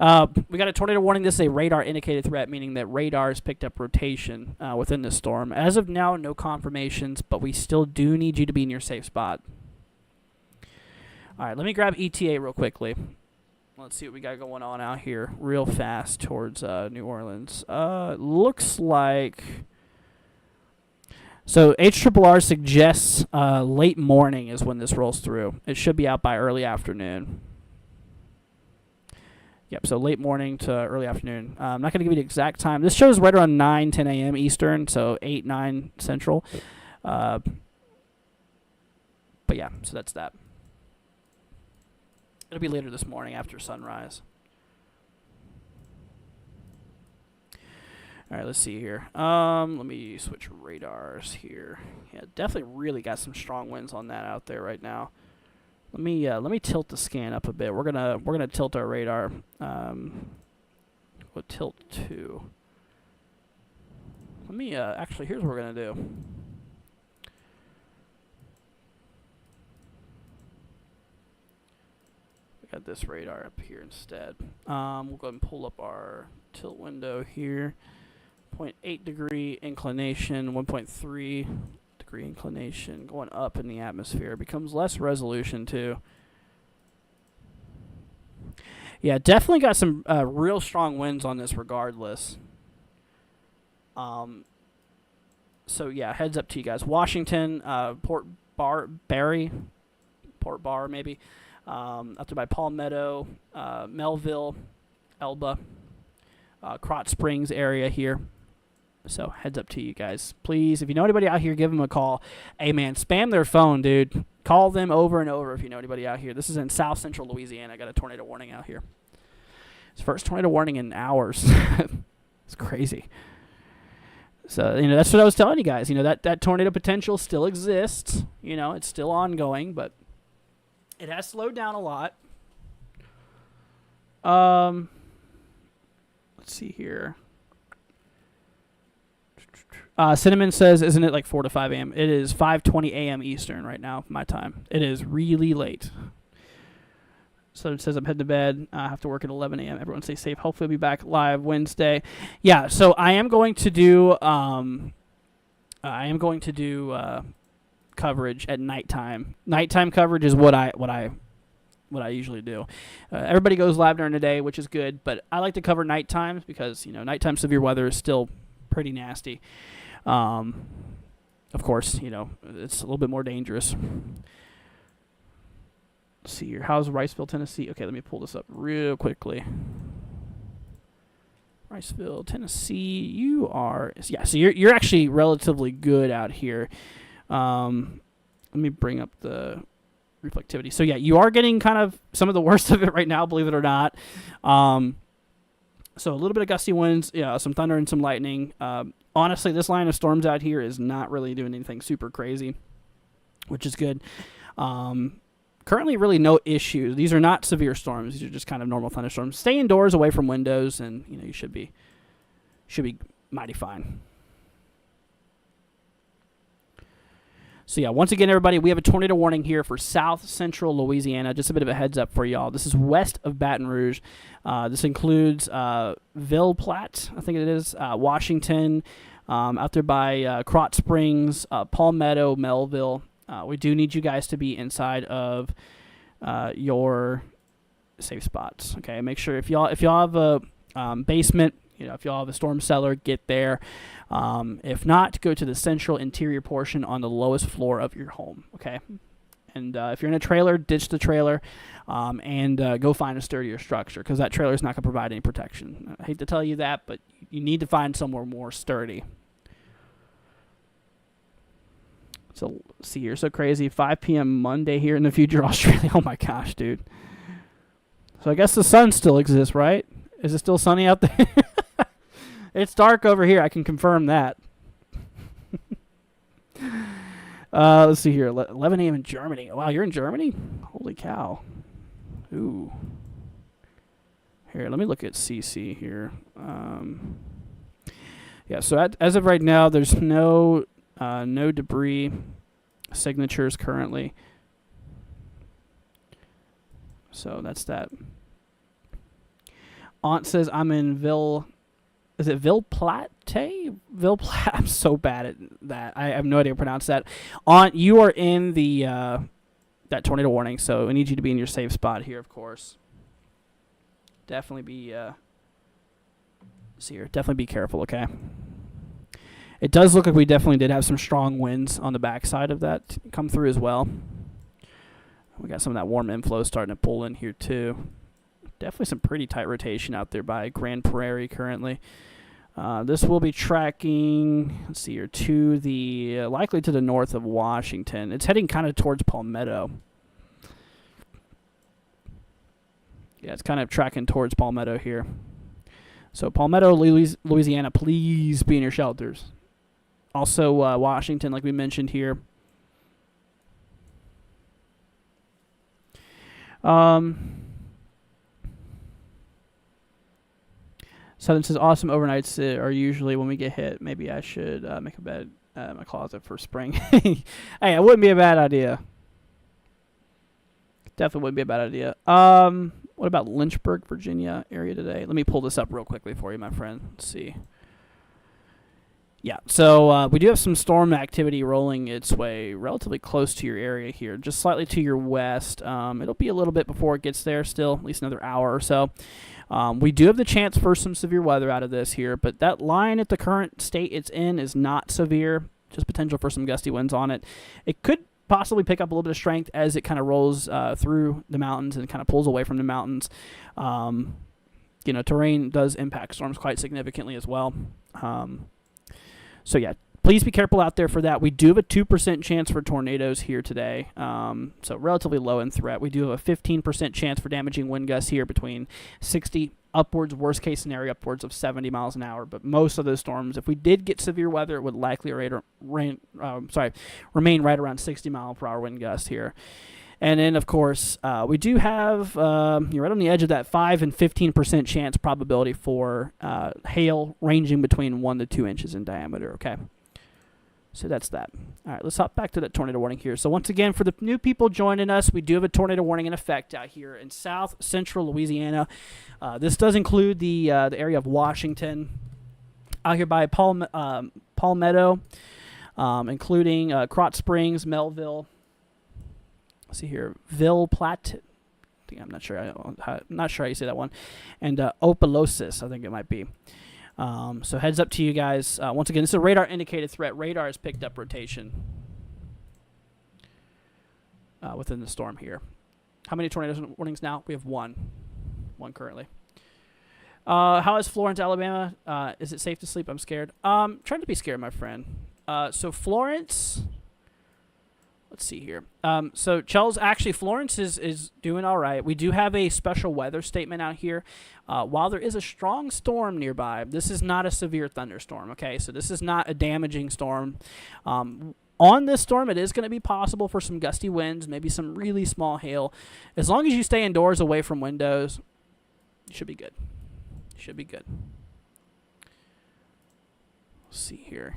We got a tornado warning. This is a radar indicated threat, meaning that radar has picked up rotation within the storm. As of now, no confirmations, but we still do need you to be in your safe spot. All right, let me grab ETA real quickly. Let's see what we got going on out here real fast towards New Orleans. Looks like... So HRRR suggests late morning is when this rolls through. It should be out by early afternoon. Yep, so late morning to early afternoon. I'm not going to give you the exact time. This shows right around 9, 10 a.m. Eastern, so 8, 9 Central. But yeah, so that's that. It'll be later this morning after sunrise. All right, let's see here. Let me switch radars here. Yeah, definitely really got some strong winds on that out there right now. Let me tilt the scan up a bit. We're gonna tilt our radar with tilt 2. Let me, actually, here's what we're going to do. We got this radar up here instead. We'll go ahead and pull up our tilt window here. 0.8 degree inclination, 1.3 degree inclination, going up in the atmosphere. It becomes less resolution too. Yeah, definitely got some real strong winds on this regardless. So yeah, heads up to you guys. Washington, Port Bar maybe, up there by Palmetto, Melville, Elba, Krotz Springs area here. So heads up to you guys. Please, if you know anybody out here, give them a call. Hey, man, spam their phone, dude. Call them over and over if you know anybody out here. This is in south central Louisiana. I got a tornado warning out here. It's the first tornado warning in hours. It's crazy. So, that's what I was telling you guys. That tornado potential still exists. It's still ongoing, but it has slowed down a lot. Let's see here. Cinnamon says, isn't it like 4 to 5 a.m.? It is 5:20 a.m. Eastern right now, my time. It is really late. So it says I'm heading to bed. I have to work at 11 a.m. Everyone stay safe. Hopefully I'll be back live Wednesday. Yeah, so I am going to do coverage at nighttime. Nighttime coverage is what I usually do. Everybody goes live during the day, which is good, but I like to cover night times because nighttime severe weather is still pretty nasty. Of course, it's a little bit more dangerous. Let's see here. How's Riceville, Tennessee? Okay, let me pull this up real quickly. Riceville, Tennessee. So you're actually relatively good out here. Let me bring up the reflectivity. So yeah, you are getting kind of some of the worst of it right now, believe it or not. So a little bit of gusty winds, some thunder and some lightning. Honestly, this line of storms out here is not really doing anything super crazy, which is good. Currently, really no issues. These are not severe storms. These are just kind of normal thunderstorms. Stay indoors, away from windows, and you should be mighty fine. So yeah, once again, everybody, we have a tornado warning here for south central Louisiana. Just a bit of a heads up for y'all. This is west of Baton Rouge. This includes Ville Platte, I think it is, Washington, out there by Krotz Springs, Palmetto, Melville. We do need you guys to be inside of your safe spots. Okay, make sure if y'all have a basement, if y'all have a storm cellar, get there. If not, go to the central interior portion on the lowest floor of your home. Okay, and if you're in a trailer, ditch the trailer, and go find a sturdier structure because that trailer is not going to provide any protection. I hate to tell you that, but you need to find somewhere more sturdy. So, see, you're so crazy. 5 p.m. Monday here in the future, Australia. Oh, my gosh, dude. So, I guess the sun still exists, right? Is it still sunny out there? It's dark over here. I can confirm that. Let's see here. 11 a.m. in Germany. Wow, you're in Germany? Holy cow. Ooh. Here, let me look at CC here. Yeah, so as of right now, there's no debris signatures currently. So that's that. Aunt says I'm in Ville. Is it Ville Platte? Ville Platte. I'm so bad at that. I have no idea how to pronounce that. Aunt, you are in the that tornado warning, so I need you to be in your safe spot here, of course. Definitely be definitely be careful, okay? It does look like we definitely did have some strong winds on the backside of that come through as well. We got some of that warm inflow starting to pull in here too. Definitely some pretty tight rotation out there by Grand Prairie currently. This will be tracking, let's see here, to the likely to the north of Washington. It's heading kind of towards Palmetto. Yeah, it's kind of tracking towards Palmetto here. So Palmetto, Louisiana, please be in your shelters. Also, Washington, like we mentioned here. Southern says awesome overnights are usually when we get hit. Maybe I should make a bed in my closet for spring. Hey, it wouldn't be a bad idea. Definitely wouldn't be a bad idea. What about Lynchburg, Virginia area today? Let me pull this up real quickly for you, my friend. Let's see. Yeah, so we do have some storm activity rolling its way relatively close to your area here, just slightly to your west. It'll be a little bit before it gets there still, at least another hour or so. We do have the chance for some severe weather out of this here, but that line at the current state it's in is not severe, just potential for some gusty winds on it. It could possibly pick up a little bit of strength as it kind of rolls through the mountains and kind of pulls away from the mountains. Terrain does impact storms quite significantly as well. So yeah, please be careful out there for that. We do have a 2% chance for tornadoes here today, so relatively low in threat. We do have a 15% chance for damaging wind gusts here between 60 upwards, worst case scenario, upwards of 70 miles an hour. But most of those storms, if we did get severe weather, it would likely remain right around 60 mile per hour wind gusts here. And then, of course, we do have, you're right on the edge of that 5 and 15% chance probability for hail ranging between 1 to 2 inches in diameter, okay? So that's that. All right, let's hop back to that tornado warning here. So once again, for the new people joining us, we do have a tornado warning in effect out here in south central Louisiana. This does include the area of Washington, out here by Palmetto, including Krotz Springs, Melville. Let's see here, Ville Platte. I'm not sure how you say that one, and Opelousas, I think it might be. So heads up to you guys. Once again, this is a radar indicated threat. Radar has picked up rotation within the storm here. How many tornado warnings now? We have one currently. How is Florence, Alabama? Is it safe to sleep? I'm scared. Trying to be scared, my friend. So Florence. Let's see here. So, Charles, actually, Florence is doing all right. We do have a special weather statement out here. While there is a strong storm nearby, this is not a severe thunderstorm, okay? So this is not a damaging storm. On this storm, it is going to be possible for some gusty winds, maybe some really small hail. As long as you stay indoors away from windows, you should be good. You should be good. Let's see here.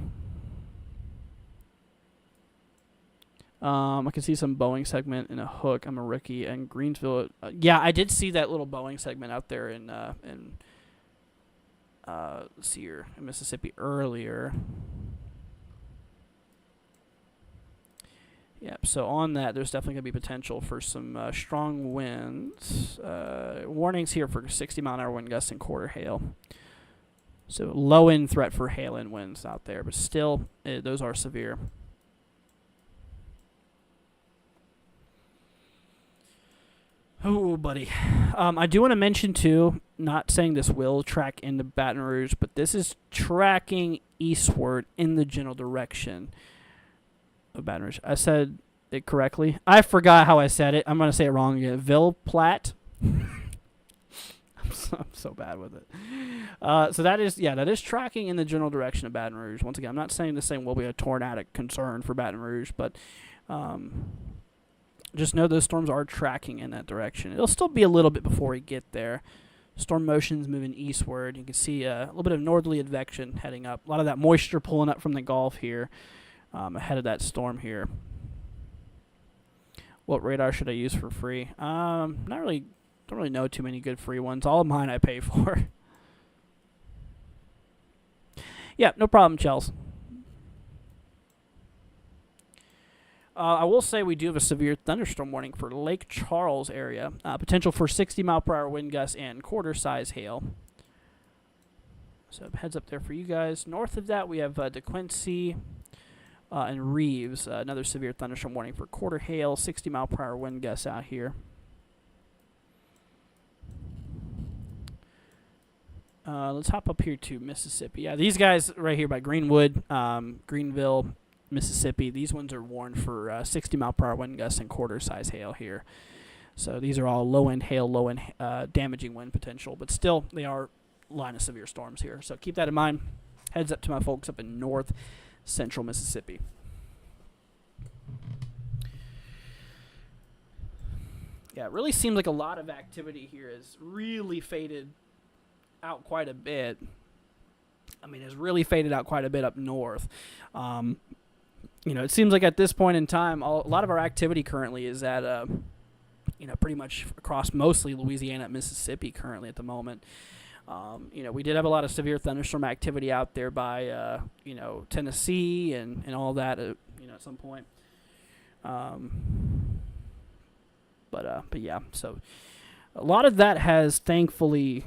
I can see some Boeing segment in a hook. I'm a rookie and Greensville. Yeah, I did see that little Boeing segment out there in let's see here, in Mississippi earlier. Yep. So on that, there's definitely gonna be potential for some strong winds. Warnings here for 60 mile an hour wind gusts and quarter hail. So low end threat for hail and winds out there, but still, those are severe. Oh, buddy. I do want to mention, too, not saying this will track into Baton Rouge, but this is tracking eastward in the general direction of Baton Rouge. I said it correctly. I forgot how I said it. I'm going to say it wrong again. Ville Platte. I'm so bad with it. So that is tracking in the general direction of Baton Rouge. Once again, I'm not saying this thing will be a tornadic concern for Baton Rouge, but just know those storms are tracking in that direction. It'll still be a little bit before we get there. Storm motion's moving eastward. You can see a little bit of northerly advection heading up. A lot of that moisture pulling up from the Gulf here ahead of that storm here. What radar should I use for free? Don't really know too many good free ones. All of mine I pay for. Yeah, no problem, Chels. I will say we do have a severe thunderstorm warning for Lake Charles area. Potential for 60 mile per hour wind gusts and quarter size hail. So heads up there for you guys. North of that, we have DeQuincy and Reeves. Another severe thunderstorm warning for quarter hail, 60 mile per hour wind gusts out here. Let's hop up here to Mississippi. Yeah, these guys right here by Greenwood, Greenville, Mississippi, these ones are warned for 60 mile per hour wind gusts and quarter size hail here. So these are all low end hail, low end damaging wind potential, but still they are line of severe storms here. So keep that in mind. Heads up to my folks up in north central Mississippi. Yeah, it really seems like a lot of activity here has really faded out quite a bit. I mean, has really faded out quite a bit up north. It seems like at this point in time, a lot of our activity currently is at, pretty much across mostly Louisiana and Mississippi currently at the moment. We did have a lot of severe thunderstorm activity out there by, Tennessee and all that, at some point. But yeah, so a lot of that has thankfully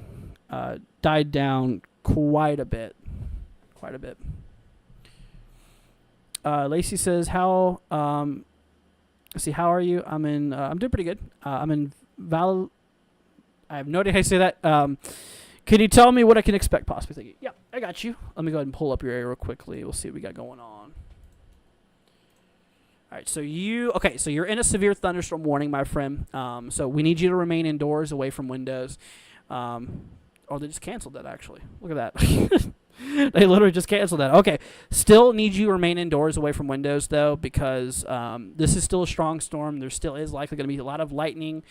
died down quite a bit. Lacey says, how are you? I'm doing pretty good. I'm in I have no idea how to say that. Can you tell me what I can expect possibly? Thank you. Yeah, I got you. Let me go ahead and pull up your area real quickly. We'll see what we got going on. All right, so you're in a severe thunderstorm warning, my friend. So we need you to remain indoors, away from windows. Oh, they just canceled that, actually. Look at that. They literally just canceled that. Okay. Still need you to remain indoors, away from windows, though, because this is still a strong storm. There still is likely going to be a lot of lightning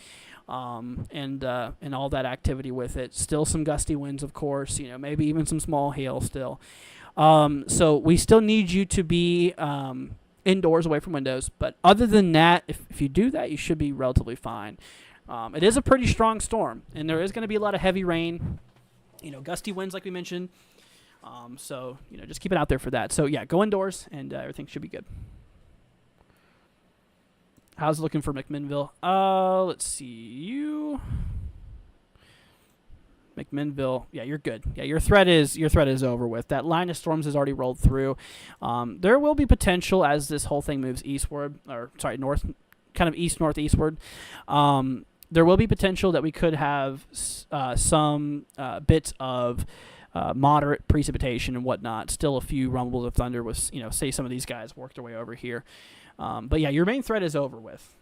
and all that activity with it. Still some gusty winds, of course. Maybe even some small hail still. So we still need you to be indoors, away from windows. But other than that, if you do that, you should be relatively fine. It is a pretty strong storm, and there is going to be a lot of heavy rain, gusty winds like we mentioned. So, just keep it out there for that. So, yeah, go indoors, and everything should be good. How's it looking for McMinnville? Let's see. McMinnville, yeah, you're good. Yeah, your threat is over with. That line of storms has already rolled through. There will be potential as this whole thing moves north, kind of east-northeastward. There will be potential that we could have some bits of moderate precipitation and whatnot. Still a few rumbles of thunder with, say some of these guys worked their way over here. But yeah, your main threat is over with.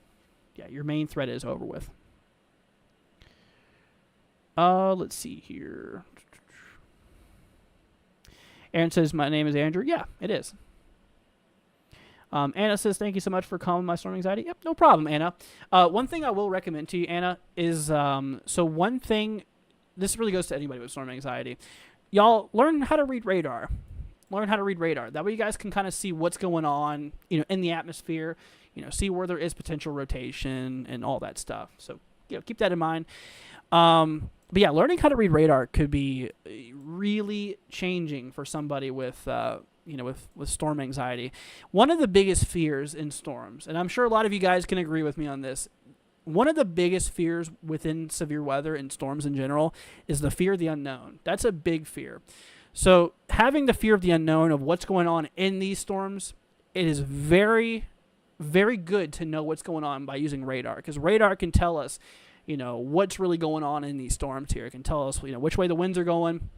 Let's see here. Aaron says, my name is Andrew. Yeah, it is. Anna says, thank you so much for calming my storm anxiety. Yep, no problem, Anna. One thing I will recommend to you, Anna, is one thing, this really goes to anybody with storm anxiety. Y'all learn how to read radar. That way you guys can kind of see what's going on, in the atmosphere, see where there is potential rotation and all that stuff. So, keep that in mind. But yeah, learning how to read radar could be really changing for somebody with storm anxiety. One of the biggest fears in storms, and I'm sure a lot of you guys can agree with me on this, one of the biggest fears within severe weather and storms in general is the fear of the unknown. That's a big fear. So having the fear of the unknown of what's going on in these storms, it is very, very good to know what's going on by using radar, because radar can tell us, what's really going on in these storms here. It can tell us, which way the winds are going.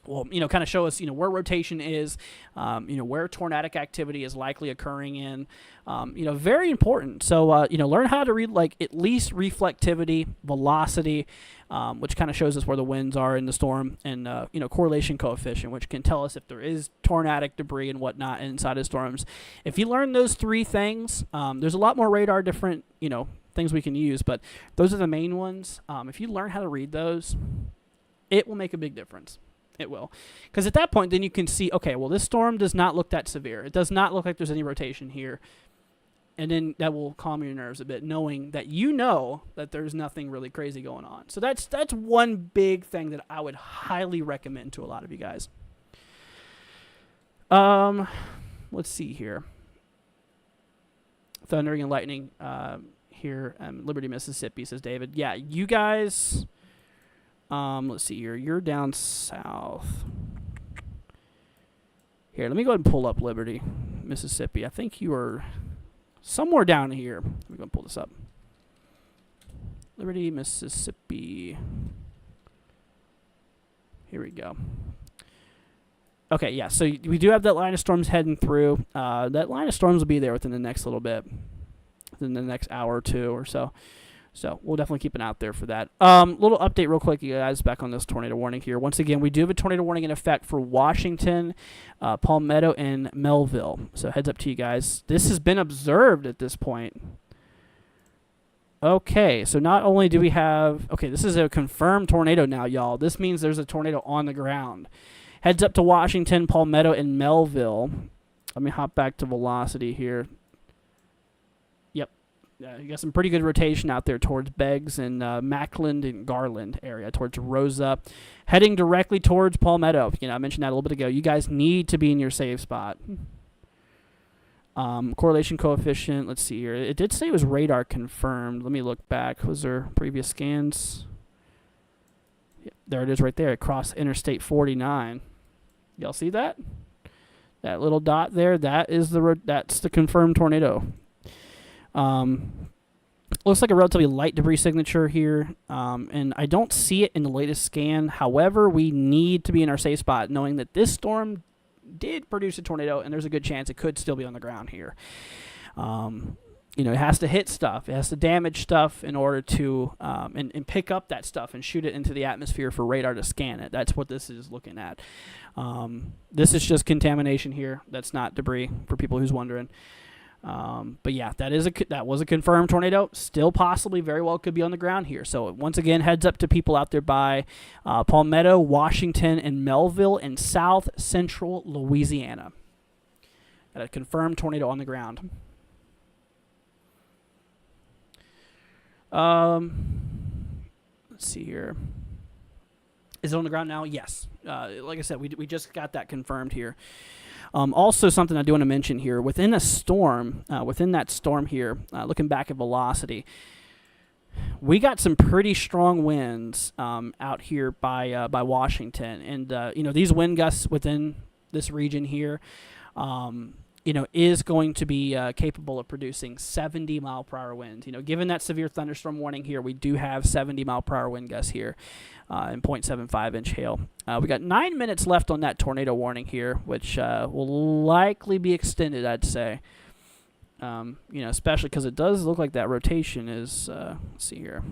Well, kind of show us, where rotation is, where tornadic activity is likely occurring in, very important. So, learn how to read, at least reflectivity, velocity, which kind of shows us where the winds are in the storm, and, correlation coefficient, which can tell us if there is tornadic debris and whatnot inside of storms. If you learn those three things, there's a lot more radar different, things we can use, but those are the main ones. If you learn how to read those, it will make a big difference. It will. Because at that point, then you can see, okay, well, this storm does not look that severe. It does not look like there's any rotation here. And then that will calm your nerves a bit, knowing that that there's nothing really crazy going on. So that's one big thing that I would highly recommend to a lot of you guys. Let's see here. Thundering and lightning here in Liberty, Mississippi, says David. Yeah, you guys... let's see here. You're down south. Here, let me go ahead and pull up Liberty, Mississippi. I think you are somewhere down here. Let me go and pull this up. Liberty, Mississippi. Here we go. Okay, yeah, so we do have that line of storms heading through. That line of storms will be there within the next little bit, within the next hour or two or so. So we'll definitely keep an eye out there for that. Little update real quick, you guys, back on this tornado warning here. Once again, we do have a tornado warning in effect for Washington, Palmetto, and Melville. So heads up to you guys. This has been observed at this point. Okay, so not only do we have, okay, this is a confirmed tornado now, y'all. This means there's a tornado on the ground. Heads up to Washington, Palmetto, and Melville. Let me hop back to velocity here. Yep. You got some pretty good rotation out there towards Beggs and Mackland and Garland area, towards Rosa. Heading directly towards Palmetto. I mentioned that a little bit ago. You guys need to be in your safe spot. Correlation coefficient, let's see here. It did say it was radar confirmed. Let me look back. Was there previous scans? Yeah, there it is right there across Interstate 49. Y'all see that? That little dot there, that's the confirmed tornado. Looks like a relatively light debris signature here, and I don't see it in the latest scan. However, we need to be in our safe spot, knowing that this storm did produce a tornado, and there's a good chance it could still be on the ground here. It has to hit stuff. It has to damage stuff in order to and pick up that stuff and shoot it into the atmosphere for radar to scan it. That's what this is looking at. This is just contamination here. That's not debris, for people who's wondering. But yeah, that was a confirmed tornado. Still possibly very well could be on the ground here. So once again, heads up to people out there by Palmetto, Washington, and Melville in south central Louisiana. Got a confirmed tornado on the ground. Let's see here. Is it on the ground now? Yes. Like I said, we just got that confirmed here. Also, something I do want to mention here, within that storm here, looking back at velocity, we got some pretty strong winds out here by Washington, and these wind gusts within this region here, is going to be capable of producing 70-mile-per-hour winds. Given that severe thunderstorm warning here, we do have 70-mile-per-hour wind gusts here and 0.75-inch hail. We got 9 minutes left on that tornado warning here, which will likely be extended, I'd say. Especially because it does look like that rotation is, let's see here.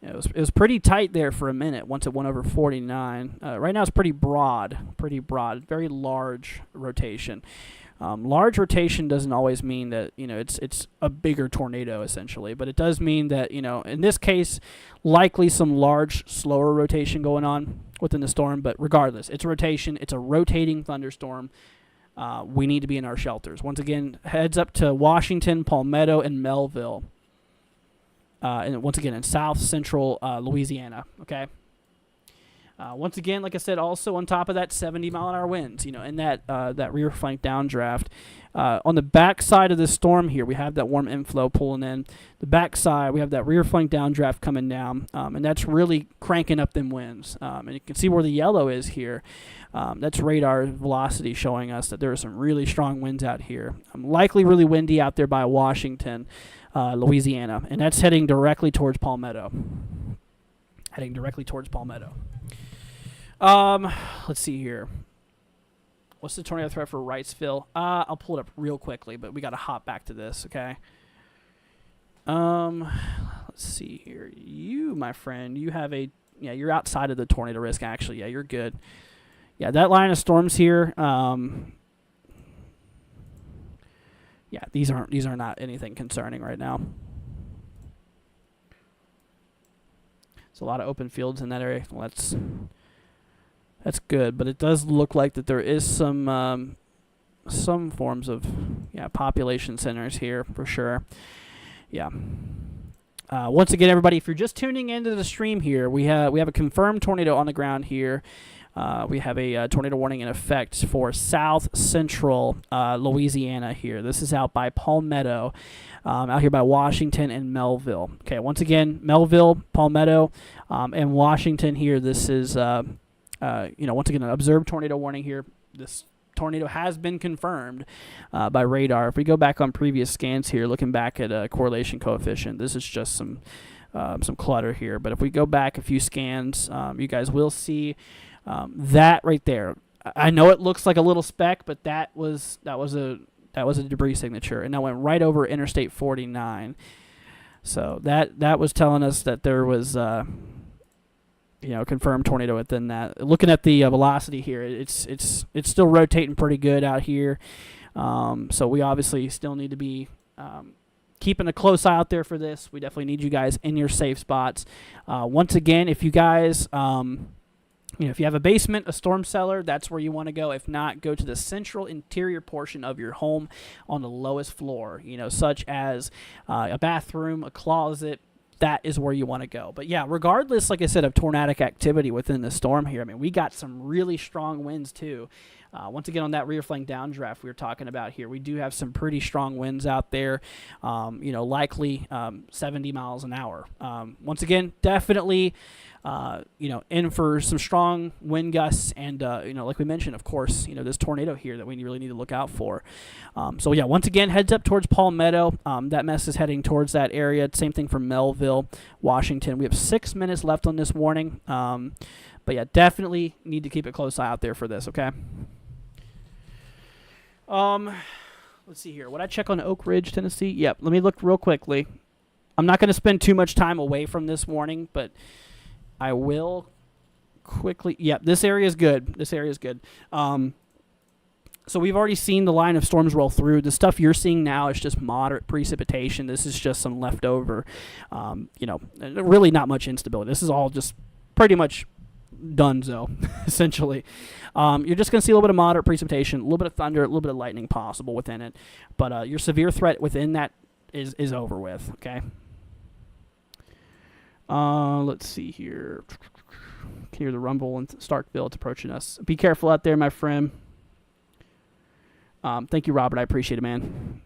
Yeah, it was pretty tight there for a minute once it went over 49. Right now it's pretty broad, very large rotation. Large rotation doesn't always mean that it's a bigger tornado essentially, but it does mean that in this case likely some large slower rotation going on within the storm. But regardless, it's rotation. It's a rotating thunderstorm. We need to be in our shelters. Once again, heads up to Washington, Palmetto, and Melville. And once again, in south central Louisiana, okay? Once again, like I said, also on top of that 70-mile-an-hour winds, in that rear flank downdraft. On the back side of this storm here, we have that warm inflow pulling in. The back side, we have that rear flank downdraft coming down, and that's really cranking up them winds. And you can see where the yellow is here. That's radar velocity showing us that there are some really strong winds out here. Likely really windy out there by Washington, Louisiana, and that's heading directly towards Palmetto. Let's see here. What's the tornado threat for Wrightsville? I'll pull it up real quickly, but we got to hop back to this, okay? Let's see here. You, my friend, you're outside of the tornado risk, actually. Yeah, you're good. Yeah, that line of storms here, yeah, these are not anything concerning right now. There's a lot of open fields in that area. Well, that's good, but it does look like that there is some forms of population centers here for sure. Yeah. Once again, everybody, if you're just tuning into the stream here, we have a confirmed tornado on the ground here. We have a tornado warning in effect for south central Louisiana here. This is out by Palmetto, out here by Washington and Melville. Okay, once again, Melville, Palmetto, and Washington here. This is, once again, an observed tornado warning here. This tornado has been confirmed by radar. If we go back on previous scans here, looking back at a correlation coefficient, this is just some clutter here. But if we go back a few scans, you guys will see that right there. I know it looks like a little speck, but that was a debris signature, and that went right over Interstate 49. So that was telling us that there was confirmed tornado within that. Looking at the velocity here, it's still rotating pretty good out here. So we obviously still need to be keeping a close eye out there for this. We definitely need you guys in your safe spots. Once again, if you guys, if you have a basement, a storm cellar, that's where you want to go. If not, go to the central interior portion of your home on the lowest floor, such as a bathroom, a closet. That is where you want to go. But yeah, regardless, like I said, of tornadic activity within the storm here, I mean, we got some really strong winds too. Once again, on that rear flank downdraft we were talking about here, we do have some pretty strong winds out there, likely 70 miles an hour. Once again, definitely, in for some strong wind gusts and, like we mentioned, of course, this tornado here that we really need to look out for. So yeah, once again, heads up towards Palmetto. That mess is heading towards that area. Same thing for Melville, Washington. We have 6 minutes left on this warning. But yeah, definitely need to keep a close eye out there for this, okay? Let's see here. Would I check on Oak Ridge, Tennessee? Yep. Let me look real quickly. I'm not going to spend too much time away from this warning, but I will quickly. Yep. This area is good. This area is good. So we've already seen the line of storms roll through. The stuff you're seeing now is just moderate precipitation. This is just some leftover, really not much instability. This is all just pretty much donezo, essentially. You're just going to see a little bit of moderate precipitation, a little bit of thunder, a little bit of lightning possible within it. But your severe threat within that is over with, okay? Let's see here. Can hear the rumble in Starkville. It's approaching us. Be careful out there, my friend. Thank you, Robert. I appreciate it, man.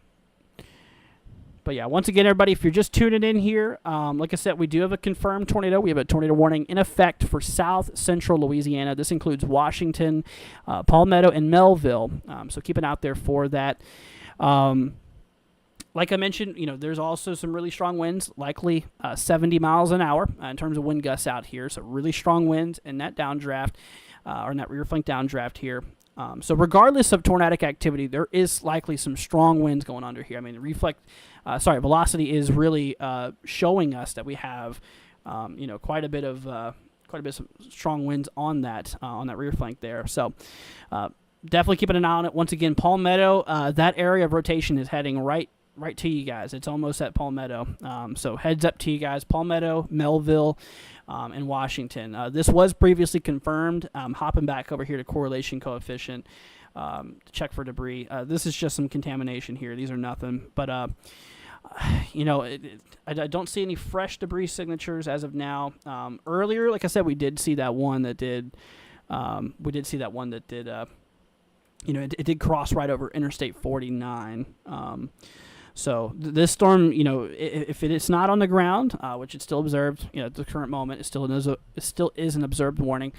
But yeah, once again, everybody, if you're just tuning in here, like I said, we do have a confirmed tornado. We have a tornado warning in effect for south central Louisiana. This includes Washington, Palmetto, and Melville. So keep an eye out there for that. Like I mentioned, there's also some really strong winds, likely 70 miles an hour in terms of wind gusts out here. So really strong winds in that downdraft, or in that rear flank downdraft here. So regardless of tornadic activity, there is likely some strong winds going under here. I mean, velocity is really showing us that we have, quite a bit of strong winds on that rear flank there. So definitely keeping an eye on it. Once again, Palmetto, that area of rotation is heading right to you guys. It's almost at Palmetto. So heads up to you guys, Palmetto, Melville, and Washington. This was previously confirmed. Hopping back over here to correlation coefficient to check for debris. This is just some contamination here. These are nothing. But, I don't see any fresh debris signatures as of now. Earlier, like I said, we did see that one that did, it did cross right over Interstate 49. So this storm, if it's not on the ground, which it's still observed, at the current moment, it still is an observed warning.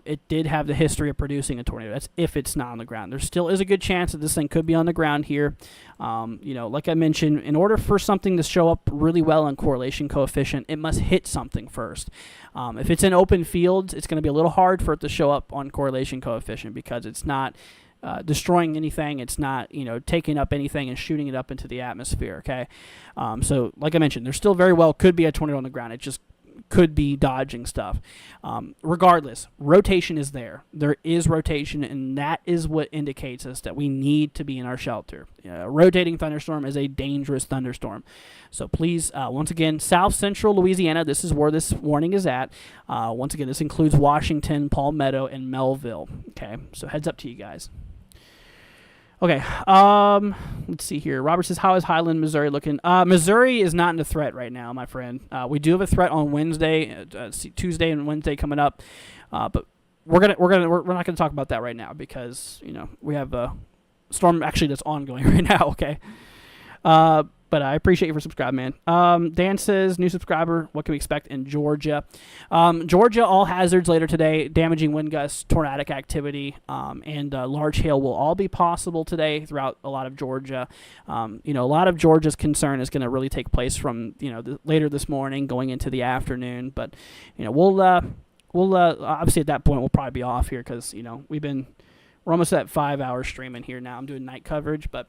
It did have the history of producing a tornado. That's if it's not on the ground. There still is a good chance that this thing could be on the ground here. Like I mentioned, in order for something to show up really well in correlation coefficient, it must hit something first. If it's in open fields, it's going to be a little hard for it to show up on correlation coefficient because it's not destroying anything. It's not, taking up anything and shooting it up into the atmosphere, okay? So, like I mentioned, there still very well could be a tornado on the ground. It just could be dodging stuff. Regardless, rotation is there. There is rotation, and that is what indicates us that we need to be in our shelter. A rotating thunderstorm is a dangerous thunderstorm. So please, once again, south central Louisiana, this is where this warning is at. Once again, this includes Washington, Palmetto, and Melville. Okay, so heads up to you guys. Okay, let's see here. Robert says, how is Highland, Missouri looking? Missouri is not in a threat right now, my friend. We do have a threat on Wednesday, Tuesday and Wednesday coming up, but we're not gonna talk about that right now because we have a storm actually that's ongoing right now. Okay. But I appreciate you for subscribing, man. Dan says, new subscriber, what can we expect in Georgia? Georgia, all hazards later today, damaging wind gusts, tornadic activity, and large hail will all be possible today throughout a lot of Georgia. A lot of Georgia's concern is going to really take place from, later this morning going into the afternoon. But, we'll obviously at that point we'll probably be off here because, we're almost at 5 hours streaming here now. I'm doing night coverage, but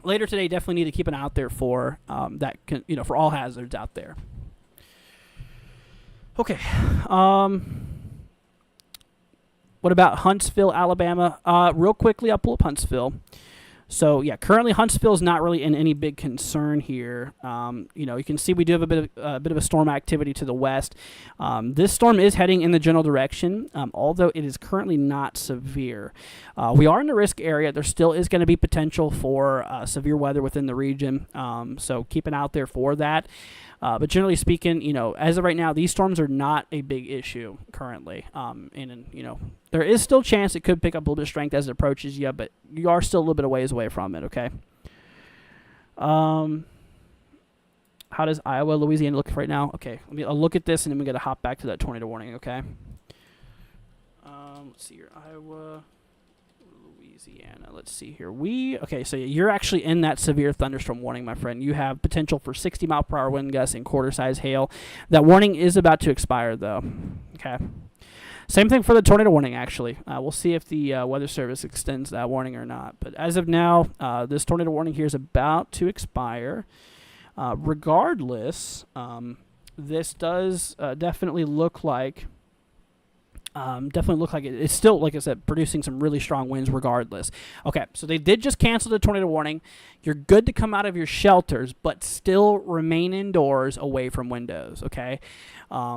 later today, definitely need to keep an eye out there for for all hazards out there. Okay. What about Huntsville, Alabama? Real quickly, I'll pull up Huntsville. So yeah, currently Huntsville is not really in any big concern here. You can see we do have a bit of a storm activity to the west. This storm is heading in the general direction, although it is currently not severe. We are in the risk area. There still is going to be potential for severe weather within the region, so keep an eye out there for that. But generally speaking, as of right now, these storms are not a big issue currently. There is still a chance it could pick up a little bit of strength as it approaches you, but you are still a little bit of ways away from it, okay? How does Iowa, Louisiana look right now? Okay, I'll look at this, and then we got to hop back to that tornado warning, okay? Let's see here. Iowa, Louisiana. Let's see here. Okay, so you're actually in that severe thunderstorm warning, my friend. You have potential for 60-mile-per-hour wind gusts and quarter-size hail. That warning is about to expire, though. Okay. Same thing for the tornado warning, actually. We'll see if the Weather Service extends that warning or not. But as of now, this tornado warning here is about to expire. Regardless, this does definitely look like it's still, like I said, producing some really strong winds regardless. Okay, so they did just cancel the tornado warning. You're good to come out of your shelters, but still remain indoors away from windows, okay?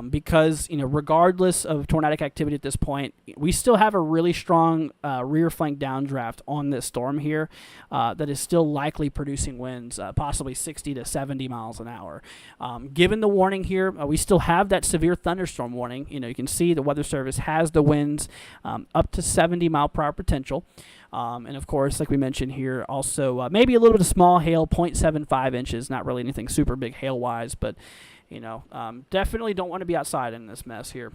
Because, regardless of tornadic activity at this point, we still have a really strong rear flank downdraft on this storm here that is still likely producing winds, possibly 60 to 70 miles an hour. Given the warning here, we still have that severe thunderstorm warning. You can see the Weather Service has the winds up to 70-mile-per-hour potential. And, of course, like we mentioned here, also maybe a little bit of small hail, 0.75 inches, not really anything super big hail-wise, but definitely don't want to be outside in this mess here.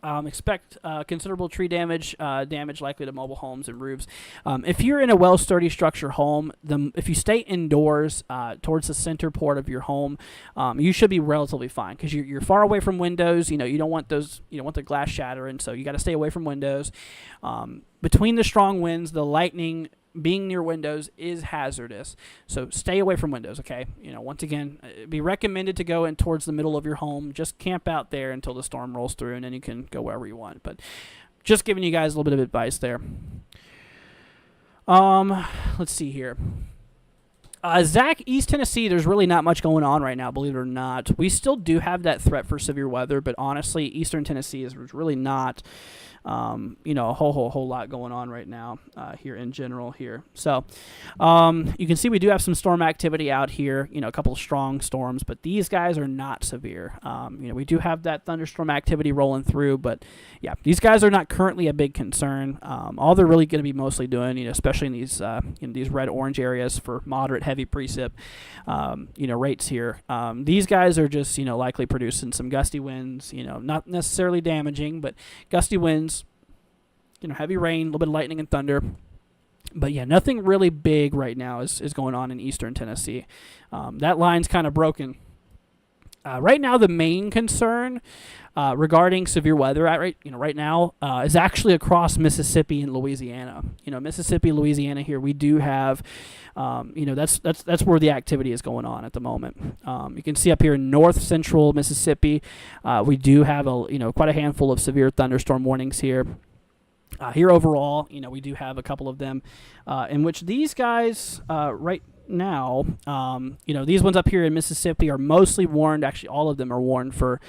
Expect considerable tree damage likely to mobile homes and roofs. If you're in a sturdy structure home, if you stay indoors towards the center port of your home, you should be relatively fine because you're far away from windows. You don't want the glass shattering, so you got to stay away from windows. Between the strong winds, the lightning, being near windows is hazardous, so stay away from windows, okay? Once again, it'd be recommended to go in towards the middle of your home. Just camp out there until the storm rolls through, and then you can go wherever you want. But just giving you guys a little bit of advice there. Let's see here. Zach, East Tennessee, there's really not much going on right now, believe it or not. We still do have that threat for severe weather, but honestly, Eastern Tennessee is really not a whole lot going on right now here in general here. So you can see we do have some storm activity out here, a couple of strong storms, but these guys are not severe. We do have that thunderstorm activity rolling through, but yeah, these guys are not currently a big concern. All they're really going to be mostly doing, especially in these red-orange areas for moderate heavy precip, rates here. These guys are just, likely producing some gusty winds, not necessarily damaging, but gusty winds, heavy rain, a little bit of lightning and thunder. But yeah, nothing really big right now is going on in Eastern Tennessee. That line's kind of broken. Right now, the main concern regarding severe weather right now is actually across Mississippi and Louisiana. Mississippi, Louisiana here, we do have, that's where the activity is going on at the moment. You can see up here in north central Mississippi, we do have quite a handful of severe thunderstorm warnings here. Here overall, we do have a couple of them in which these guys right now, these ones up here in Mississippi are mostly warned. Actually, all of them are warned for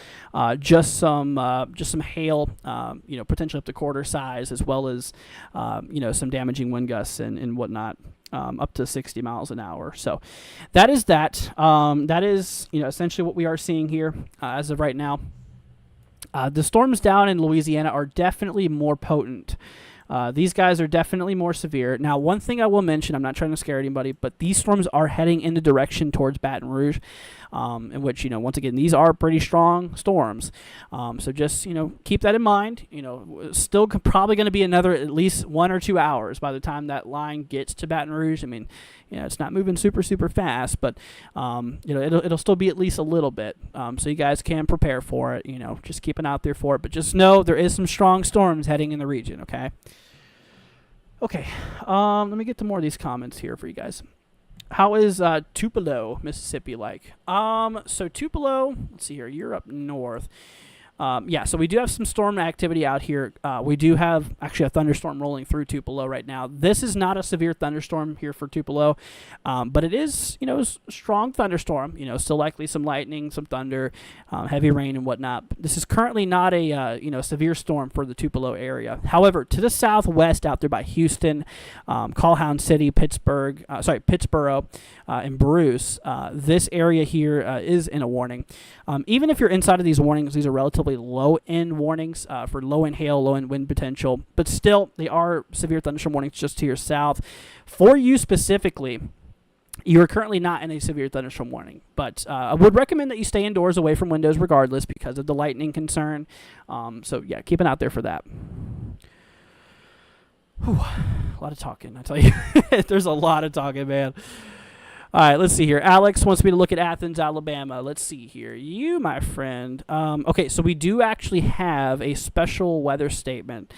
just some hail, potentially up to quarter size, as well as some damaging wind gusts and whatnot. Up to 60 miles an hour. So that is that. That is essentially what we are seeing here as of right now. The storms down in Louisiana are definitely more potent. These guys are definitely more severe. Now, one thing I will mention, I'm not trying to scare anybody, but these storms are heading in the direction towards Baton Rouge, in which, once again, these are pretty strong storms. So just, keep that in mind. Still probably going to be another at least 1 or 2 hours by the time that line gets to Baton Rouge. I mean, it's not moving super, super fast, but, it'll still be at least a little bit. So you guys can prepare for it, just keep an eye out there for it. But just know there is some strong storms heading in the region, okay? Okay, let me get to more of these comments here for you guys. How is Tupelo, Mississippi like? So Tupelo, let's see here, you're up north. Yeah, so we do have some storm activity out here. We do have actually a thunderstorm rolling through Tupelo right now. This is not a severe thunderstorm here for Tupelo, but it is, a strong thunderstorm. Still likely some lightning, some thunder, heavy rain and whatnot. This is currently not a, severe storm for the Tupelo area. However, to the southwest out there by Houston, Colhoun City, Pittsboro, and Bruce, this area here is in a warning. Even if you're inside of these warnings, these are relatively low-end warnings for low-end hail, low-end wind potential, but still, they are severe thunderstorm warnings just to your south. For you specifically, you are currently not in a severe thunderstorm warning, but I would recommend that you stay indoors away from windows regardless because of the lightning concern. So, yeah, keep an eye out there for that. Whew, a lot of talking, I tell you. There's a lot of talking, man. All right, let's see here. Alex wants me to look at Athens, Alabama. Let's see here. You, my friend. Okay, so we do actually have a special weather statement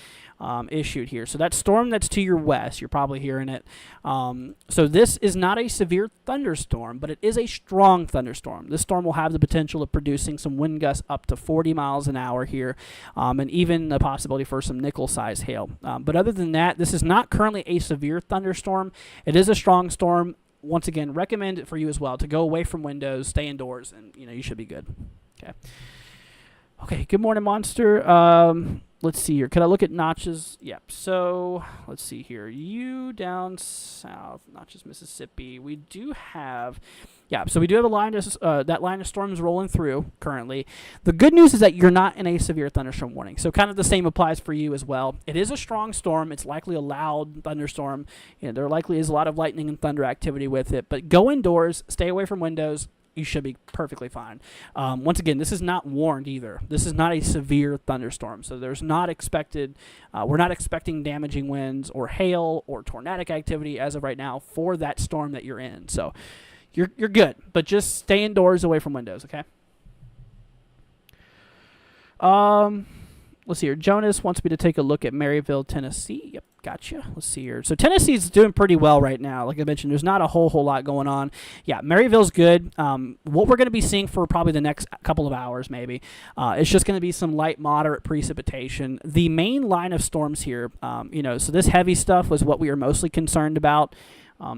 issued here. So that storm that's to your west, you're probably hearing it. So this is not a severe thunderstorm, but it is a strong thunderstorm. This storm will have the potential of producing some wind gusts up to 40 miles an hour here, and even the possibility for some nickel-sized hail. But other than that, this is not currently a severe thunderstorm. It is a strong storm. Once again, recommend it for you as well to go away from windows, stay indoors, and you should be good. Okay, good morning, Monster. Let's see here. Could I look at Notches? Yep. So let's see here. You down south, Notches, Mississippi. We do have, so we do have a line of, that line of storms rolling through currently. The good news is that you're not in a severe thunderstorm warning. So kind of the same applies for you as well. It is a strong storm. It's likely a loud thunderstorm. There likely is a lot of lightning and thunder activity with it. But go indoors, stay away from windows. You should be perfectly fine. Once again, this is not warned either. This is not a severe thunderstorm, so there's not expected. We're not expecting damaging winds or hail or tornadic activity as of right now for that storm that you're in. So you're good, but just stay indoors, away from windows. Okay. Let's see here. Jonas wants me to take a look at Maryville, Tennessee. Yep, gotcha. Let's see here. So Tennessee's doing pretty well right now. Like I mentioned, there's not a whole lot going on. Yeah, Maryville's good. What we're going to be seeing for probably the next couple of hours maybe, it's just going to be some light, moderate precipitation. The main line of storms here, so this heavy stuff was what we were mostly concerned about.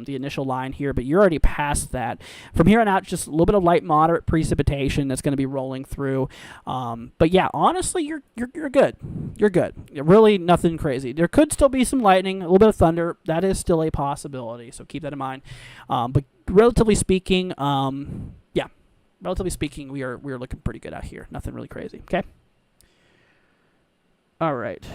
The initial line here, but you're already past that. From here on out, just a little bit of light, moderate precipitation that's going to be rolling through. But yeah, honestly, you're good. You're good. Really nothing crazy. There could still be some lightning, a little bit of thunder. That is still a possibility, so keep that in mind. But relatively speaking, we are looking pretty good out here. Nothing really crazy. Okay. All right.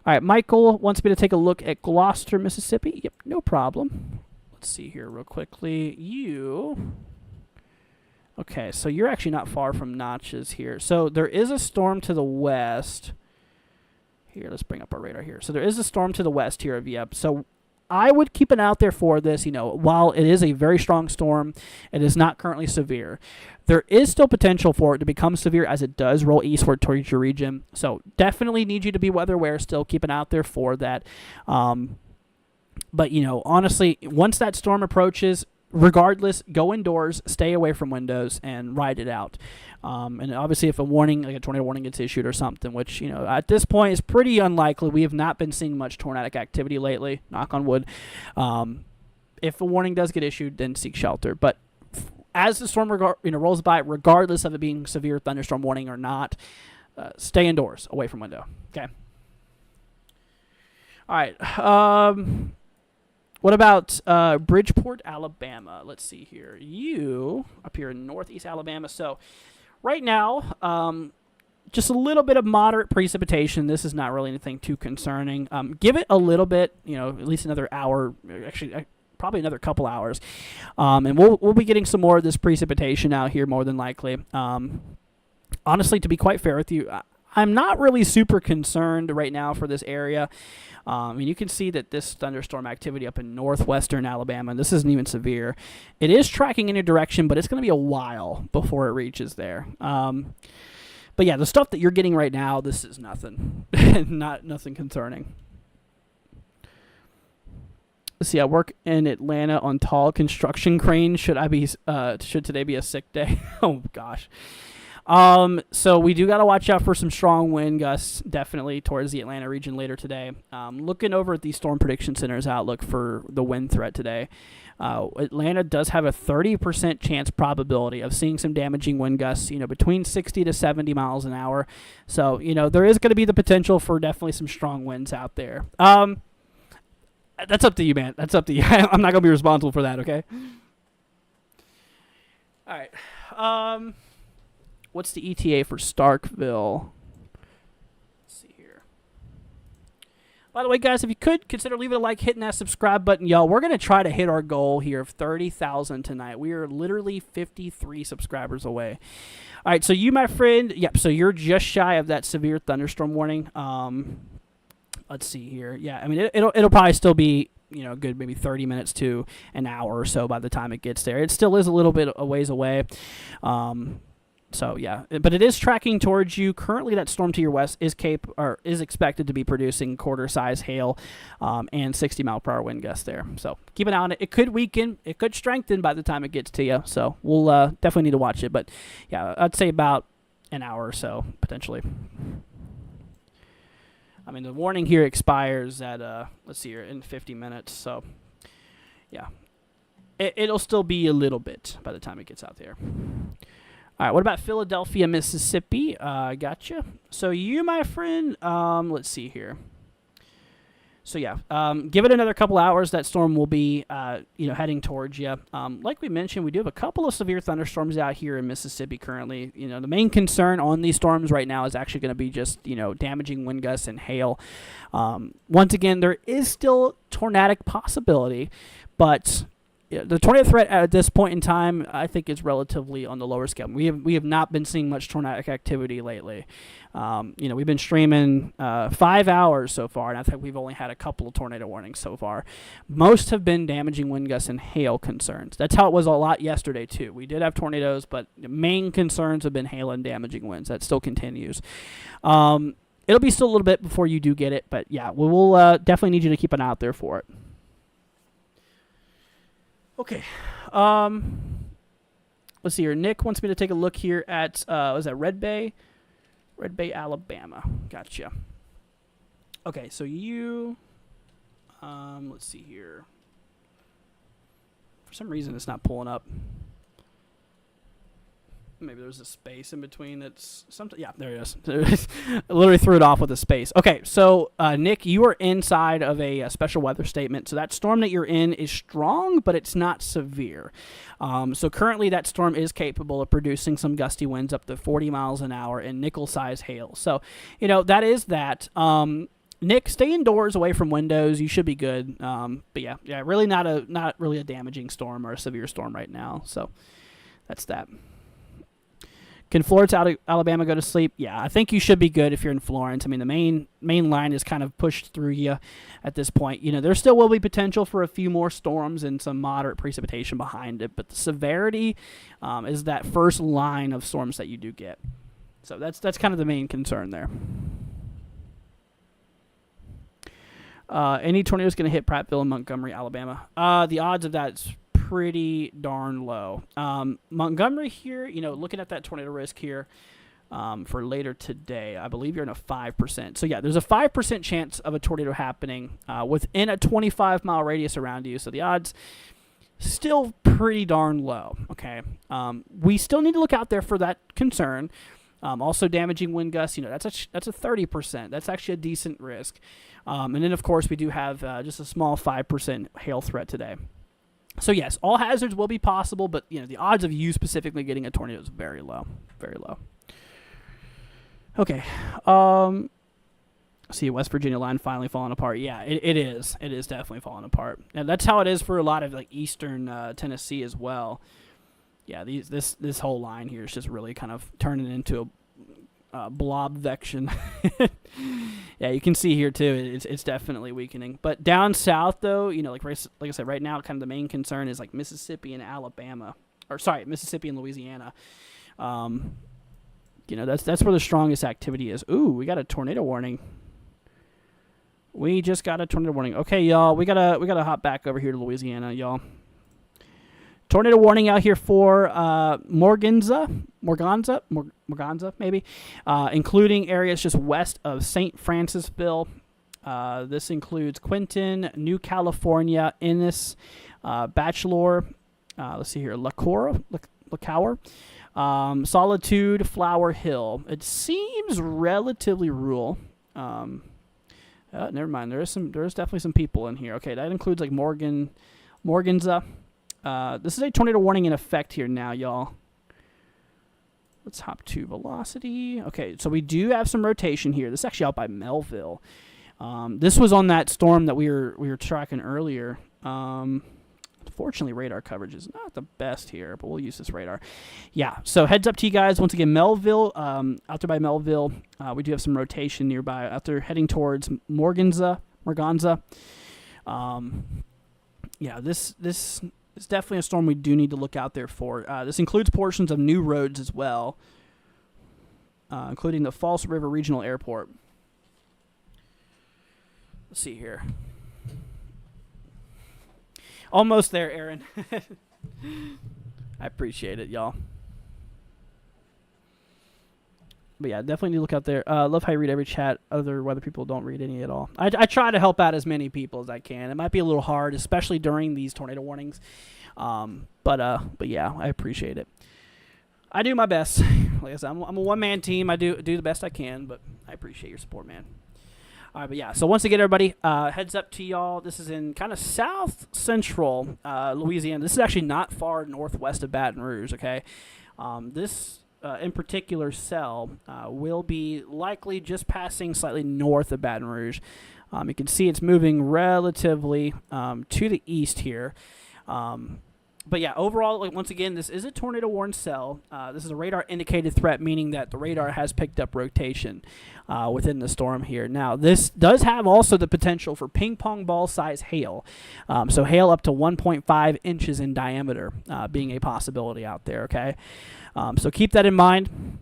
All right, Michael wants me to take a look at Gloucester, Mississippi. Yep, no problem. Let's see here real quickly. Okay, so you're actually not far from Notches here. So there is a storm to the west. Here, let's bring up our radar here. So there is a storm to the west here of Yep. So I would keep an eye out there for this. While it is a very strong storm, it is not currently severe. There is still potential for it to become severe as it does roll eastward towards your region. So definitely need you to be weather aware still. Keep an eye out there for that. But, honestly, once that storm approaches, regardless, go indoors, stay away from windows, and ride it out. And obviously, if a warning, like a tornado warning, gets issued or something, which, at this point is pretty unlikely. We have not been seeing much tornadic activity lately, knock on wood. If a warning does get issued, then seek shelter. But as the storm rolls by, regardless of it being severe thunderstorm warning or not, stay indoors, away from window. Okay. All right. What about Bridgeport, Alabama? Let's see here. You up here in northeast Alabama. So right now, just a little bit of moderate precipitation. This is not really anything too concerning. Give it a little bit, at least another hour. Actually, probably another couple hours, and we'll be getting some more of this precipitation out here more than likely. Honestly, to be quite fair with you, I'm not really super concerned right now for this area. You can see that this thunderstorm activity up in northwestern Alabama, this isn't even severe. It is tracking in a direction, but it's going to be a while before it reaches there. But yeah, the stuff that you're getting right now, this is nothing, nothing concerning. Let's see. I work in Atlanta on tall construction cranes. Should today be a sick day? Oh gosh. So we do got to watch out for some strong wind gusts, definitely towards the Atlanta region later today. Looking over at the Storm Prediction Center's outlook for the wind threat today, Atlanta does have a 30% chance probability of seeing some damaging wind gusts, between 60 to 70 miles an hour. So, there is going to be the potential for definitely some strong winds out there. That's up to you, man. That's up to you. I'm not going to be responsible for that, okay? All right. What's the ETA for Starkville? Let's see here. By the way, guys, if you could consider leaving a like, hitting that subscribe button, y'all. We're going to try to hit our goal here of 30,000 tonight. We are literally 53 subscribers away. All right, so you, my friend, so you're just shy of that severe thunderstorm warning. Let's see here. Yeah, I mean, it'll probably still be, good maybe 30 minutes to an hour or so by the time it gets there. It still is a little bit a ways away. So yeah, but it is tracking towards you. Currently, that storm to your west is expected to be producing quarter-size hail, and 60-mile-per-hour wind gusts there. So keep an eye on it. It could weaken, it could strengthen by the time it gets to you. So we'll definitely need to watch it. But yeah, I'd say about an hour or so potentially. I mean, the warning here expires at let's see here, in 50 minutes. So yeah, it'll still be a little bit by the time it gets out there. All right, what about Philadelphia, Mississippi? Gotcha. So you, my friend, let's see here. So yeah, give it another couple hours. That storm will be, heading towards you. Like we mentioned, we do have a couple of severe thunderstorms out here in Mississippi currently. The main concern on these storms right now is actually going to be just, damaging wind gusts and hail. Once again, there is still tornadic possibility, but the tornado threat at this point in time, I think, is relatively on the lower scale. We have not been seeing much tornadic activity lately. We've been streaming 5 hours so far, and I think we've only had a couple of tornado warnings so far. Most have been damaging wind gusts and hail concerns. That's how it was a lot yesterday, too. We did have tornadoes, but the main concerns have been hail and damaging winds. That still continues. It'll be still a little bit before you do get it, but yeah, we'll definitely need you to keep an eye out there for it. Okay, let's see here. Nick wants me to take a look here at, was that Red Bay? Red Bay, Alabama. Gotcha. Okay, so you, let's see here. For some reason, it's not pulling up. Maybe there's a space in between that's something. Yeah, there it is. I literally threw it off with a space. Okay, so Nick, you are inside of a special weather statement. So that storm that you're in is strong, but it's not severe. So currently that storm is capable of producing some gusty winds up to 40 miles an hour and nickel-size hail. So, that is that. Nick, stay indoors away from windows. You should be good. But yeah, really not really a damaging storm or a severe storm right now. So that's that. Can Florence, Alabama go to sleep? Yeah, I think you should be good if you're in Florence. I mean, the main line is kind of pushed through you at this point. There still will be potential for a few more storms and some moderate precipitation behind it, but the severity is that first line of storms that you do get. So that's kind of the main concern there. Any tornado is going to hit Prattville and Montgomery, Alabama. The odds of that is pretty darn low. Montgomery here, looking at that tornado risk here for later today, I believe you're in a 5%. So yeah, there's a 5% chance of a tornado happening within a 25-mile radius around you. So the odds still pretty darn low. Okay, we still need to look out there for that concern. Also damaging wind gusts, that's a 30%. That's actually a decent risk. And then of course we do have just a small 5% hail threat today. So yes, all hazards will be possible, but the odds of you specifically getting a tornado is very low, very low. Okay, see, West Virginia line finally falling apart. Yeah, it is. It is definitely falling apart, and that's how it is for a lot of eastern Tennessee as well. Yeah, this whole line here is just really kind of turning into a blobvection. Yeah, you can see here too. It's definitely weakening. But down south though, like I said, right now, kind of the main concern is Mississippi and Alabama, Mississippi and Louisiana. That's where the strongest activity is. Ooh, we got a tornado warning. We just got a tornado warning. Okay, y'all, we gotta hop back over here to Louisiana, y'all. Tornado warning out here for Morganza, maybe, including areas just west of St. Francisville. This includes Quinton, New California, Ennis, Bachelor, let's see here, LaCour, Solitude, Flower Hill. It seems relatively rural. Never mind. There is definitely some people in here. Okay, that includes like Morganza. This is a tornado warning in effect here now, y'all. Let's hop to velocity. Okay, so we do have some rotation here. This is actually out by Melville. This was on that storm that we were tracking earlier. Unfortunately, radar coverage is not the best here, but we'll use this radar. Yeah, so heads up to you guys. Once again, Melville, out there by Melville, we do have some rotation nearby out there heading towards Morganza. Yeah, this is definitely a storm we do need to look out there for. This includes portions of new roads as well, including the False River Regional Airport. Let's see here. Almost there, Aaron. I appreciate it, y'all. But yeah, definitely need to look out there. Love how you read every chat. Other weather people don't read any at all. I try to help out as many people as I can. It might be a little hard, especially during these tornado warnings. But yeah, I appreciate it. I do my best. Like I said, I'm a one-man team. I do the best I can, but I appreciate your support, man. All right, but yeah, so once again, everybody, heads up to y'all. This is in kind of south central Louisiana. This is actually not far northwest of Baton Rouge, okay? This in particular cell will be likely just passing slightly north of Baton Rouge. You can see it's moving relatively to the east here. But yeah, overall, like, once again, this is a tornado warned cell. This is a radar indicated threat, meaning that the radar has picked up rotation within the storm here. Now, this does have also the potential for ping pong ball size hail. So hail up to 1.5 inches in diameter being a possibility out there, okay? So keep that in mind.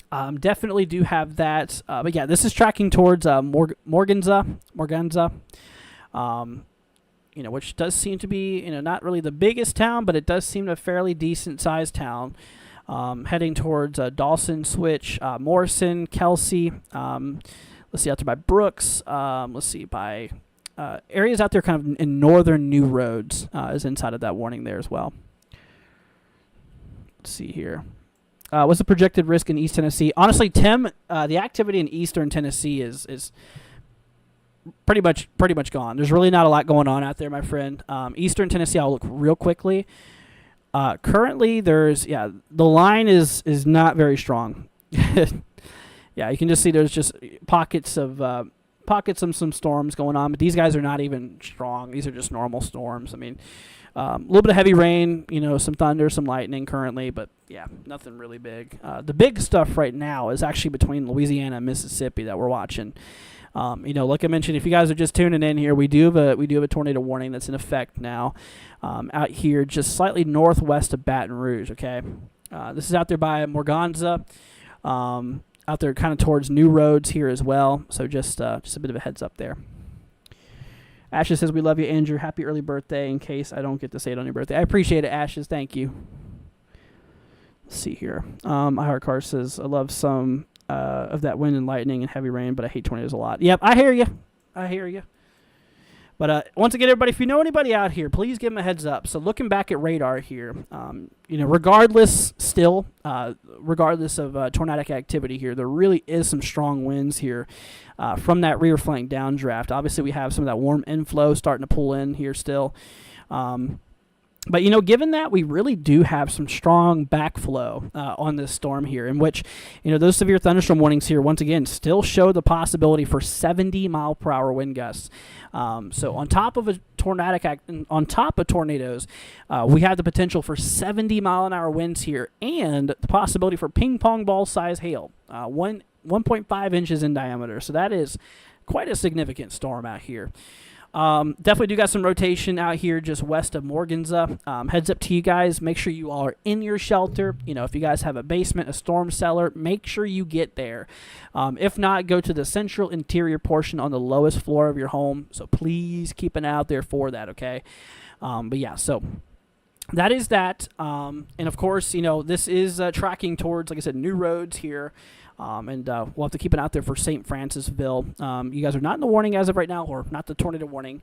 Definitely do have that. But yeah, this is tracking towards Morganza. Which does seem to be, not really the biggest town, but it does seem a fairly decent-sized town. Heading towards Dawson, Switch, Morrison, Kelsey. Let's see, out there by Brooks. Let's see, by areas out there kind of in northern New Roads is inside of that warning there as well. Let's see here. What's the projected risk in East Tennessee? Honestly, Tim, the activity in eastern Tennessee is pretty much gone. There's really not a lot going on out there, my friend. Eastern Tennessee, I'll look real quickly. Currently, the line is not very strong. Yeah, you can just see there's just pockets of some storms going on, but these guys are not even strong. These are just normal storms. I mean, a little bit of heavy rain, some thunder, some lightning currently, but yeah, nothing really big. The big stuff right now is actually between Louisiana and Mississippi that we're watching. Like I mentioned, if you guys are just tuning in here, we do have a tornado warning that's in effect now, out here just slightly northwest of Baton Rouge. Okay, this is out there by Morganza, out there kind of towards New Roads here as well. So just a bit of a heads up there. Ashes says, "We love you, Andrew. Happy early birthday." In case I don't get to say it on your birthday, I appreciate it, Ashes. Thank you. Let's see here. My heart car says, "I love some." Of that wind and lightning and heavy rain, but I hate tornadoes a lot. Yep, I hear you. But once again, everybody, if you know anybody out here, please give them a heads up. So looking back at radar here, regardless of tornadic activity here, there really is some strong winds here from that rear flank downdraft. Obviously, we have some of that warm inflow starting to pull in here still. But, given that we really do have some strong backflow on this storm here, in which, those severe thunderstorm warnings here, once again, still show the possibility for 70-mile-per-hour wind gusts. So on top of tornadoes, we have the potential for 70-mile-an-hour winds here and the possibility for ping-pong ball-size hail, 1.5 inches in diameter. So that is quite a significant storm out here. Definitely do got some rotation out here just west of Morganza. Heads up to you guys. Make sure you all are in your shelter. You know, if you guys have a basement, a storm cellar, make sure you get there. If not, go to the central interior portion on the lowest floor of your home. So please keep an eye out there for that, okay? But yeah, so that is that. And of course, you know, this is tracking towards, like I said, new roads here. And we'll have to keep it out there for St. Francisville. You guys are not in the warning as of right now, or not the tornado warning.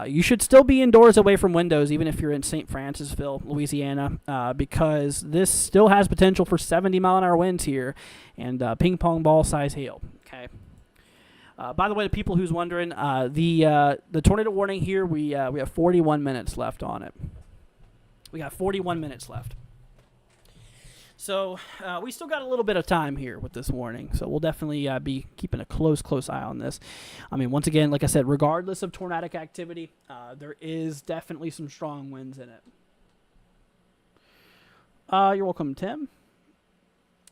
You should still be indoors away from windows, even if you're in St. Francisville, Louisiana, because this still has potential for 70-mile-an-hour winds here and ping-pong ball-size hail. Okay. By the way, the people who's wondering, the tornado warning here, we have 41 minutes left on it. We got 41 minutes left. So we still got a little bit of time here with this warning, so we'll definitely be keeping a close eye on this. I mean, once again, like I said, regardless of tornadic activity, there is definitely some strong winds in it. You're welcome, Tim.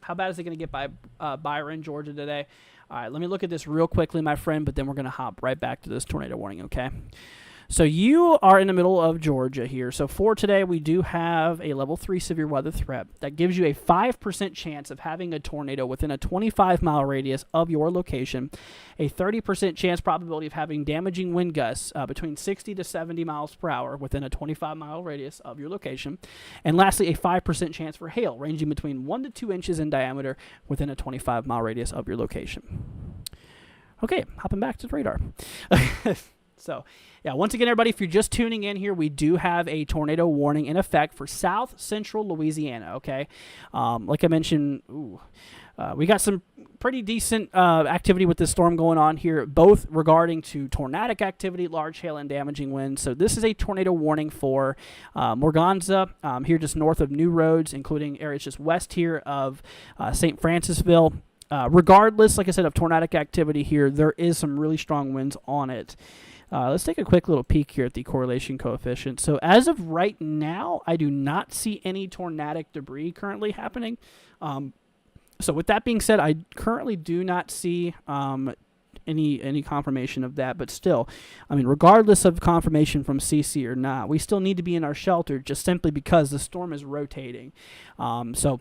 How bad is it going to get by Byron, Georgia today? All right, let me look at this real quickly, my friend, but then we're going to hop right back to this tornado warning, okay? So you are in the middle of Georgia here. So for today, we do have a level 3 severe weather threat that gives you a 5% chance of having a tornado within a 25-mile radius of your location, a 30% chance probability of having damaging wind gusts between 60 to 70 miles per hour within a 25-mile radius of your location, and lastly, a 5% chance for hail ranging between 1 to 2 inches in diameter within a 25-mile radius of your location. Okay, hopping back to the radar. So, yeah, once again, everybody, if you're just tuning in here, we do have a tornado warning in effect for south central Louisiana, okay? Like I mentioned, we got some pretty decent activity with this storm going on here, both regarding to tornadic activity, large hail, and damaging winds. So this is a tornado warning for Morganza, here just north of New Roads, including areas just west here of St. Francisville. Regardless, like I said, of tornadic activity here, there is some really strong winds on it. Let's take a quick little peek here at the correlation coefficient. So as of right now, I do not see any tornadic debris currently happening. So with that being said, I currently do not see any confirmation of that. But still, I mean, regardless of confirmation from CC or not, we still need to be in our shelter just simply because the storm is rotating. So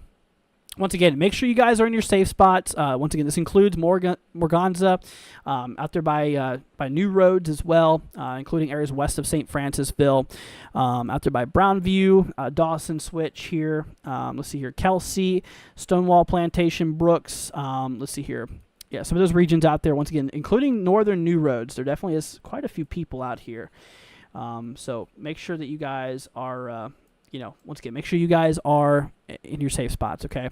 once again, make sure you guys are in your safe spots. Once again, this includes Morganza, out there by New Roads as well, including areas west of St. Francisville, out there by Brownview, Dawson Switch here. Let's see here, Kelsey, Stonewall Plantation, Brooks. Let's see here. Yeah, some of those regions out there, once again, including northern New Roads. There definitely is quite a few people out here. So make sure that you guys are... once again, make sure you guys are in your safe spots, okay?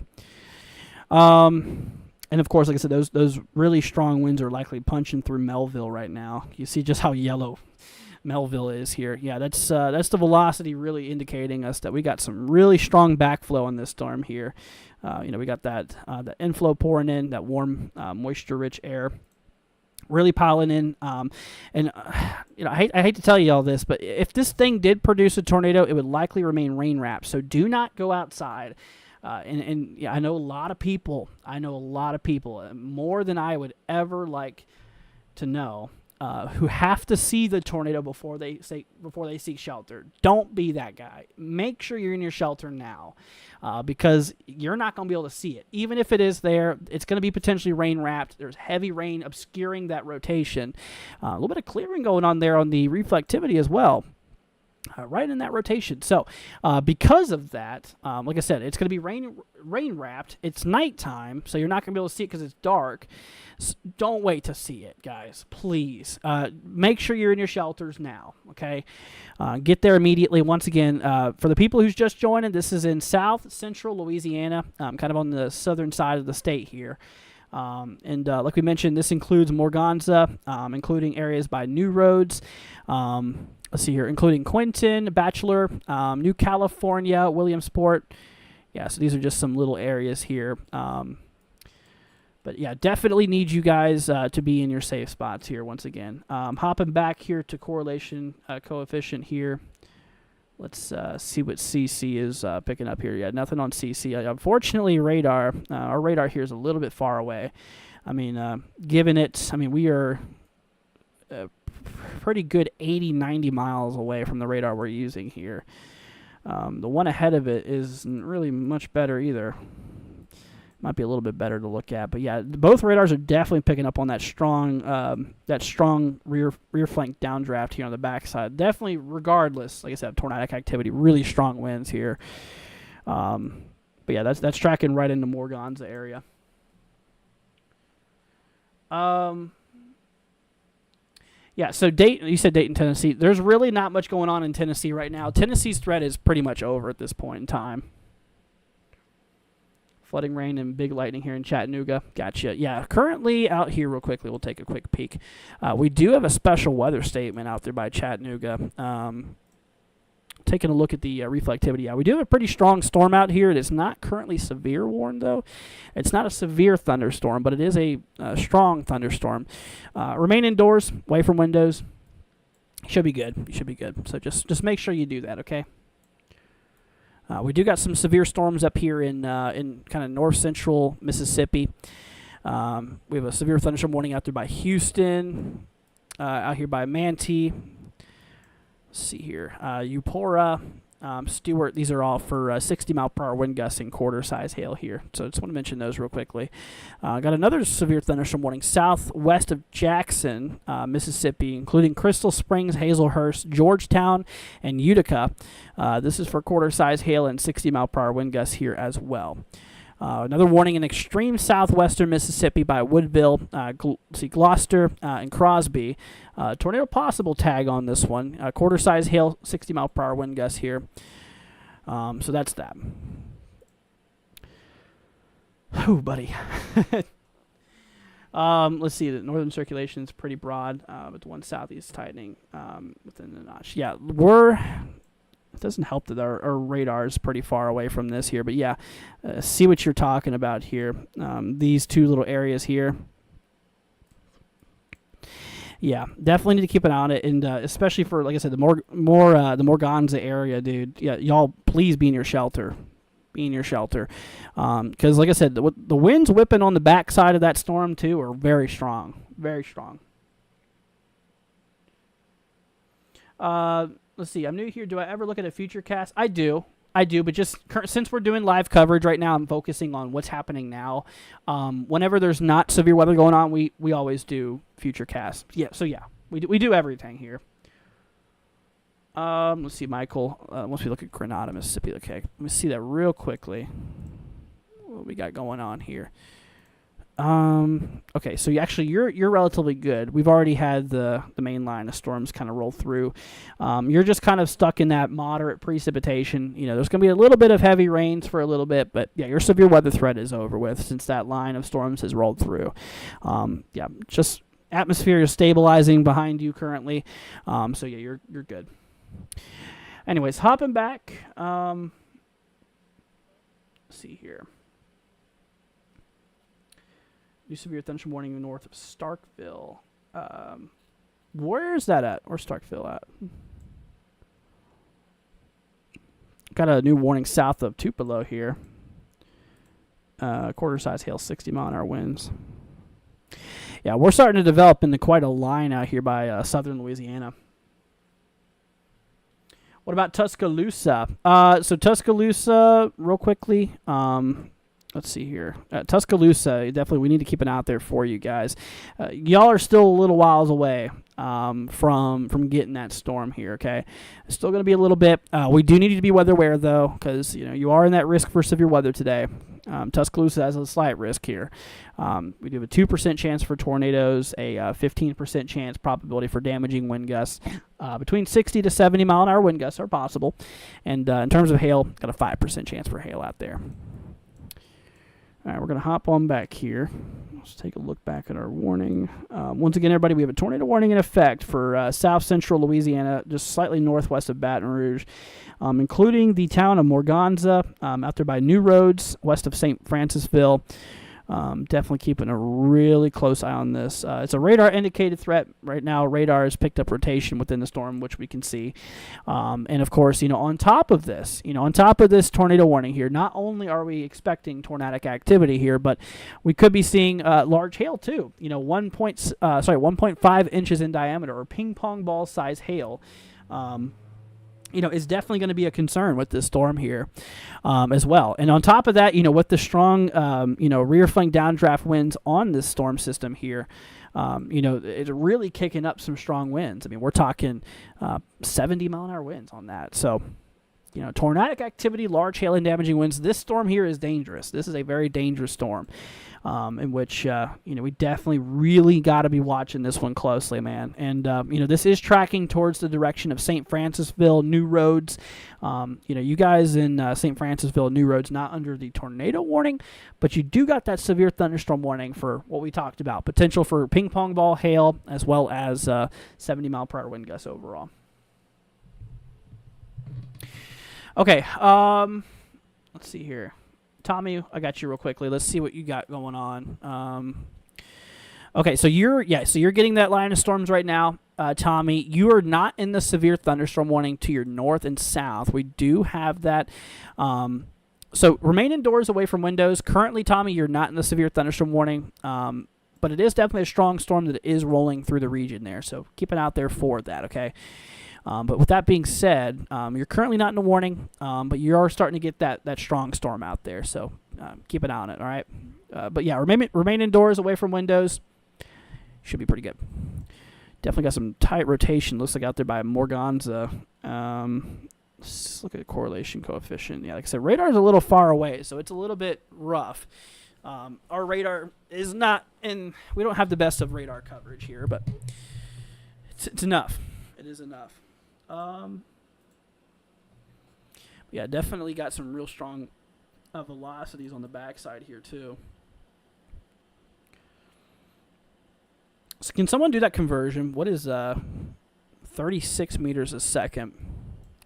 And of course, like I said, those really strong winds are likely punching through Melville right now. You see just how yellow Melville is here. Yeah, that's the velocity really indicating us that we got some really strong backflow in this storm here. We got that inflow pouring in, that warm, moisture-rich air really piling in, I hate to tell you all this, but if this thing did produce a tornado, it would likely remain rain wrapped. So do not go outside. And I know a lot of people, more than I would ever like to know, who have to see the tornado before they seek shelter. Don't be that guy. Make sure you're in your shelter now, because you're not going to be able to see it. Even if it is there, it's going to be potentially rain wrapped. There's heavy rain obscuring that rotation. A little bit of clearing going on there on the reflectivity as well. Right in that rotation. So because of that, like I said, it's going to be rain wrapped. It's nighttime, so you're not going to be able to see it because it's dark. Don't wait to see it, guys. Please make sure you're in your shelters now. Okay, get there immediately. Once again, for the people who's just joining, this is in south central Louisiana, kind of on the southern side of the state here. And like we mentioned, this includes Morganza, including areas by New Roads. Let's see here, including Quinton, Bachelor, New California, Williamsport. Yeah, so these are just some little areas here. But yeah, definitely need you guys to be in your safe spots here once again. Hopping back here to correlation coefficient here. Let's see what CC is picking up here. Yeah, nothing on CC. Unfortunately, our radar here is a little bit far away. I mean, we are pretty good 80, 90 miles away from the radar we're using here. The one ahead of it isn't really much better either. Might be a little bit better to look at, but yeah, both radars are definitely picking up on that strong rear flank downdraft here on the backside. Definitely, regardless, like I said, tornadic activity, really strong winds here. But yeah, that's tracking right into Morganza area. Yeah, so Dayton, you said Dayton, Tennessee. There's really not much going on in Tennessee right now. Tennessee's threat is pretty much over at this point in time. Flooding rain and big lightning here in Chattanooga. Gotcha. Yeah, currently out here real quickly, we'll take a quick peek. We do have a special weather statement out there by Chattanooga. Taking a look at the reflectivity. Yeah, we do have a pretty strong storm out here. It is not currently severe warned, though. It's not a severe thunderstorm, but it is a strong thunderstorm. Remain indoors, away from windows. Should be good. Should be good. So just make sure you do that, okay? We do got some severe storms up here in kind of north central Mississippi. We have a severe thunderstorm warning out there by Houston, out here by Manatee. Let's see here, Eupora, Stewart. These are all for 60-mile-per-hour wind gusts and quarter-size hail here. So I just want to mention those real quickly. Got another severe thunderstorm warning southwest of Jackson, Mississippi, including Crystal Springs, Hazelhurst, Georgetown, and Utica. This is for quarter-size hail and 60-mile-per-hour wind gusts here as well. Another warning in extreme southwestern Mississippi by Woodville, Gloucester, and Crosby. Tornado possible tag on this one. Quarter-size hail, 60-mile-per-hour wind gusts here. So that's that. Whew, buddy. Let's see. The northern circulation is pretty broad, but the one southeast tightening within the notch. Yeah, it doesn't help that our radar is pretty far away from this here, but yeah, see what you're talking about here. These two little areas here. Yeah, definitely need to keep an eye on it, and especially for, like I said, the Morganza area, dude. Yeah, y'all please be in your shelter. Be in your shelter, because like I said, the winds whipping on the backside of that storm too are very strong, very strong. Let's see. I'm new here. Do I ever look at a future cast? I do, but just since we're doing live coverage right now, I'm focusing on what's happening now. Whenever there's not severe weather going on, we always do future casts. Yeah, so yeah, we do everything here. Let's see, Michael. Once we look at Grenada, Mississippi. Okay, let me see that real quickly. What we got going on here? Okay, so you're relatively good. We've already had the main line of storms kind of roll through. You're just kind of stuck in that moderate precipitation. You know, there's going to be a little bit of heavy rains for a little bit, but yeah, your severe weather threat is over with since that line of storms has rolled through. Yeah, just atmosphere is stabilizing behind you currently. So yeah, you're good. Anyways, hopping back. Let's see here. New severe thunderstorm warning north of Starkville. Where's that at? Where's Starkville at? Got a new warning south of Tupelo here. Quarter-size hail, 60-mile-an-hour winds. Yeah, we're starting to develop into quite a line out here by southern Louisiana. What about Tuscaloosa? So Tuscaloosa, real quickly. Let's see here. Tuscaloosa, definitely we need to keep an eye out there for you guys. Y'all are still a little whiles away from getting that storm here, okay? It's still going to be a little bit. We do need to be weather aware, though, because you are in that risk for severe weather today. Tuscaloosa has a slight risk here. We do have a 2% chance for tornadoes, a 15% chance probability for damaging wind gusts. Between 60 to 70 mile an hour wind gusts are possible. And in terms of hail, got a 5% chance for hail out there. All right, we're going to hop on back here. Let's take a look back at our warning. Once again, everybody, we have a tornado warning in effect for south central Louisiana, just slightly northwest of Baton Rouge, including the town of Morganza, out there by New Roads, west of St. Francisville. Definitely keeping a really close eye on this. It's a radar indicated threat right now. Radar has picked up rotation within the storm, which we can see. And of course, on top of this, tornado warning here, not only are we expecting tornadic activity here, but we could be seeing large hail too. 1.5 inches in diameter, or ping pong ball size hail. Is definitely going to be a concern with this storm here as well. And on top of that, with the strong, rear flank downdraft winds on this storm system here, it's really kicking up some strong winds. I mean, we're talking 70-mile-an-hour winds on that. So, tornadic activity, large hail and damaging winds. This storm here is dangerous. This is a very dangerous storm in which, we definitely really got to be watching this one closely, man. And, this is tracking towards the direction of St. Francisville, New Roads. You guys in St. Francisville, New Roads, not under the tornado warning, but you do got that severe thunderstorm warning for what we talked about. Potential for ping pong ball hail as well as 70-mile-per-hour wind gusts overall. Okay, let's see here. Tommy, I got you real quickly. Let's see what you got going on. Okay, so you're getting that line of storms right now, Tommy. You are not in the severe thunderstorm warning to your north and south. We do have that. So remain indoors, away from windows. Currently, Tommy, you're not in the severe thunderstorm warning, but it is definitely a strong storm that is rolling through the region there. So keep an eye out there for that. Okay. But with that being said, you're currently not in a warning, but you are starting to get that strong storm out there. So keep an eye on it, all right? But yeah, remain indoors, away from windows. Should be pretty good. Definitely got some tight rotation. Looks like out there by Morganza. Let's look at the correlation coefficient. Yeah, like I said, radar's a little far away, so it's a little bit rough. Our radar is not in. We don't have the best of radar coverage here, but it's enough. It is enough. Yeah, definitely got some real strong velocities on the backside here too. So can someone do that conversion? What is 36 meters a second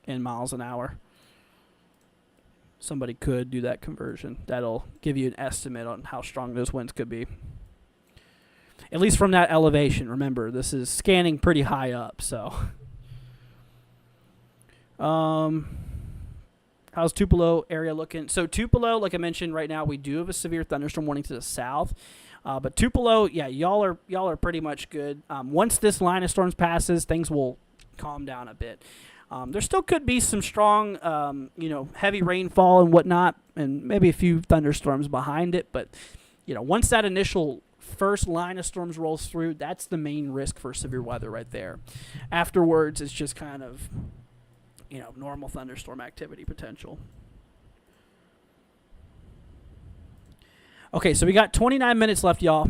in miles an hour? Somebody could do that conversion. That'll give you an estimate on how strong those winds could be. At least from that elevation. Remember, this is scanning pretty high up, so. How's Tupelo area looking? So Tupelo, like I mentioned, right now we do have a severe thunderstorm warning to the south. But Tupelo, yeah, y'all are pretty much good. Once this line of storms passes, things will calm down a bit. There still could be some strong, heavy rainfall and whatnot, and maybe a few thunderstorms behind it. But, once that initial first line of storms rolls through, that's the main risk for severe weather right there. Afterwards, it's just kind of, normal thunderstorm activity potential. Okay, so we got 29 minutes left, y'all.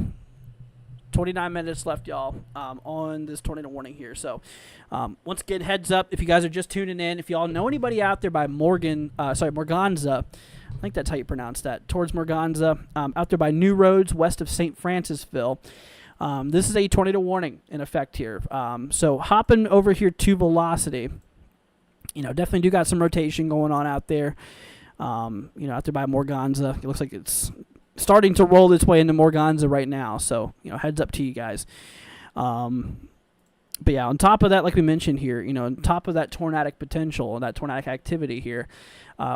29 minutes left, y'all, on this tornado warning here. So, once again, heads up, if you guys are just tuning in, if y'all know anybody out there by Morganza, I think that's how you pronounce that, towards Morganza, out there by New Roads, west of St. Francisville. This is a tornado warning in effect here. So, hopping over here to velocity, definitely do got some rotation going on out there. Out there by Morganza. It looks like it's starting to roll its way into Morganza right now. So, heads up to you guys. But yeah, on top of that, like we mentioned here, on top of that tornadic potential and that tornadic activity here,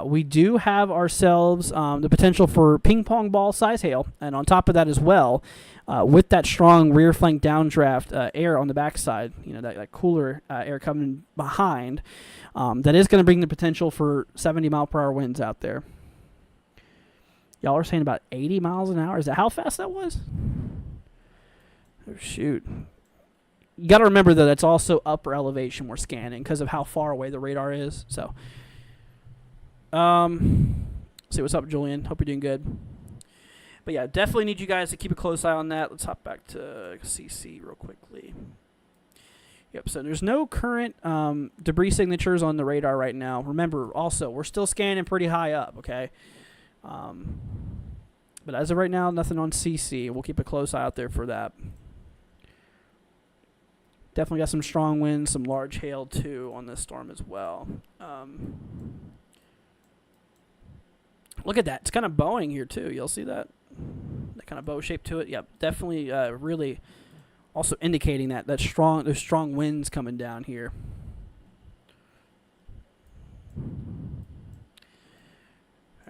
we do have ourselves the potential for ping pong ball size hail. And on top of that as well, with that strong rear flank downdraft air on the backside, that cooler air coming behind, that is going to bring the potential for 70-mile-per-hour winds out there. Y'all are saying about 80 miles an hour. Is that how fast that was? Oh, shoot. You got to remember, though, that's also upper elevation we're scanning because of how far away the radar is. So, see what's up, Julian. Hope you're doing good. But, yeah, definitely need you guys to keep a close eye on that. Let's hop back to CC real quickly. Yep, so there's no current debris signatures on the radar right now. Remember, also, we're still scanning pretty high up, okay? But as of right now, nothing on CC. We'll keep a close eye out there for that. Definitely got some strong winds, some large hail, too, on this storm as well. Look at that. It's kind of bowing here, too. You'll see that? that kind of bow shape to it. Yep, definitely really also indicating that there's strong winds coming down here.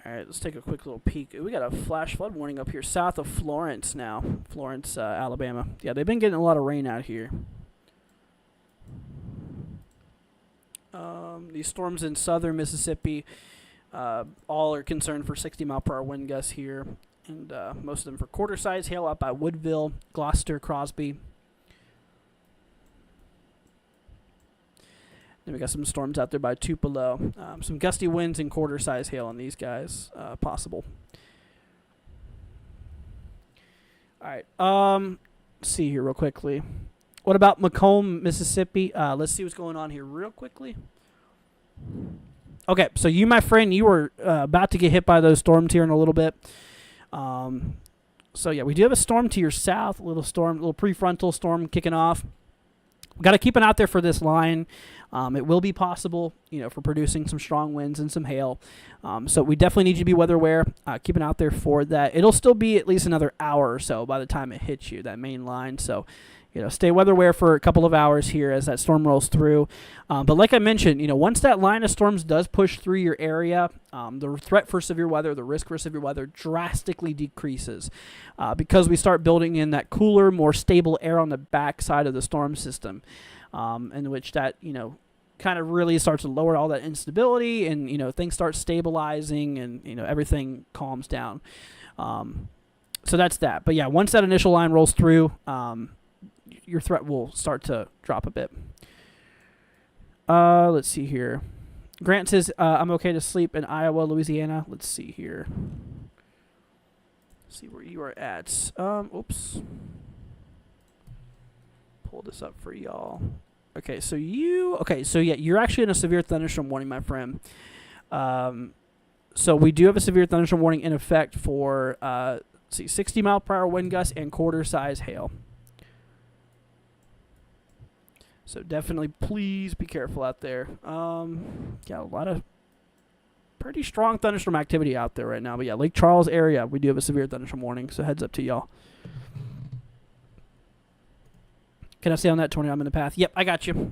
All right, let's take a quick little peek. We got a flash flood warning up here south of Florence now. Florence, Alabama. Yeah, they've been getting a lot of rain out here. These storms in southern Mississippi all are concerned for 60-mile-per-hour wind gusts here. And most of them for quarter-size hail out by Woodville, Gloucester, Crosby. Then we got some storms out there by Tupelo. Some gusty winds and quarter-size hail on these guys possible. All right. Let's see here real quickly. What about Macomb, Mississippi? Let's see what's going on here real quickly. Okay, so you, my friend, you were about to get hit by those storms here in a little bit. So, yeah, we do have a storm to your south, a little prefrontal storm kicking off. We've got to keep an eye out there for this line. It will be possible, for producing some strong winds and some hail. So we definitely need you to be weather aware. Keep an eye out there for that. It'll still be at least another hour or so by the time it hits you, that main line. So, stay weather aware for a couple of hours here as that storm rolls through. But like I mentioned, once that line of storms does push through your area, the threat for severe weather, the risk for severe weather drastically decreases because we start building in that cooler, more stable air on the back side of the storm system, in which that, kind of really starts to lower all that instability and, things start stabilizing and, everything calms down. So that's that. But, yeah, once that initial line rolls through, your threat will start to drop a bit. Let's see here. Grant says, I'm okay to sleep in Iowa, Louisiana. Let's see here. See where you are at. Oops. Pull this up for y'all. Okay, so yeah, you're actually in a severe thunderstorm warning, my friend. So we do have a severe thunderstorm warning in effect for, 60-mile-per-hour wind gusts and quarter-size hail. So definitely, please be careful out there. Yeah, a lot of pretty strong thunderstorm activity out there right now. But yeah, Lake Charles area, we do have a severe thunderstorm warning. So heads up to y'all. Can I stay on that, Tony? I'm in the path. Yep, I got you.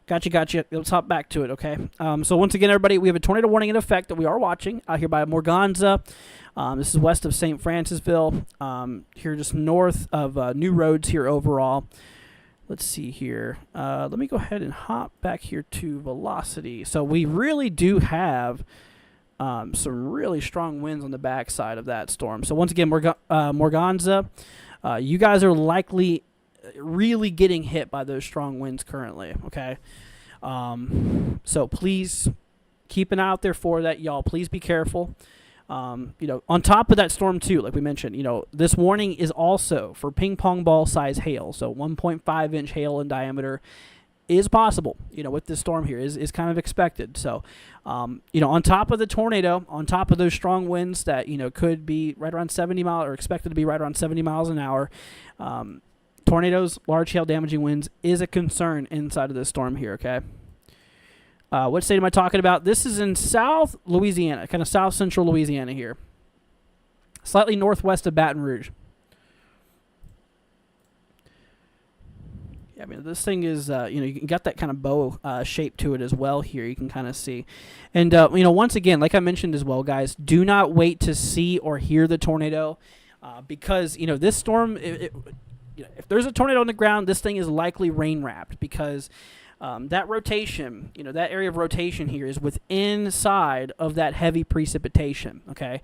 Gotcha. Let's hop back to it, okay? So once again, everybody, we have a tornado warning in effect that we are watching out here by Morganza. This is west of St. Francisville. Here just north of New Roads here overall. Let's see here. Let me go ahead and hop back here to velocity. So we really do have some really strong winds on the backside of that storm. So once again, Morganza, you guys are likely really getting hit by those strong winds currently, okay? So please keep an eye out there for that, y'all. Please be careful. On top of that storm too, like we mentioned, this warning is also for ping pong ball size hail. So 1.5 inch hail in diameter is possible, with this storm here is kind of expected. So, on top of the tornado, on top of those strong winds that, could be right around 70 miles or expected to be right around 70 miles an hour, tornadoes, large hail damaging winds is a concern inside of this storm here. Okay. What state am I talking about? This is in South Louisiana, kind of south-central Louisiana here. Slightly northwest of Baton Rouge. Yeah, I mean, this thing is, you got that kind of bow shape to it as well here. You can kind of see. And, once again, like I mentioned as well, guys, do not wait to see or hear the tornado because, this storm, if there's a tornado on the ground, this thing is likely rain-wrapped because that rotation, that area of rotation here is within side of that heavy precipitation, okay?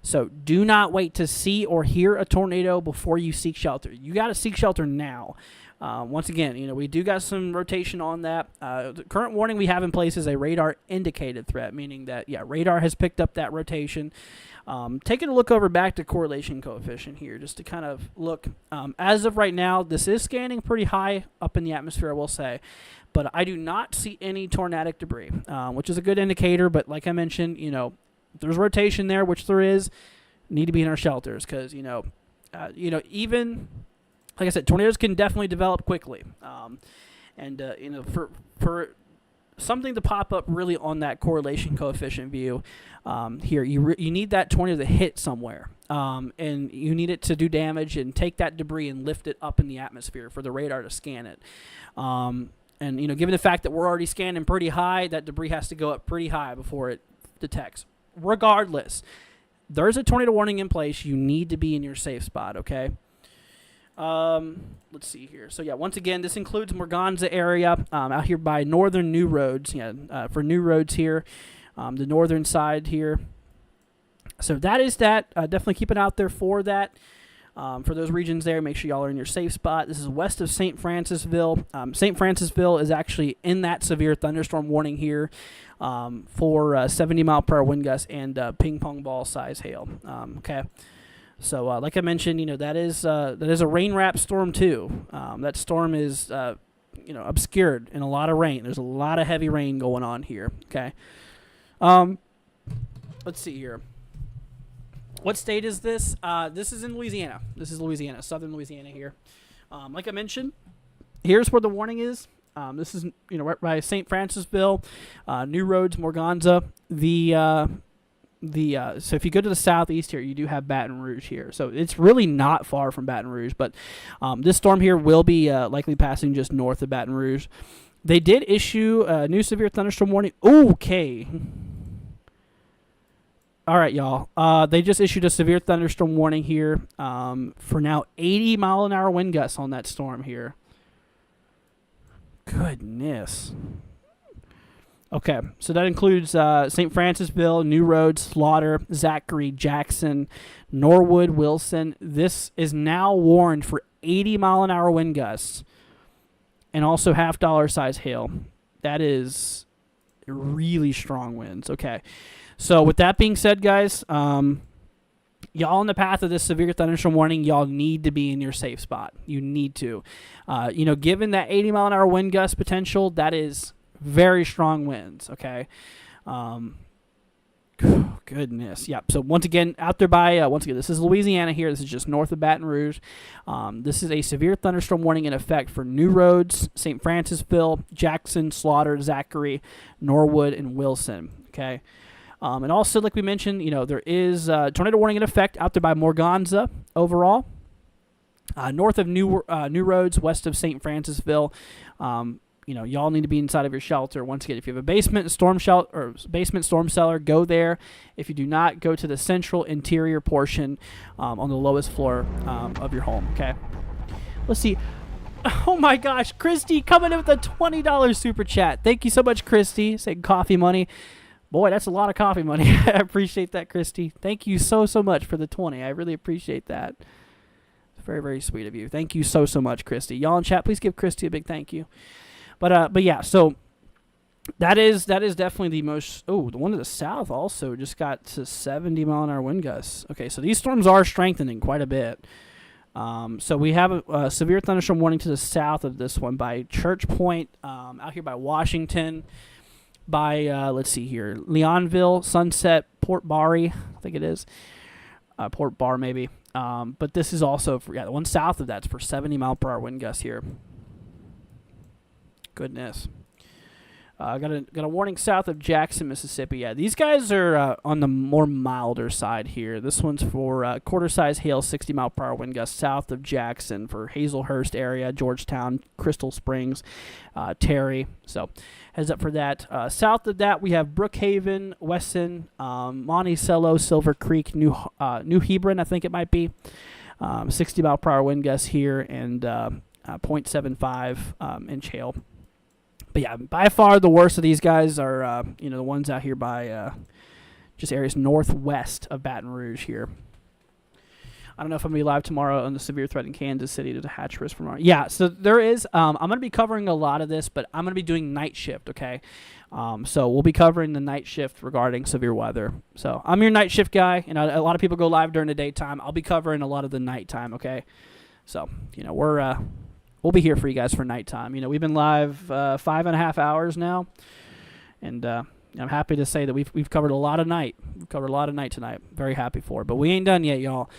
So do not wait to see or hear a tornado before you seek shelter. You got to seek shelter now. Once again, we do got some rotation on that. The current warning we have in place is a radar indicated threat, meaning that, radar has picked up that rotation. Taking a look over back to correlation coefficient here, just to kind of look. As of right now, this is scanning pretty high up in the atmosphere, I will say. But I do not see any tornadic debris, which is a good indicator. But like I mentioned, there's rotation there, which there is. Need to be in our shelters because, even, like I said, tornadoes can definitely develop quickly. For something to pop up really on that correlation coefficient view here. You need that tornado to hit somewhere, and you need it to do damage and take that debris and lift it up in the atmosphere for the radar to scan it. And given the fact that we're already scanning pretty high, that debris has to go up pretty high before it detects. Regardless, there's a tornado warning in place. You need to be in your safe spot, okay? Let's see here. So yeah, once again, this includes Morganza area, out here by northern New Roads. Yeah, for New Roads here, the northern side here. So that is that. Definitely keep it out there for that. For those regions there, make sure y'all are in your safe spot. This is west of St. Francisville. St. Francisville is actually in that severe thunderstorm warning here for 70-mile-per-hour wind gusts and ping pong ball size hail. Okay. So, like I mentioned, that is a rain wrap storm too. That storm is, obscured in a lot of rain. There's a lot of heavy rain going on here. Okay. Let's see here. What state is this? This is in Louisiana. This is Louisiana, southern Louisiana here. Like I mentioned, here's where the warning is. This is right by St. Francisville, New Roads, Morganza. So if you go to the southeast here, you do have Baton Rouge here. So it's really not far from Baton Rouge, but this storm here will be likely passing just north of Baton Rouge. They did issue a new severe thunderstorm warning. Okay. All right, y'all. They just issued a severe thunderstorm warning here for now 80-mile-an-hour wind gusts on that storm here. Goodness. Okay, so that includes St. Francisville, New Roads, Slaughter, Zachary, Jackson, Norwood, Wilson. This is now warned for 80-mile-an-hour wind gusts and also half-dollar size hail. That is really strong winds. Okay, so with that being said, guys, y'all in the path of this severe thunderstorm warning, y'all need to be in your safe spot. You need to. Given that 80-mile-an-hour wind gust potential, that is very strong winds, okay? Goodness. Yep. So once again, out there by, this is Louisiana here. This is just north of Baton Rouge. This is a severe thunderstorm warning in effect for New Roads, St. Francisville, Jackson, Slaughter, Zachary, Norwood, and Wilson, okay? And also, like we mentioned, there is a tornado warning in effect out there by Morganza overall. North of New Roads, west of St. Francisville. Y'all need to be inside of your shelter. Once again, if you have a basement storm shelter or basement storm cellar, go there. If you do not, go to the central interior portion on the lowest floor of your home. Okay. Let's see. Oh my gosh, Christy coming in with a $20 super chat. Thank you so much, Christy. Saying coffee money. Boy, that's a lot of coffee money. I appreciate that, Christy. Thank you so much for the 20. I really appreciate that. It's very, very sweet of you. Thank you so much, Christy. Y'all in chat, please give Christy a big thank you. But yeah, so that is definitely the most. Oh, the one to the south also just got to 70-mile-an-hour wind gusts. Okay, so these storms are strengthening quite a bit. So we have a severe thunderstorm warning to the south of this one by Church Point, out here by Washington, by let's see here, Leonville, Sunset, Port Barre, I think it is, Port Bar maybe. But this is also for, the one south of that's for 70-mile-per-hour wind gusts here. Goodness. Got a warning south of Jackson, Mississippi. Yeah, these guys are on the more milder side here. This one's for quarter-size hail, 60-mile-per-hour wind gusts south of Jackson for Hazelhurst area, Georgetown, Crystal Springs, Terry. So heads up for that. South of that, we have Brookhaven, Wesson, Monticello, Silver Creek, New Hebron, I think it might be. 60-mile-per-hour wind gusts here and 0.75 inch hail. But yeah, by far the worst of these guys are, the ones out here by just areas northwest of Baton Rouge here. I don't know if I'm going to be live tomorrow on the severe threat in Kansas City to the hatch risk from. Yeah, so there is. I'm going to be covering a lot of this, but I'm going to be doing night shift, okay? So we'll be covering the night shift regarding severe weather. So I'm your night shift guy, and a lot of people go live during the daytime. I'll be covering a lot of the nighttime, okay? So, we'll be here for you guys for nighttime. We've been live 5.5 hours now, and I'm happy to say that we've covered a lot of night. We've covered a lot of night tonight. Very happy for it, but we ain't done yet, y'all.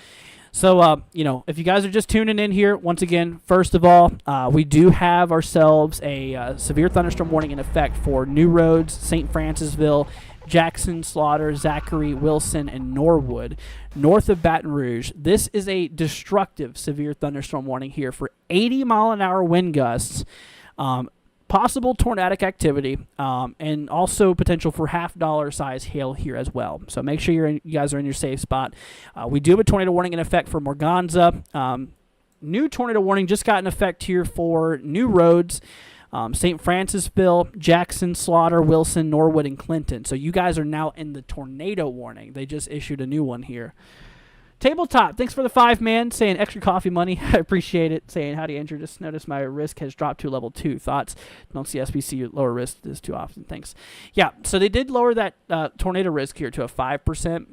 So, if you guys are just tuning in here, once again, first of all, we do have ourselves a severe thunderstorm warning in effect for New Roads, St. Francisville, Jackson, Slaughter, Zachary, Wilson, and Norwood, north of Baton Rouge. This is a destructive severe thunderstorm warning here for 80-mile-an-hour wind gusts, possible tornadic activity, and also potential for half-dollar size hail here as well. So make sure you guys are in your safe spot. We do have a tornado warning in effect for Morganza. New tornado warning just got in effect here for New Roads, St. Francisville, Jackson, Slaughter, Wilson, Norwood, and Clinton. So you guys are now in the tornado warning. They just issued a new one here. Tabletop, thanks for the 5, man. Saying extra coffee money. I appreciate it. Saying, howdy, Andrew. Just noticed my risk has dropped to level 2. Thoughts? Don't see SBC lower risk this too often. Thanks. Yeah, so they did lower that tornado risk here to a 5%.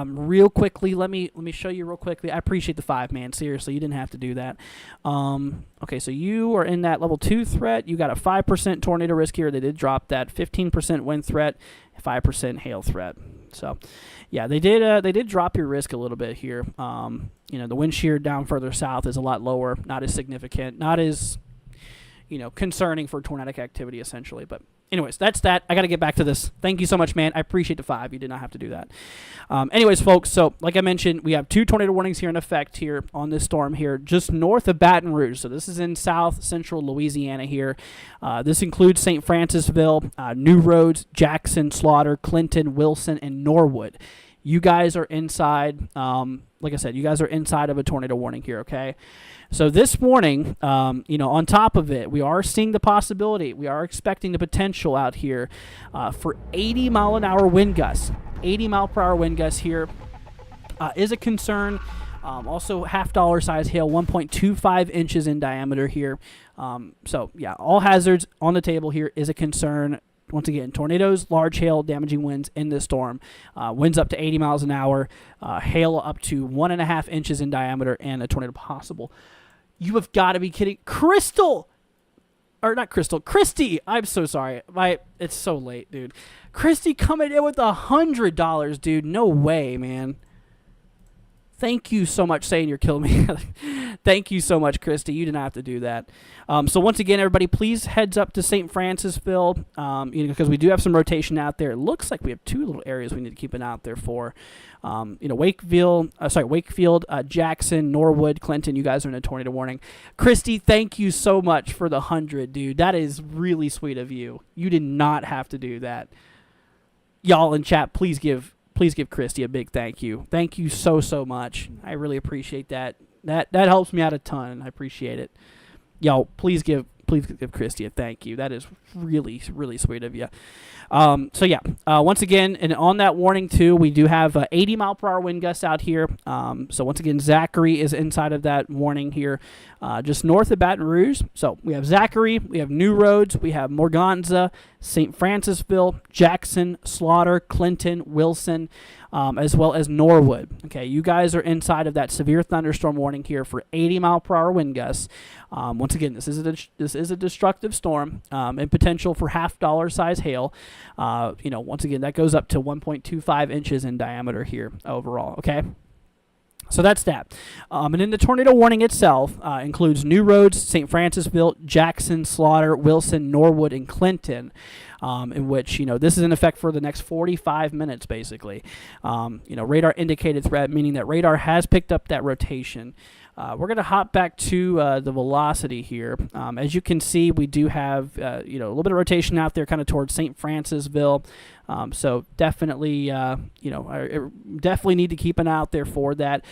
Real quickly, let me show you real quickly. I appreciate the 5, man. Seriously, you didn't have to do that. Okay, so you are in that level 2 threat. You got a 5% tornado risk here. They did drop that 15% wind threat, 5% hail threat. So, yeah, they did drop your risk a little bit here. The wind shear down further south is a lot lower, not as significant, not as concerning for tornadic activity essentially. But anyways, that's that. I got to get back to this. Thank you so much, man. I appreciate the 5. You did not have to do that. Anyways, folks, so like I mentioned, we have 2 tornado warnings here in effect here on this storm here just north of Baton Rouge. So this is in south central Louisiana here. This includes St. Francisville, New Roads, Jackson, Slaughter, Clinton, Wilson, and Norwood. You guys are inside, like I said, you guys are inside of a tornado warning here, okay? So this morning, on top of it, we are seeing the possibility, we are expecting the potential out here for 80-mile-an-hour wind gusts. 80-mile-per-hour wind gusts here is a concern. Also, half-dollar size hail, 1.25 inches in diameter here. So, yeah, all hazards on the table here is a concern. Once again, tornadoes, large hail, damaging winds in this storm. Winds up to 80 miles an hour, hail up to 1.5 inches in diameter, and a tornado possible. You have got to be kidding. Christy! I'm so sorry. It's so late, dude. Christy coming in with $100, dude. No way, man. Thank you so much, saying you're killing me. Thank you so much, Christy. You didn't have to do that. So once again, everybody, please heads up to St. Francisville, because we do have some rotation out there. It looks like we have 2 little areas we need to keep an eye out there for. Wakefield, Jackson, Norwood, Clinton. You guys are in a tornado warning. Christy, thank you so much for the 100, dude. That is really sweet of you. You did not have to do that. Y'all in chat, please give Christy a big thank you. Thank you so much. I really appreciate that. That helps me out a ton. I appreciate it. Y'all, please give Christy a thank you. That is really, really sweet of you. Once again, and on that warning too, we do have 80-mile-per-hour wind gusts out here. So once again, Zachary is inside of that warning here, just north of Baton Rouge. So we have Zachary, we have New Roads, we have Morganza, St. Francisville, Jackson, Slaughter, Clinton, Wilson, as well as Norwood. Okay, you guys are inside of that severe thunderstorm warning here for 80-mile-per-hour wind gusts. Once again, this is a destructive storm and potential for half-dollar size hail. Once again, that goes up to 1.25 inches in diameter here overall. Okay. So that's that. And then the tornado warning itself includes New Roads, St. Francisville, Jackson, Slaughter, Wilson, Norwood, and Clinton, in which, this is in effect for the next 45 minutes, basically. Radar indicated threat, meaning that radar has picked up that rotation. We're going to hop back to the velocity here. As you can see, we do have a little bit of rotation out there kind of towards St. Francisville. So definitely, definitely need to keep an eye out there for that.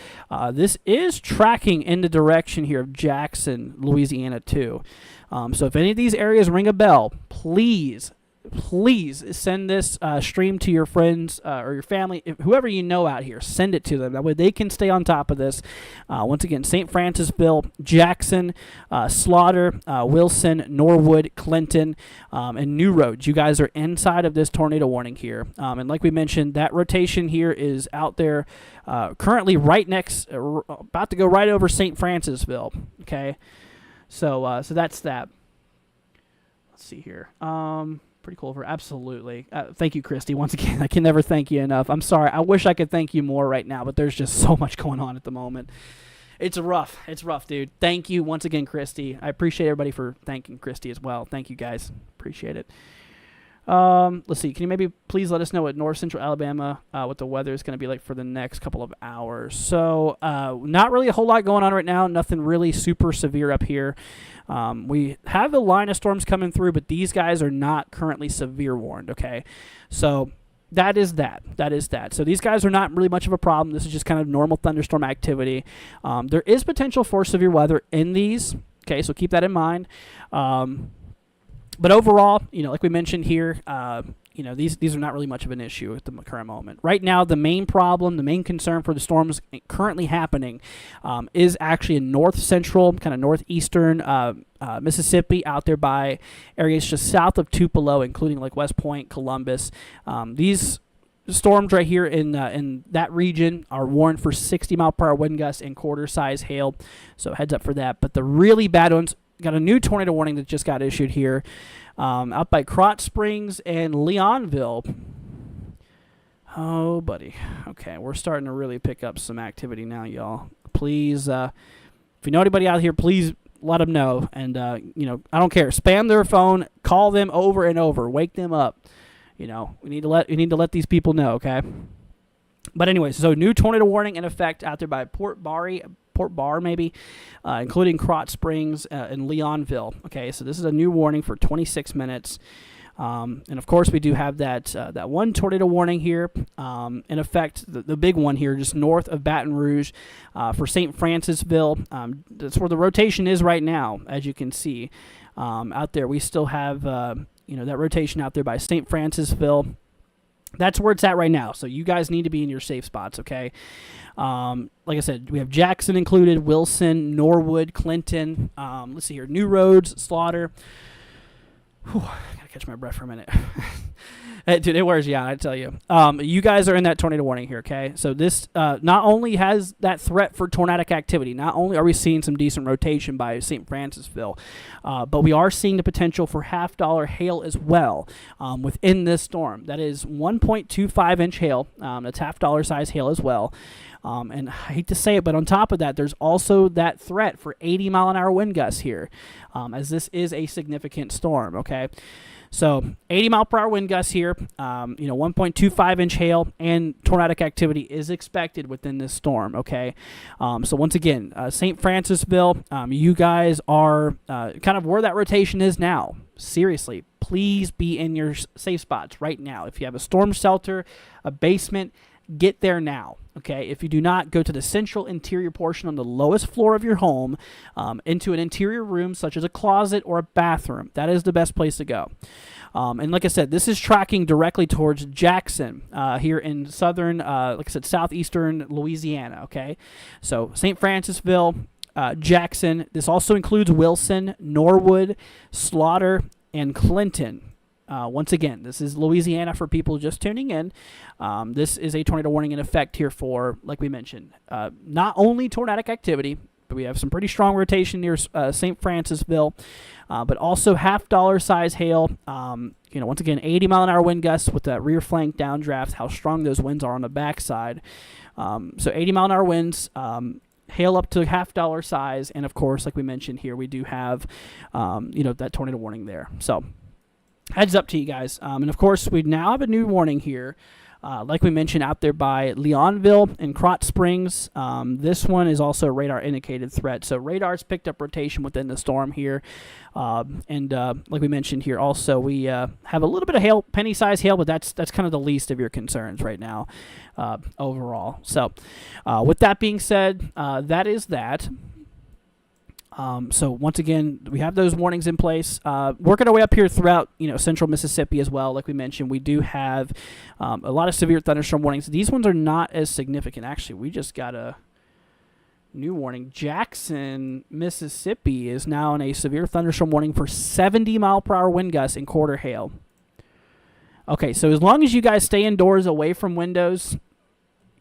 This is tracking in the direction here of Jackson, Louisiana, too. So if any of these areas ring a bell, please send this stream to your friends or your family, whoever you know out here. Send it to them. That way they can stay on top of this. Once again, St. Francisville, Jackson, Slaughter, Wilson, Norwood, Clinton, and New Roads. You guys are inside of this tornado warning here. And like we mentioned, that rotation here is out there currently right next, about to go right over St. Francisville. Okay, so that's that. Let's see here. Pretty cool. Absolutely. Thank you, Christy. Once again, I can never thank you enough. I'm sorry. I wish I could thank you more right now, but there's just so much going on at the moment. It's rough. It's rough, dude. Thank you once again, Christy. I appreciate everybody for thanking Christy as well. Thank you, guys. Appreciate it. Let's see. Can you maybe please let us know what north central Alabama, what the weather is going to be like for the next couple of hours? So, not really a whole lot going on right now. Nothing really super severe up here. We have the line of storms coming through, but these guys are not currently severe warned. Okay, so that is that. That is that. So these guys are not really much of a problem. This is just kind of normal thunderstorm activity. There is potential for severe weather in these. Okay, so keep that in mind. But overall, like we mentioned here, these are not really much of an issue at the current moment. Right now, the main problem, the main concern for the storms currently happening is actually in north central, kind of northeastern Mississippi, out there by areas just south of Tupelo, including like West Point, Columbus. These storms right here in that region are warned for 60-mile-per-hour wind gusts and quarter-size hail, so heads up for that. But the really bad ones, got a new tornado warning that just got issued here out by Krotz Springs and Leonville. Oh, buddy. Okay, we're starting to really pick up some activity now, y'all. Please, if you know anybody out here, please let them know. And, I don't care. Spam their phone. Call them over and over. Wake them up. We need to let these people know, okay? But anyways, so new tornado warning in effect out there by Port Bar, maybe, including Krotz Springs and Leonville. Okay, so this is a new warning for 26 minutes. And, of course, we do have that one tornado warning here in effect, the big one here just north of Baton Rouge for St. Francisville. That's where the rotation is right now, as you can see. Out there, we still have, that rotation out there by St. Francisville. That's where it's at right now. So you guys need to be in your safe spots, okay? Like I said, we have Jackson included, Wilson, Norwood, Clinton. Let's see here. New Roads, Slaughter. Whew, I gotta catch my breath for a minute. Dude, it wears you out, I tell you. You guys are in that tornado warning here, okay? So this not only has that threat for tornadic activity, not only are we seeing some decent rotation by St. Francisville, but we are seeing the potential for half-dollar hail as well within this storm. That is 1.25-inch hail. That's half-dollar size hail as well. And I hate to say it, but on top of that, there's also that threat for 80-mile-an-hour wind gusts here, as this is a significant storm, okay? So 80-mile-per-hour wind gusts here, 1.25-inch hail, and tornadic activity is expected within this storm, okay? So once again, St. Francisville, you guys are kind of where that rotation is now. Seriously, please be in your safe spots right now. If you have a storm shelter, a basement, get there now, okay? If you do not, go to the central interior portion on the lowest floor of your home into an interior room such as a closet or a bathroom. That is the best place to go. And like I said, this is tracking directly towards Jackson here in southern, like I said, southeastern Louisiana, okay? So St. Francisville, Jackson. This also includes Wilson, Norwood, Slaughter, and Clinton. Once again, this is Louisiana for people just tuning in. This is a tornado warning in effect here for, like we mentioned, not only tornadic activity, but we have some pretty strong rotation near St. Francisville, but also half-dollar size hail. Once again, 80-mile-an-hour wind gusts with that rear flank downdraft, how strong those winds are on the backside. So 80-mile-an-hour winds, hail up to half-dollar size, and of course, like we mentioned here, we do have, that tornado warning there. So heads up to you guys. And of course, we now have a new warning here, like we mentioned, out there by Leonville and Krotz Springs. This one is also a radar indicated threat. So radar's picked up rotation within the storm here. And like we mentioned here also, we have a little bit of hail, penny-sized hail, but that's kind of the least of your concerns right now overall. So with that being said, that is that. So once again, we have those warnings in place. Working our way up here throughout, central Mississippi as well. Like we mentioned, we do have a lot of severe thunderstorm warnings. These ones are not as significant. Actually, we just got a new warning. Jackson, Mississippi is now in a severe thunderstorm warning for 70-mile-per-hour wind gusts and quarter hail. Okay, so as long as you guys stay indoors away from windows,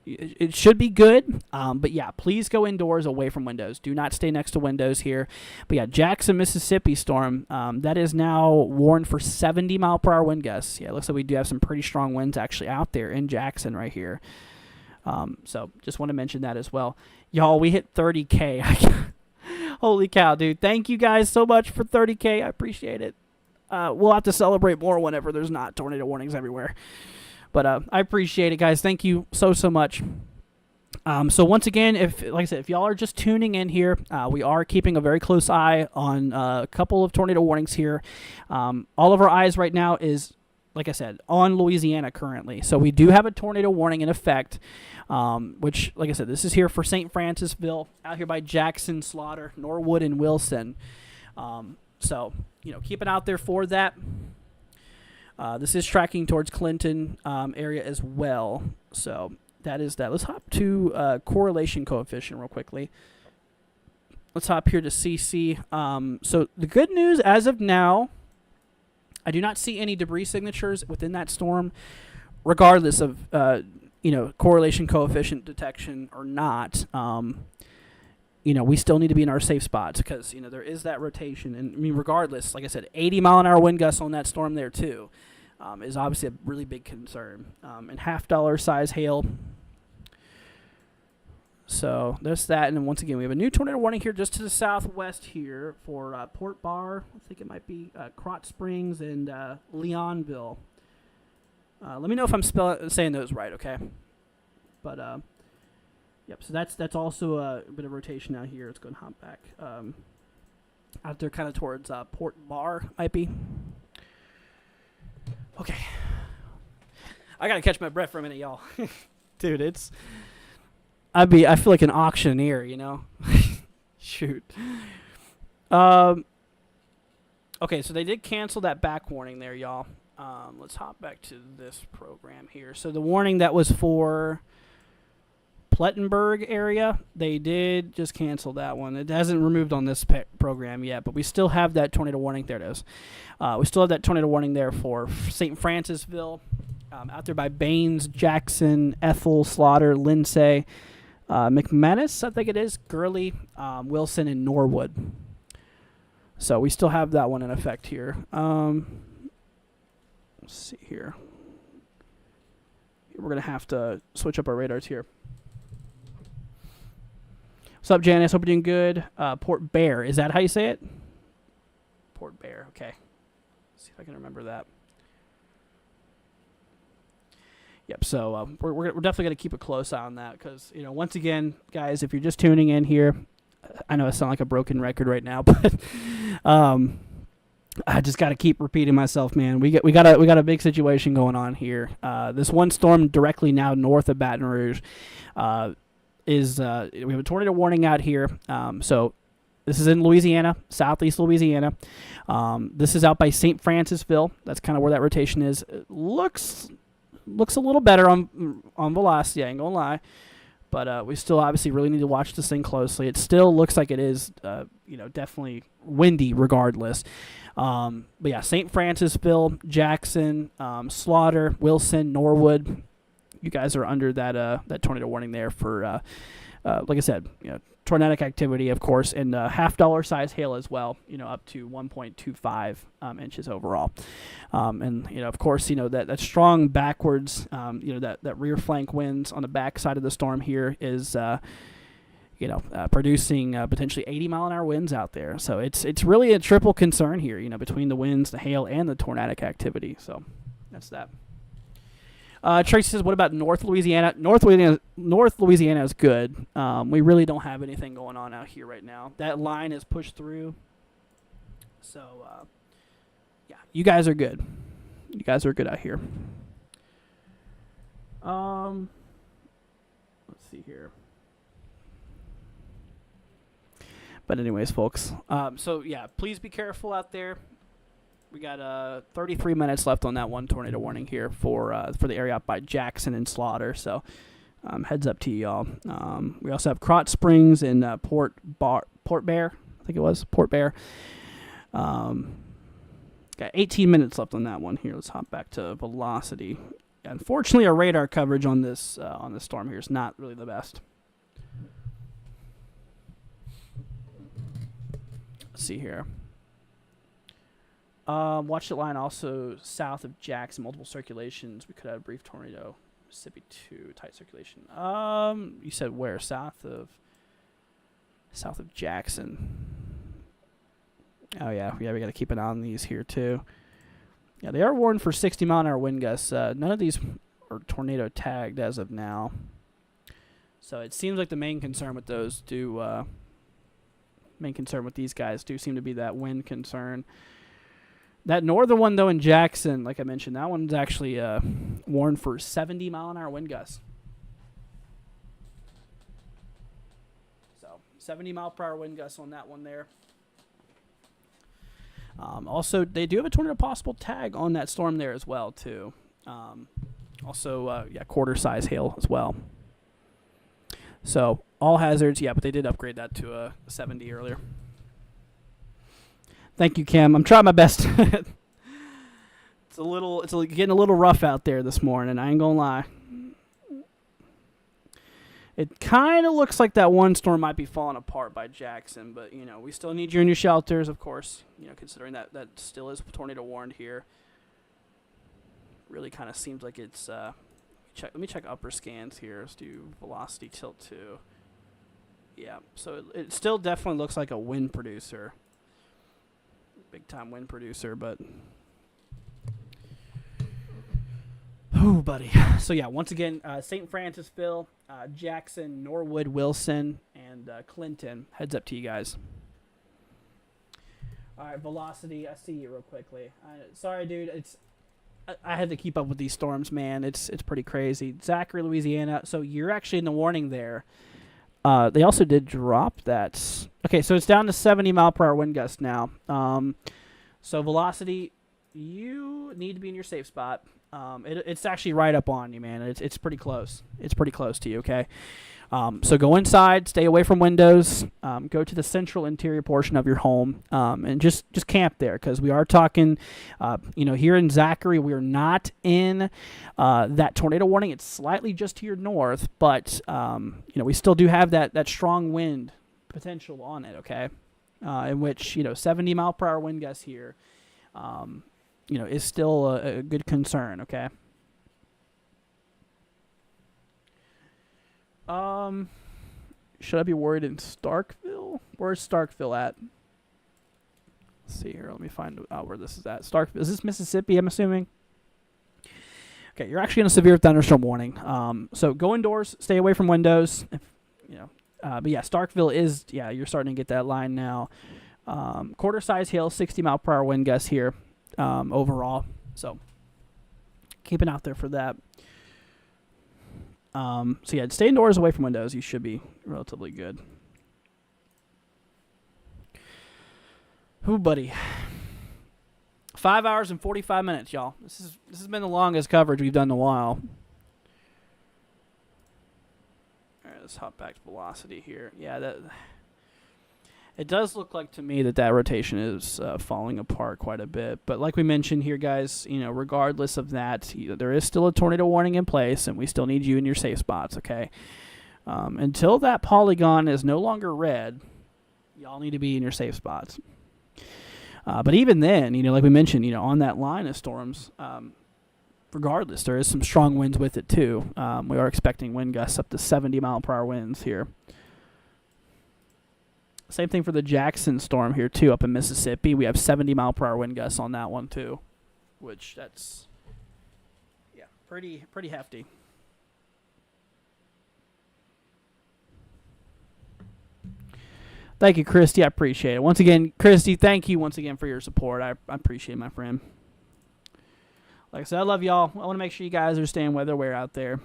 it should be good. But yeah, please go indoors away from windows. Do not stay next to windows here. But yeah, Jackson, Mississippi storm, that is now warned for 70-mile-per-hour wind gusts. Yeah, it looks like we do have some pretty strong winds actually out there in Jackson right here. So just want to mention that as well. Y'all, we hit 30K. Holy cow, dude. Thank you guys so much for 30K. I appreciate it. We'll have to celebrate more whenever there's not tornado warnings everywhere. But I appreciate it, guys. Thank you so much. So once again, like I said, if y'all are just tuning in here, we are keeping a very close eye on a couple of tornado warnings here. All of our eyes right now is, like I said, on Louisiana currently. So we do have a tornado warning in effect, which, like I said, this is here for St. Francisville, out here by Jackson, Slaughter, Norwood, and Wilson. So, keep it out there for that. This is tracking towards Clinton area as well. So that is that. Let's hop to correlation coefficient real quickly. Let's hop here to CC. So the good news as of now, I do not see any debris signatures within that storm, regardless of correlation coefficient detection or not. We still need to be in our safe spots because, there is that rotation. And, regardless, like I said, 80-mile-an-hour wind gusts on that storm there, too, is obviously a really big concern. And $half size hail. So there's that. And then once again, we have a new tornado warning here just to the southwest here for Port Barre. I think it might be Krotz Springs and Leonville. Let me know if I'm saying those right, okay? But... Yep, so that's also a bit of rotation out here. Let's go and hop back. Out there kind of towards Port Barre, might be. Okay. I got to catch my breath for a minute, y'all. Dude, I feel like an auctioneer, Shoot. Okay, so they did cancel that back warning there, y'all. Let's hop back to this program here. So the warning that was for Plettenberg area, they did just cancel that one. It hasn't removed on this program yet, but we still have that tornado warning. There it is. We still have that tornado warning there for St. Francisville, out there by Baines, Jackson, Ethel, Slaughter, Lindsay, McManus, I think it is, Gurley, Wilson, and Norwood. So we still have that one in effect here. Let's see here. We're going to have to switch up our radars here. What's up, Janice? Hope you're doing good. Port Bear. Is that how you say it? Port Bear. Okay. Let's see if I can remember that. Yep. So we're definitely going to keep a close eye on that because, once again, guys, if you're just tuning in here, I know I sound like a broken record right now, but I just got to keep repeating myself, man. We got a big situation going on here. This one storm directly now north of Baton Rouge. We have a tornado warning out here. So this is in Louisiana, southeast Louisiana. This is out by St. Francisville. That's kind of where that rotation is. It looks a little better on velocity, I ain't gonna lie. But we still obviously really need to watch this thing closely. It still looks like it is, definitely windy regardless. But yeah, St. Francisville, Jackson, Slaughter, Wilson, Norwood. You guys are under that tornado warning there for, like I said, tornadic activity, of course, and $half size hail as well, up to 1.25 inches overall. And, of course, that strong backwards, that rear flank winds on the back side of the storm here is, producing potentially 80-mile-an-hour winds out there. So it's really a triple concern here, between the winds, the hail, and the tornadic activity. So that's that. Tracy says, what about North Louisiana? North Louisiana is good. We really don't have anything going on out here right now. That line is pushed through. So, yeah, you guys are good. You guys are good out here. Let's see here. But anyways, folks. So, yeah, please be careful out there. We got 33 minutes left on that one tornado warning here for the area out by Jackson and Slaughter. So heads up to y'all. We also have Krotz Springs and Port Bear. I think it was Port Bear. Got 18 minutes left on that one here. Let's hop back to velocity. Unfortunately, our radar coverage on this storm here is not really the best. Let's see here. Watch the line also south of Jackson, multiple circulations. We could have a brief tornado. Mississippi 2, tight circulation. You said where? South of Jackson. Oh yeah, we got to keep an eye on these here too. Yeah, they are warned for 60-mile-an-hour wind gusts. None of these are tornado tagged as of now. So it seems like the main concern with those with these guys do seem to be that wind concern. That northern one, though, in Jackson, like I mentioned, that one's actually warned for 70-mile-an-hour wind gusts. So 70-mile-per-hour wind gusts on that one there. Also, they do have a tornado possible tag on that storm there as well, too. Quarter-size hail as well. So all hazards, yeah, but they did upgrade that to a 70 earlier. Thank you, Kim. I'm trying my best. It's getting a little rough out there this morning. I ain't gonna lie. It kind of looks like that one storm might be falling apart by Jackson, but we still need you in your shelters, of course. Considering that still is tornado warned here. Really kind of seems like it's. Let me check upper scans here. Let's do velocity tilt 2. Yeah, so it still definitely looks like a wind producer. Big time wind producer, but oh, buddy. So yeah, once again, St. Francisville, Jackson, Norwood, Wilson, and Clinton. Heads up to you guys. All right, velocity. I see you real quickly. Sorry, dude. I had to keep up with these storms, man. It's pretty crazy. Zachary, Louisiana. So you're actually in the warning there. They also did drop that. Okay, so it's down to 70-mile-per-hour wind gust now. So velocity, you need to be in your safe spot. It's actually right up on you, man. It's pretty close. It's pretty close to you, okay? So go inside, stay away from windows, go to the central interior portion of your home, and just camp there, because we are talking, here in Zachary, we are not in that tornado warning. It's slightly just to your north, but, we still do have that strong wind potential on it, okay? In which, 70-mile-per-hour wind gusts here, is still a good concern, okay? Should I be worried in Starkville? Where's Starkville at? Let's see here. Let me find out where this is at. Starkville. Is this Mississippi, I'm assuming? Okay, you're actually in a severe thunderstorm warning. So go indoors, stay away from windows. But yeah, Starkville is, you're starting to get that line now. Quarter-size hail, 60-mile-per-hour wind gusts here overall. So keep an eye out there for that. Stay indoors away from windows. You should be relatively good. Ooh, buddy. 5 hours and 45 minutes, y'all. This has been the longest coverage we've done in a while. All right, let's hop back to velocity here. Yeah, it does look like to me that rotation is falling apart quite a bit. But like we mentioned here, guys, regardless of that, there is still a tornado warning in place, and we still need you in your safe spots, okay? Until that polygon is no longer red, y'all need to be in your safe spots. But even then, like we mentioned, on that line of storms, regardless, there is some strong winds with it too. We are expecting wind gusts up to 70-mile-per-hour winds here. Same thing for the Jackson storm here, too, up in Mississippi. We have 70-mile-per-hour wind gusts on that one, too, which that's, pretty hefty. Thank you, Christy. I appreciate it. Once again, Christy, thank you once again for your support. I appreciate it, my friend. Like I said, I love y'all. I want to make sure you guys are staying weather aware out there,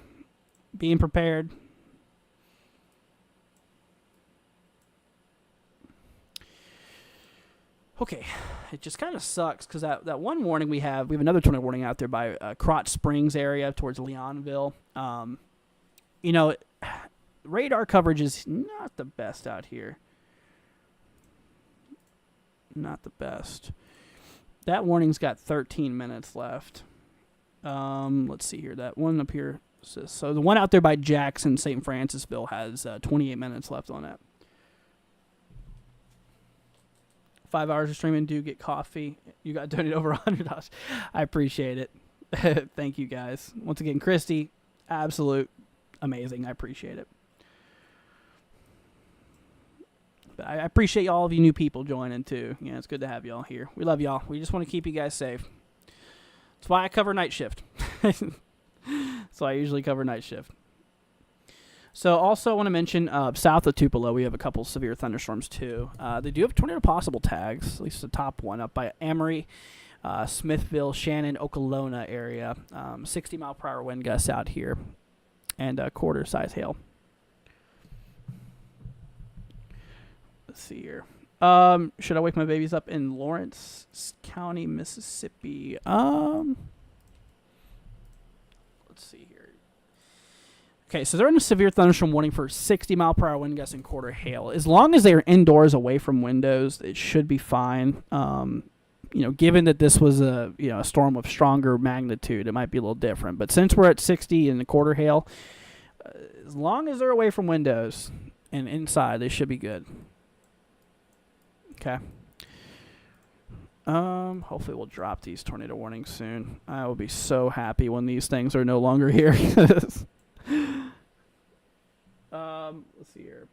being prepared. Okay, it just kind of sucks because that one warning we have another tornado warning out there by Crotch Springs area towards Leonville. Radar coverage is not the best out here. Not the best. That warning's got 13 minutes left. Let's see here. That one up here. So the one out there by Jackson, St. Francisville, has 28 minutes left on that. 5 hours of streaming. Do get coffee. You got donated over $100. I appreciate it. Thank you guys. Once again, Christy, absolute amazing. I appreciate it. But I appreciate all of you new people joining too. Yeah, it's good to have y'all here. We love y'all. We just want to keep you guys safe. That's why I cover night shift. So I usually cover night shift. So also I want to mention south of Tupelo, we have a couple severe thunderstorms too. They do have tornado possible tags, at least the top one, up by Emory, Smithville, Shannon, Okolona area. 60-mile-per-hour wind gusts out here, and quarter-size hail. Let's see here. Should I wake my babies up in Lawrence County, Mississippi? Let's see here. Okay, so they're in a severe thunderstorm warning for 60-mile-per-hour wind gusts and quarter hail. As long as they are indoors away from windows, it should be fine. Given that this was a storm of stronger magnitude, it might be a little different. But since we're at 60 and the quarter hail, as long as they're away from windows and inside, they should be good. Okay. Hopefully we'll drop these tornado warnings soon. I will be so happy when these things are no longer here. Let's see here.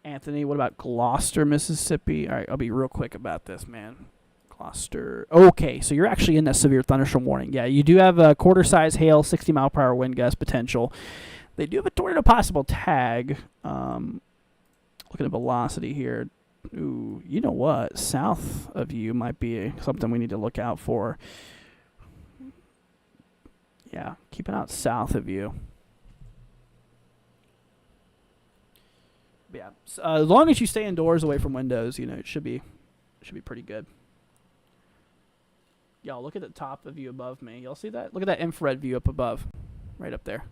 Anthony, what about Gloucester, Mississippi? All right, I'll be real quick about this, man. Gloucester. Okay, so you're actually in that severe thunderstorm warning. Yeah, you do have a quarter-size hail, 60-mile-per-hour wind gust potential. They do have a tornado possible tag. Looking at velocity here. Ooh, you know what? South of you might be something we need to look out for. Yeah, keep it out south of you. Yeah, so, as long as you stay indoors away from windows, it should be pretty good. Y'all, look at the top of you above me. Y'all see that? Look at that infrared view up above, right up there.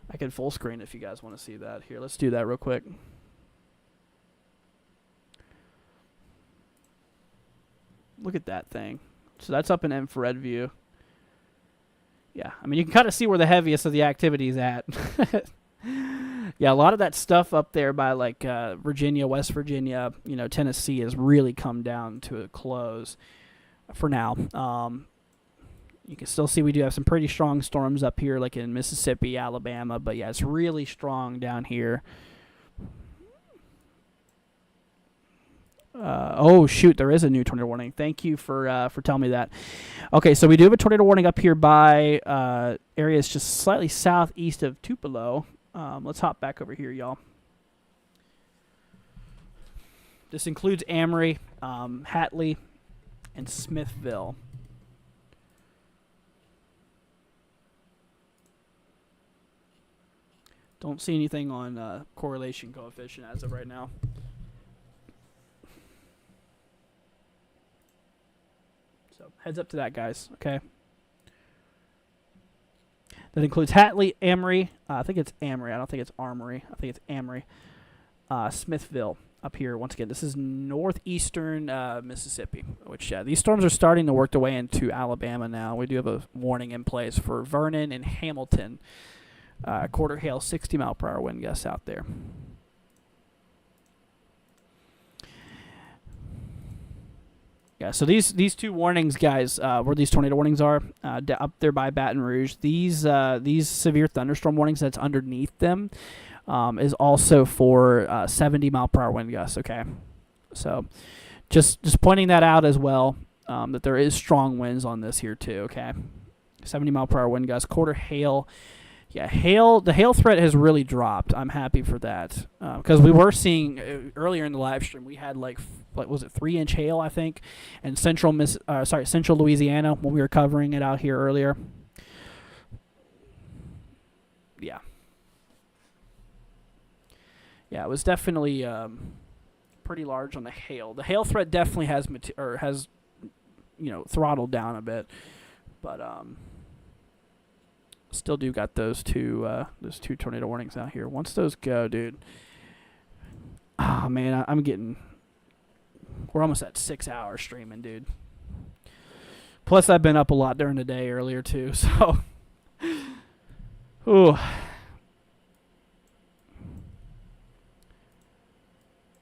I can full screen if you guys want to see that. Here, let's do that real quick. Look at that thing. So that's up in infrared view. Yeah, I mean, you can kind of see where the heaviest of the activity is at. Yeah, a lot of that stuff up there by like Virginia, West Virginia, Tennessee has really come down to a close for now. You can still see we do have some pretty strong storms up here, like in Mississippi, Alabama. But yeah, it's really strong down here. Oh shoot, there is a new tornado warning. Thank you for telling me that. Okay, so we do have a tornado warning up here by areas just slightly southeast of Tupelo. Let's hop back over here, y'all. This includes Amory, Hatley, and Smithville. Don't see anything on correlation coefficient as of right now. So heads up to that, guys. Okay. That includes Hatley, Amory. I think it's Amory. I don't think it's Armory. I think it's Amory. Smithville up here. Once again, this is northeastern Mississippi, which these storms are starting to work their way into Alabama now. We do have a warning in place for Vernon and Hamilton. Quarter hail, 60-mile-per-hour wind gusts out there. Yeah, so these two warnings, guys, where these tornado warnings are, up there by Baton Rouge, these severe thunderstorm warnings that's underneath them is also for 70-mile-per-hour wind gusts, okay? So just pointing that out as well, that there is strong winds on this here too, okay? 70-mile-per-hour wind gusts, quarter hail. Yeah, the hail threat has really dropped. I'm happy for that because we were seeing earlier in the live stream we had like was it 3-inch hail I think in central Louisiana when we were covering it out here earlier. Yeah, it was definitely pretty large on the hail. The hail threat definitely has throttled down a bit, but still do got those two tornado warnings out here. Once those go, dude. Oh man, we're almost at 6 hours streaming, dude. Plus, I've been up a lot during the day earlier, too. So, ooh.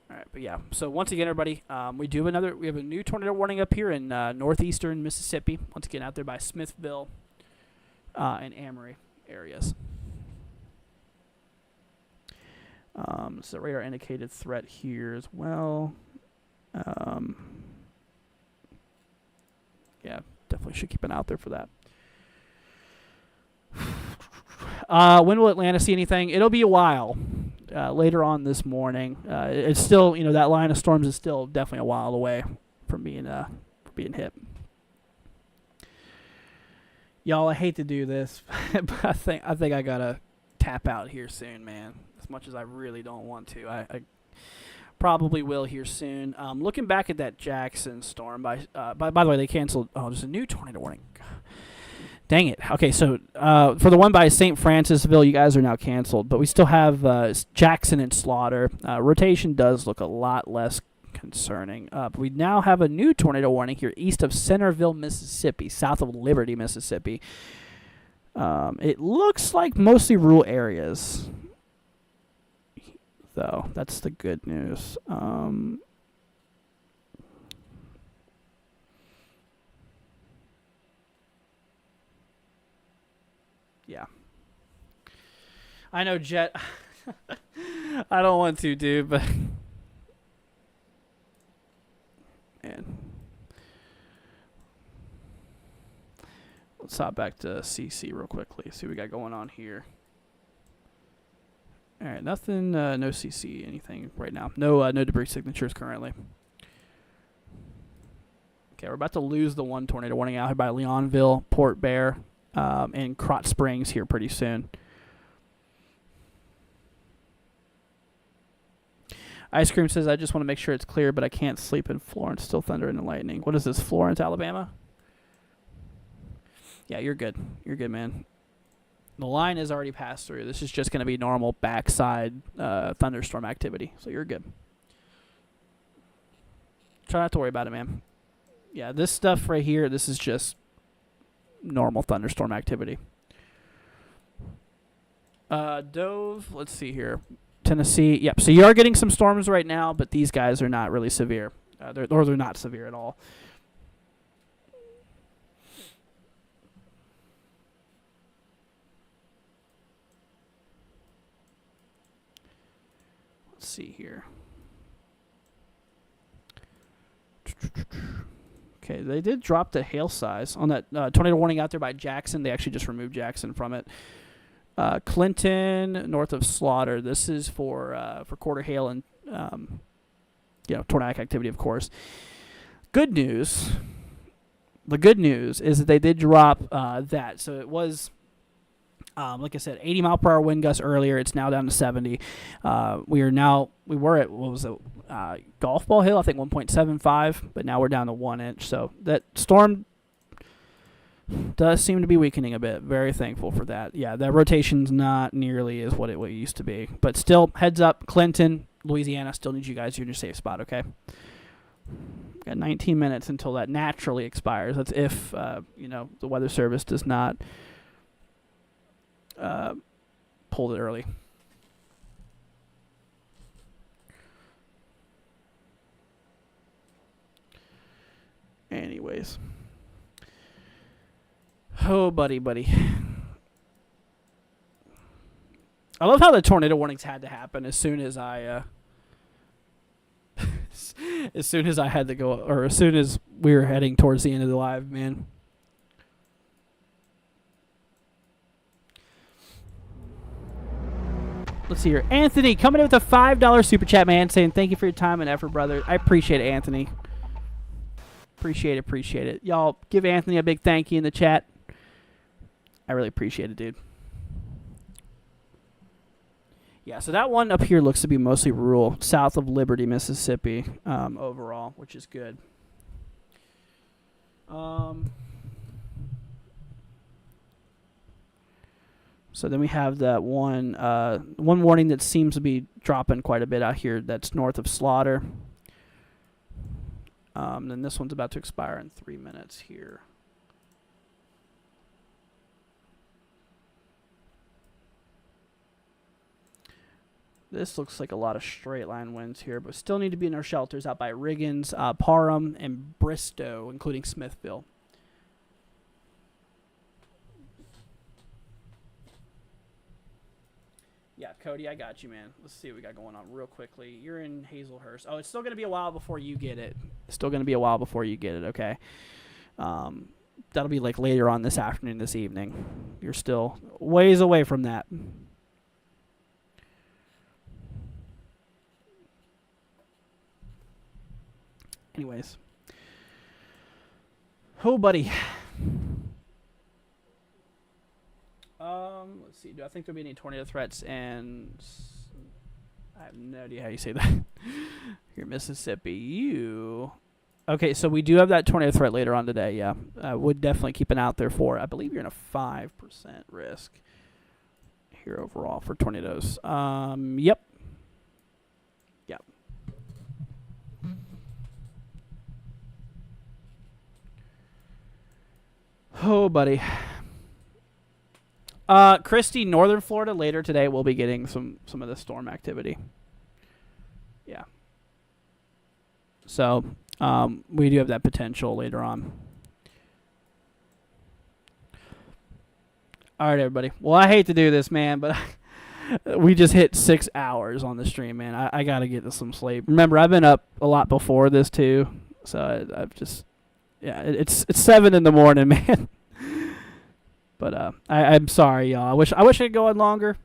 All right, but yeah. So once again, everybody, we have a new tornado warning up here in northeastern Mississippi. Once again, out there by Smithville and Amory areas. So radar indicated threat here as well. Yeah, definitely should keep an eye out there for that. When will Atlanta see anything? It'll be a while. Later on this morning. It's still, that line of storms is still definitely a while away from being hit. Y'all, I hate to do this, but I think I gotta tap out here soon, man. As much as I really don't want to, I probably will here soon. Looking back at that Jackson storm, by the way, they canceled. Oh, there's a new tornado warning. Dang it. Okay, so for the one by St. Francisville, you guys are now canceled, but we still have Jackson and Slaughter. Rotation does look a lot less concerning. But we now have a new tornado warning here east of Centerville, Mississippi, south of Liberty, Mississippi. It looks like mostly rural areas, though. That's the good news. Yeah. I know, Jet. I don't want to, dude, but... Man. Let's hop back to CC real quickly. See what we got going on here. All right, nothing, no CC, anything right now. No debris signatures currently. Okay, we're about to lose the one tornado warning out here by Leonville, Port Bear, and Krotz Springs here pretty soon. Ice Cream says, I just want to make sure it's clear, but I can't sleep in Florence. Still thunder and lightning. What is this, Florence, Alabama? Yeah, you're good. You're good, man. The line is already passed through. This is just going to be normal backside thunderstorm activity. So you're good. Try not to worry about it, man. Yeah, this stuff right here, this is just normal thunderstorm activity. Dove, let's see here. Tennessee, yep. So you are getting some storms right now, but these guys are not really severe. They're not severe at all. Let's see here. Okay, they did drop the hail size on that tornado warning out there by Jackson. They actually just removed Jackson from it. Clinton, north of Slaughter. This is for quarter hail and tornadic activity, of course. Good news. The good news is that they did drop that. So it was, like I said, 80 mile per hour wind gusts earlier. It's now down to 70. We were at, what was it, Golf Ball Hill, I think 1.75, but now we're down to 1 inch. So that storm does seem to be weakening a bit. Very thankful for that. Yeah, that rotation's not nearly as what it used to be. But still, heads up, Clinton, Louisiana, still need you guys in your safe spot, okay? Got 19 minutes until that naturally expires. That's if, the Weather Service does not pull it early. Anyways. Oh, buddy. I love how the tornado warnings had to happen as soon as I had to go, or as soon as we were heading towards the end of the live, man. Let's see here. Anthony coming in with a $5 super chat, man, saying thank you for your time and effort, brother. I appreciate it, Anthony. Appreciate it. Y'all give Anthony a big thank you in the chat. I really appreciate it, dude. Yeah, so that one up here looks to be mostly rural, south of Liberty, Mississippi, overall, which is good. So then we have that one warning that seems to be dropping quite a bit out here. That's north of Slaughter. Then this one's about to expire in 3 minutes here. This looks like a lot of straight line winds here, but still need to be in our shelters out by Riggins, Parham, and Bristow, including Smithville. Yeah, Cody, I got you, man. Let's see what we got going on real quickly. You're in Hazelhurst. Oh, it's still going to be a while before you get it. It's still going to be a while before you get it, okay? That'll be like later on this afternoon, this evening. You're still ways away from that. Anyways. Oh, buddy. Let's see. Do I think there'll be any tornado threats? And I have no idea how you say that. Here, Mississippi. Okay, so we do have that tornado threat later on today. Yeah, I would definitely keep an eye out there for it. I believe you're in a 5% risk here overall for tornadoes. Yep. Yep. Oh, buddy. Christie, northern Florida, later today we'll be getting some of the storm activity. Yeah. So, we do have that potential later on. All right, everybody. Well, I hate to do this, man, but we just hit 6 hours on the stream, man. I got to get to some sleep. Remember, I've been up a lot before this, too. So, I've just... Yeah, it's 7 in the morning, man. But I'm sorry, y'all. I wish I could go on longer,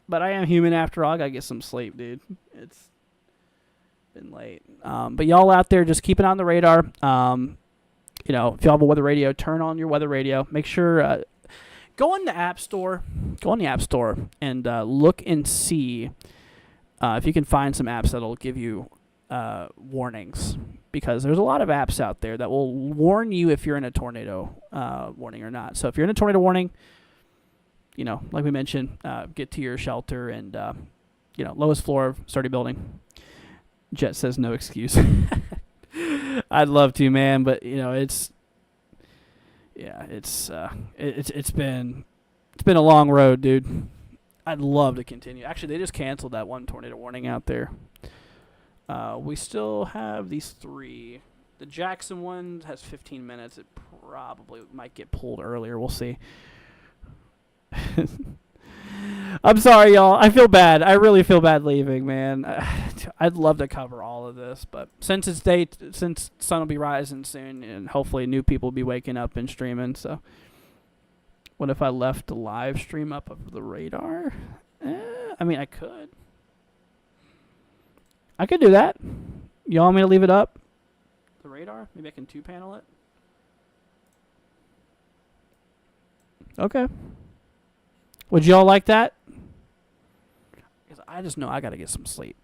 but I am human after all. I gotta get some sleep, dude. It's been late. But y'all out there, just keep it on the radar. You know, if y'all have a weather radio, turn on your weather radio. Make sure go in the app store. Go on the app store and look and see if you can find some apps that'll give you warnings. Because there's a lot of apps out there that will warn you if you're in a tornado warning or not. So if you're in a tornado warning, you know, like we mentioned, get to your shelter and, you know, lowest floor of sturdy building. Jet says no excuse. I'd love to, man, but you know, it's been a long road, dude. I'd love to continue. Actually, they just canceled that one tornado warning out there. We still have these 3. The Jackson one has 15 minutes. It probably might get pulled earlier. We'll see. I'm sorry, y'all. I feel bad. I really feel bad leaving, man. I'd love to cover all of this, but since sun will be rising soon, and hopefully new people will be waking up and streaming. So, what if I left the live stream up of the radar? I mean, I could. I could do that. You want me to leave it up? The radar? Maybe I can 2-panel it. Okay. Would y'all like that? I just know I got to get some sleep.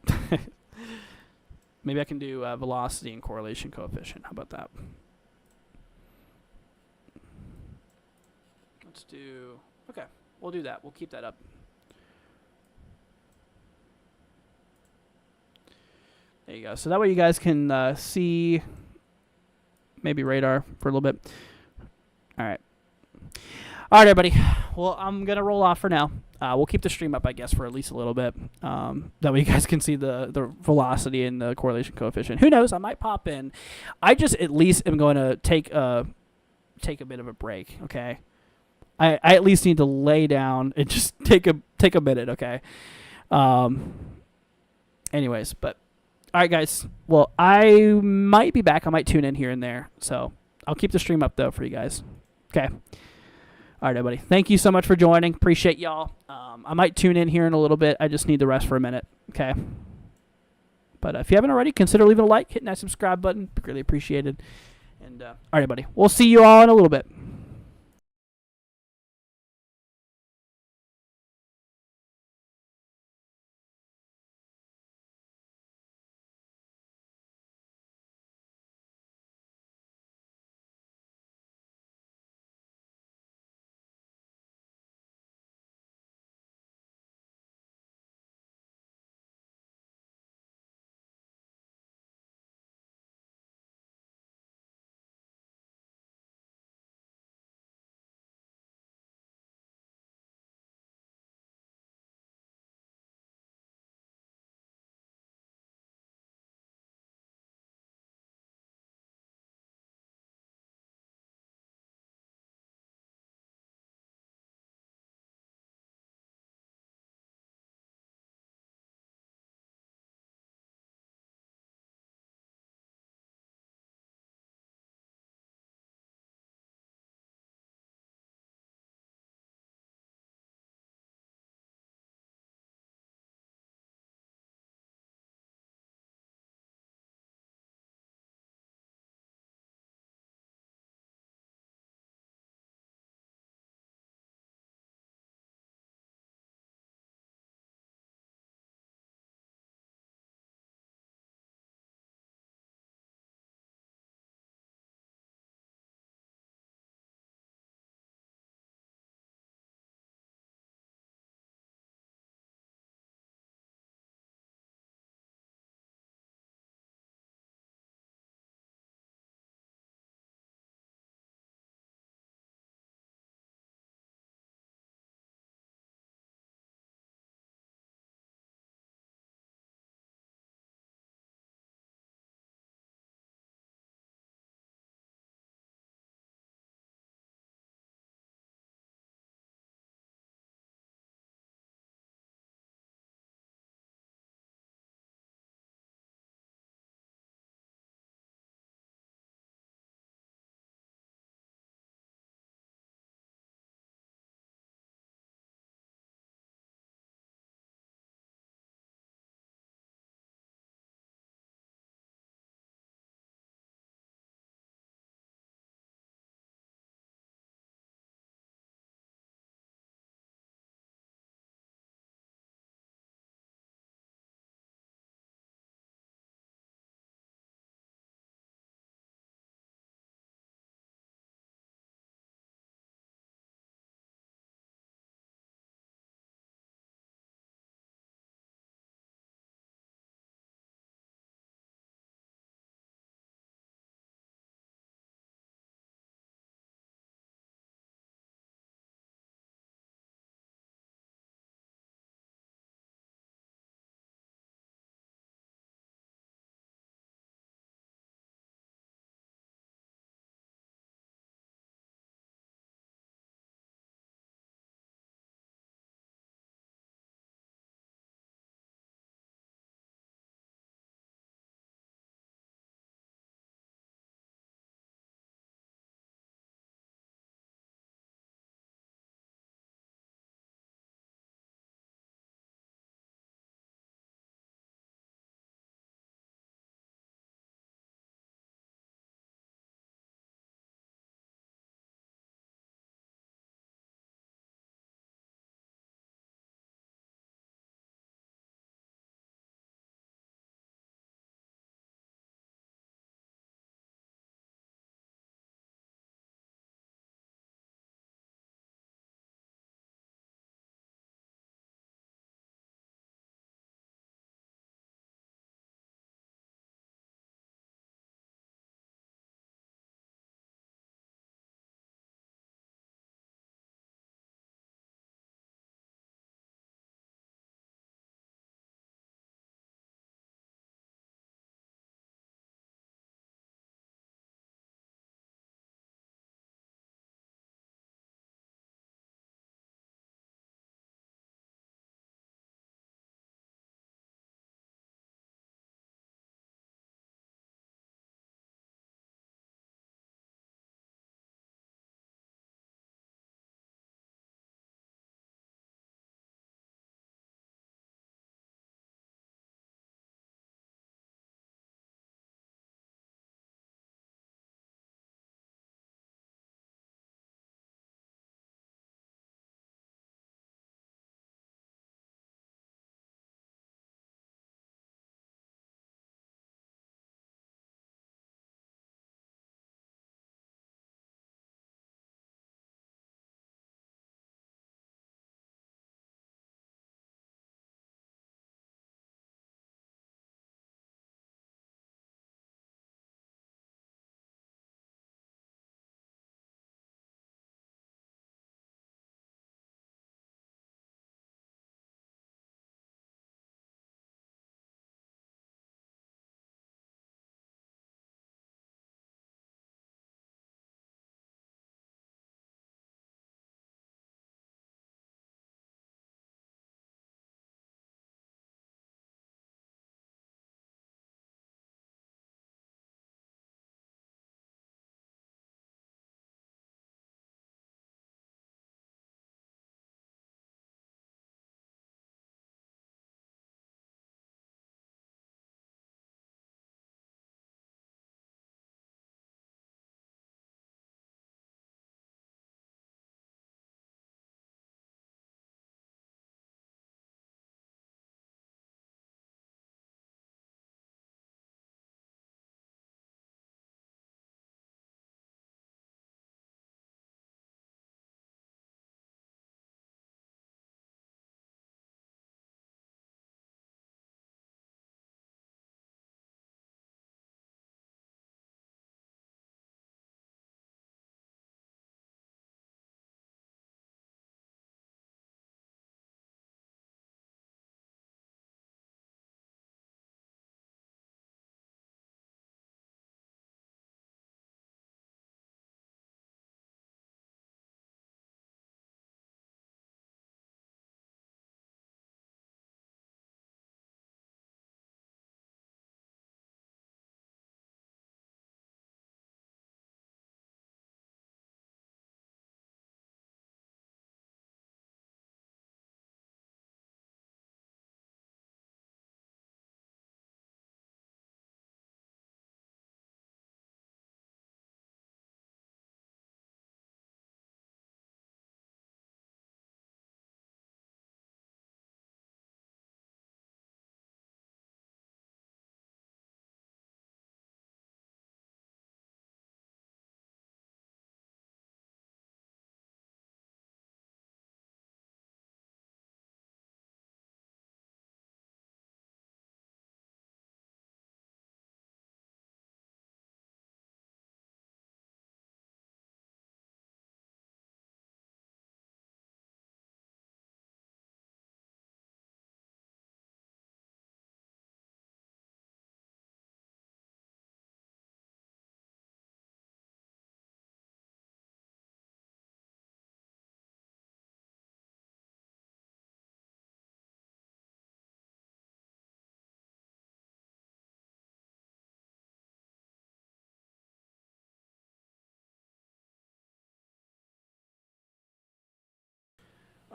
Maybe I can do velocity and correlation coefficient. How about that? Let's do... Okay, we'll do that. We'll keep that up. There you go. So that way you guys can see maybe radar for a little bit. All right. All right, everybody. Well, I'm going to roll off for now. We'll keep the stream up, I guess, for at least a little bit. That way you guys can see the velocity and the correlation coefficient. Who knows? I might pop in. I just at least am going to take a bit of a break, okay? I at least need to lay down and just take a minute, okay? Anyways, but... All right, guys. Well, I might be back. I might tune in here and there. So I'll keep the stream up, though, for you guys. Okay. All right, everybody. Thank you so much for joining. Appreciate y'all. I might tune in here in a little bit. I just need the rest for a minute. Okay. But if you haven't already, consider leaving a like, hitting that subscribe button. Greatly appreciated. And all right, everybody. We'll see you all in a little bit.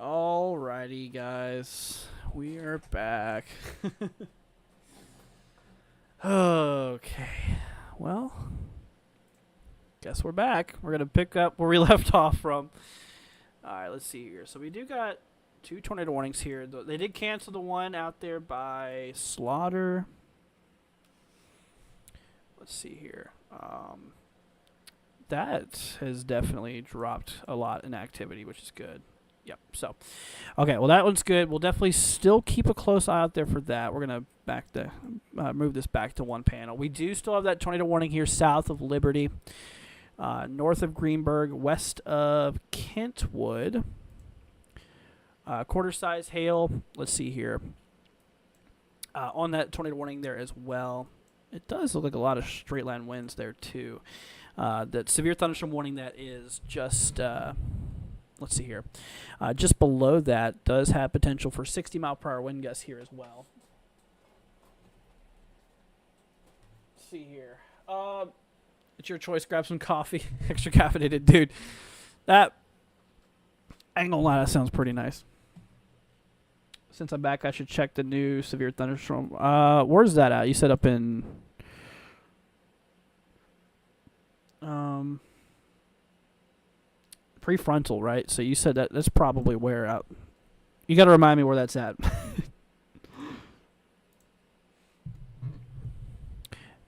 Alrighty, guys. We are back. Okay. Well, guess we're back. We're going to pick up where we left off from. Alright, let's see here. So we do got 2 tornado warnings here. They did cancel the one out there by Slaughter. Let's see here. That has definitely dropped a lot in activity, which is good. Yep. So, okay. Well, that one's good. We'll definitely still keep a close eye out there for that. We're gonna move this back to one panel. We do still have that tornado warning here south of Liberty, north of Greenberg, west of Kentwood. Quarter size hail. Let's see here. On that tornado warning there as well. It does look like a lot of straight line winds there too. That severe thunderstorm warning that is just. Let's see here. Just below that does have potential for 60-mile-per-hour wind gusts here as well. Let's see here. It's your choice. Grab some coffee. Extra caffeinated, dude. That, I ain't gonna lie, that sounds pretty nice. Since I'm back, I should check the new severe thunderstorm. Where's that at? You said up in... prefrontal, right? So you said that's probably where out. You got to remind me where that's at.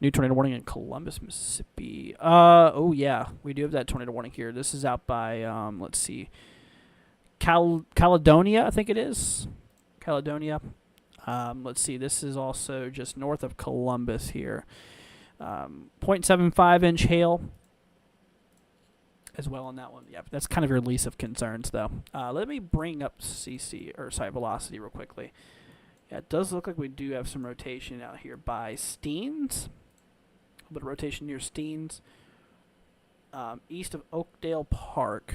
New tornado warning in Columbus, Mississippi. Oh yeah, we do have that tornado warning here. This is out by let's see, Caledonia, I think it is. Caledonia. Let's see. This is also just north of Columbus here. 0.75 inch hail. As well on that one. Yeah, that's kind of your least of concerns, though. Let me bring up velocity real quickly. Yeah, it does look like we do have some rotation out here by Steens. A little bit of rotation near Steens. East of Oakdale Park.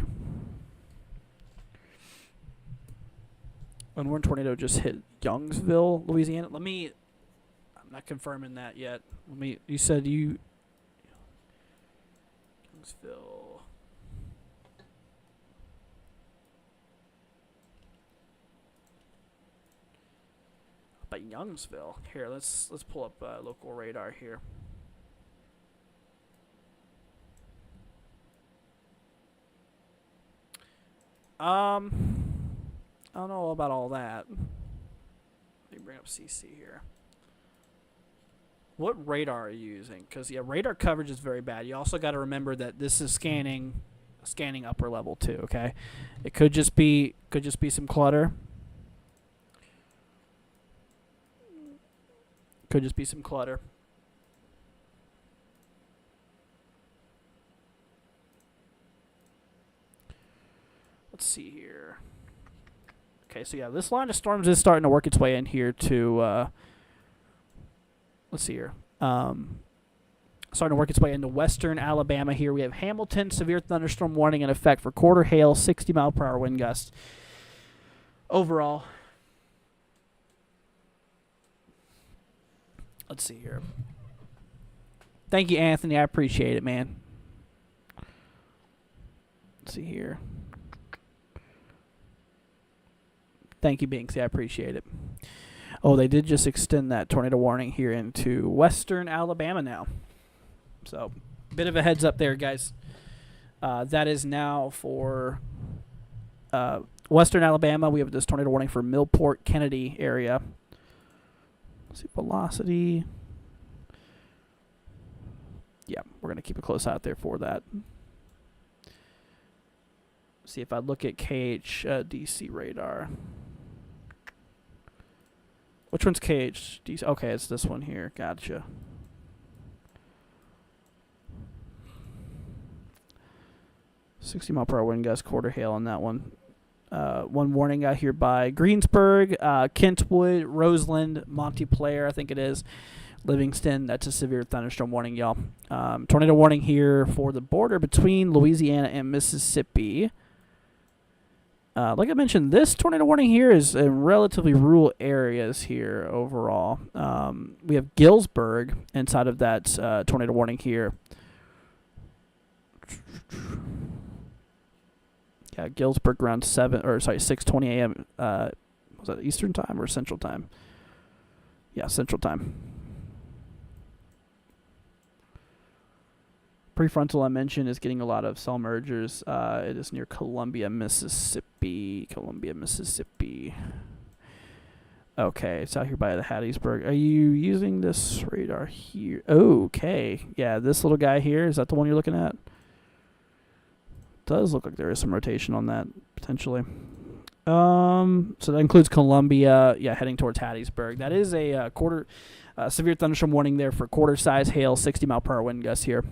When one tornado just hit Youngsville, Louisiana. I'm not confirming that yet. You said Youngsville. By Youngsville. Here, let's pull up local radar here. I don't know about all that. Let me bring up CC here. What radar are you using? Because yeah, radar coverage is very bad. You also got to remember that this is scanning upper level too. Okay, it could just be some clutter. Could just be some clutter. Let's see here. Okay, so yeah, this line of storms is starting to work its way in here to, let's see here. Starting to work its way into western Alabama here. We have Hamilton, severe thunderstorm warning in effect for quarter hail, 60-mile-per-hour wind gusts. Overall, let's see here. Thank you, Anthony. I appreciate it, man. Let's see here. Thank you, Binksy. I appreciate it. Oh, they did just extend that tornado warning here into western Alabama now. So, bit of a heads up there, guys. That is now for western Alabama. We have this tornado warning for Millport, Kennedy area. Let's see, velocity. Yeah, we're going to keep a close eye out there for that. See if I look at KHDC radar. Which one's KHDC? Okay, it's this one here. Gotcha. $60-mile-per-hour wind gust, quarter hail on that one. One warning out here by Greensburg, Kentwood, Roseland, Montpelier, I think it is. Livingston, that's a severe thunderstorm warning, y'all. Tornado warning here for the border between Louisiana and Mississippi. Like I mentioned, this tornado warning here is in relatively rural areas here overall. We have Gillsburg inside of that tornado warning here. Yeah, Galesburg around 6:20 a.m. Was that Eastern time or Central time? Yeah, Central time. Prefrontal, I mentioned, is getting a lot of cell mergers. It is near Columbia, Mississippi. Okay, it's out here by the Hattiesburg. Are you using this radar here? Okay. Yeah, this little guy here, is that the one you're looking at? Does look like there is some rotation on that, potentially. So that includes Columbia, yeah, heading towards Hattiesburg. That is a severe thunderstorm warning there for quarter-size hail, 60-mile-per-hour wind gusts here.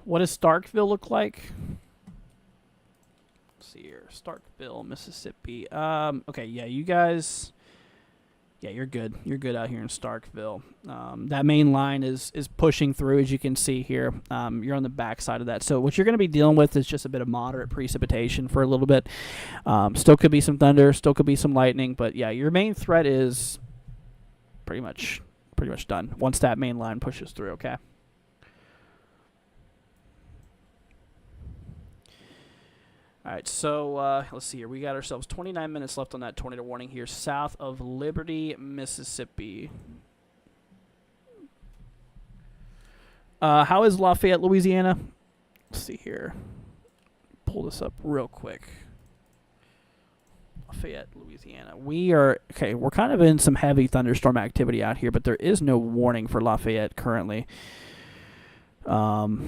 What does Starkville look like? Let's see here. Starkville, Mississippi. Okay, yeah, you guys... Yeah, you're good. You're good out here in Starkville. That main line is pushing through, as you can see here. You're on the back side of that. So what you're going to be dealing with is just a bit of moderate precipitation for a little bit. Still could be some thunder. Still could be some lightning. But, yeah, your main threat is pretty much done once that main line pushes through, okay? All right, so let's see here. We got ourselves 29 minutes left on that tornado warning here south of Liberty, Mississippi. How is Lafayette, Louisiana? Let's see here. Pull this up real quick. Lafayette, Louisiana. We're kind of in some heavy thunderstorm activity out here, but there is no warning for Lafayette currently. Let's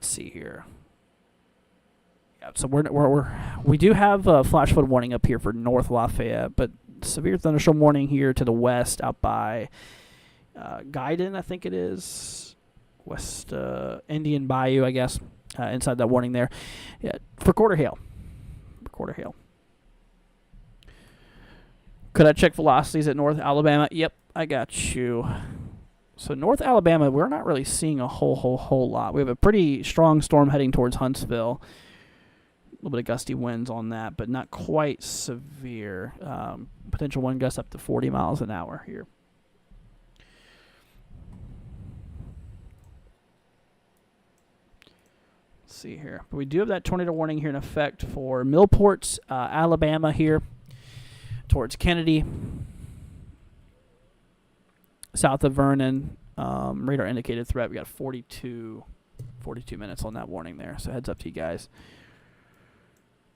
see here. Yeah, so we do have a flash flood warning up here for North Lafayette, but severe thunderstorm warning here to the west out by Guidon, I think it is. West Indian Bayou, I guess, inside that warning there. Yeah, for quarter hail. Could I check velocities at North Alabama? Yep, I got you. So North Alabama, we're not really seeing a whole lot. We have a pretty strong storm heading towards Huntsville. A little bit of gusty winds on that, but not quite severe. Potential wind gusts up to 40 miles an hour here. Let's see here. But we do have that tornado warning here in effect for Millport, Alabama here, towards Kennedy, south of Vernon. Radar indicated threat. We got 42 minutes on that warning there, so heads up to you guys.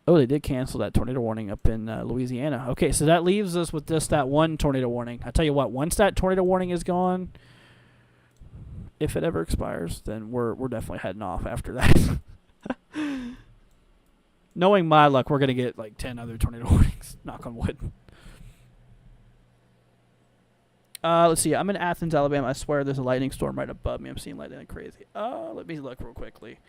Oh, they did cancel that tornado warning up in Louisiana. Okay, so that leaves us with just that one tornado warning. I tell you what, once that tornado warning is gone, if it ever expires, then we're definitely heading off after that. Knowing my luck, we're going to get like 10 other tornado warnings. Knock on wood. Let's see. I'm in Athens, Alabama. I swear there's a lightning storm right above me. I'm seeing lightning like crazy. Let me look real quickly.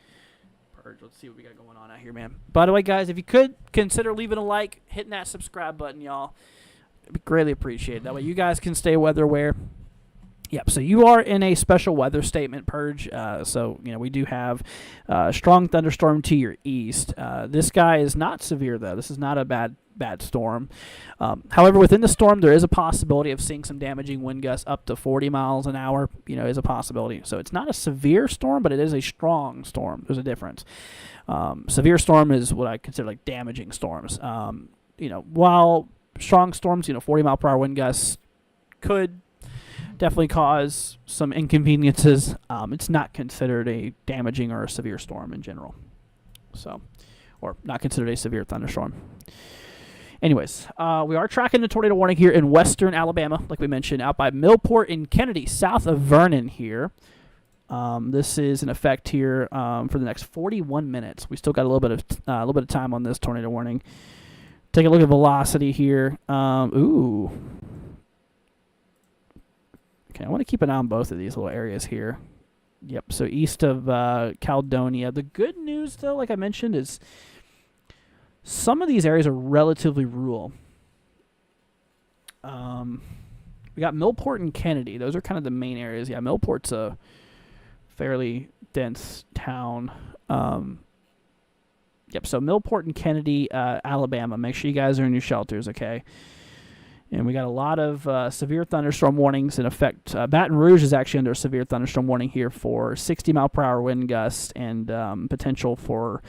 Let's see what we got going on out here, man. By the way, guys, if you could consider leaving a like, hitting that subscribe button, y'all, it'd be greatly appreciated. That way you guys can stay weather aware. Yep, so you are in a special weather statement purge. So, we do have a strong thunderstorm to your east. This guy is not severe, though. This is not a bad storm. However, within the storm, there is a possibility of seeing some damaging wind gusts up to 40 miles an hour, is a possibility. So it's not a severe storm, but it is a strong storm. There's a difference. Severe storm is what I consider like damaging storms. While strong storms, 40-mile-per-hour wind gusts could definitely cause some inconveniences. It's not considered a damaging or a severe storm in general. So, or not considered a severe thunderstorm. Anyways, we are tracking the tornado warning here in western Alabama, like we mentioned, out by Millport and Kennedy, south of Vernon here. This is in effect here for the next 41 minutes. We still got a little bit of time on this tornado warning. Take a look at velocity here. Okay, I want to keep an eye on both of these little areas here. Yep, so east of Caledonia. The good news, though, like I mentioned, is some of these areas are relatively rural. We got Millport and Kennedy. Those are kind of the main areas. Yeah, Millport's a fairly dense town. Yep, so Millport and Kennedy, Alabama. Make sure you guys are in your shelters, okay? And we got a lot of severe thunderstorm warnings in effect. Baton Rouge is actually under a severe thunderstorm warning here for 60-mile-per-hour wind gusts and potential for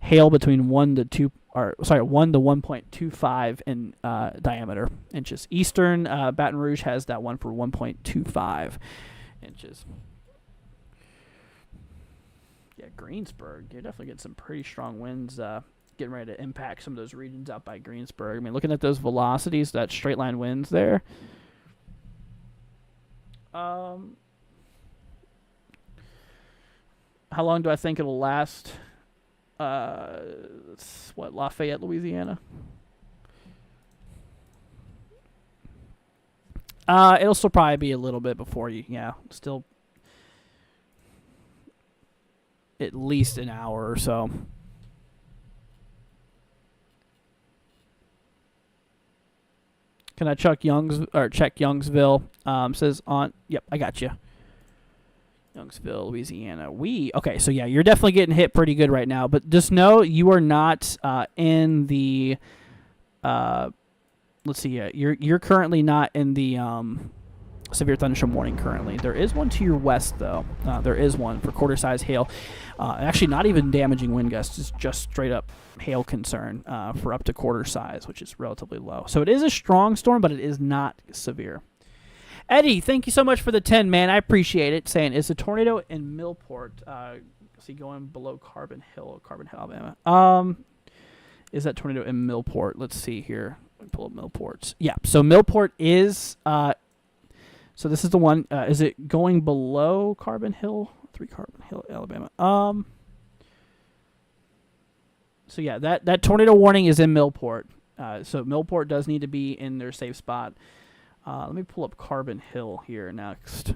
hail between 1 to 1.25 in diameter inches. Eastern Baton Rouge has that one for 1.25 inches. Yeah, Greensburg, you're definitely getting some pretty strong winds getting ready to impact some of those regions out by Greensburg. I mean, looking at those velocities, that straight line winds there. How long do I think it'll last? Lafayette, Louisiana? It'll still probably be a little bit before still at least an hour or so. Can I check Youngsville? Says on. Yep, I got you. Youngsville, Louisiana. Okay, so yeah, you're definitely getting hit pretty good right now. But just know you are not in the. Let's see. You're currently not in the severe thunderstorm warning currently. There is one to your west though. There is one for quarter size hail. Actually, not even damaging wind gusts. It's just straight up hail concern for up to quarter size, which is relatively low. So it is a strong storm, but it is not severe. Eddie, thank you so much for the 10, man. I appreciate it. Saying, is the tornado in Millport, going below Carbon Hill, Alabama? Is that tornado in Millport? Let's see here. Let me pull up Millport's. Yeah, so Millport is, so this is the one. Is it going below Carbon Hill? 3 Carbon Hill, Alabama. So yeah, that tornado warning is in Millport. So Millport does need to be in their safe spot. Let me pull up Carbon Hill here next.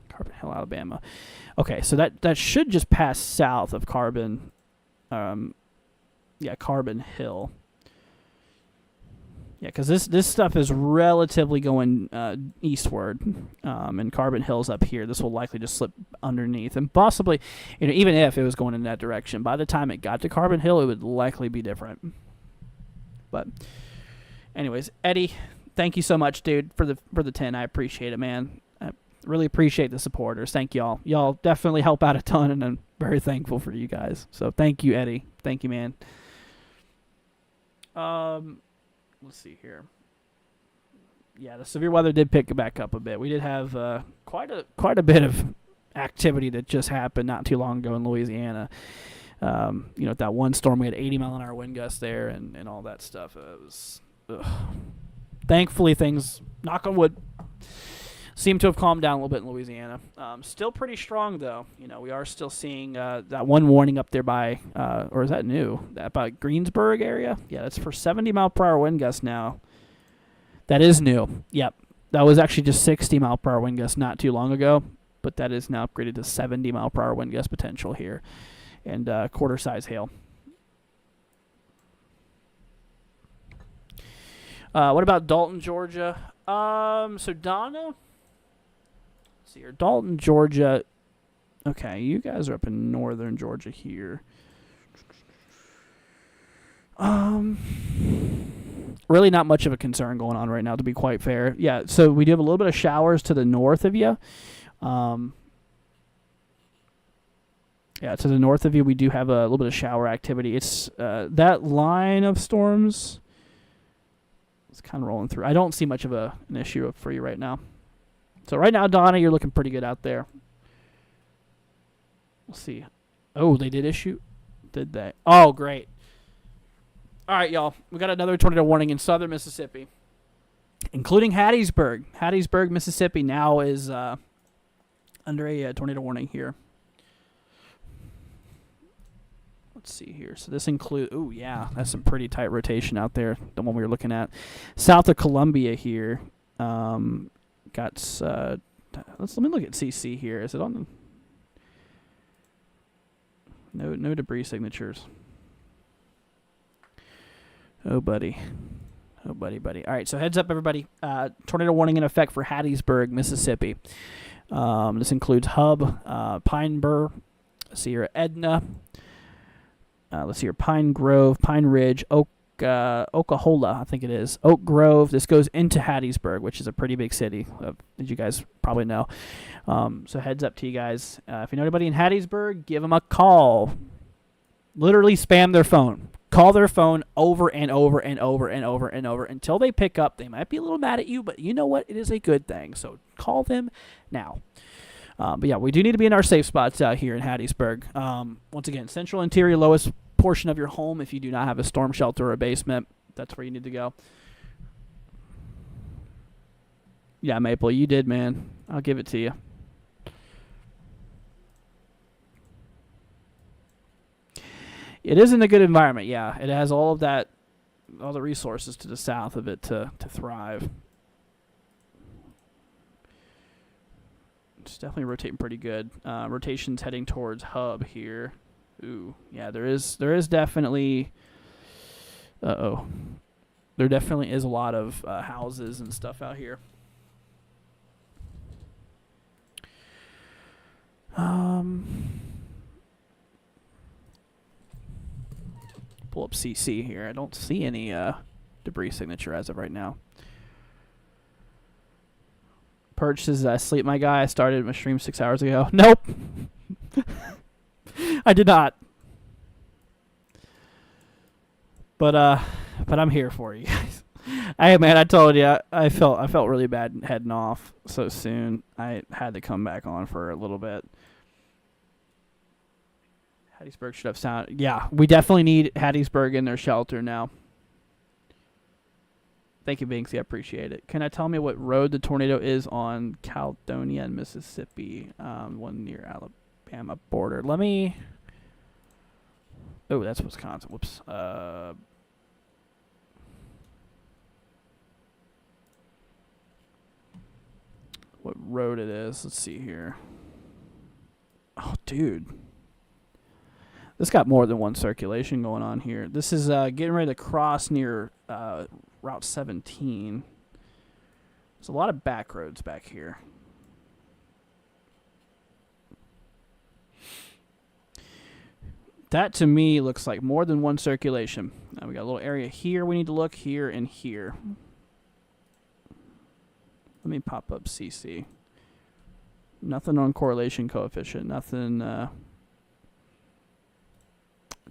Carbon Hill, Alabama. Okay, so that should just pass south of Carbon. Carbon Hill. Yeah, because this stuff is relatively going eastward, and Carbon Hill's up here. This will likely just slip underneath, and possibly, even if it was going in that direction, by the time it got to Carbon Hill, it would likely be different. But, anyways, Eddie, thank you so much, dude, for the 10. I appreciate it, man. I really appreciate the supporters. Thank y'all. Y'all definitely help out a ton, and I'm very thankful for you guys. So thank you, Eddie. Thank you, man. Let's see here. Yeah, the severe weather did pick back up a bit. We did have quite a bit of activity that just happened not too long ago in Louisiana. That one storm, we had 80-mile-an-hour wind gusts there and all that stuff. It was, thankfully, things, knock on wood, seem to have calmed down a little bit in Louisiana. Still pretty strong, though. We are still seeing that one warning up there by, or is that new? That by Greensburg area? Yeah, that's for 70-mile-per-hour wind gusts now. That is new. Yep. That was actually just 60-mile-per-hour wind gusts not too long ago, but that is now upgraded to 70-mile-per-hour wind gust potential here. And quarter-size hail. What about Dalton, Georgia? So Donna... see here, Dalton, Georgia. Okay, you guys are up in northern Georgia here. Really not much of a concern going on right now, to be quite fair. Yeah, so we do have a little bit of showers to the north of you. Yeah, to the north of you, we do have a little bit of shower activity. It's that line of storms. It's kind of rolling through. I don't see much of an issue for you right now. So right now, Donna, you're looking pretty good out there. We'll see. Oh, they did issue? Did they? Oh, great. All right, y'all. We got another tornado warning in southern Mississippi, including Hattiesburg. Hattiesburg, Mississippi now is under a tornado warning here. Let's see here. So this includes, oh, yeah, that's some pretty tight rotation out there, the one we were looking at. South of Columbia here. Let me look at CC here. Is it on? No debris signatures. Oh, buddy. All right, so heads up, everybody. Tornado warning in effect for Hattiesburg, Mississippi. This includes Hub, Pine Bur, let's see here, Edna. Let's see here, Pine Grove, Pine Ridge, Oak Oklahola, I think it is. Oak Grove. This goes into Hattiesburg, which is a pretty big city, as you guys probably know. So heads up to you guys. If you know anybody in Hattiesburg, give them a call. Literally spam their phone. Call their phone over and over and over and over and over until they pick up. They might be a little mad at you, but you know what? It is a good thing. So call them now. But yeah, we do need to be in our safe spots out here in Hattiesburg. Once again, central interior, lowest portion of your home. If you do not have a storm shelter or a basement, that's where you need to go. Yeah, Maple, you did, man. I'll give it to you. It isn't a good environment, yeah. It has all of that, all the resources to the south of it to thrive. It's definitely rotating pretty good. Rotation's heading towards hub here. Ooh, yeah, there is definitely... Uh-oh. There definitely is a lot of houses and stuff out here. Pull up CC here. I don't see any debris signature as of right now. Perch says, I sleep, my guy. I started my stream 6 hours ago. Nope. I did not. But I'm here for you guys. Hey man, I told you I felt really bad heading off so soon. I had to come back on for a little bit. Hattiesburg should have sound. Yeah, we definitely need Hattiesburg in their shelter now. Thank you, Binksy. I appreciate it. Can I tell me what road the tornado is on Caledonia and Mississippi? One near Alabama border. Let me... Oh, that's Wisconsin. Whoops. What road it is. Let's see here. Oh, dude. This got more than one circulation going on here. This is getting ready to cross near Route 17. There's a lot of back roads back here. That to me looks like more than one circulation. We got a little area here we need to look, here and here. Let me pop up CC. Nothing on correlation coefficient. Nothing.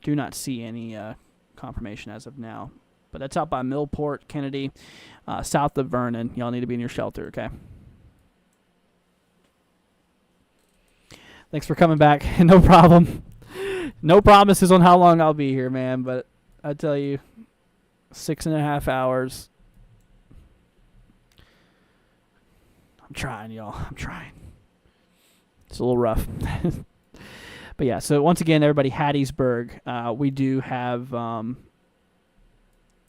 Do not see any confirmation as of now. But that's out by Millport, Kennedy, south of Vernon. Y'all need to be in your shelter, okay? Thanks for coming back. No problem. No promises on how long I'll be here, man. But I tell you, 6.5 hours. I'm trying, y'all. I'm trying. It's a little rough. But yeah, so once again, everybody, Hattiesburg, we do have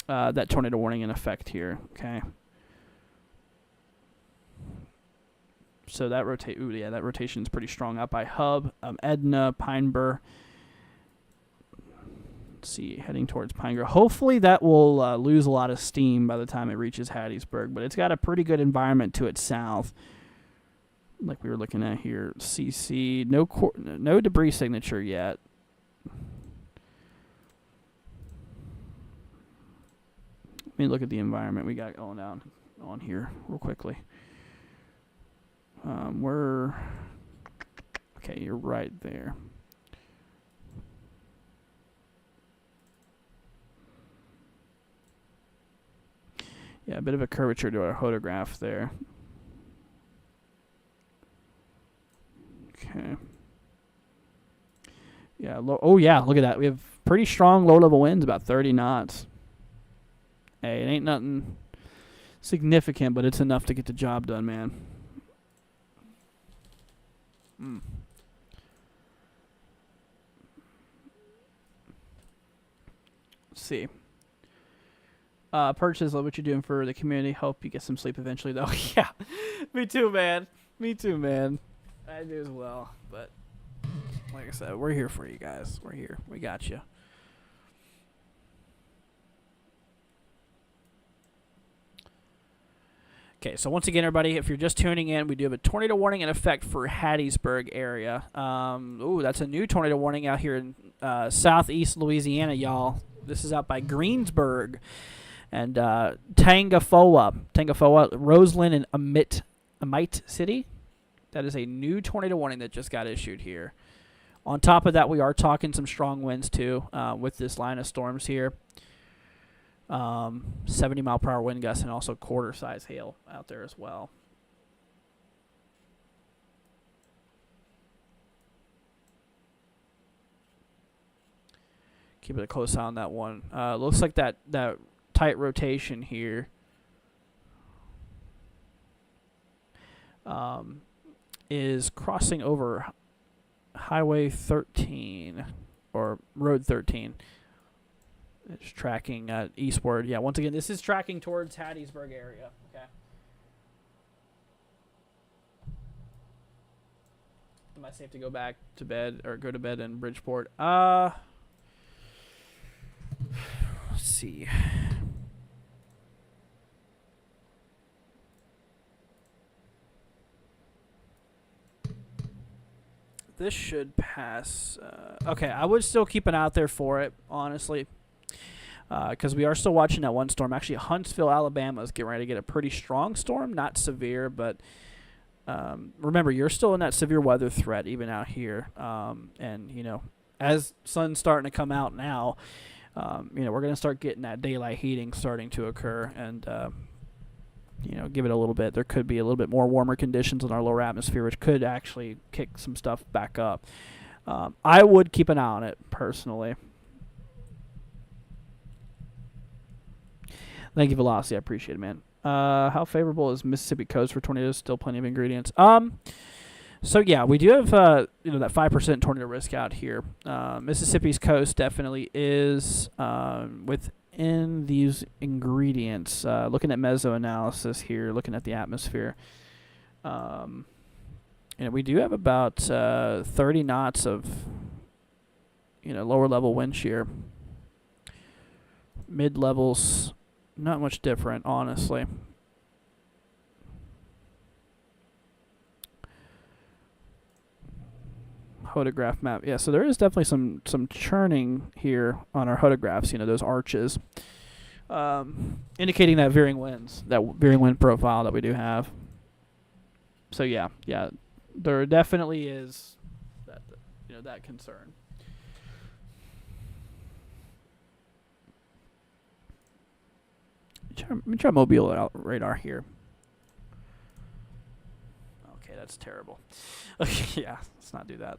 that tornado warning in effect here, okay? So that that rotation is pretty strong out by Hub, Edna, Pine Bur. Let's see, heading towards Pine Grove. Hopefully that will lose a lot of steam by the time it reaches Hattiesburg, but it's got a pretty good environment to its south. Like we were looking at here, CC, no debris signature yet. Let me look at the environment we got going down on here real quickly. Okay, you're right there. Yeah, a bit of a curvature to our photograph there. Okay. Yeah. Oh, yeah. Look at that. We have pretty strong low-level winds, about 30 knots. Hey, it ain't nothing significant, but it's enough to get the job done, man. Let's see. Purchase, love what you're doing for the community. Hope you get some sleep eventually, though. Yeah. Me too, man. Me too, man. I do as well, but like I said, we're here for you guys. We're here. We got you. Okay, so once again, everybody, if you're just tuning in, we do have a tornado warning in effect for Hattiesburg area. Ooh, that's a new tornado warning out here in southeast Louisiana, y'all. This is out by Greensburg and Tangafoa, Roseland, and Amite City. That is a new tornado warning that just got issued here. On top of that, we are talking some strong winds too with this line of storms here. 70-mile-per-hour wind gusts and also quarter-size hail out there as well. Keep it a close eye on that one. Looks like that tight rotation here is crossing over Highway 13 or Road 13. It's tracking eastward. Yeah, once again, this is tracking towards Hattiesburg area. Okay. Am I safe to go back to bed or go to bed in Bridgeport? Let's see. This should pass. Okay, I would still keep an eye out there for it, honestly, because we are still watching that one storm. Actually, Huntsville, Alabama is getting ready to get a pretty strong storm. Not severe, but remember, you're still in that severe weather threat even out here. And, you know, as sun's starting to come out now, you know, we're going to start getting that daylight heating starting to occur. And, you know, give it a little bit. There could be a little bit more warmer conditions in our lower atmosphere, which could actually kick some stuff back up. I would keep an eye on it, personally. Thank you, Velocity. I appreciate it, man. How favorable is Mississippi coast for tornadoes? Still plenty of ingredients. So, yeah, we do have, you know, that 5% tornado risk out here. Mississippi's coast definitely is within these ingredients. Looking at meso-analysis here, looking at the atmosphere. And we do have about 30 knots of, you know, lower-level wind shear. Mid-levels, not much different, honestly. Hodograph map. Yeah, so there is definitely some churning here on our hodographs, you know, those arches, indicating that veering winds, that veering wind profile that we do have. So yeah, there definitely is that, you know, that concern. Let me try mobile radar here. Okay, that's terrible. Okay, yeah, let's not do that.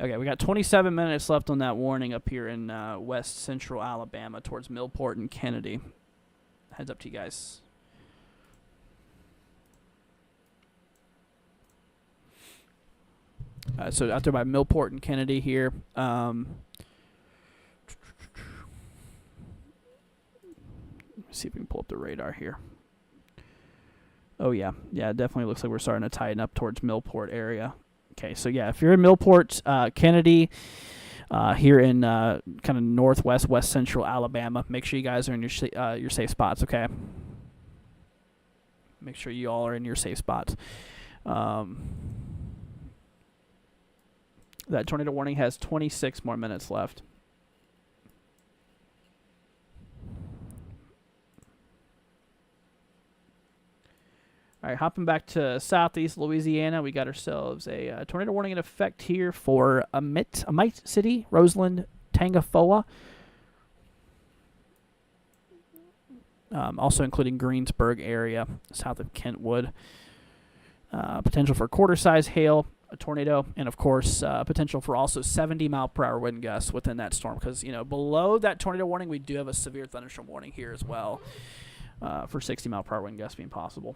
Okay, we got 27 minutes left on that warning up here in west central Alabama towards Millport and Kennedy. Heads up to you guys. So out there by Millport and Kennedy here. See if we can pull up the radar here. Oh, yeah. Yeah, it definitely looks like we're starting to tighten up towards Millport area. Okay, so yeah, if you're in Millport, Kennedy, here in kind of northwest, west central Alabama, make sure you guys are in your safe spots, okay? Make sure you all are in your safe spots. That tornado warning has 26 more minutes left. All right, hopping back to southeast Louisiana, we got ourselves a tornado warning in effect here for Amite City, Roseland, Tangafoa. Also including Greensburg area, south of Kentwood. Potential for quarter-size hail, a tornado, and of course potential for also 70-mile-per-hour wind gusts within that storm. Because, you know, below that tornado warning, we do have a severe thunderstorm warning here as well for 60-mile-per-hour wind gusts being possible.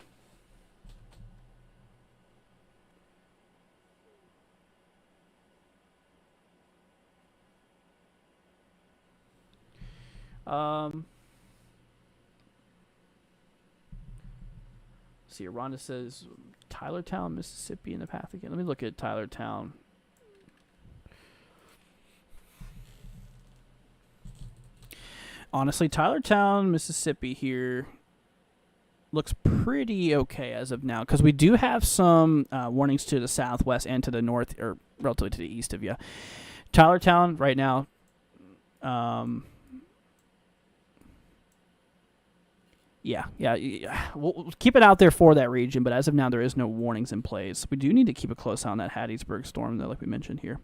See, Rhonda says Tylertown, Mississippi in the path again. Let me look at Tylertown. Honestly, Tylertown, Mississippi here looks pretty okay as of now, because we do have some warnings to the southwest and to the north, or relatively to the east of you. Tylertown right now. Yeah. We'll keep it out there for that region, but as of now, there is no warnings in place. We do need to keep a close eye on that Hattiesburg storm, though, like we mentioned here.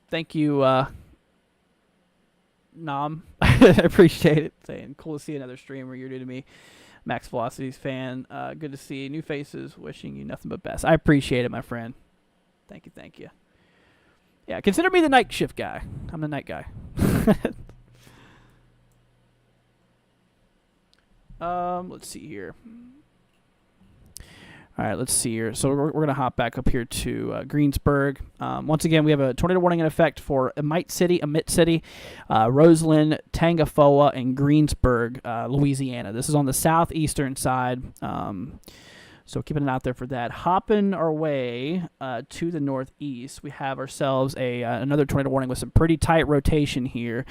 Thank you, Nam. I appreciate it. Saying cool to see another streamer. You're new to me. Max Velocity's fan. Good to see new faces. Wishing you nothing but best. I appreciate it, my friend. Thank you. Yeah, consider me the night shift guy. I'm the night guy. Let's see here. All right, let's see here. So we're going to hop back up here to Greensburg. Once again, we have a tornado warning in effect for Amite City, Roseland, Tangafoa, and Greensburg, Louisiana. This is on the southeastern side. So keeping it out there for that. Hopping our way to the northeast, we have ourselves another tornado warning with some pretty tight rotation here.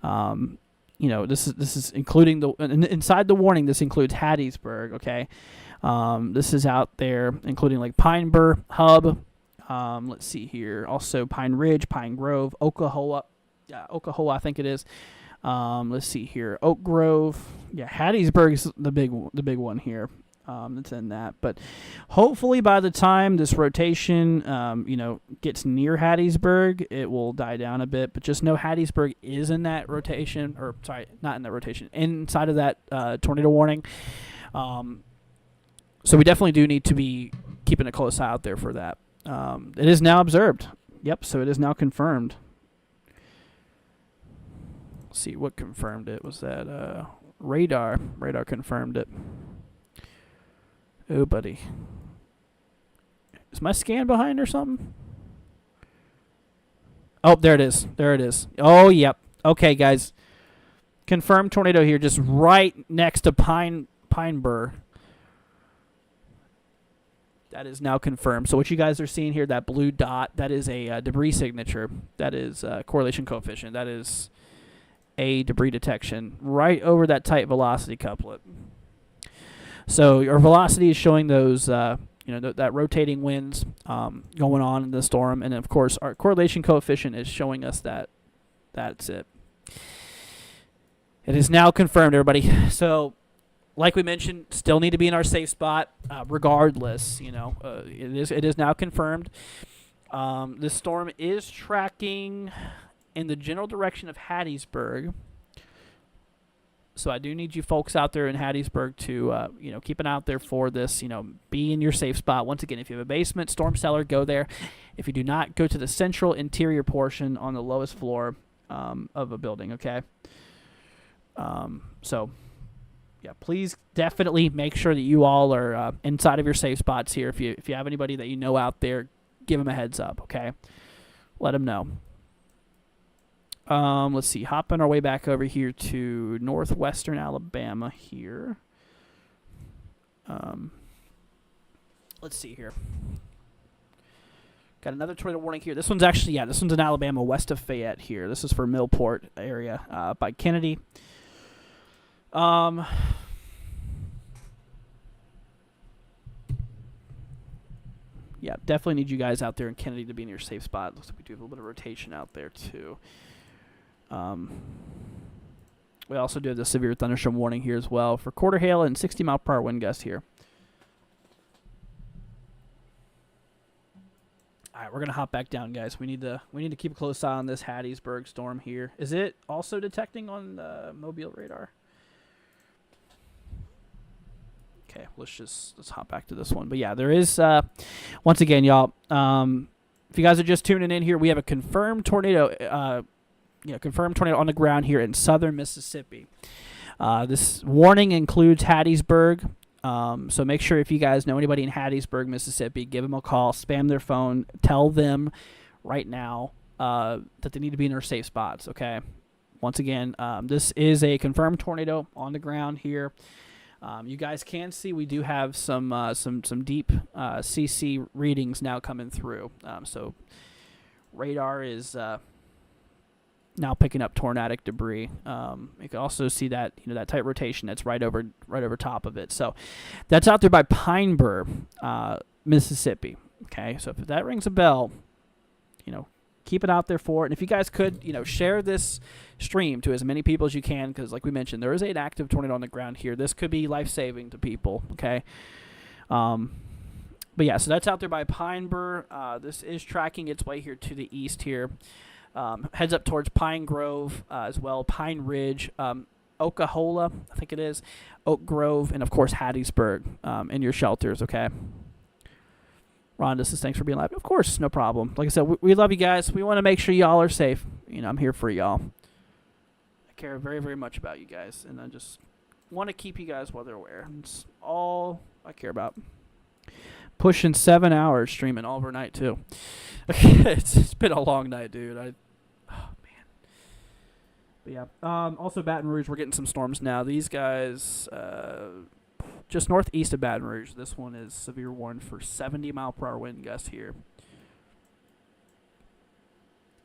This is including inside the warning. This includes Hattiesburg. Okay, this is out there, including like Pine Bur, Hub. Let's see here. Also Pine Ridge, Pine Grove, Okahoa. Yeah, Okahoa, I think it is. Let's see here. Oak Grove. Yeah, Hattiesburg's the big one here. That's in that. But hopefully by the time this rotation, gets near Hattiesburg, it will die down a bit. But just know Hattiesburg is in that rotation, or sorry, not in that rotation, inside of that tornado warning. So we definitely do need to be keeping a close eye out there for that. It is now observed. Yep, so it is now confirmed. Let's see what confirmed it. Was that radar? Radar confirmed it. Oh, buddy. Is my scan behind or something? Oh, there it is. Oh, yep. Okay, guys. Confirmed tornado here, just right next to Pine Bur. That is now confirmed. So what you guys are seeing here, that blue dot, that is a debris signature. That is correlation coefficient. That is a debris detection right over that tight velocity couplet. So our velocity is showing those, that rotating winds going on in the storm, and of course our correlation coefficient is showing us that's it. It is now confirmed, everybody. So, like we mentioned, still need to be in our safe spot, regardless. It is now confirmed. This storm is tracking in the general direction of Hattiesburg. So I do need you folks out there in Hattiesburg to, keep an eye out there for this, be in your safe spot. Once again, if you have a basement, storm cellar, go there. If you do not, go to the central interior portion on the lowest floor of a building, okay? Please definitely make sure that you all are inside of your safe spots here. If you have anybody that you know out there, give them a heads up, okay? Let them know. Let's see, hopping our way back over here to northwestern Alabama here. Let's see here. Got another tornado warning here. This one's in Alabama, west of Fayette here. This is for Millport area by Kennedy. Definitely need you guys out there in Kennedy to be in your safe spot. Looks like we do have a little bit of rotation out there too. We also do have the severe thunderstorm warning here as well for quarter hail and 60-mile-per-hour wind gusts here. All right, we're gonna hop back down, guys. We need to keep a close eye on this Hattiesburg storm here. Is it also detecting on the Mobile radar? Okay, let's hop back to this one. But yeah, there is once again, y'all. If you guys are just tuning in here, we have a confirmed tornado. Confirmed tornado on the ground here in southern Mississippi. This warning includes Hattiesburg. So make sure if you guys know anybody in Hattiesburg, Mississippi, give them a call, spam their phone, tell them right now that they need to be in their safe spots, okay? Once again, this is a confirmed tornado on the ground here. You guys can see we do have some deep CC readings now coming through. So radar is now picking up tornadic debris. You can also see that that tight rotation that's right over top of it. So that's out there by Pine Bur, Mississippi. Okay, so if that rings a bell, keep it out there for it. And if you guys could, share this stream to as many people as you can, because like we mentioned, there is an active tornado on the ground here. This could be life-saving to people, okay? But yeah, so that's out there by Pine Bur. This is tracking its way here to the east here. Heads up towards Pine Grove as well, Pine Ridge, Oklahola, I think it is, Oak Grove, and of course Hattiesburg in your shelters, okay? Rhonda says, thanks for being live. Of course, no problem. Like I said, we love you guys. We want to make sure y'all are safe. I'm here for y'all. I care very, very much about you guys, and I just want to keep you guys weather aware. It's all I care about. Pushing 7 hours streaming all overnight, too. It's been a long night, dude. Oh, man. But yeah. Also, Baton Rouge, we're getting some storms now. These guys... just northeast of Baton Rouge. This one is severe warned for 70-mile-per-hour wind gusts here.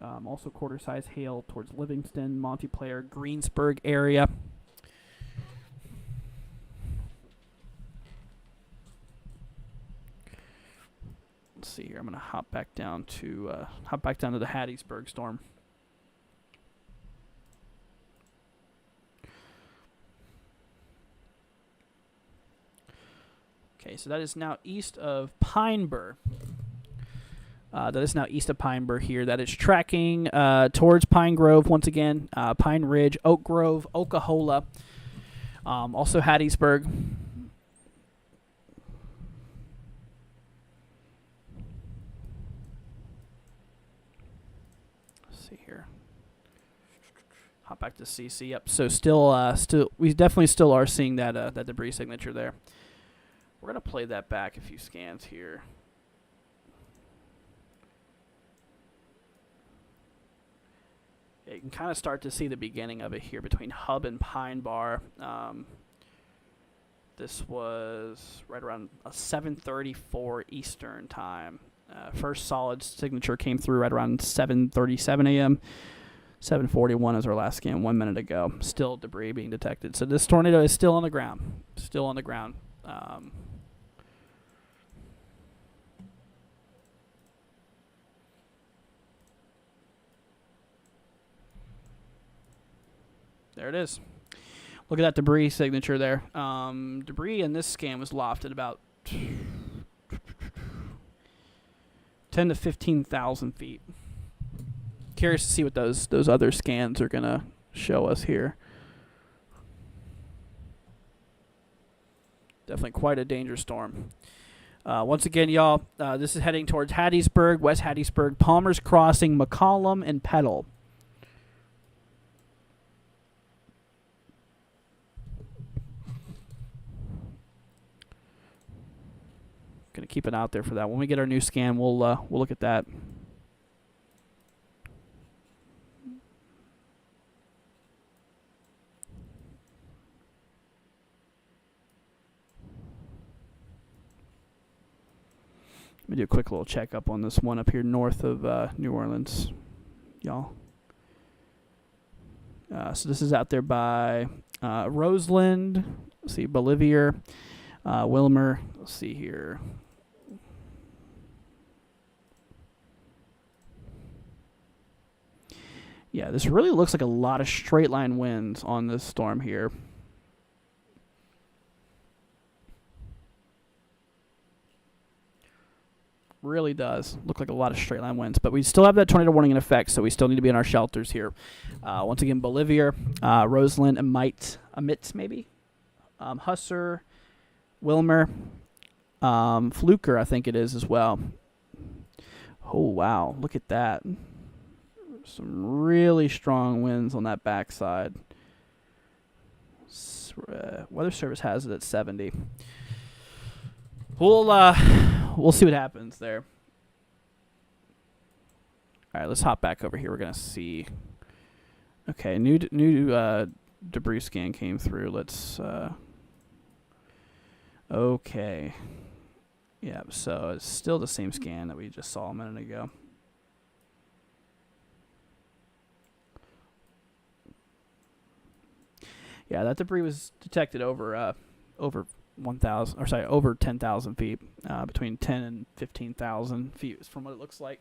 Also quarter-size hail towards Livingston, Montclair, Greensburg area. Let's see here. I'm gonna hop back down to the Hattiesburg storm. Okay, so that is now east of Pine Bur. Here. That is tracking towards Pine Grove once again. Pine Ridge, Oak Grove, Oklahola. Also Hattiesburg. Let's see here. Hop back to CC. Yep. So we definitely still are seeing that debris signature there. We're going to play that back a few scans here. Yeah, you can kind of start to see the beginning of it here between Hub and Pine Bar. This was right around 7:34 Eastern time. First solid signature came through right around 7:37 a.m. 7:41 is our last scan 1 minute ago. Still debris being detected. So this tornado is still on the ground. There it is. Look at that debris signature there. Debris in this scan was lofted about 10 to 15,000 feet. Curious to see what those other scans are going to show us here. Definitely quite a dangerous storm. Once again, y'all, this is heading towards Hattiesburg, West Hattiesburg, Palmer's Crossing, McCollum, and Petal. Gonna keep it out there for that. When we get our new scan, we'll look at that. Let me do a quick little checkup on this one up here north of New Orleans, y'all. So this is out there by Roseland. Let's see, Bolivier, Wilmer. Let's see here. Yeah, this really looks like a lot of straight line winds on this storm here. Really does look like a lot of straight line winds, but we still have that tornado warning in effect, so we still need to be in our shelters here. Once again, Bolivier, Roseland, Amitz maybe, Husser, Wilmer, Fluker, I think it is as well. Oh wow, look at that! Some really strong winds on that backside. Weather Service has it at 70. We'll see what happens there. All right, let's hop back over here. We're gonna see. Okay, new debris scan came through. Let's. Okay. Yeah, so it's still the same scan that we just saw a minute ago. Yeah, that debris was detected over 1,000, or sorry, over 10,000 feet, between 10 and 15,000 feet, from what it looks like.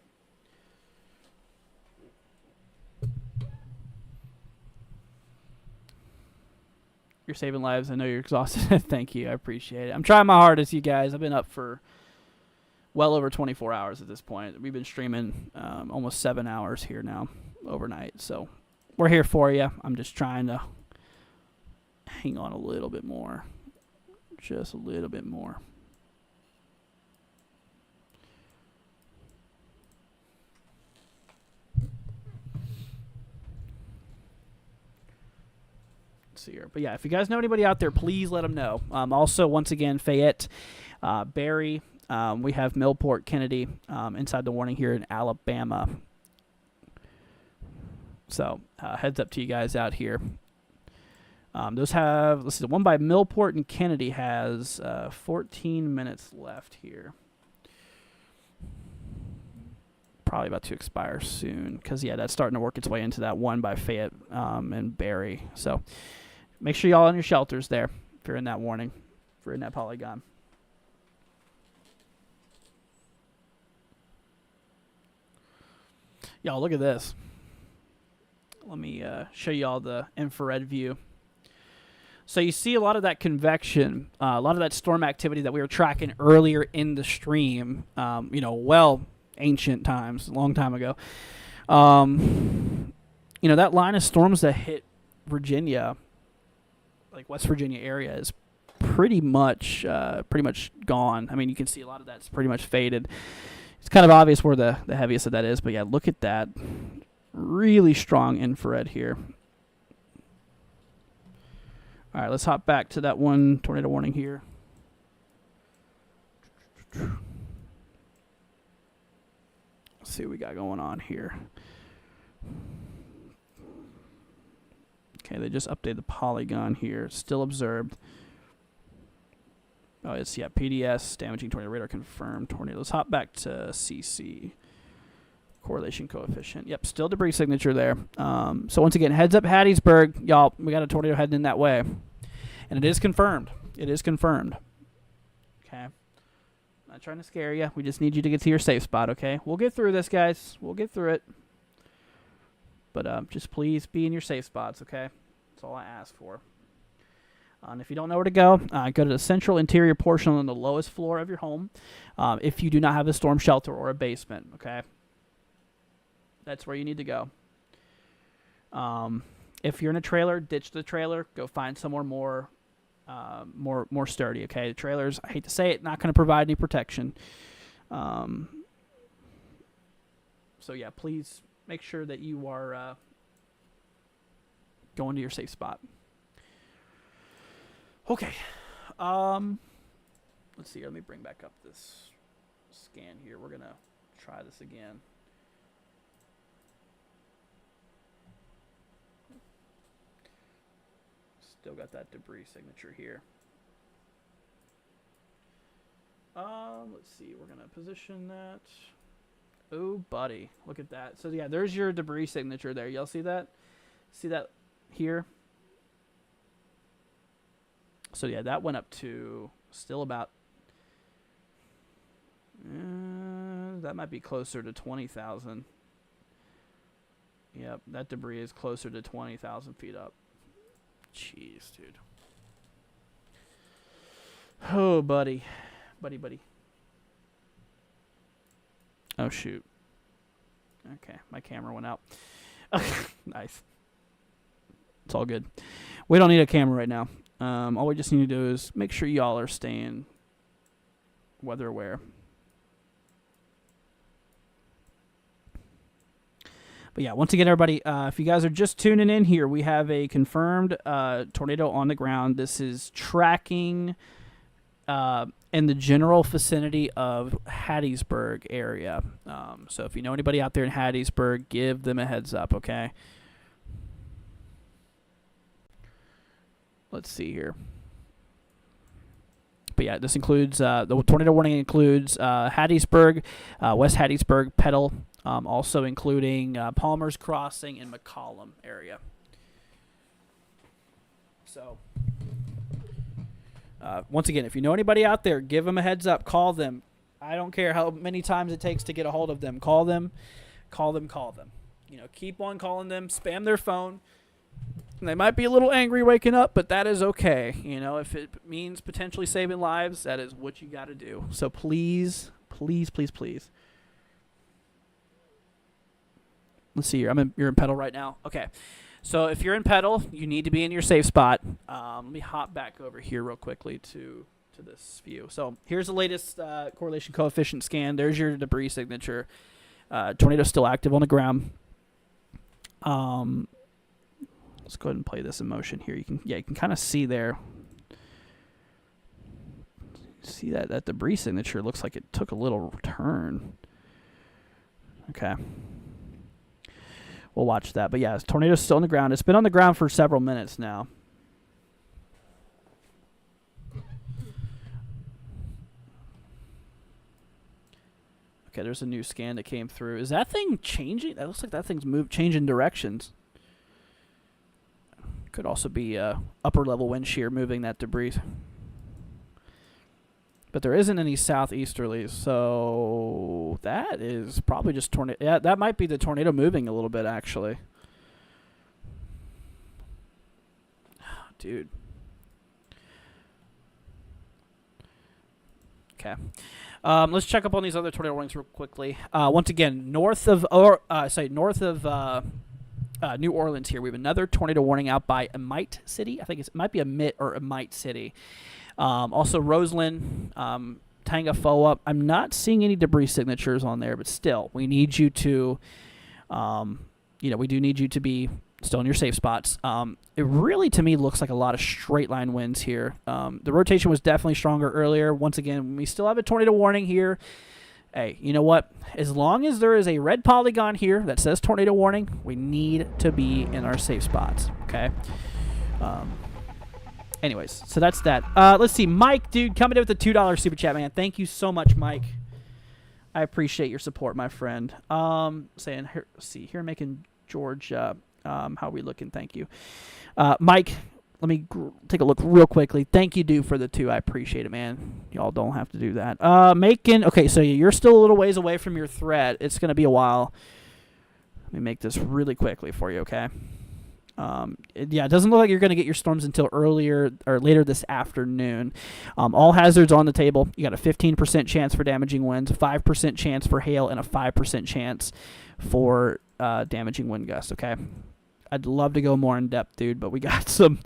You're saving lives. I know you're exhausted. Thank you. I appreciate it. I'm trying my hardest, you guys. I've been up for well over 24 hours at this point. We've been streaming almost 7 hours here now overnight. So we're here for you. I'm just trying to hang on a little bit more. Just a little bit more. Here. But yeah, if you guys know anybody out there, please let them know. Also, once again, Fayette, Barry, we have Millport, Kennedy, inside the warning here in Alabama. So heads up to you guys out here. Those have, let's see, the one by Millport and Kennedy has 14 minutes left here. Probably about to expire soon because, yeah, that's starting to work its way into that one by Fayette and Barry. So make sure y'all in your shelters there if you're in that warning, if you're in that polygon. Y'all, look at this. Let me show y'all the infrared view. So you see a lot of that convection, a lot of that storm activity that we were tracking earlier in the stream, well, ancient times, a long time ago. That line of storms that hit Virginia, like West Virginia area, is pretty much gone. I mean, you can see a lot of that's pretty much faded. It's kind of obvious where the heaviest of that is, but yeah, look at that. Really strong infrared here. All right, let's hop back to that one tornado warning here. Let's see what we got going on here. Okay, they just updated the polygon here. Still observed. Oh, it's, yeah, PDS, damaging tornado radar confirmed tornado. Let's hop back to CC. Correlation coefficient. Yep, still debris signature there. So once again, heads up Hattiesburg. Y'all, we got a tornado heading in that way. And it is confirmed. It is confirmed. Okay. Not trying to scare you. We just need you to get to your safe spot, okay? We'll get through this, guys. We'll get through it. But just please be in your safe spots, okay? That's all I ask for. And if you don't know where to go to the central interior portion on the lowest floor of your home if you do not have a storm shelter or a basement, okay? That's where you need to go. If you're in a trailer, ditch the trailer. Go find somewhere more sturdy. Okay, the trailers, I hate to say it, not going to provide any protection. So yeah, please make sure that you are going to your safe spot. Okay. Let's see. Let me bring back up this scan here. We're gonna try this again. Still got that debris signature here. Let's see. We're gonna position that. Oh, buddy, look at that. So yeah, there's your debris signature there. Y'all see that? See that here? So yeah, that went up to still about. That might be closer to 20,000. Yep, that debris is closer to 20,000 feet up. Jeez, dude. Oh, buddy. Buddy. Oh, shoot. Okay, my camera went out. Nice. It's all good. We don't need a camera right now. All we just need to do is make sure y'all are staying weather aware. But yeah, once again, everybody, if you guys are just tuning in here, we have a confirmed tornado on the ground. This is tracking in the general vicinity of Hattiesburg area. So if you know anybody out there in Hattiesburg, give them a heads up, okay? Let's see here. But yeah, this includes, the tornado warning includes Hattiesburg, West Hattiesburg, Petal, also including Palmer's Crossing and McCollum area. So, once again, if you know anybody out there, give them a heads up. Call them. I don't care how many times it takes to get a hold of them. Call them. Call them. Call them. You know, keep on calling them. Spam their phone. They might be a little angry waking up, but that is okay. You know, if it means potentially saving lives, that is what you got to do. So please, please, please, please. Let's see here. You're in pedal right now. Okay. So if you're in pedal, you need to be in your safe spot. Let me hop back over here real quickly to this view. So here's the latest correlation coefficient scan. There's your debris signature. Tornado's still active on the ground. Let's go ahead and play this in motion here. You can kind of see there. See that debris signature looks like it took a little turn. Okay. We'll watch that. But yeah, the tornado's still on the ground. It's been on the ground for several minutes now. Okay, there's a new scan that came through. Is that thing changing? That looks like that thing's changing directions. Could also be upper level wind shear moving that debris. But there isn't any southeasterlies, so that is probably just tornado. Yeah, that might be the tornado moving a little bit, actually. Dude. Okay. Let's check up on these other tornado warnings real quickly. Once again, north of New Orleans here, we have another tornado warning out by Amite City. I think it might be Amite or Amite City. Also Roseland, Tangafoa. I'm not seeing any debris signatures on there, but still, we need you to, we do need you to be still in your safe spots. It really, to me, looks like a lot of straight line winds here. The rotation was definitely stronger earlier. Once again, we still have a tornado warning here. Hey, you know what? As long as there is a red polygon here that says tornado warning, we need to be in our safe spots, okay? Anyways, so that's that. Let's see. Mike, dude, coming in with the $2 super chat, man. Thank you so much, Mike. I appreciate your support, my friend. Saying, here, see, here making Georgia. How are we looking? Thank you. Mike, let me take a look real quickly. Thank you, dude, for the 2. I appreciate it, man. Y'all don't have to do that. Okay, so you're still a little ways away from your threat. It's going to be a while. Let me make this really quickly for you, okay? It doesn't look like you're going to get your storms until earlier or later this afternoon. All hazards on the table. You got a 15% chance for damaging winds, 5% chance for hail, and a 5% chance for damaging wind gusts, okay? I'd love to go more in depth, dude, but we got some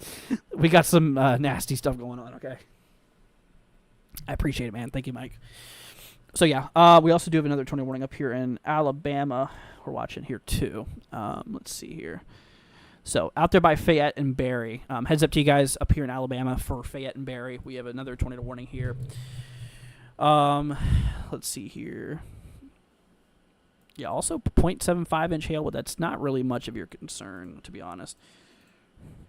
nasty stuff going on, okay? I appreciate it, man. Thank you, Mike. So yeah, we also do have another tornado warning up here in Alabama. We're watching here too. Let's see here. So out there by Fayette and Barry. Heads up to you guys up here in Alabama for Fayette and Barry. We have another tornado warning here. Let's see here. Yeah, also 0.75 inch hail, but that's not really much of your concern, to be honest.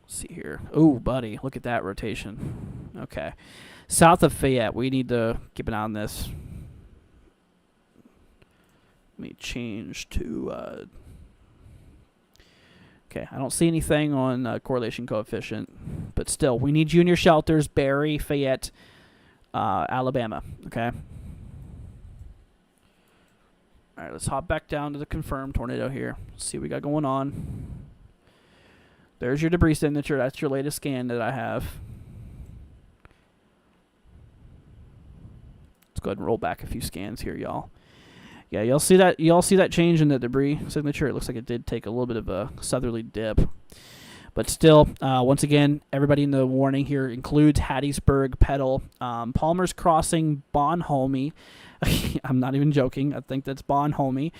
Let's see here. Oh, buddy, look at that rotation. Okay. South of Fayette, we need to keep an eye on this. Let me change to... Okay, I don't see anything on correlation coefficient, but still, we need you in your shelters, Barry, Fayette, Alabama, okay? All right, let's hop back down to the confirmed tornado here. Let's see what we got going on. There's your debris signature. That's your latest scan that I have. Let's go ahead and roll back a few scans here, y'all. Yeah, you'll see that change in the debris signature. It looks like it did take a little bit of a southerly dip. But still, once again, everybody in the warning here includes Hattiesburg, Petal, Palmer's Crossing, Bonhomie. I'm not even joking. I think that's Bonhomie.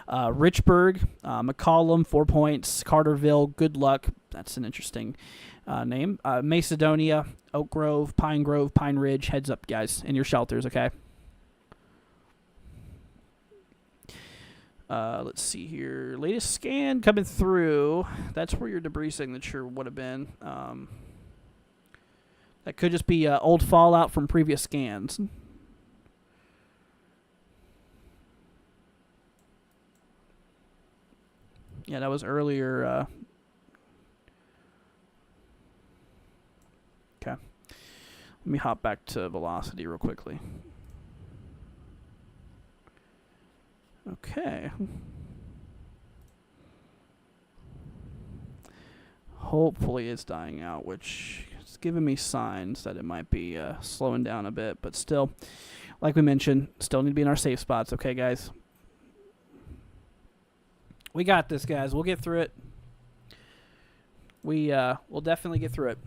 Richburg, McCollum, 4 Points, Carterville, Good Luck. That's an interesting name. Macedonia, Oak Grove, Pine Ridge. Heads up, guys, in your shelters, okay? Let's see here. Latest scan coming through. That's where your debris signature would have been. That could just be old fallout from previous scans. Yeah, that was earlier. Okay. Let me hop back to velocity real quickly. Okay. Hopefully it's dying out, which is giving me signs that it might be slowing down a bit. But still, like we mentioned, still need to be in our safe spots. Okay, guys? We got this, guys. We'll get through it. We'll definitely get through it.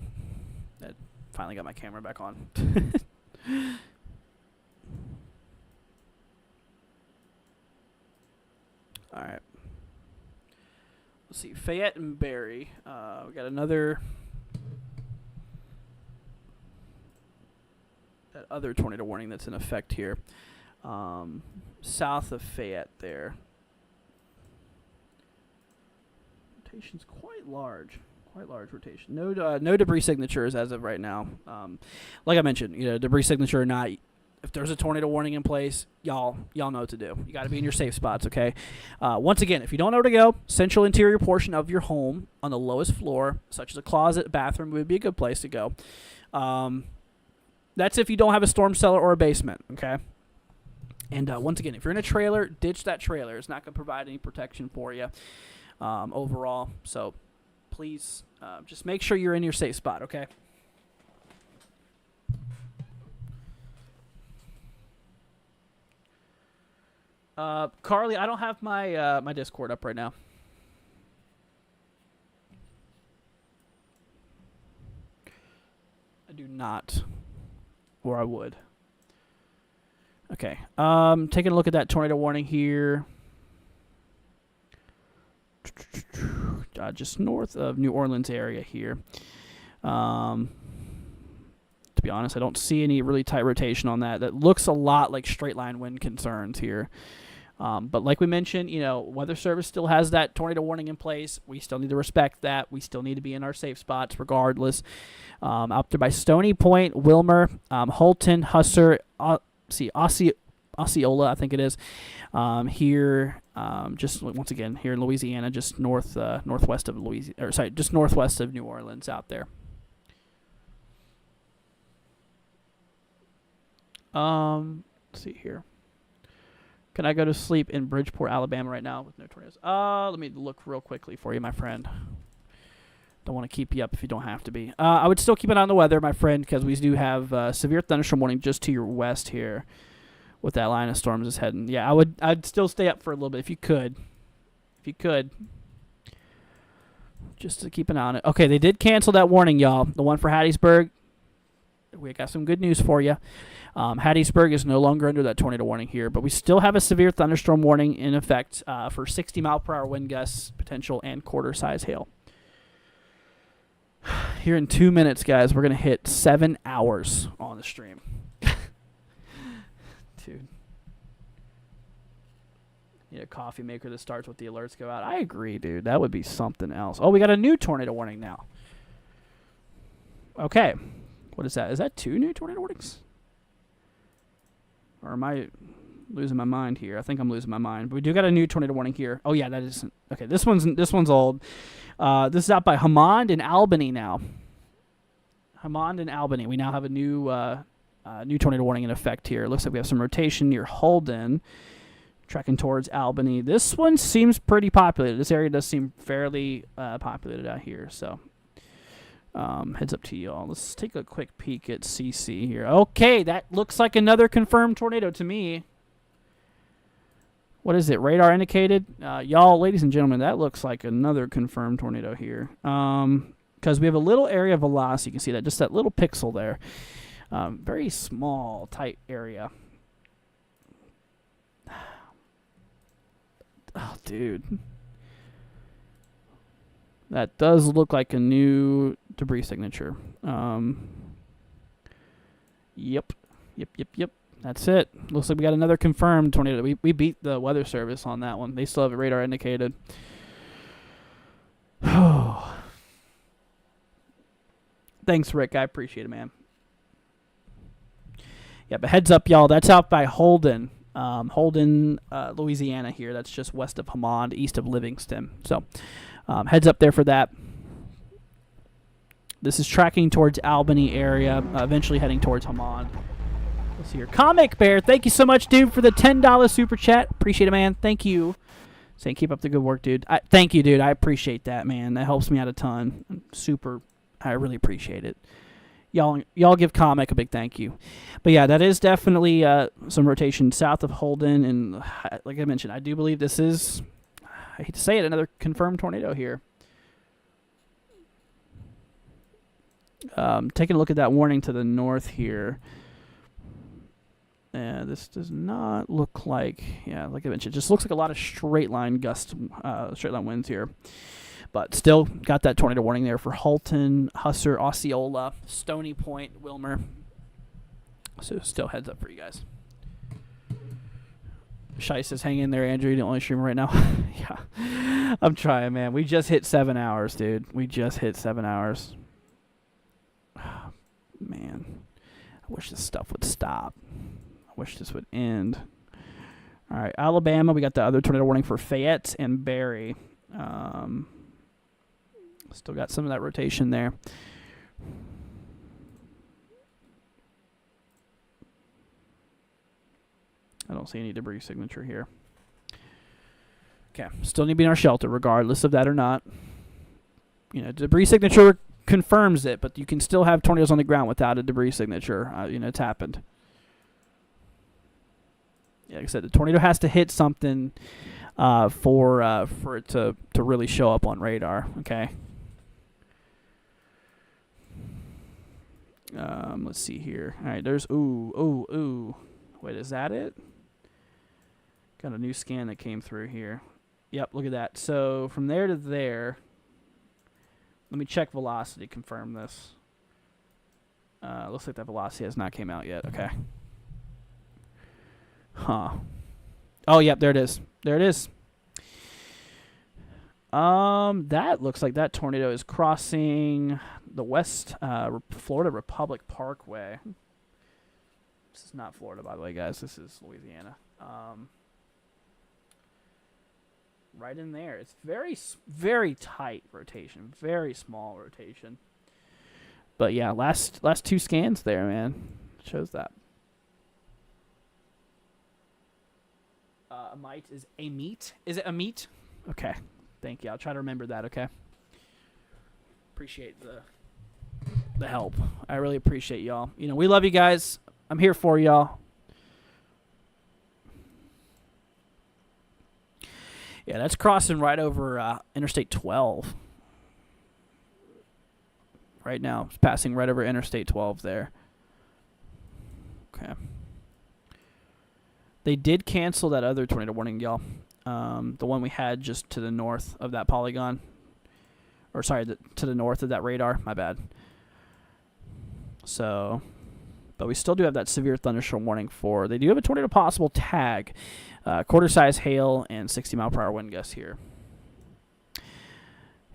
I finally got my camera back on. All right. Let's see. Fayette and Barry. We got another. That other tornado warning that's in effect here. South of Fayette there. Rotation's quite large. Quite large rotation. No debris signatures as of right now. Like I mentioned, debris signature or not, if there's a tornado warning in place, y'all know what to do. You got to be in your safe spots, okay? Once again, if you don't know where to go, central interior portion of your home on the lowest floor, such as a closet, bathroom, would be a good place to go. That's if you don't have a storm cellar or a basement, okay? And once again, if you're in a trailer, ditch that trailer. It's not going to provide any protection for you overall. So please just make sure you're in your safe spot, okay? Carly, I don't have my my Discord up right now. I do not, or I would. Okay. Taking a look at that tornado warning here. Just north of New Orleans area here. To be honest, I don't see any really tight rotation on that. That looks a lot like straight line wind concerns here. But like we mentioned, Weather Service still has that tornado warning in place. We still need to respect that. We still need to be in our safe spots regardless. Out there by Stony Point, Wilmer, Holton, Husser, Osceola, I think it is. Here, just once again, here in Louisiana, just northwest of Louisiana, just northwest of New Orleans out there. Let's see here. Can I go to sleep in Bridgeport, Alabama right now with no tornadoes? Let me look real quickly for you, my friend. Don't want to keep you up if you don't have to be. I would still keep an eye on the weather, my friend, because we do have severe thunderstorm warning just to your west here with that line of storms is heading. Yeah, I'd still stay up for a little bit if you could. If you could. Just to keep an eye on it. Okay, they did cancel that warning, y'all. The one for Hattiesburg. We got some good news for you. Hattiesburg is no longer under that tornado warning here, but we still have a severe thunderstorm warning in effect for 60-mile-per-hour wind gusts, potential, and quarter-size hail. Here in 2 minutes, guys, we're going to hit 7 hours on the stream. Dude. Need a coffee maker that starts with the alerts go out. I agree, dude. That would be something else. Oh, we got a new tornado warning now. Okay. What is that? Is that 2 new tornado warnings? Or am I losing my mind here? I think I'm losing my mind. But we do got a new tornado warning here. Oh yeah, that isn't. Okay, this one's old. This is out by Hammond and Albany now. Hammond and Albany. We now have a new tornado warning in effect here. It looks like we have some rotation near Holden, tracking towards Albany. This one seems pretty populated. This area does seem fairly populated out here. So heads up to y'all. Let's take a quick peek at CC here. Okay, that looks like another confirmed tornado to me. What is it? Radar indicated? Y'all, ladies and gentlemen, that looks like another confirmed tornado here. Because we have a little area of velocity. You can see that, just that little pixel there. Very small, tight area. Oh, dude. That does look like a new debris signature. Yep. That's it. Looks like we got another confirmed tornado. We beat the Weather Service on that one. They still have it radar indicated. Thanks, Rick. I appreciate it, man. Yeah, but heads up, y'all. That's out by Holden. Louisiana here. That's just west of Hammond, east of Livingston. So heads up there for that. This is tracking towards Albany area, eventually heading towards Hammond. Let's see here. Comic Bear, thank you so much, dude, for the $10 super chat. Appreciate it, man. Thank you. Saying keep up the good work, dude. Thank you, dude. I appreciate that, man. That helps me out a ton. I really appreciate it. Y'all give Comic a big thank you. But yeah, that is definitely some rotation south of Holden, and like I mentioned, I do believe this is, I hate to say it, another confirmed tornado here. Taking a look at that warning to the north here. This does not look like, yeah, like I mentioned, it just looks like a lot of straight line winds here. But still got that tornado warning there for Halton, Husser, Osceola, Stony Point, Wilmer. So still heads up for you guys. Shai says, hang in there, Andrew. You don't only stream right now. Yeah, I'm trying, man. We just hit 7 hours, dude. We just hit 7 hours. Oh, man, I wish this stuff would stop. I wish this would end. All right, Alabama, we got the other tornado warning for Fayette and Barry. Still got some of that rotation there. I don't see any debris signature here. Okay, still need to be in our shelter regardless of that or not. You know, debris signature confirms it, but you can still have tornadoes on the ground without a debris signature. You know, it's happened. Yeah, like I said, the tornado has to hit something for it to really show up on radar. Okay. Let's see here. All right, there's ooh. Wait, is that it? Got a new scan that came through here. Yep, look at that. So from there to there. Let me check velocity, confirm this. Looks like that velocity has not came out yet. Okay. Huh. Oh, yep, there it is. There it is. That looks like that tornado is crossing the West Florida Republic Parkway. This is not Florida, by the way, guys. This is Louisiana. Right in there. It's very, very tight rotation. Very small rotation. But yeah, last two scans there, man. Shows that. A mite is a meat. Is it a meat? Okay. Thank you. I'll try to remember that, okay? Appreciate the help. I really appreciate y'all. You know, we love you guys. I'm here for y'all. Yeah, that's crossing right over Interstate 12. Right now, it's passing right over Interstate 12 there. Okay. They did cancel that other tornado warning, y'all. The one we had just to the north of that polygon. Or, sorry, to the north of that radar. My bad. So, but we still do have that severe thunderstorm warning for. They do have a tornado possible tag. Quarter-size hail and 60-mile-per-hour wind gusts here.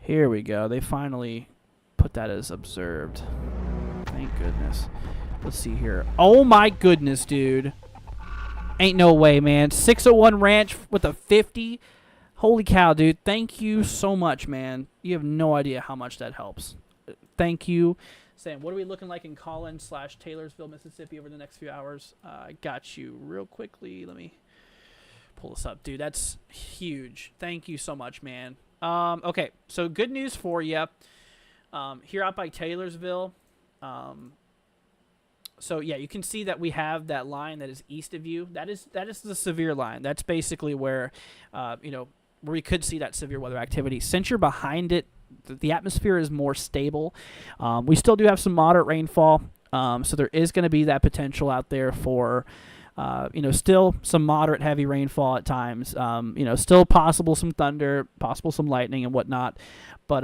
Here we go. They finally put that as observed. Thank goodness. Let's see here. Oh, my goodness, dude. Ain't no way, man. 601 Ranch with a 50. Holy cow, dude. Thank you so much, man. You have no idea how much that helps. Thank you. Sam, what are we looking like in Collins/Taylorsville, Mississippi over the next few hours? I got you real quickly. Let me pull this up, dude. That's huge. Thank you so much, man. Okay, so good news for you. Here out by Taylorsville. So yeah, you can see that we have that line that is east of you. That is the severe line. That's basically where, you know, where we could see that severe weather activity. Since you're behind it, the atmosphere is more stable. We still do have some moderate rainfall, so there is going to be that potential out there for, you know, still some moderate heavy rainfall at times. You know, still possible some thunder, possible some lightning and whatnot. But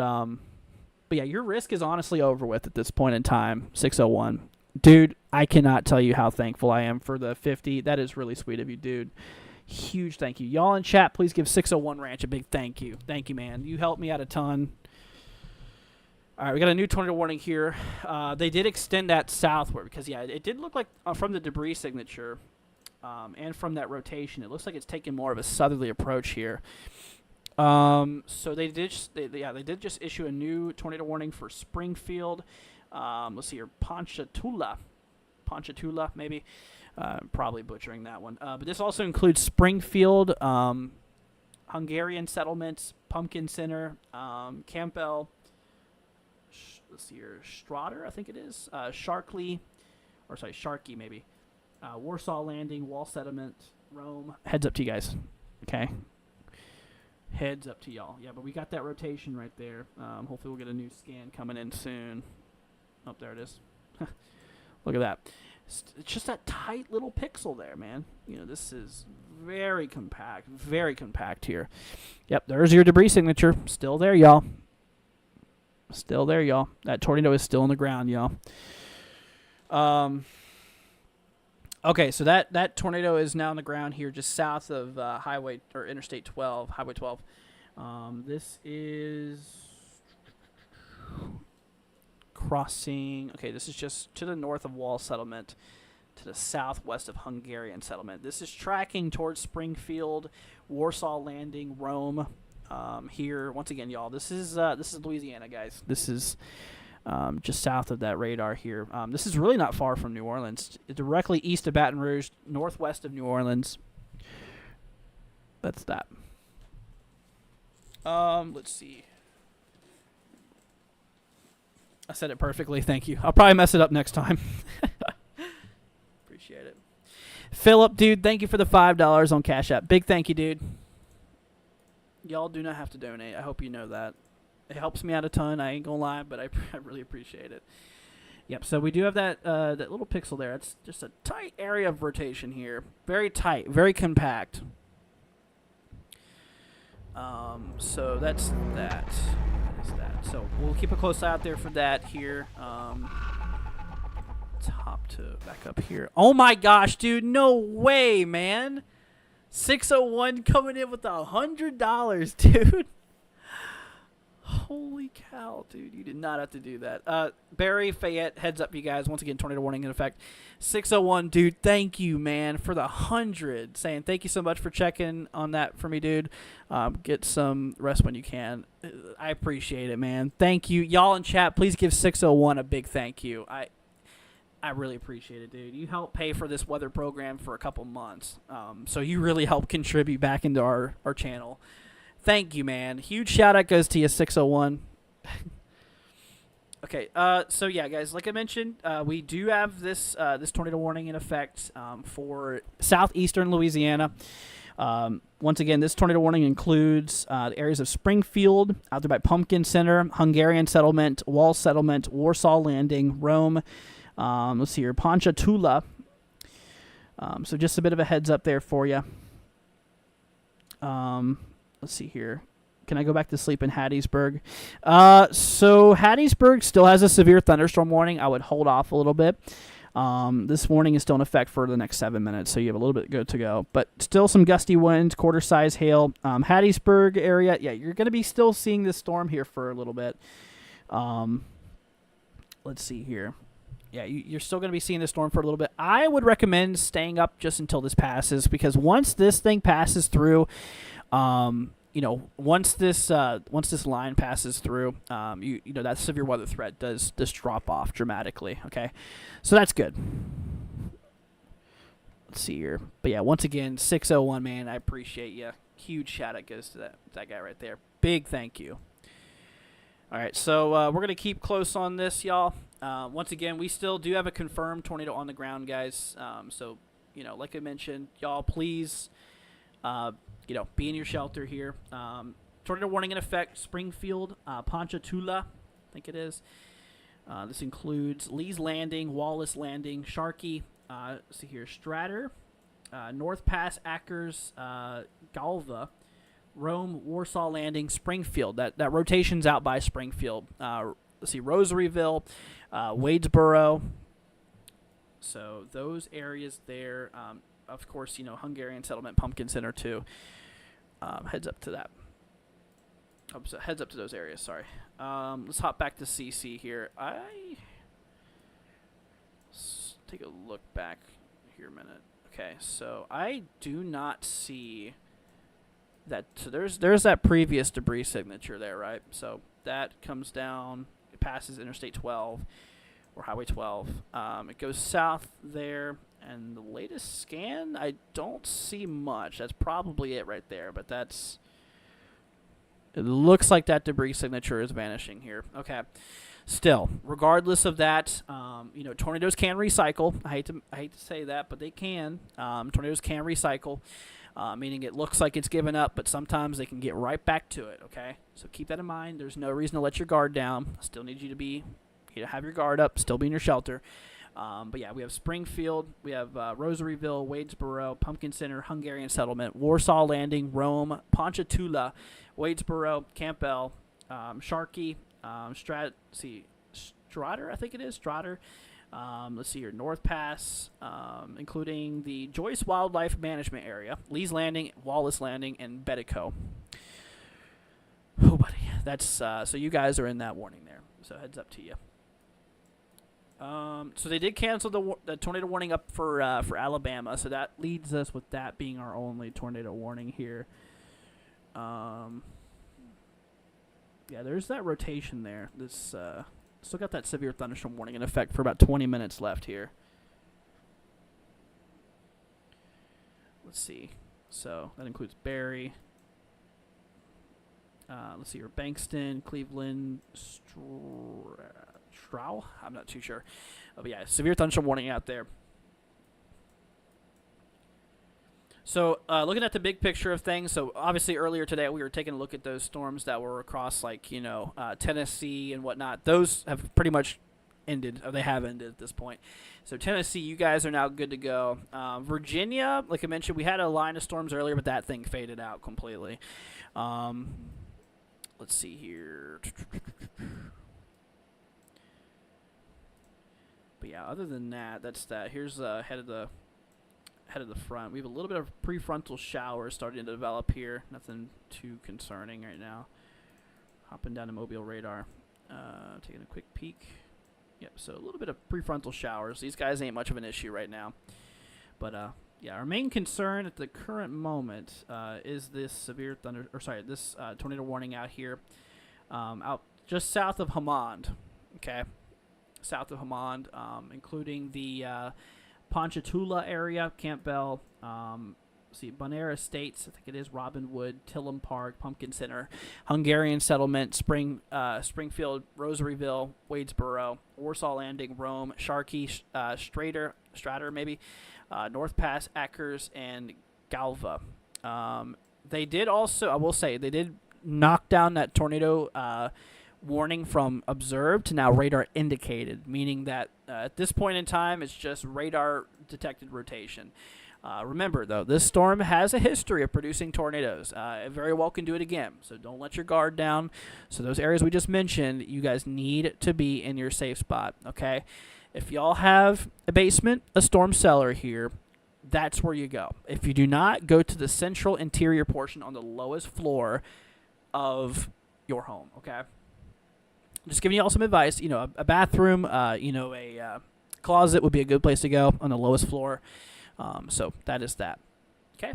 yeah, your risk is honestly over with at this point in time. 601. Dude, I cannot tell you how thankful I am for the 50. That is really sweet of you, dude. Huge thank you. Y'all in chat, please give 601 Ranch a big thank you. Thank you, man. You helped me out a ton. All right, we got a new tornado warning here. They did extend that southward because, yeah, it did look like from the debris signature and from that rotation, it looks like it's taking more of a southerly approach here. So they did, they did just issue a new tornado warning for Springfield. Let's see here, Ponchatoula, maybe. Probably butchering that one. But this also includes Springfield, Hungarian settlements, Pumpkin Center, Campbell. Let's see here, Strotter, I think it is. Sharkey maybe. Warsaw Landing, Wall Settlement, Rome. Heads up to you guys. Okay. Heads up to y'all. Yeah, but we got that rotation right there. Hopefully we'll get a new scan coming in soon. Oh, there it is. Look at that. It's just that tight little pixel there, man. You know, this is very compact here. Yep, there's your debris signature. Still there, y'all. Still there, y'all. That tornado is still on the ground, y'all. Okay, so that tornado is now on the ground here just south of Interstate 12, Highway 12. This is crossing. Okay, this is just to the north of Wall Settlement, to the southwest of Hungarian Settlement. This is tracking towards Springfield, Warsaw Landing, Rome. Here once again, y'all. This is Louisiana, guys. This is just south of that radar here. This is really not far from New Orleans. Directly east of Baton Rouge, northwest of New Orleans. That's that. Let's see. I said it perfectly. Thank you. I'll probably mess it up next time. Appreciate it. Philip, dude, thank you for the $5 on Cash App. Big thank you, dude. Y'all do not have to donate. I hope you know that. It helps me out a ton. I ain't gonna lie, but I really appreciate it. Yep. So we do have that that little pixel there. It's just a tight area of rotation here. Very tight. Very compact. So that's that. That is that. So we'll keep a close eye out there for that here. Let's hop to back up here. Oh my gosh, dude! No way, man. 601 coming in with $100, dude. Holy cow, dude. You did not have to do that. Barry Fayette, heads up, you guys. Once again, tornado warning in effect. 601, dude, thank you, man, for the 100. Saying thank you so much for checking on that for me, dude. Get some rest when you can. I appreciate it, man. Thank you. Y'all in chat, please give 601 a big thank you. I really appreciate it, dude. You helped pay for this weather program for a couple months. So you really helped contribute back into our channel. Thank you, man. Huge shout out goes to you, 601. Okay, so yeah, guys, like I mentioned, we do have this this tornado warning in effect for southeastern Louisiana. Once again, this tornado warning includes the areas of Springfield, out there by Pumpkin Center, Hungarian Settlement, Wall Settlement, Warsaw Landing, Rome. Let's see here, Ponchatoula. So just a bit of a heads up there for you. Let's see here. Can I go back to sleep in Hattiesburg? So Hattiesburg still has a severe thunderstorm warning. I would hold off a little bit. This warning is still in effect for the next 7 minutes, so you have a little bit good to go. But still some gusty winds, quarter-size hail. Hattiesburg area, yeah, you're going to be still seeing this storm here for a little bit. Let's see here. Yeah, you're still going to be seeing this storm for a little bit. I would recommend staying up just until this passes, because once this thing passes through, you know, once this line passes through, you know that severe weather threat does drop off dramatically. Okay, so that's good. Let's see here, but yeah, once again, 601, man, I appreciate you. Huge shout out goes to that guy right there. Big thank you. All right, so we're gonna keep close on this, y'all. Once again, we still do have a confirmed tornado on the ground, guys. So you know, like I mentioned, y'all, please. You know, be in your shelter here. Tornado warning in effect, Springfield, Ponchatoula, I think it is. This includes Lee's Landing, Wallace Landing, Sharkey, see here, Stratter, North Pass, Ackers, Galva, Rome, Warsaw Landing, Springfield. That rotation's out by Springfield. Let's see, Rosaryville, Wadesboro. So those areas there. Of course, you know, Hungarian Settlement, Pumpkin Center, too. Heads up to that. Oh, so heads up to those areas, sorry. Let's hop back to CC here. Let's take a look back here a minute. Okay, so I do not see So there's that previous debris signature there, right? So that comes down, it passes Interstate 12 or Highway 12. It goes south there, and the latest scan, I don't see much. That's probably it right there, but it looks like that debris signature is vanishing here. Okay. Still, regardless of that, tornadoes can recycle. I hate to say that, but they can. Tornadoes can recycle, meaning it looks like it's given up, but sometimes they can get right back to it. Okay, so keep that in mind. There's no reason to let your guard down. Still need you to have your guard up. Still be in your shelter. But yeah, we have Springfield, we have Rosaryville, Wadesboro, Pumpkin Center, Hungarian Settlement, Warsaw Landing, Rome, Ponchatoula, Wadesboro, Campbell, Sharkey. Strader, I think it is, Strader. Let's see here, North Pass, including the Joyce Wildlife Management Area, Lee's Landing, Wallace Landing, and Bedico. Oh, buddy, that's so you guys are in that warning there. So heads up to you. So they did cancel the tornado warning up for Alabama. So that leads us with that being our only tornado warning here. Yeah, there's that rotation there. This still got that severe thunderstorm warning in effect for about 20 minutes left here. Let's see. So that includes Barry. Let's see here. Bankston, Cleveland, Strow. I'm not too sure. But yeah, severe thunderstorm warning out there. So looking at the big picture of things, so obviously earlier today we were taking a look at those storms that were across Tennessee and whatnot. Those have pretty much ended, or they have ended at this point. So Tennessee, you guys are now good to go. Virginia, like I mentioned, we had a line of storms earlier, but that thing faded out completely. Let's see here. But yeah, other than that, that's that. Here's head of the front. We have a little bit of prefrontal showers starting to develop here. Nothing too concerning right now. Hopping down to Mobile radar. Taking a quick peek. Yep, so a little bit of prefrontal showers. These guys ain't much of an issue right now. But yeah, our main concern at the current moment is this this tornado warning out here, out just south of Hammond. Okay, south of Hammond, including the Ponchatoula area, Campbell, Bonaire Estates, I think it is, Robinwood, Tillum Park, Pumpkin Center, Hungarian Settlement, Springfield, Rosaryville, Wadesboro, Warsaw Landing, Rome, Sharkey, Strader maybe, North Pass, Ackers, and Galva. They did also, I will say, they did knock down that tornado warning from observed to now radar indicated, meaning that at this point in time it's just radar detected rotation. Remember though, this storm has a history of producing tornadoes. It very well can do it again, so don't let your guard down. So those areas we just mentioned, you guys need to be in your safe spot. Okay, if y'all have a basement, a storm cellar here, that's where you go. If you do not, go to the central interior portion on the lowest floor of your home. Okay, just giving you all some advice. A bathroom, a closet would be a good place to go on the lowest floor. So that is that. Okay.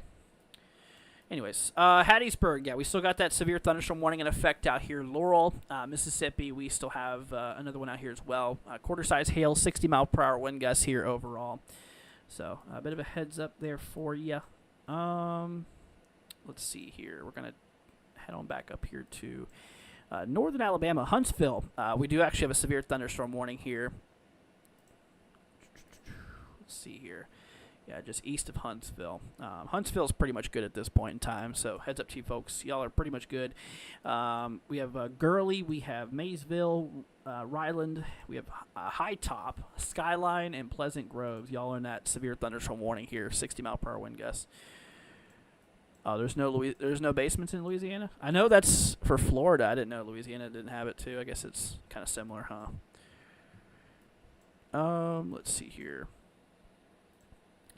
Anyways, Hattiesburg, yeah, we still got that severe thunderstorm warning in effect out here. Laurel, Mississippi, we still have another one out here as well. Quarter-size hail, 60-mile-per-hour wind gusts here overall. So a bit of a heads up there for you. Let's see here. We're going to head on back up here to northern Alabama, Huntsville. We do actually have a severe thunderstorm warning here. Let's see here. Yeah, just east of Huntsville. Huntsville's pretty much good at this point in time, so heads up to you folks. Y'all are pretty much good. We have Gurley, we have Maysville, Ryland, we have High Top, Skyline, and Pleasant Groves. Y'all are in that severe thunderstorm warning here, 60-mile-per-hour wind gusts. There's no basements in Louisiana? I know that's for Florida. I didn't know Louisiana didn't have it too. I guess it's kind of similar, huh? Let's see here.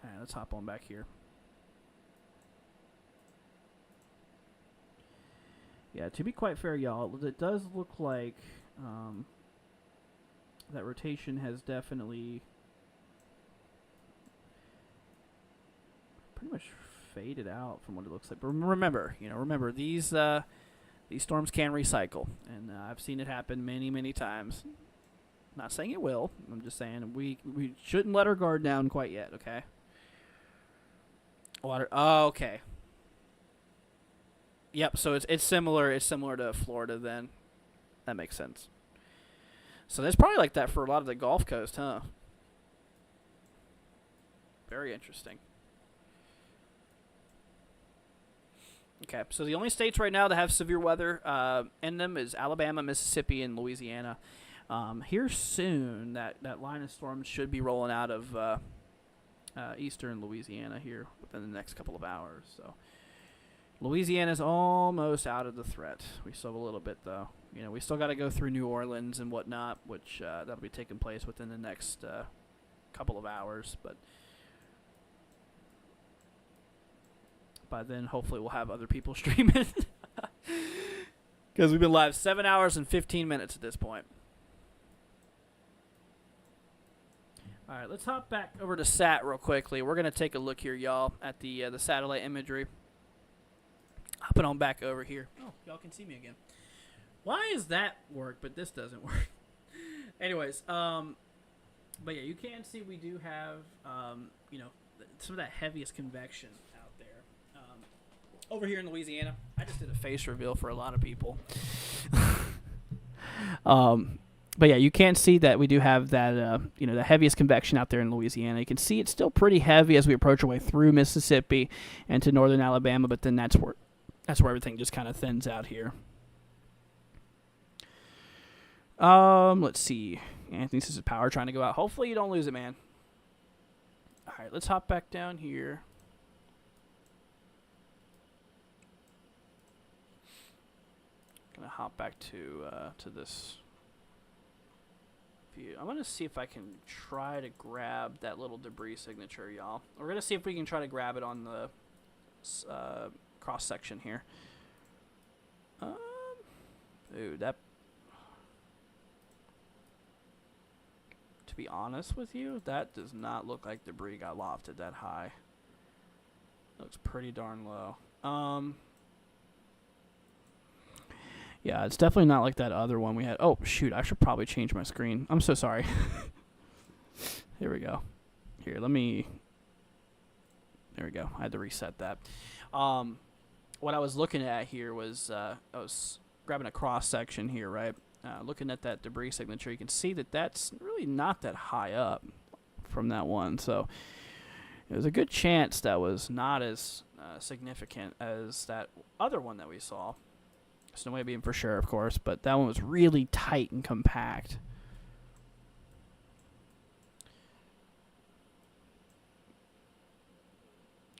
All right, let's hop on back here. Yeah, to be quite fair, y'all, it does look like that rotation has definitely pretty much faded out from what it looks like. But remember these storms can recycle, and I've seen it happen many, many times. Not saying it will. I'm just saying we shouldn't let our guard down quite yet. Okay. Water. Oh, okay. Yep. So it's similar. It's similar to Florida. Then that makes sense. So that's probably like that for a lot of the Gulf Coast, huh? Very interesting. Okay, so the only states right now that have severe weather in them is Alabama, Mississippi, and Louisiana. Here soon, that line of storms should be rolling out of eastern Louisiana here within the next couple of hours. So Louisiana's almost out of the threat. We still have a little bit, though. We still got to go through New Orleans and whatnot, which that'll be taking place within the next couple of hours. But by then, hopefully, we'll have other people streaming. Because we've been live 7 hours and 15 minutes at this point. All right, let's hop back over to SAT real quickly. We're going to take a look here, y'all, at the satellite imagery. Hopping on back over here. Oh, y'all can see me again. Why does that work, but this doesn't work? Anyways, but yeah, you can see we do have, some of that heaviest convection out there. Over here in Louisiana, I just did a face reveal for a lot of people. But yeah, you can see that we do have that, the heaviest convection out there in Louisiana. You can see it's still pretty heavy as we approach our way through Mississippi and to northern Alabama, but then that's where everything just kind of thins out here. Let's see. Anthony says his power trying to go out. Hopefully you don't lose it, man. All right, let's hop back down here. Gonna hop back to this view. I'm gonna see if I can try to grab that little debris signature, y'all. We're gonna see if we can try to grab it on the cross section here. Dude, that. To be honest with you, that does not look like debris got lofted that high. Looks pretty darn low. Yeah, it's definitely not like that other one we had. Oh, shoot, I should probably change my screen. I'm so sorry. Here we go. Here, let me... There we go. I had to reset that. What I was looking at here was... I was grabbing a cross-section here, right? Looking at that debris signature, you can see that that's really not that high up from that one. So there's a good chance that was not as significant as that other one that we saw. There's no way of being for sure, of course, but that one was really tight and compact.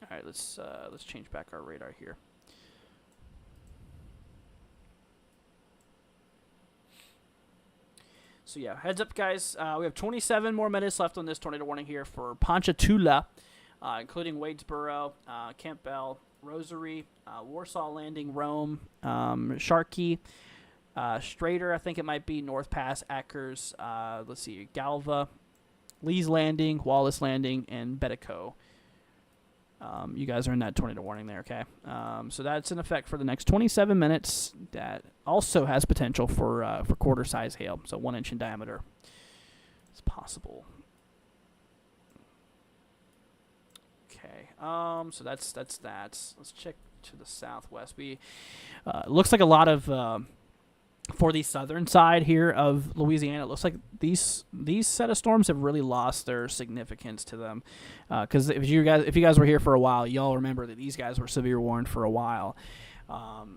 All right, let's change back our radar here. So yeah, heads up, guys. We have 27 more minutes left on this tornado warning here for Ponchatoula, including Wadesboro, Campbell, Rosary, Warsaw Landing, Rome, Sharkey, Strader, I think it might be, North Pass, Ackers, let's see, Galva, Lee's Landing, Wallace Landing, and Betico. You guys are in that tornado warning there, okay? So that's in effect for the next 27 minutes. That also has potential for quarter-size hail, so 1 inch in diameter. It's possible. Okay, so that's that. Let's check to the southwest. We looks like a lot of for the southern side here of Louisiana. It looks like these set of storms have really lost their significance to them. Because if you guys were here for a while, y'all remember that these guys were severe warned for a while.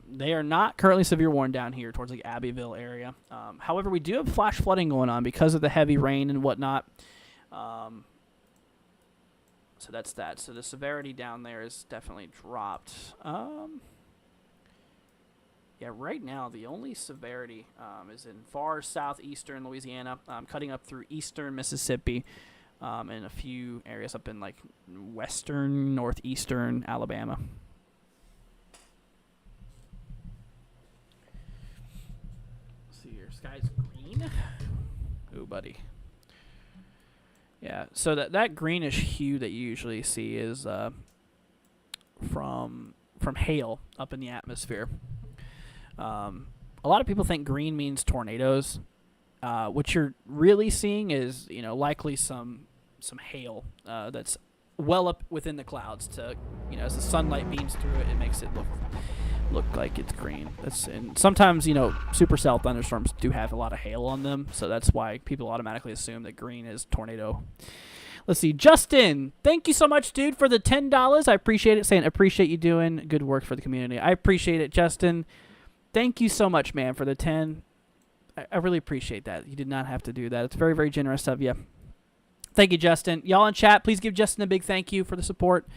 They are not currently severe warned down here towards the Abbeville area. However, we do have flash flooding going on because of the heavy rain and whatnot. So that's that. So the severity down there is definitely dropped. Yeah, right now the only severity is in far southeastern Louisiana, cutting up through eastern Mississippi, and a few areas up in like western, northeastern Alabama. Let's see here, sky's green. Ooh, buddy. Yeah, so that greenish hue that you usually see is hail up in the atmosphere. A lot of people think green means tornadoes. What you're really seeing is, likely some hail that's well up within the clouds. To, as the sunlight beams through it, it makes it look like it's green. And sometimes, supercell thunderstorms do have a lot of hail on them, so that's why people automatically assume that green is tornado. Let's see, Justin, thank you so much, dude, for the $10. I appreciate it. Saying appreciate you doing good work for the community. I appreciate it, Justin. Thank you so much, man, for the 10. I really appreciate that. You did not have to do that. It's very, very generous of you. Thank you, Justin. Y'all in chat, please give Justin a big thank you for the support.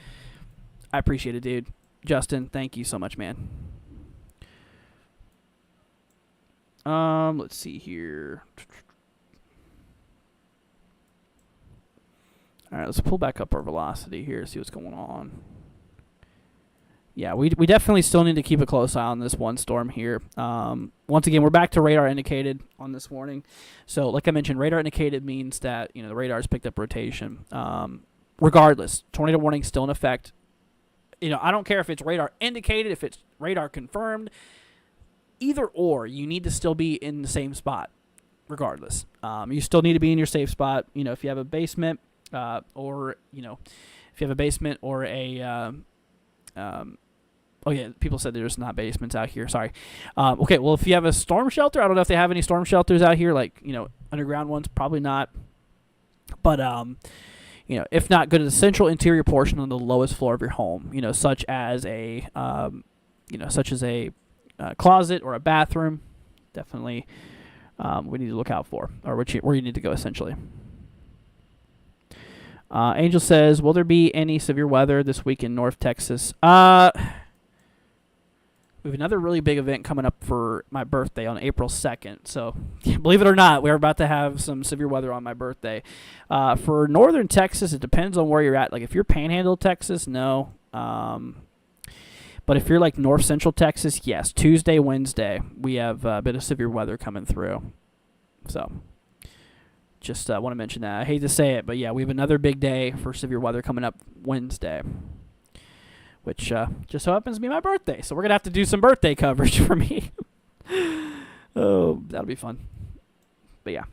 I appreciate it, dude. Justin, thank you so much, man. Let's see here. All right, let's pull back up our velocity here, see what's going on. Yeah, we definitely still need to keep a close eye on this one storm here. Once again, we're back to radar indicated on this warning. So, like I mentioned, radar indicated means that the radar's picked up rotation. Regardless, tornado warning still in effect. I don't care if it's radar indicated, if it's radar confirmed. Either or, you need to still be in the same spot. Regardless, you still need to be in your safe spot. If you have a basement, or if you have a basement or a oh yeah, people said there's not basements out here. Sorry. Okay, well, if you have a storm shelter, I don't know if they have any storm shelters out here, like, underground ones, probably not. But, if not, go to the central interior portion on the lowest floor of your home, such as a closet or a bathroom. Definitely we need to look out for, or where you need to go, essentially. Angel says, will there be any severe weather this week in North Texas? We have another really big event coming up for my birthday on April 2nd. So, believe it or not, we're about to have some severe weather on my birthday. For northern Texas, it depends on where you're at. Like, if you're Panhandle, Texas, no. But if you're like north central Texas, yes. Tuesday, Wednesday, we have a bit of severe weather coming through. So, just want to mention that. I hate to say it, but yeah, we have another big day for severe weather coming up Wednesday, which just so happens to be my birthday. So we're going to have to do some birthday coverage for me. Oh, that'll be fun. But yeah.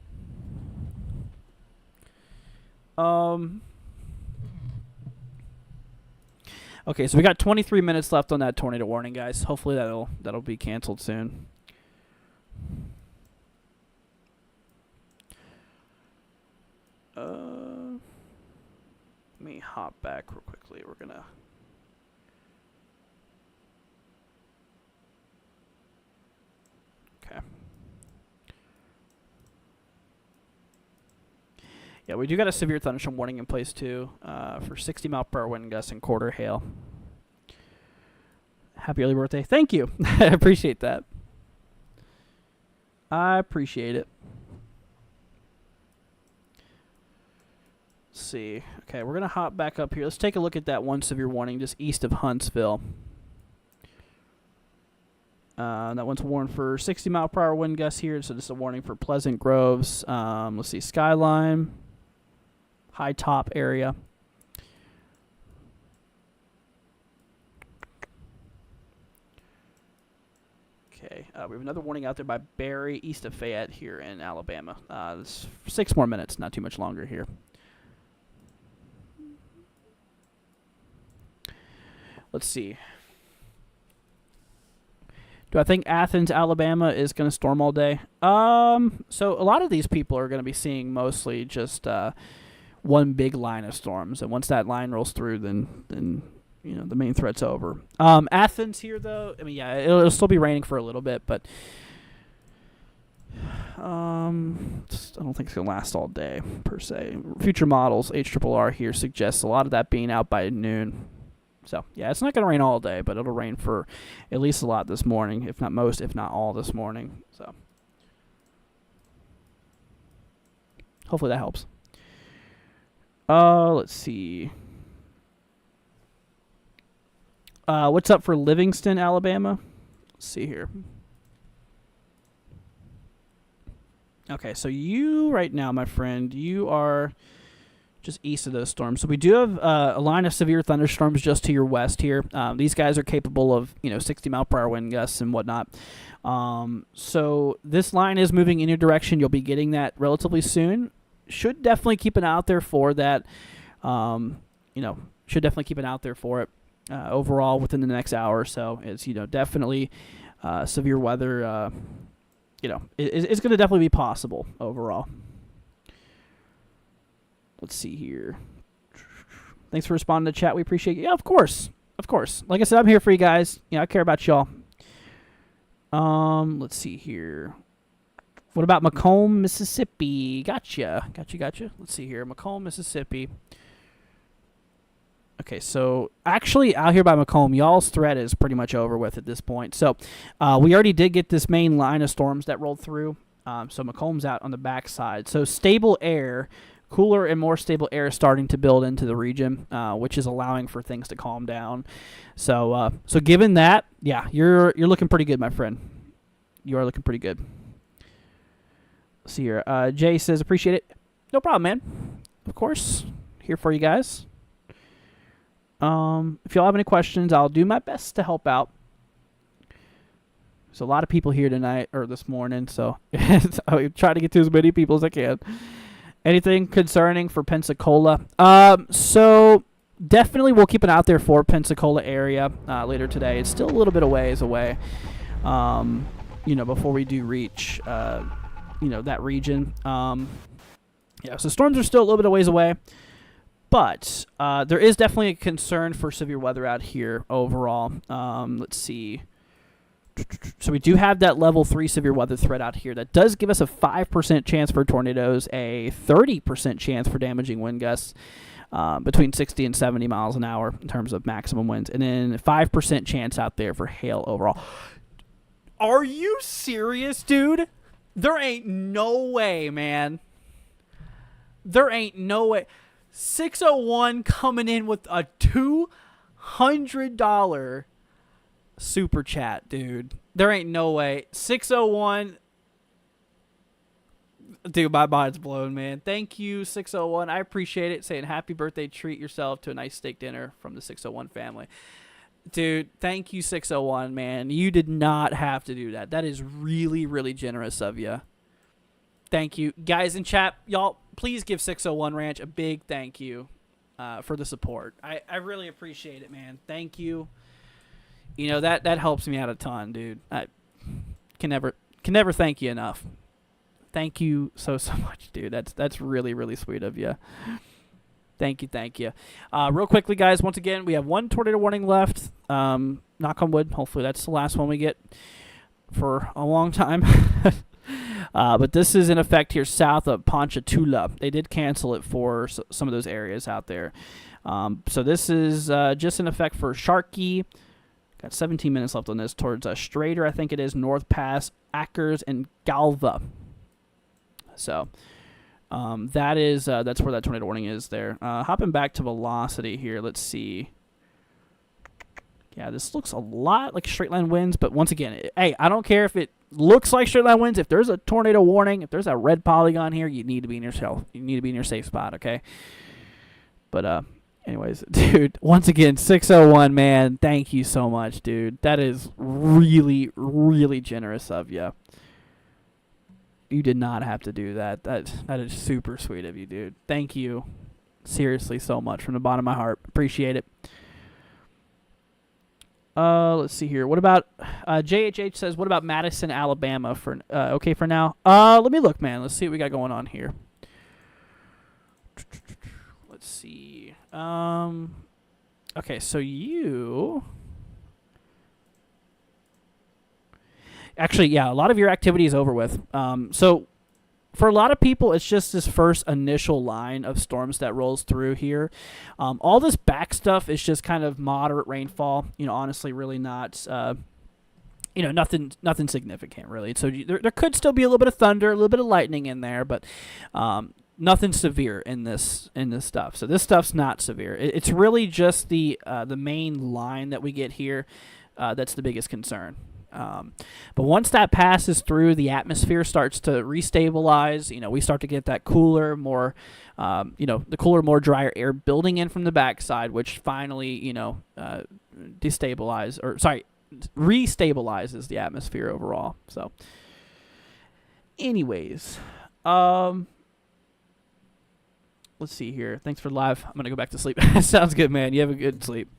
Okay, so we got 23 minutes left on that tornado warning, guys. Hopefully that'll be canceled soon. Let me hop back real quickly. We're gonna. Okay. Yeah, we do got a severe thunderstorm warning in place too, for 60-mile-per-hour wind gusts and quarter hail. Happy early birthday! Thank you. I appreciate that. I appreciate it. Let's see. Okay, we're gonna hop back up here. Let's take a look at that one severe warning just east of Huntsville. That one's warned for 60-mile-per-hour wind gusts here, so this is a warning for Pleasant Groves. Let's see, Skyline, High Top area. Okay, we have another warning out there by Barry, east of Fayette here in Alabama. It's 6 more minutes, not too much longer here. Let's see. Do I think Athens, Alabama is going to storm all day? So a lot of these people are going to be seeing mostly just one big line of storms, and once that line rolls through, then the main threat's over. Athens here, though, I mean, yeah, it'll still be raining for a little bit, but I don't think it's going to last all day, per se. Future models, HRRR here suggests a lot of that being out by noon. So, yeah, it's not going to rain all day, but it'll rain for at least a lot this morning, if not most, if not all this morning. So, hopefully that helps. Let's see. What's up for Livingston, Alabama? Let's see here. Okay, so you right now, my friend, you are just east of those storms. So we do have a line of severe thunderstorms just to your west here. These guys are capable of 60-mile-per-hour wind gusts and whatnot. So this line is moving in your direction. You'll be getting that relatively soon. Should definitely keep an eye out there for that. Should definitely keep an eye out there for it overall within the next hour or so. It's definitely severe weather. It's going to definitely be possible overall. Let's see here. Thanks for responding to chat. We appreciate you. Yeah, of course. Of course. Like I said, I'm here for you guys. I care about y'all. Let's see here. What about Macomb, Mississippi? Gotcha. Let's see here. Macomb, Mississippi. Okay, so actually out here by Macomb, y'all's threat is pretty much over with at this point. So we already did get this main line of storms that rolled through. So Macomb's out on the backside. So stable air, cooler and more stable air is starting to build into the region, which is allowing for things to calm down. So given that, yeah, you're looking pretty good, my friend. You are looking pretty good. Let's see here. Jay says, appreciate it. No problem, man. Of course. Here for you guys. If y'all have any questions, I'll do my best to help out. There's a lot of people here tonight, or this morning, so I try to get to as many people as I can. Anything concerning for Pensacola? So definitely we'll keep an eye out there for Pensacola area later today. It's still a little bit of ways away, before we do reach, that region. So storms are still a little bit of ways away. But there is definitely a concern for severe weather out here overall. Let's see. So we do have that level 3 severe weather threat out here. That does give us a 5% chance for tornadoes, a 30% chance for damaging wind gusts between 60 and 70 miles an hour in terms of maximum winds. And then a 5% chance out there for hail overall. Are you serious, dude? There ain't no way, man. There ain't no way. 601 coming in with a $200 super chat, dude. There ain't no way. 601. Dude, my mind's blown, man. Thank you, 601. I appreciate it. Saying happy birthday, treat yourself to a nice steak dinner from the 601 family. Dude, thank you, 601, man. You did not have to do that. That is really, really generous of you. Thank you. Guys in chat, y'all, please give 601 Ranch a big thank you for the support. I really appreciate it, man. Thank you. That helps me out a ton, dude. I can never thank you enough. Thank you so much, dude. That's really, really sweet of you. Thank you. Real quickly, guys, once again, we have one tornado warning left. Knock on wood. Hopefully that's the last one we get for a long time. But this is in effect here south of Ponchatoula. They did cancel it for some of those areas out there. So this is just in effect for Sharkey. Got 17 minutes left on this towards Strader, I think it is, North Pass, Ackers, and Galva. So that's where that tornado warning is there. Hopping back to velocity here, let's see. Yeah, this looks a lot like straight line winds, but once again, hey, I don't care if it looks like straight line winds. If there's a tornado warning, if there's a red polygon here, you need to be in your safe spot, okay? But anyways, dude, once again, 601, man, thank you so much, dude. That is really, really generous of you. You did not have to do that. That is super sweet of you, dude. Thank you, seriously, so much from the bottom of my heart. Appreciate it. Let's see here. What about JHH says, what about Madison, Alabama for okay for now? Let me look, man. Let's see what we got going on here. Let's see. Okay, so actually, yeah, a lot of your activity is over with. So for a lot of people, it's just this first initial line of storms that rolls through here. All this back stuff is just kind of moderate rainfall. Honestly, really not, nothing significant, really. So there could still be a little bit of thunder, a little bit of lightning in there, but nothing severe in this stuff. So this stuff's not severe. It's really just the main line that we get here that's the biggest concern. But once that passes through, the atmosphere starts to restabilize. We start to get that cooler, more, the cooler, more drier air building in from the backside, which finally, restabilizes the atmosphere overall. So, anyways, let's see here. Thanks for live. I'm going to go back to sleep. Sounds good, man. You have a good sleep.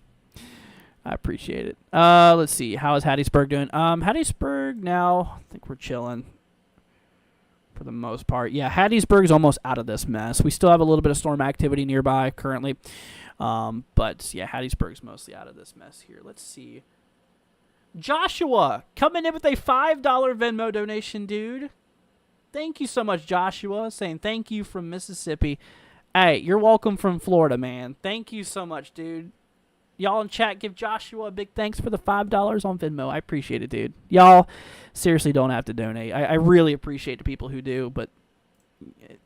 I appreciate it. Let's see. How is Hattiesburg doing? Hattiesburg now, I think we're chilling for the most part. Yeah, Hattiesburg's almost out of this mess. We still have a little bit of storm activity nearby currently. But, yeah, Hattiesburg's mostly out of this mess here. Let's see. Joshua, coming in with a $5 Venmo donation, dude. Thank you so much, Joshua, saying thank you from Mississippi. Hey, you're welcome from Florida, man. Thank you so much, dude. Y'all in chat, give Joshua a big thanks for the $5 on Venmo. I appreciate it, dude. Y'all seriously don't have to donate. I really appreciate the people who do, but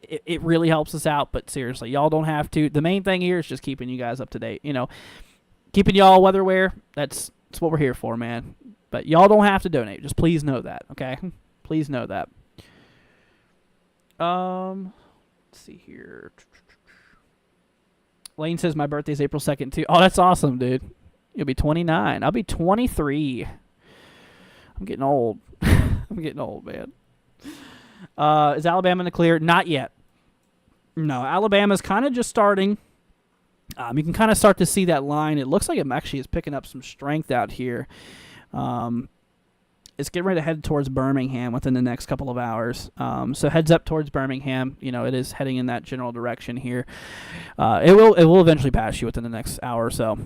it really helps us out. But seriously, y'all don't have to. The main thing here is just keeping you guys up to date. Keeping y'all weather aware. That's what we're here for, man. But y'all don't have to donate. Just please know that, okay? Please know that. Let's see here. Lane says my birthday's April 2nd, too. Oh, that's awesome, dude. You'll be 29. I'll be 23. I'm getting old. I'm getting old, man. Is Alabama in the clear? Not yet. No, Alabama's kind of just starting. You can kind of start to see that line. It looks like it actually is picking up some strength out here. It's getting ready to head towards Birmingham within the next couple of hours. So heads up towards Birmingham. It is heading in that general direction here. It will eventually pass you within the next hour or so.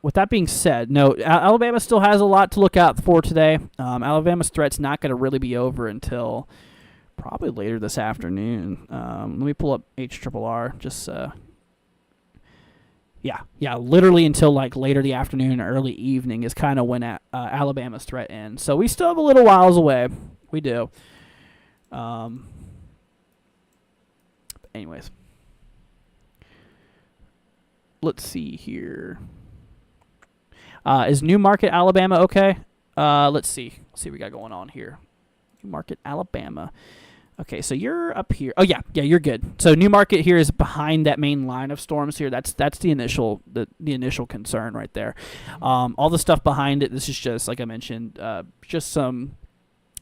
With that being said, no, Alabama still has a lot to look out for today. Alabama's threat's not going to really be over until probably later this afternoon. Let me pull up HRRR. Just Yeah, literally until like later the afternoon or early evening is kind of when Alabama's threat ends. So we still have a little whiles away. We do. Anyways. Let's see here. Is New Market, Alabama okay? Let's see. Let's see what we got going on here. New Market, Alabama. Okay, so you're up here. Oh yeah, you're good. So New Market here is behind that main line of storms here. That's the initial initial concern right there. All the stuff behind it. This is just like I mentioned, just some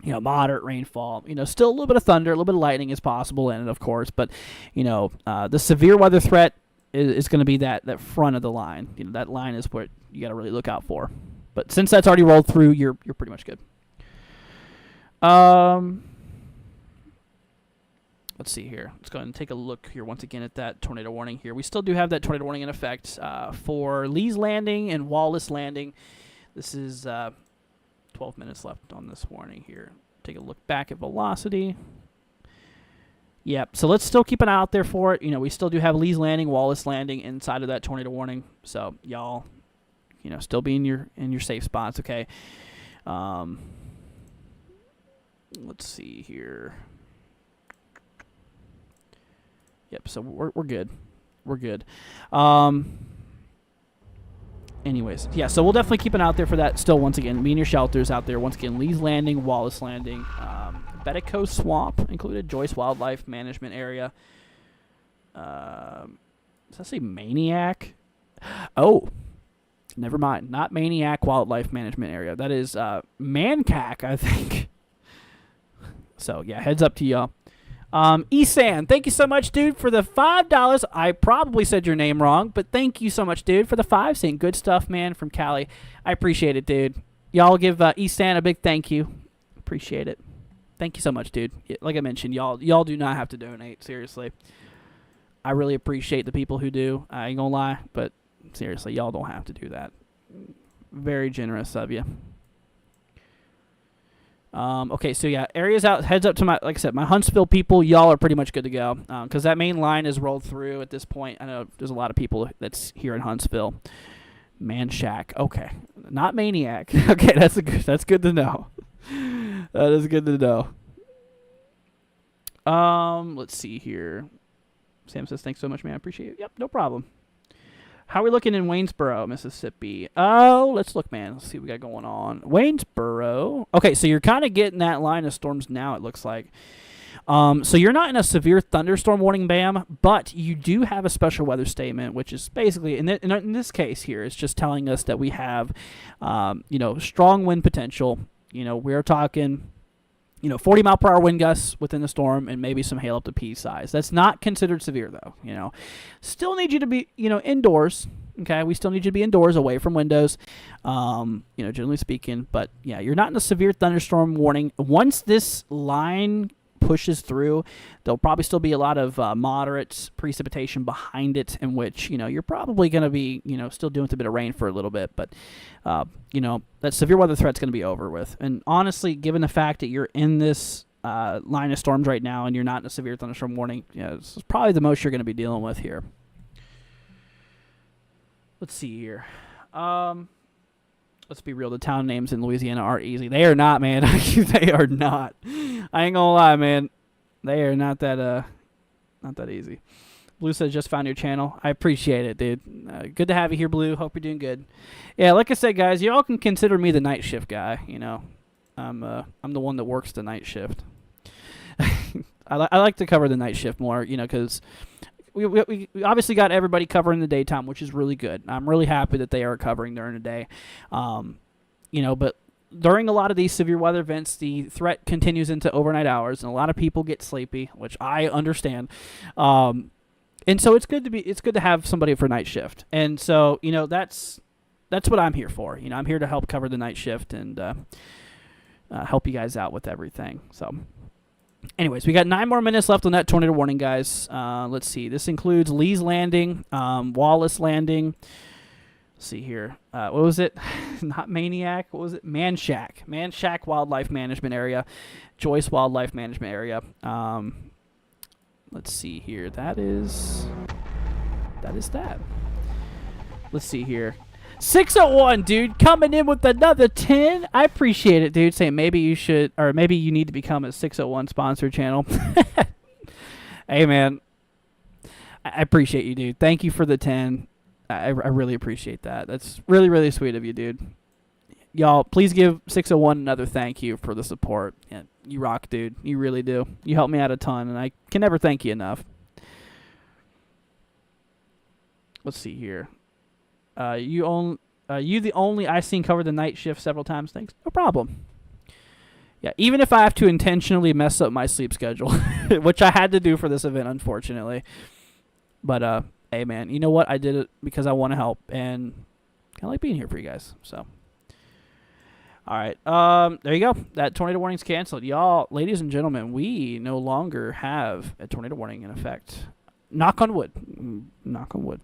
moderate rainfall. Still a little bit of thunder, a little bit of lightning is possible in it, of course. But the severe weather threat is going to be that front of the line. That line is what you got to really look out for. But since that's already rolled through, you're pretty much good. Let's see here. Let's go ahead and take a look here once again at that tornado warning here. We still do have that tornado warning in effect for Lee's Landing and Wallace Landing. This is 12 minutes left on this warning here. Take a look back at velocity. Yep, so let's still keep an eye out there for it. We still do have Lee's Landing, Wallace Landing inside of that tornado warning. So y'all, still be in your safe spots, okay? Let's see here. Yep, so we're good. We're good. Anyways, yeah, so we'll definitely keep an eye out there for that still once again. Be in your shelters out there. Once again, Lee's Landing, Wallace Landing, Betico Swamp included, Joyce Wildlife Management Area. Does that say Maniac? Oh, never mind. Not Maniac Wildlife Management Area. That is Mancac, I think. So, yeah, heads up to y'all. Esan, thank you so much, dude, for the $5. I probably said your name wrong, but thank you so much, dude, for the 5. Saying good stuff, man, from Cali. I appreciate it, dude. Y'all give Esan a big thank you. Appreciate it. Thank you so much, dude. Like I mentioned, y'all do not have to donate, seriously. I really appreciate the people who do. I ain't gonna lie, but seriously, y'all don't have to do that. Very generous of you. Okay, so yeah, areas out, heads up to like I said, my Huntsville people, y'all are pretty much good to go. Because that main line is rolled through at this point. I know there's a lot of people that's here in Huntsville. Man Shack. Okay. Not Maniac. Okay, that's good to know. That is good to know. Let's see here. Sam says, thanks so much, man. I appreciate it. Yep, no problem. How are we looking in Waynesboro, Mississippi? Oh, let's look, man. Let's see what we got going on. Waynesboro. Okay, so you're kind of getting that line of storms now, it looks like. So you're not in a severe thunderstorm warning, BAM, but you do have a special weather statement, which is basically, in this case here, it's just telling us that we have, strong wind potential. We're talking, 40-mile-per-hour wind gusts within the storm and maybe some hail up to pea size. That's not considered severe, though. Still need you to be, indoors. Okay, we still need you to be indoors, away from windows, generally speaking. But, yeah, you're not in a severe thunderstorm warning. Once this line pushes through, there'll probably still be a lot of moderate precipitation behind it, in which you're probably going to be still doing with a bit of rain for a little bit, but that severe weather threat's going to be over with. And honestly, given the fact that you're in this line of storms right now and you're not in a severe thunderstorm warning, this is probably the most you're going to be dealing with here. Let's see here. Let's be real, the town names in Louisiana are easy. They are not, man. They are not. I ain't gonna lie, man. They are not that easy. Blue says, just found your channel. I appreciate it, dude. Good to have you here, Blue. Hope you're doing good. Yeah, like I said, guys, y'all can consider me the night shift guy. I'm the one that works the night shift. I like to cover the night shift more, because we obviously got everybody covering the daytime, which is really good. I'm really happy that they are covering during the day. But during a lot of these severe weather events, the threat continues into overnight hours, and a lot of people get sleepy, which I understand. And so it's good to have somebody for night shift. And so, that's what I'm here for. I'm here to help cover the night shift and help you guys out with everything. So anyways, we got 9 more minutes left on that tornado warning, guys. Let's see. This includes Lee's Landing, Wallace Landing. Let's see here. What was it? Not Maniac. What was it? Manshack Wildlife Management Area. Joyce Wildlife Management Area. Let's see here. That is that. Let's see here. 601, dude, coming in with another 10. I appreciate it, dude. Saying maybe you should, or maybe you need to become a 601 sponsored channel. Hey, man. I appreciate you, dude. Thank you for the 10. I really appreciate that. That's really, really sweet of you, dude. Y'all, please give 601 another thank you for the support. Yeah, you rock, dude. You really do. You help me out a ton, and I can never thank you enough. Let's see here. You the only I seen cover the night shift several times. Thanks. No problem. Yeah, even if I have to intentionally mess up my sleep schedule, which I had to do for this event, unfortunately. But hey, man, you know what? I did it because I want to help, and kind of like being here for you guys. So, all right, there you go. That tornado warning's canceled, y'all. Ladies and gentlemen, we no longer have a tornado warning in effect. Knock on wood. Knock on wood.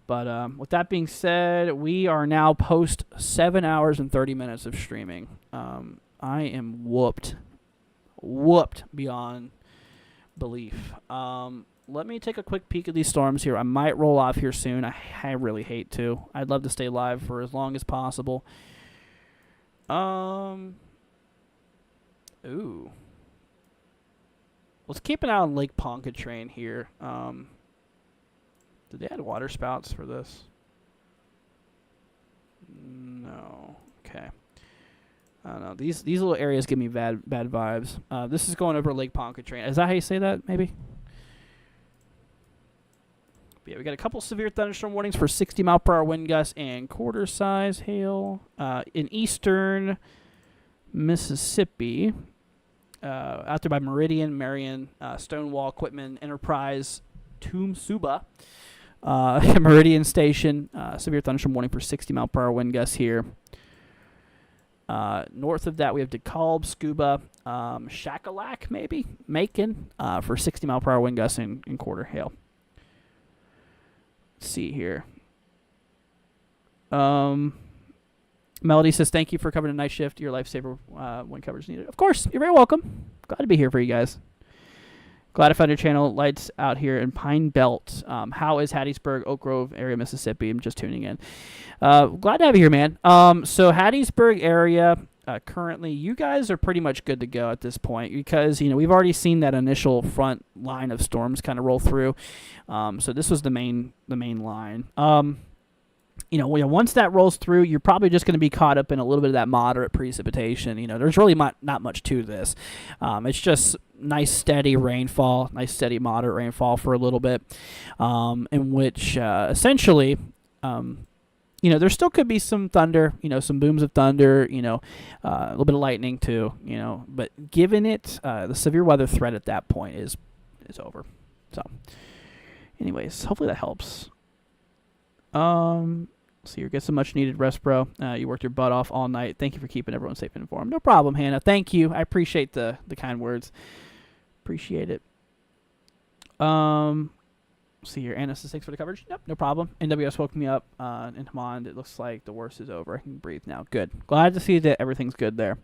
But with that being said, we are now post 7 hours and 30 minutes of streaming. I am whooped beyond belief. Let me take a quick peek at these storms here. I might roll off here soon. I really hate to. I'd love to stay live for as long as possible. Ooh. Let's keep an eye on Lake Pontchartrain here. Did they add water spouts for this? No. Okay. I don't know. These little areas give me bad vibes. This is going over Lake Pontchartrain. Is that how you say that, maybe? But yeah, we got a couple severe thunderstorm warnings for 60-mile-per-hour wind gusts and quarter-size hail in eastern Mississippi. Out there by Meridian, Marion, Stonewall, Quitman, Enterprise, Tumsuba. Meridian Station, severe thunderstorm warning for 60-mile-per-hour wind gusts here. North of that, we have DeKalb, Scuba, Shackalack, maybe, Macon, for 60-mile-per-hour wind gusts and quarter hail. Let's see here. Melody says, thank you for covering the night shift. Your lifesaver when coverage needed. Of course, you're very welcome. Glad to be here for you guys. Glad I found your channel. Lights out here in Pine Belt. How is Hattiesburg, Oak Grove area, Mississippi? I'm just tuning in. Glad to have you here, man. So Hattiesburg area, currently, you guys are pretty much good to go at this point because, we've already seen that initial front line of storms kind of roll through. So this was the main line. Once that rolls through, you're probably just going to be caught up in a little bit of that moderate precipitation. There's really not much to this. It's just nice steady rainfall, nice steady moderate rainfall for a little bit, in which essentially, there still could be some thunder, some booms of thunder, a little bit of lightning too, but given it, the severe weather threat at that point is over. So, anyways, hopefully that helps. So you get some much needed rest, bro. You worked your butt off all night. Thank you for keeping everyone safe and informed. No problem, Hannah. Thank you. I appreciate the kind words. Appreciate it. See here. Anna says thanks for the coverage. Nope, no problem. NWS woke me up in Hammond. It looks like the worst is over. I can breathe now. Good. Glad to see that everything's good there.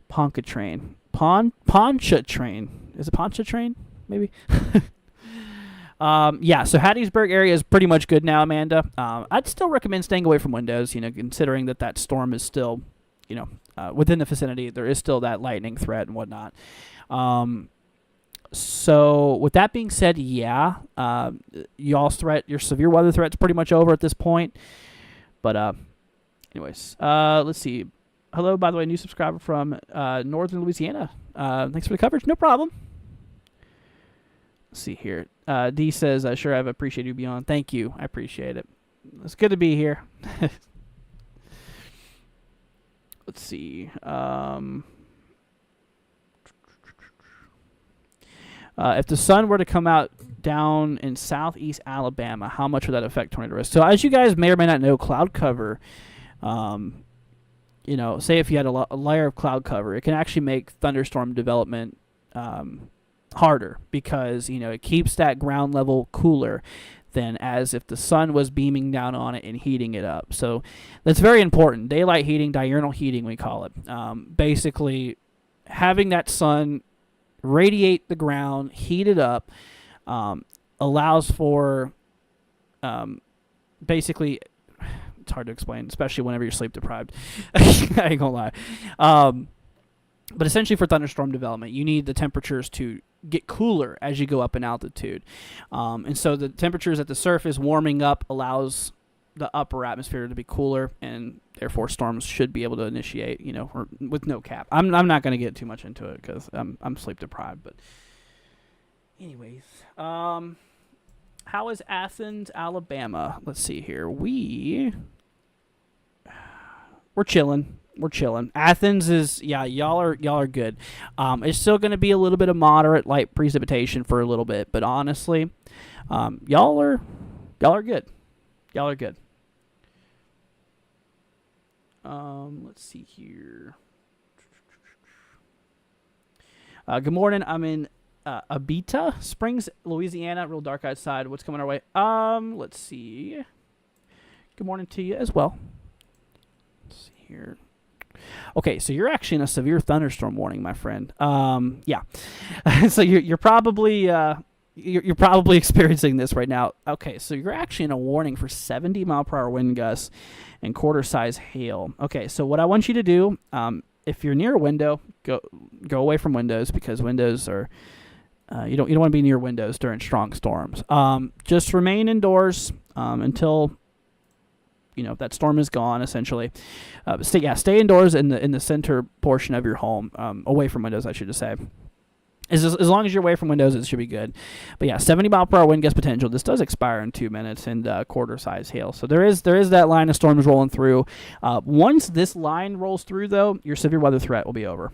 Pontchartrain. Pontchartrain. Is it Pontchartrain? Maybe. So Hattiesburg area is pretty much good now, Amanda. I'd still recommend staying away from windows, considering that storm is still, within the vicinity. There is still that lightning threat and whatnot. So with that being said, y'all's threat, your severe weather threat's pretty much over at this point. But anyways, let's see. Hello, by the way, new subscriber from northern Louisiana. Thanks for the coverage. No problem. Let's see here. D says, sure, I've appreciated you being on. Thank you. I appreciate it. It's good to be here. Let's see. If the sun were to come out down in southeast Alabama, how much would that affect tornado risk? So as you guys may or may not know, cloud cover, say if you had a layer of cloud cover, it can actually make thunderstorm development harder because it keeps that ground level cooler than as if the sun was beaming down on it and heating it up. So that's very important. Daylight heating, diurnal heating, we call it. Basically, having that sun radiate the ground, heat it up, allows for basically, it's hard to explain, especially whenever you're sleep deprived. I ain't gonna lie. But essentially for thunderstorm development, you need the temperatures to get cooler as you go up in altitude. And so the temperatures at the surface warming up allows the upper atmosphere to be cooler, and therefore storms should be able to initiate, or with no cap. I'm not going to get too much into it because I'm sleep deprived. But anyways, how is Athens, Alabama? Let's see here. We're chilling. We're chilling. Athens is, y'all are good. It's still going to be a little bit of moderate light precipitation for a little bit, but honestly, y'all are good. Y'all are good. Let's see here. Good morning. I'm in Abita Springs, Louisiana. Real dark outside. What's coming our way? Let's see. Good morning to you as well. Let's see here. Okay, so you're actually in a severe thunderstorm warning, my friend. So you're probably experiencing this right now. Okay, so you're actually in a warning for 70-mile-per-hour wind gusts and quarter-size hail. Okay, so what I want you to do, if you're near a window, go away from windows because windows are you don't want to be near windows during strong storms. Just remain indoors until that storm is gone, essentially. Stay indoors in the center portion of your home, away from windows, I should just say. As long as you're away from windows, it should be good. But 70-mile-per-hour wind gust potential. This does expire in 2 minutes and quarter-size hail. So there is that line of storms rolling through. Once this line rolls through, though, your severe weather threat will be over.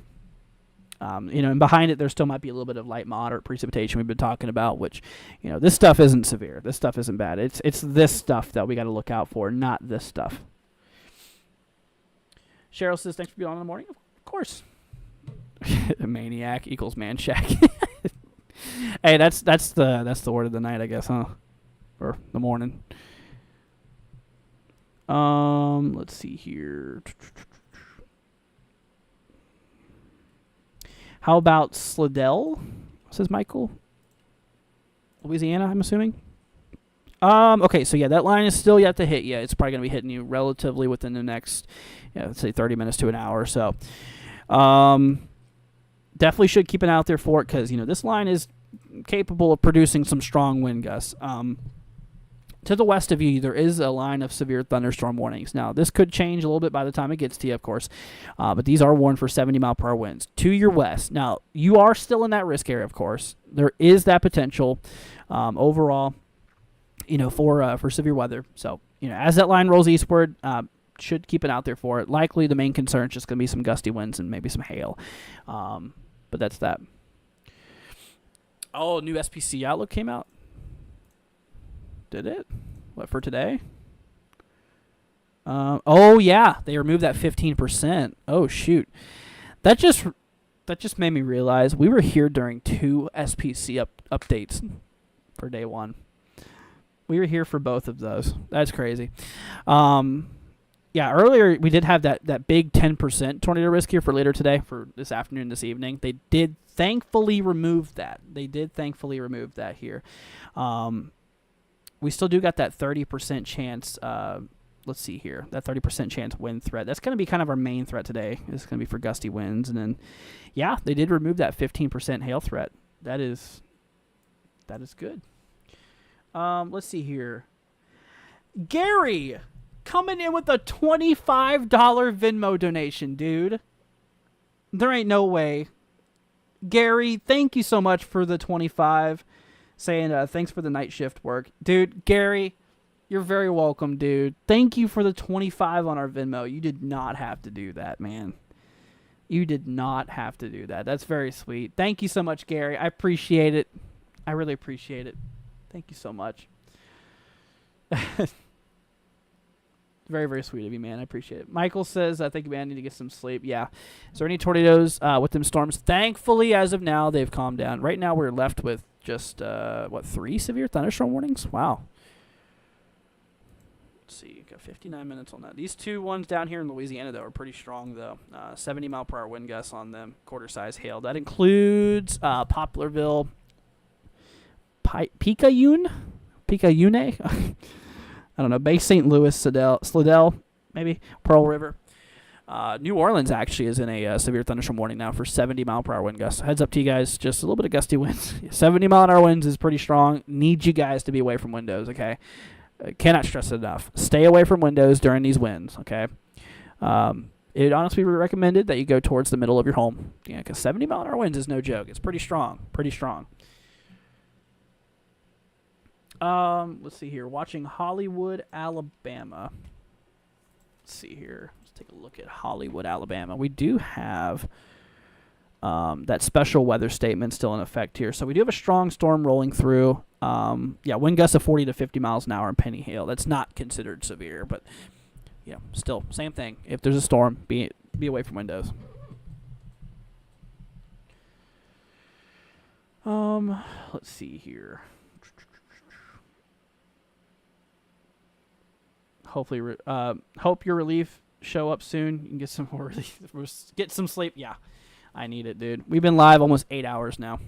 And behind it, there still might be a little bit of light, moderate precipitation we've been talking about, which, this stuff isn't severe. This stuff isn't bad. It's this stuff that we got to look out for, not this stuff. Cheryl says, thanks for being on in the morning. Of course. Maniac equals man shack. Hey, that's the word of the night, I guess, huh? Or the morning. Let's see here. How about Slidell? Says Michael. Louisiana, I'm assuming. Okay, so yeah, that line is still yet to hit you. It's probably going to be hitting you relatively within the next, let's say 30 minutes to an hour or so. Definitely should keep an eye out there for it because, this line is capable of producing some strong wind gusts. To the west of you, there is a line of severe thunderstorm warnings. Now, this could change a little bit by the time it gets to you, of course, but these are warned for 70-mile-per-hour winds. To your west, now, you are still in that risk area, of course. There is that potential overall, for severe weather. So, as that line rolls eastward, should keep it out there for it. Likely, the main concern is just going to be some gusty winds and maybe some hail. But that's that. Oh, new SPC outlook came out. Did it? What, for today? Oh yeah, they removed that 15%. Oh shoot, that just made me realize we were here during 2 SPC updates for day 1. We were here for both of those. That's crazy. Yeah, earlier we did have that big 10% tornado risk here for later today, for this afternoon, this evening. They did thankfully remove that. Here. We still do got that 30% chance. Let's see here. That 30% chance wind threat. That's going to be kind of our main threat today. It's going to be for gusty winds. And then, yeah, they did remove that 15% hail threat. That is good. Let's see here. Gary coming in with a $25 Venmo donation, dude. There ain't no way. Gary, thank you so much for the 25. Saying thanks for the night shift work. Dude, Gary, you're very welcome, dude. Thank you for the 25 on our Venmo. You did not have to do that, man. You did not have to do that. That's very sweet. Thank you so much, Gary. I appreciate it. I really appreciate it. Thank you so much. Very, very sweet of you, man. I appreciate it. Michael says, thank you, man. I need to get some sleep. Yeah. Is there any tornadoes with them storms? Thankfully, as of now, they've calmed down. Right now, we're left with just, 3 severe thunderstorm warnings? Wow. Let's see. Got 59 minutes on that. These 2 ones down here in Louisiana, though, are pretty strong, though. 70-mile-per-hour wind gusts on them. Quarter-size hail. That includes Poplarville, Picayune? I don't know. Bay St. Louis, Slidell, maybe. Pearl River. New Orleans actually is in a severe thunderstorm warning now for 70-mile-per-hour wind gusts. Heads up to you guys, just a little bit of gusty winds. 70-mile-an-hour winds is pretty strong. Need you guys to be away from windows, okay? Cannot stress it enough. Stay away from windows during these winds, okay? It honestly be recommended that you go towards the middle of your home. Yeah, because 70-mile-an-hour winds is no joke. It's pretty strong. Let's see here. Watching Hollywood, Alabama. Let's see here. Take a look at Hollywood, Alabama. We do have that special weather statement still in effect here. So we do have a strong storm rolling through. Wind gusts of 40 to 50 miles an hour and penny hail. That's not considered severe, but still, same thing. If there's a storm, be away from windows. Let's see here. Hopefully, hope your relief show up soon. You can get some more relief. Get some sleep. Yeah, I need it, dude. We've been live almost 8 hours now.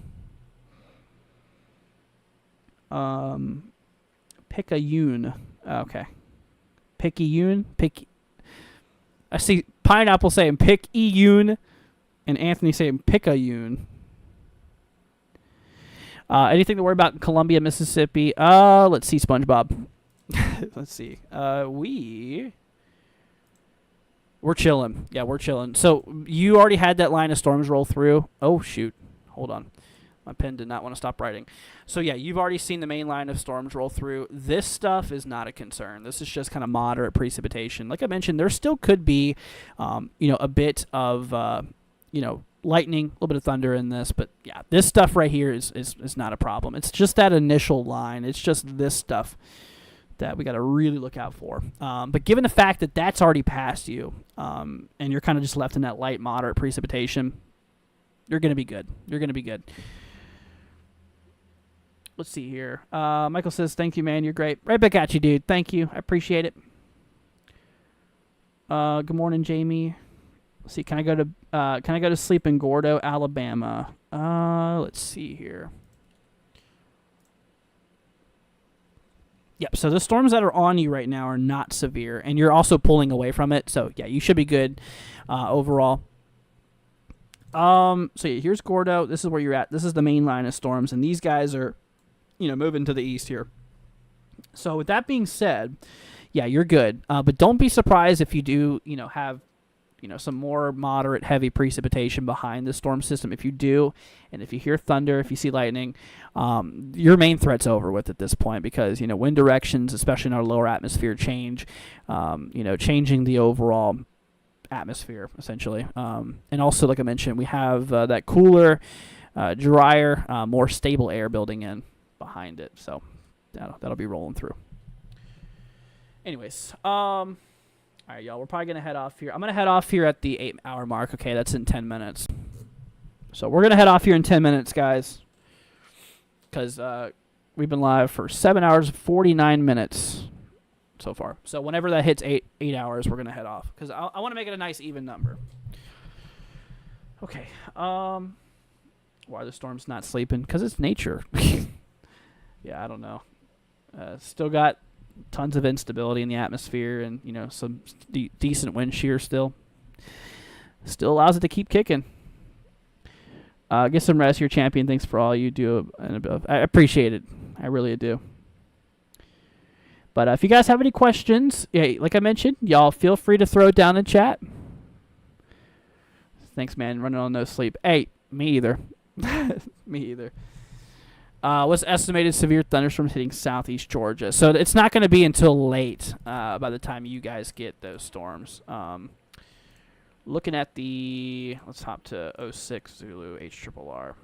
Picayune. Okay. Picayune. I see Pineapple saying Picayune and Anthony saying Picayune. Anything to worry about in Columbia, Mississippi? Let's see, SpongeBob. Let's see. We're chilling. Yeah, we're chilling. So you already had that line of storms roll through. Oh, shoot. Hold on. My pen did not want to stop writing. So, yeah, you've already seen the main line of storms roll through. This stuff is not a concern. This is just kind of moderate precipitation. Like I mentioned, there still could be, a bit of, lightning, a little bit of thunder in this. But, yeah, this stuff right here is not a problem. It's just that initial line. It's just this stuff that we got to really look out for. But given the fact that that's already past you, and you're kind of just left in that light, moderate precipitation, you're going to be good. Let's see here. Michael says, thank you, man. You're great. Right back at you, dude. Thank you. I appreciate it. Good morning, Jamie. Let's see. Can I go to sleep in Gordo, Alabama? Let's see here. Yep. So the storms that are on you right now are not severe, and you're also pulling away from it. So yeah, you should be good overall. So yeah, here's Gordo. This is where you're at. This is the main line of storms, and these guys are, moving to the east here. So with that being said, yeah, you're good. But don't be surprised if you do, have, some more moderate heavy precipitation behind the storm system. If you do, and if you hear thunder, if you see lightning, your main threat's over with at this point because, wind directions, especially in our lower atmosphere, change, changing the overall atmosphere, essentially. And also, like I mentioned, we have that cooler, drier, more stable air building in behind it. So that'll be rolling through. Anyways, all right, y'all, we're probably going to head off here. I'm going to head off here at the 8-hour mark. Okay, that's in 10 minutes. So we're going to head off here in 10 minutes, guys, because we've been live for 7 hours, 49 minutes so far. So whenever that hits 8 hours, we're going to head off because I want to make it a nice even number. Okay. Why are the storms not sleeping? Because it's nature. Yeah, I don't know. Still got tons of instability in the atmosphere and, some decent wind shear still. Still allows it to keep kicking. Get some rest, your champion. Thanks for all you do and above. I appreciate it. I really do. But if you guys have any questions, yeah, like I mentioned, y'all feel free to throw it down in chat. Thanks, man. Running on no sleep. Hey, me either. Me either. What's estimated severe thunderstorms hitting southeast Georgia? So it's not going to be until late by the time you guys get those storms. Looking at let's hop to 06 Zulu HRRR.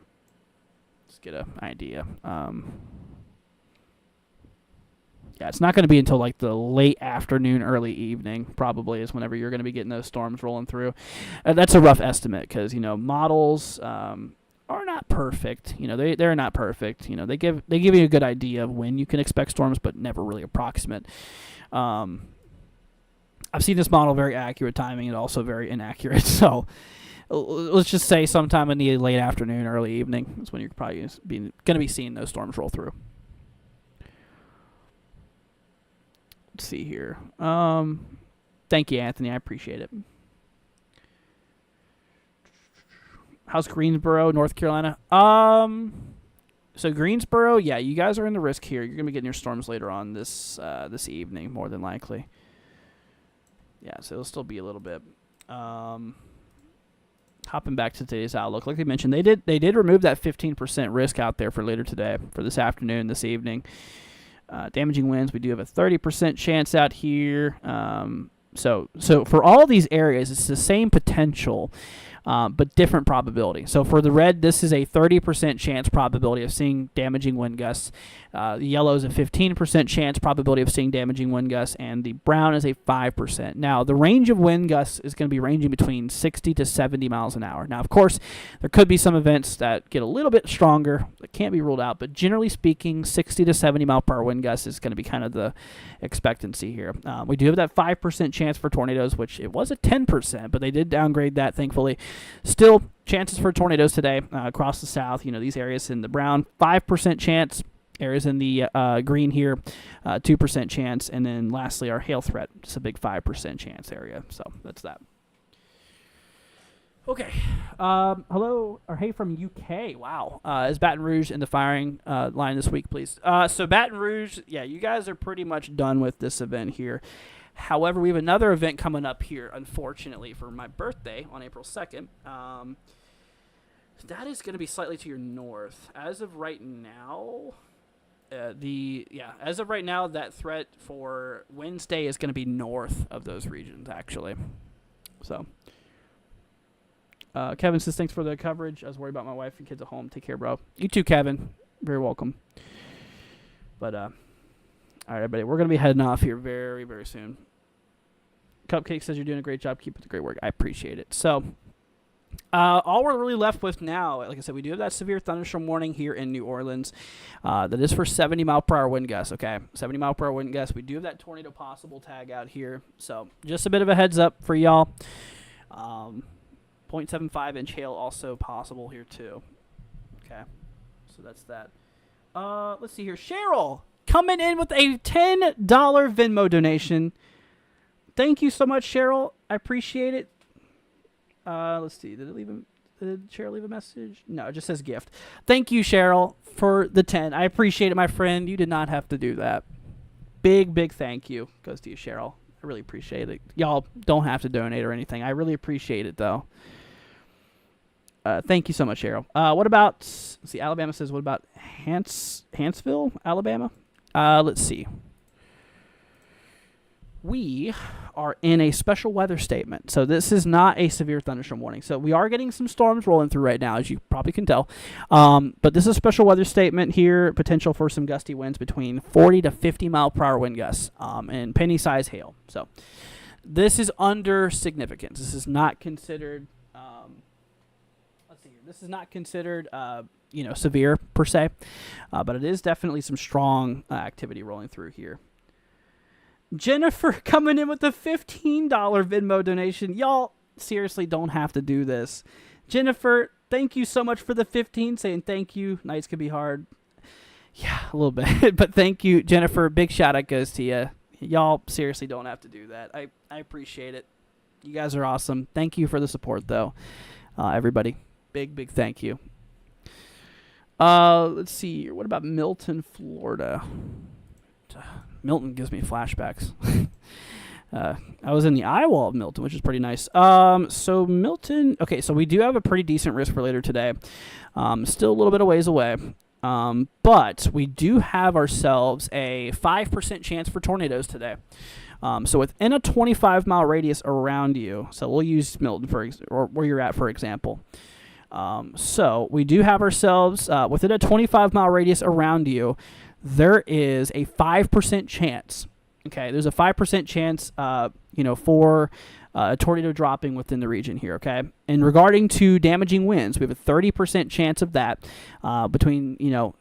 Let's get an idea. Yeah, it's not going to be until like the late afternoon, early evening, probably, is whenever you're going to be getting those storms rolling through. That's a rough estimate because, models are not perfect. They're not perfect. They give you a good idea of when you can expect storms, but never really approximate. I've seen this model very accurate timing and also very inaccurate. So let's just say sometime in the late afternoon, early evening is when you're probably going to be seeing those storms roll through. Let's see here. Thank you, Anthony. I appreciate it. How's Greensboro, North Carolina? So Greensboro, yeah, you guys are in the risk here. You're gonna be getting your storms later on this evening, more than likely. Yeah, so it'll still be a little bit. Hopping back to today's outlook, like I mentioned, they did remove that 15% risk out there for later today, for this afternoon, this evening. Damaging winds, we do have a 30% chance out here. So for all these areas, it's the same potential, but different probability. So for the red, this is a 30% chance probability of seeing damaging wind gusts. The yellow is a 15% chance probability of seeing damaging wind gusts, and the brown is a 5%. Now, the range of wind gusts is going to be ranging between 60 to 70 miles an hour. Now, of course, there could be some events that get a little bit stronger that can't be ruled out, but generally speaking, 60 to 70 mile per hour wind gusts is going to be kind of the expectancy here. We do have that 5% chance for tornadoes, which it was a 10%, but they did downgrade that, thankfully. Still, chances for tornadoes today across the south. These areas in the brown, 5% chance. Areas in the green here, 2% chance. And then lastly, our hail threat, just a big 5% chance area. So that's that. Okay. Hello, or hey from UK. Wow. Is Baton Rouge in the firing line this week, please? So Baton Rouge, yeah, you guys are pretty much done with this event here. However, we have another event coming up here, unfortunately, for my birthday on April 2nd. That is going to be slightly to your north. As of right now, that threat for Wednesday is going to be north of those regions, actually. So, Kevin says, thanks for the coverage. I was worried about my wife and kids at home. Take care, bro. You too, Kevin. Very welcome. But, all right, everybody, we're going to be heading off here very, very soon. Cupcake says you're doing a great job. Keep up the great work. I appreciate it. So, all we're really left with now, like I said, we do have that severe thunderstorm warning here in New Orleans. That is for 70 mile per hour wind gusts, okay? 70 mile per hour wind gusts. We do have that tornado possible tag out here. So, just a bit of a heads up for y'all. 0.75 inch hail also possible here, too. Okay? So, that's that. Let's see here. Cheryl! coming in with a $10 Venmo donation. Thank you so much, Cheryl. I appreciate it. Let's see. Did Cheryl leave a message? No, it just says gift. Thank you, Cheryl, for the 10. I appreciate it, my friend. You did not have to do that. Big thank you goes to you, Cheryl. I really appreciate it. Y'all don't have to donate or anything. I really appreciate it, though. Thank you so much, Cheryl. What about, let's see, Alabama says, what about Huntsville, Alabama? Let's see. We are in a special weather statement. So this is not a severe thunderstorm warning. So we are getting some storms rolling through right now, as you probably can tell. But this is a special weather statement here. Potential for some gusty winds between 40 to 50 mile per hour wind gusts and penny-sized hail. So this is under significance. This is not considered... let's see here. This is not considered... severe per se, but it is definitely some strong activity rolling through here. Jennifer coming in with a $15 Venmo donation. Y'all seriously don't have to do this. Jennifer, thank you so much for the 15, saying thank you. Nights can be hard. Yeah, a little bit, but thank you, Jennifer. Big shout out goes to you. Y'all seriously don't have to do that. I appreciate it. You guys are awesome. Thank you for the support, though, everybody. Big thank you. Let's see. What about Milton, Florida? Milton gives me flashbacks. I was in the eye wall of Milton, which is pretty nice. So Milton, okay, so we do have a pretty decent risk for later today. Still a little bit of ways away. But we do have ourselves a 5% chance for tornadoes today. So within a 25-mile radius around you, so we'll use Milton or where you're at, for example. So we do have ourselves, within a 25-mile radius around you, there is a 5% chance. Okay, there's a 5% chance, for a tornado dropping within the region here, okay? And regarding to damaging winds, we have a 30% chance of that between,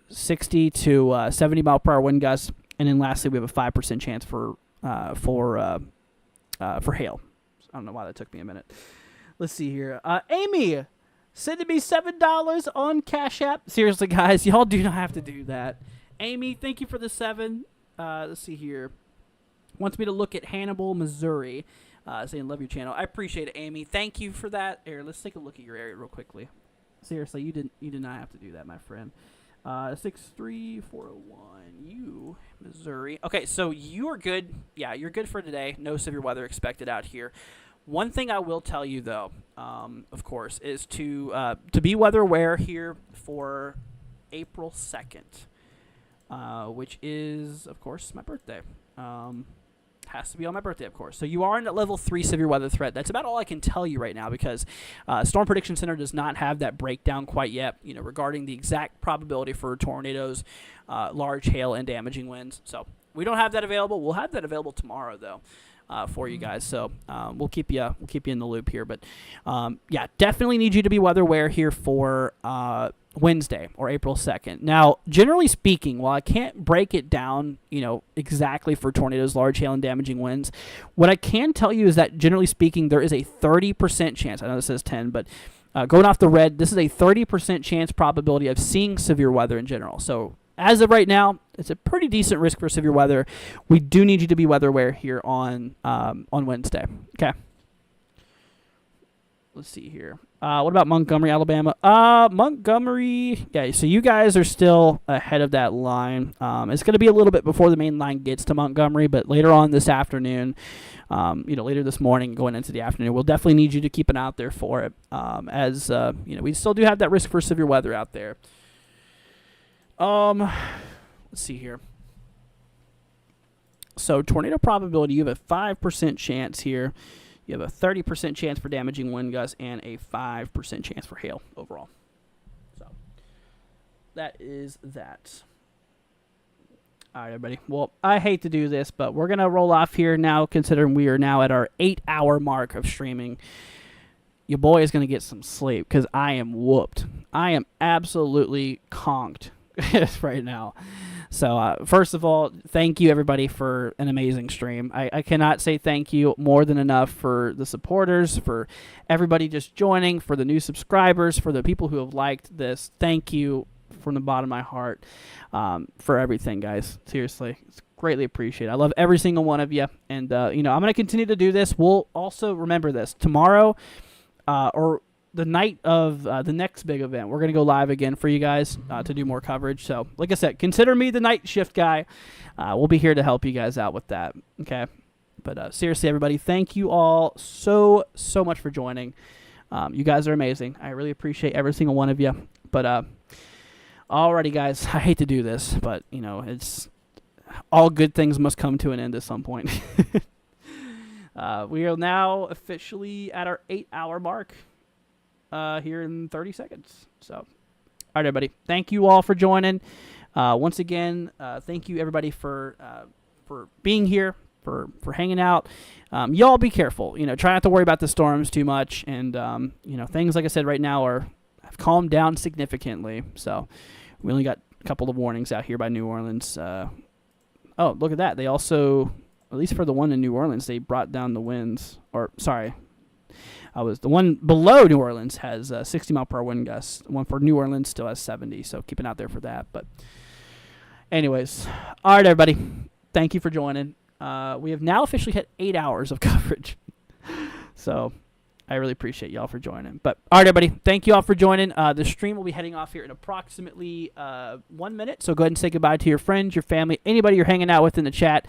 60 to 70 mile per hour wind gusts. And then lastly, we have a 5% chance for hail. I don't know why that took me a minute. Let's see here. Amy, sending me $7 on Cash App. Seriously, guys, y'all do not have to do that. Amy, thank you for the 7. Let's see here. Wants me to look at Hannibal, Missouri. Saying love your channel. I appreciate it, Amy. Thank you for that. Here, let's take a look at your area real quickly. Seriously, you did not have to do that, my friend. 63401, Missouri. Okay, so you are good. Yeah, you're good for today. No severe weather expected out here. One thing I will tell you, though, of course, is to be weather aware here for April 2nd. Which is, of course, my birthday. Has to be on my birthday, of course. So you are in that level 3 severe weather threat. That's about all I can tell you right now because Storm Prediction Center does not have that breakdown quite yet, regarding the exact probability for tornadoes, large hail, and damaging winds. So we don't have that available. We'll have that available tomorrow, though, for you guys. So we'll keep you in the loop here. But yeah, definitely need you to be weather aware here for Wednesday or April 2nd. Now, generally speaking, while I can't break it down, exactly for tornadoes, large hail, and damaging winds, what I can tell you is that generally speaking, there is a 30% chance. I know this says 10, but going off the red, this is a 30% chance probability of seeing severe weather in general. So as of right now, it's a pretty decent risk for severe weather. We do need you to be weather aware here on Wednesday. Okay. Let's see here. What about Montgomery, Alabama? Montgomery, yeah, so you guys are still ahead of that line. It's going to be a little bit before the main line gets to Montgomery, but later on this afternoon, later this morning going into the afternoon, we'll definitely need you to keep an eye out there for it, as we still do have that risk for severe weather out there. Let's see here. So tornado probability, you have a 5% chance here. You have a 30% chance for damaging wind gusts and a 5% chance for hail overall. So that is that. All right, everybody. Well, I hate to do this, but we're going to roll off here now, considering we are now at our 8-hour mark of streaming. Your boy is going to get some sleep because I am whooped. I am absolutely conked right now. So, first of all, thank you, everybody, for an amazing stream. I cannot say thank you more than enough for the supporters, for everybody just joining, for the new subscribers, for the people who have liked this. Thank you from the bottom of my heart for everything, guys. Seriously, it's greatly appreciated. I love every single one of you, and I'm going to continue to do this. We'll also remember this tomorrow, or the night of the next big event. We're going to go live again for you guys to do more coverage. So, like I said, consider me the night shift guy. We'll be here to help you guys out with that. Okay. But seriously, everybody, thank you all so much for joining. You guys are amazing. I really appreciate every single one of you. But alrighty, guys, I hate to do this, but it's all good things must come to an end at some point. We are now officially at our 8-hour mark here in 30 seconds. So, all right, everybody, thank you all for joining. Once again, thank you everybody for being here. For hanging out. Y'all be careful. Try not to worry about the storms too much. And, things, like I said, right now have calmed down significantly. So we only got a couple of warnings out here by New Orleans. Oh, look at that. They also, at least for the one in New Orleans, they brought down the winds. Or, sorry. The one below New Orleans has 60-mile-per-hour wind gusts. The one for New Orleans still has 70. So keep an eye out there for that. But anyways. All right, everybody. Thank you for joining. We have now officially hit 8 hours of coverage. So I really appreciate y'all for joining. But all right, everybody, thank you all for joining. The stream will be heading off here in approximately 1 minute. So go ahead and say goodbye to your friends, your family, anybody you're hanging out with in the chat.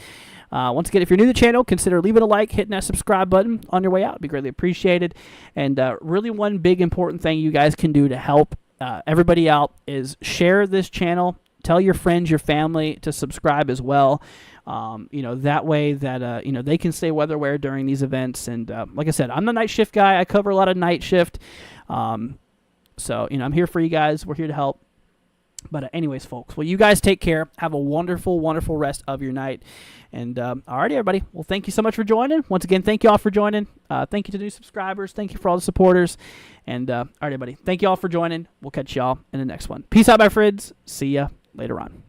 Once again, if you're new to the channel, consider leaving a like, hitting that subscribe button on your way out. It'd be greatly appreciated. And really one big important thing you guys can do to help everybody out is share this channel. Tell your friends, your family to subscribe as well. That way that, they can stay weather aware during these events. And like I said, I'm the night shift guy. I cover a lot of night shift. So, I'm here for you guys. We're here to help. But anyways, folks, well, you guys take care. Have a wonderful, wonderful rest of your night. And alrighty, everybody. Well, thank you so much for joining. Once again, thank you all for joining. Thank you to new subscribers. Thank you for all the supporters. And alright, everybody. Thank you all for joining. We'll catch y'all in the next one. Peace out, my friends. See ya later on.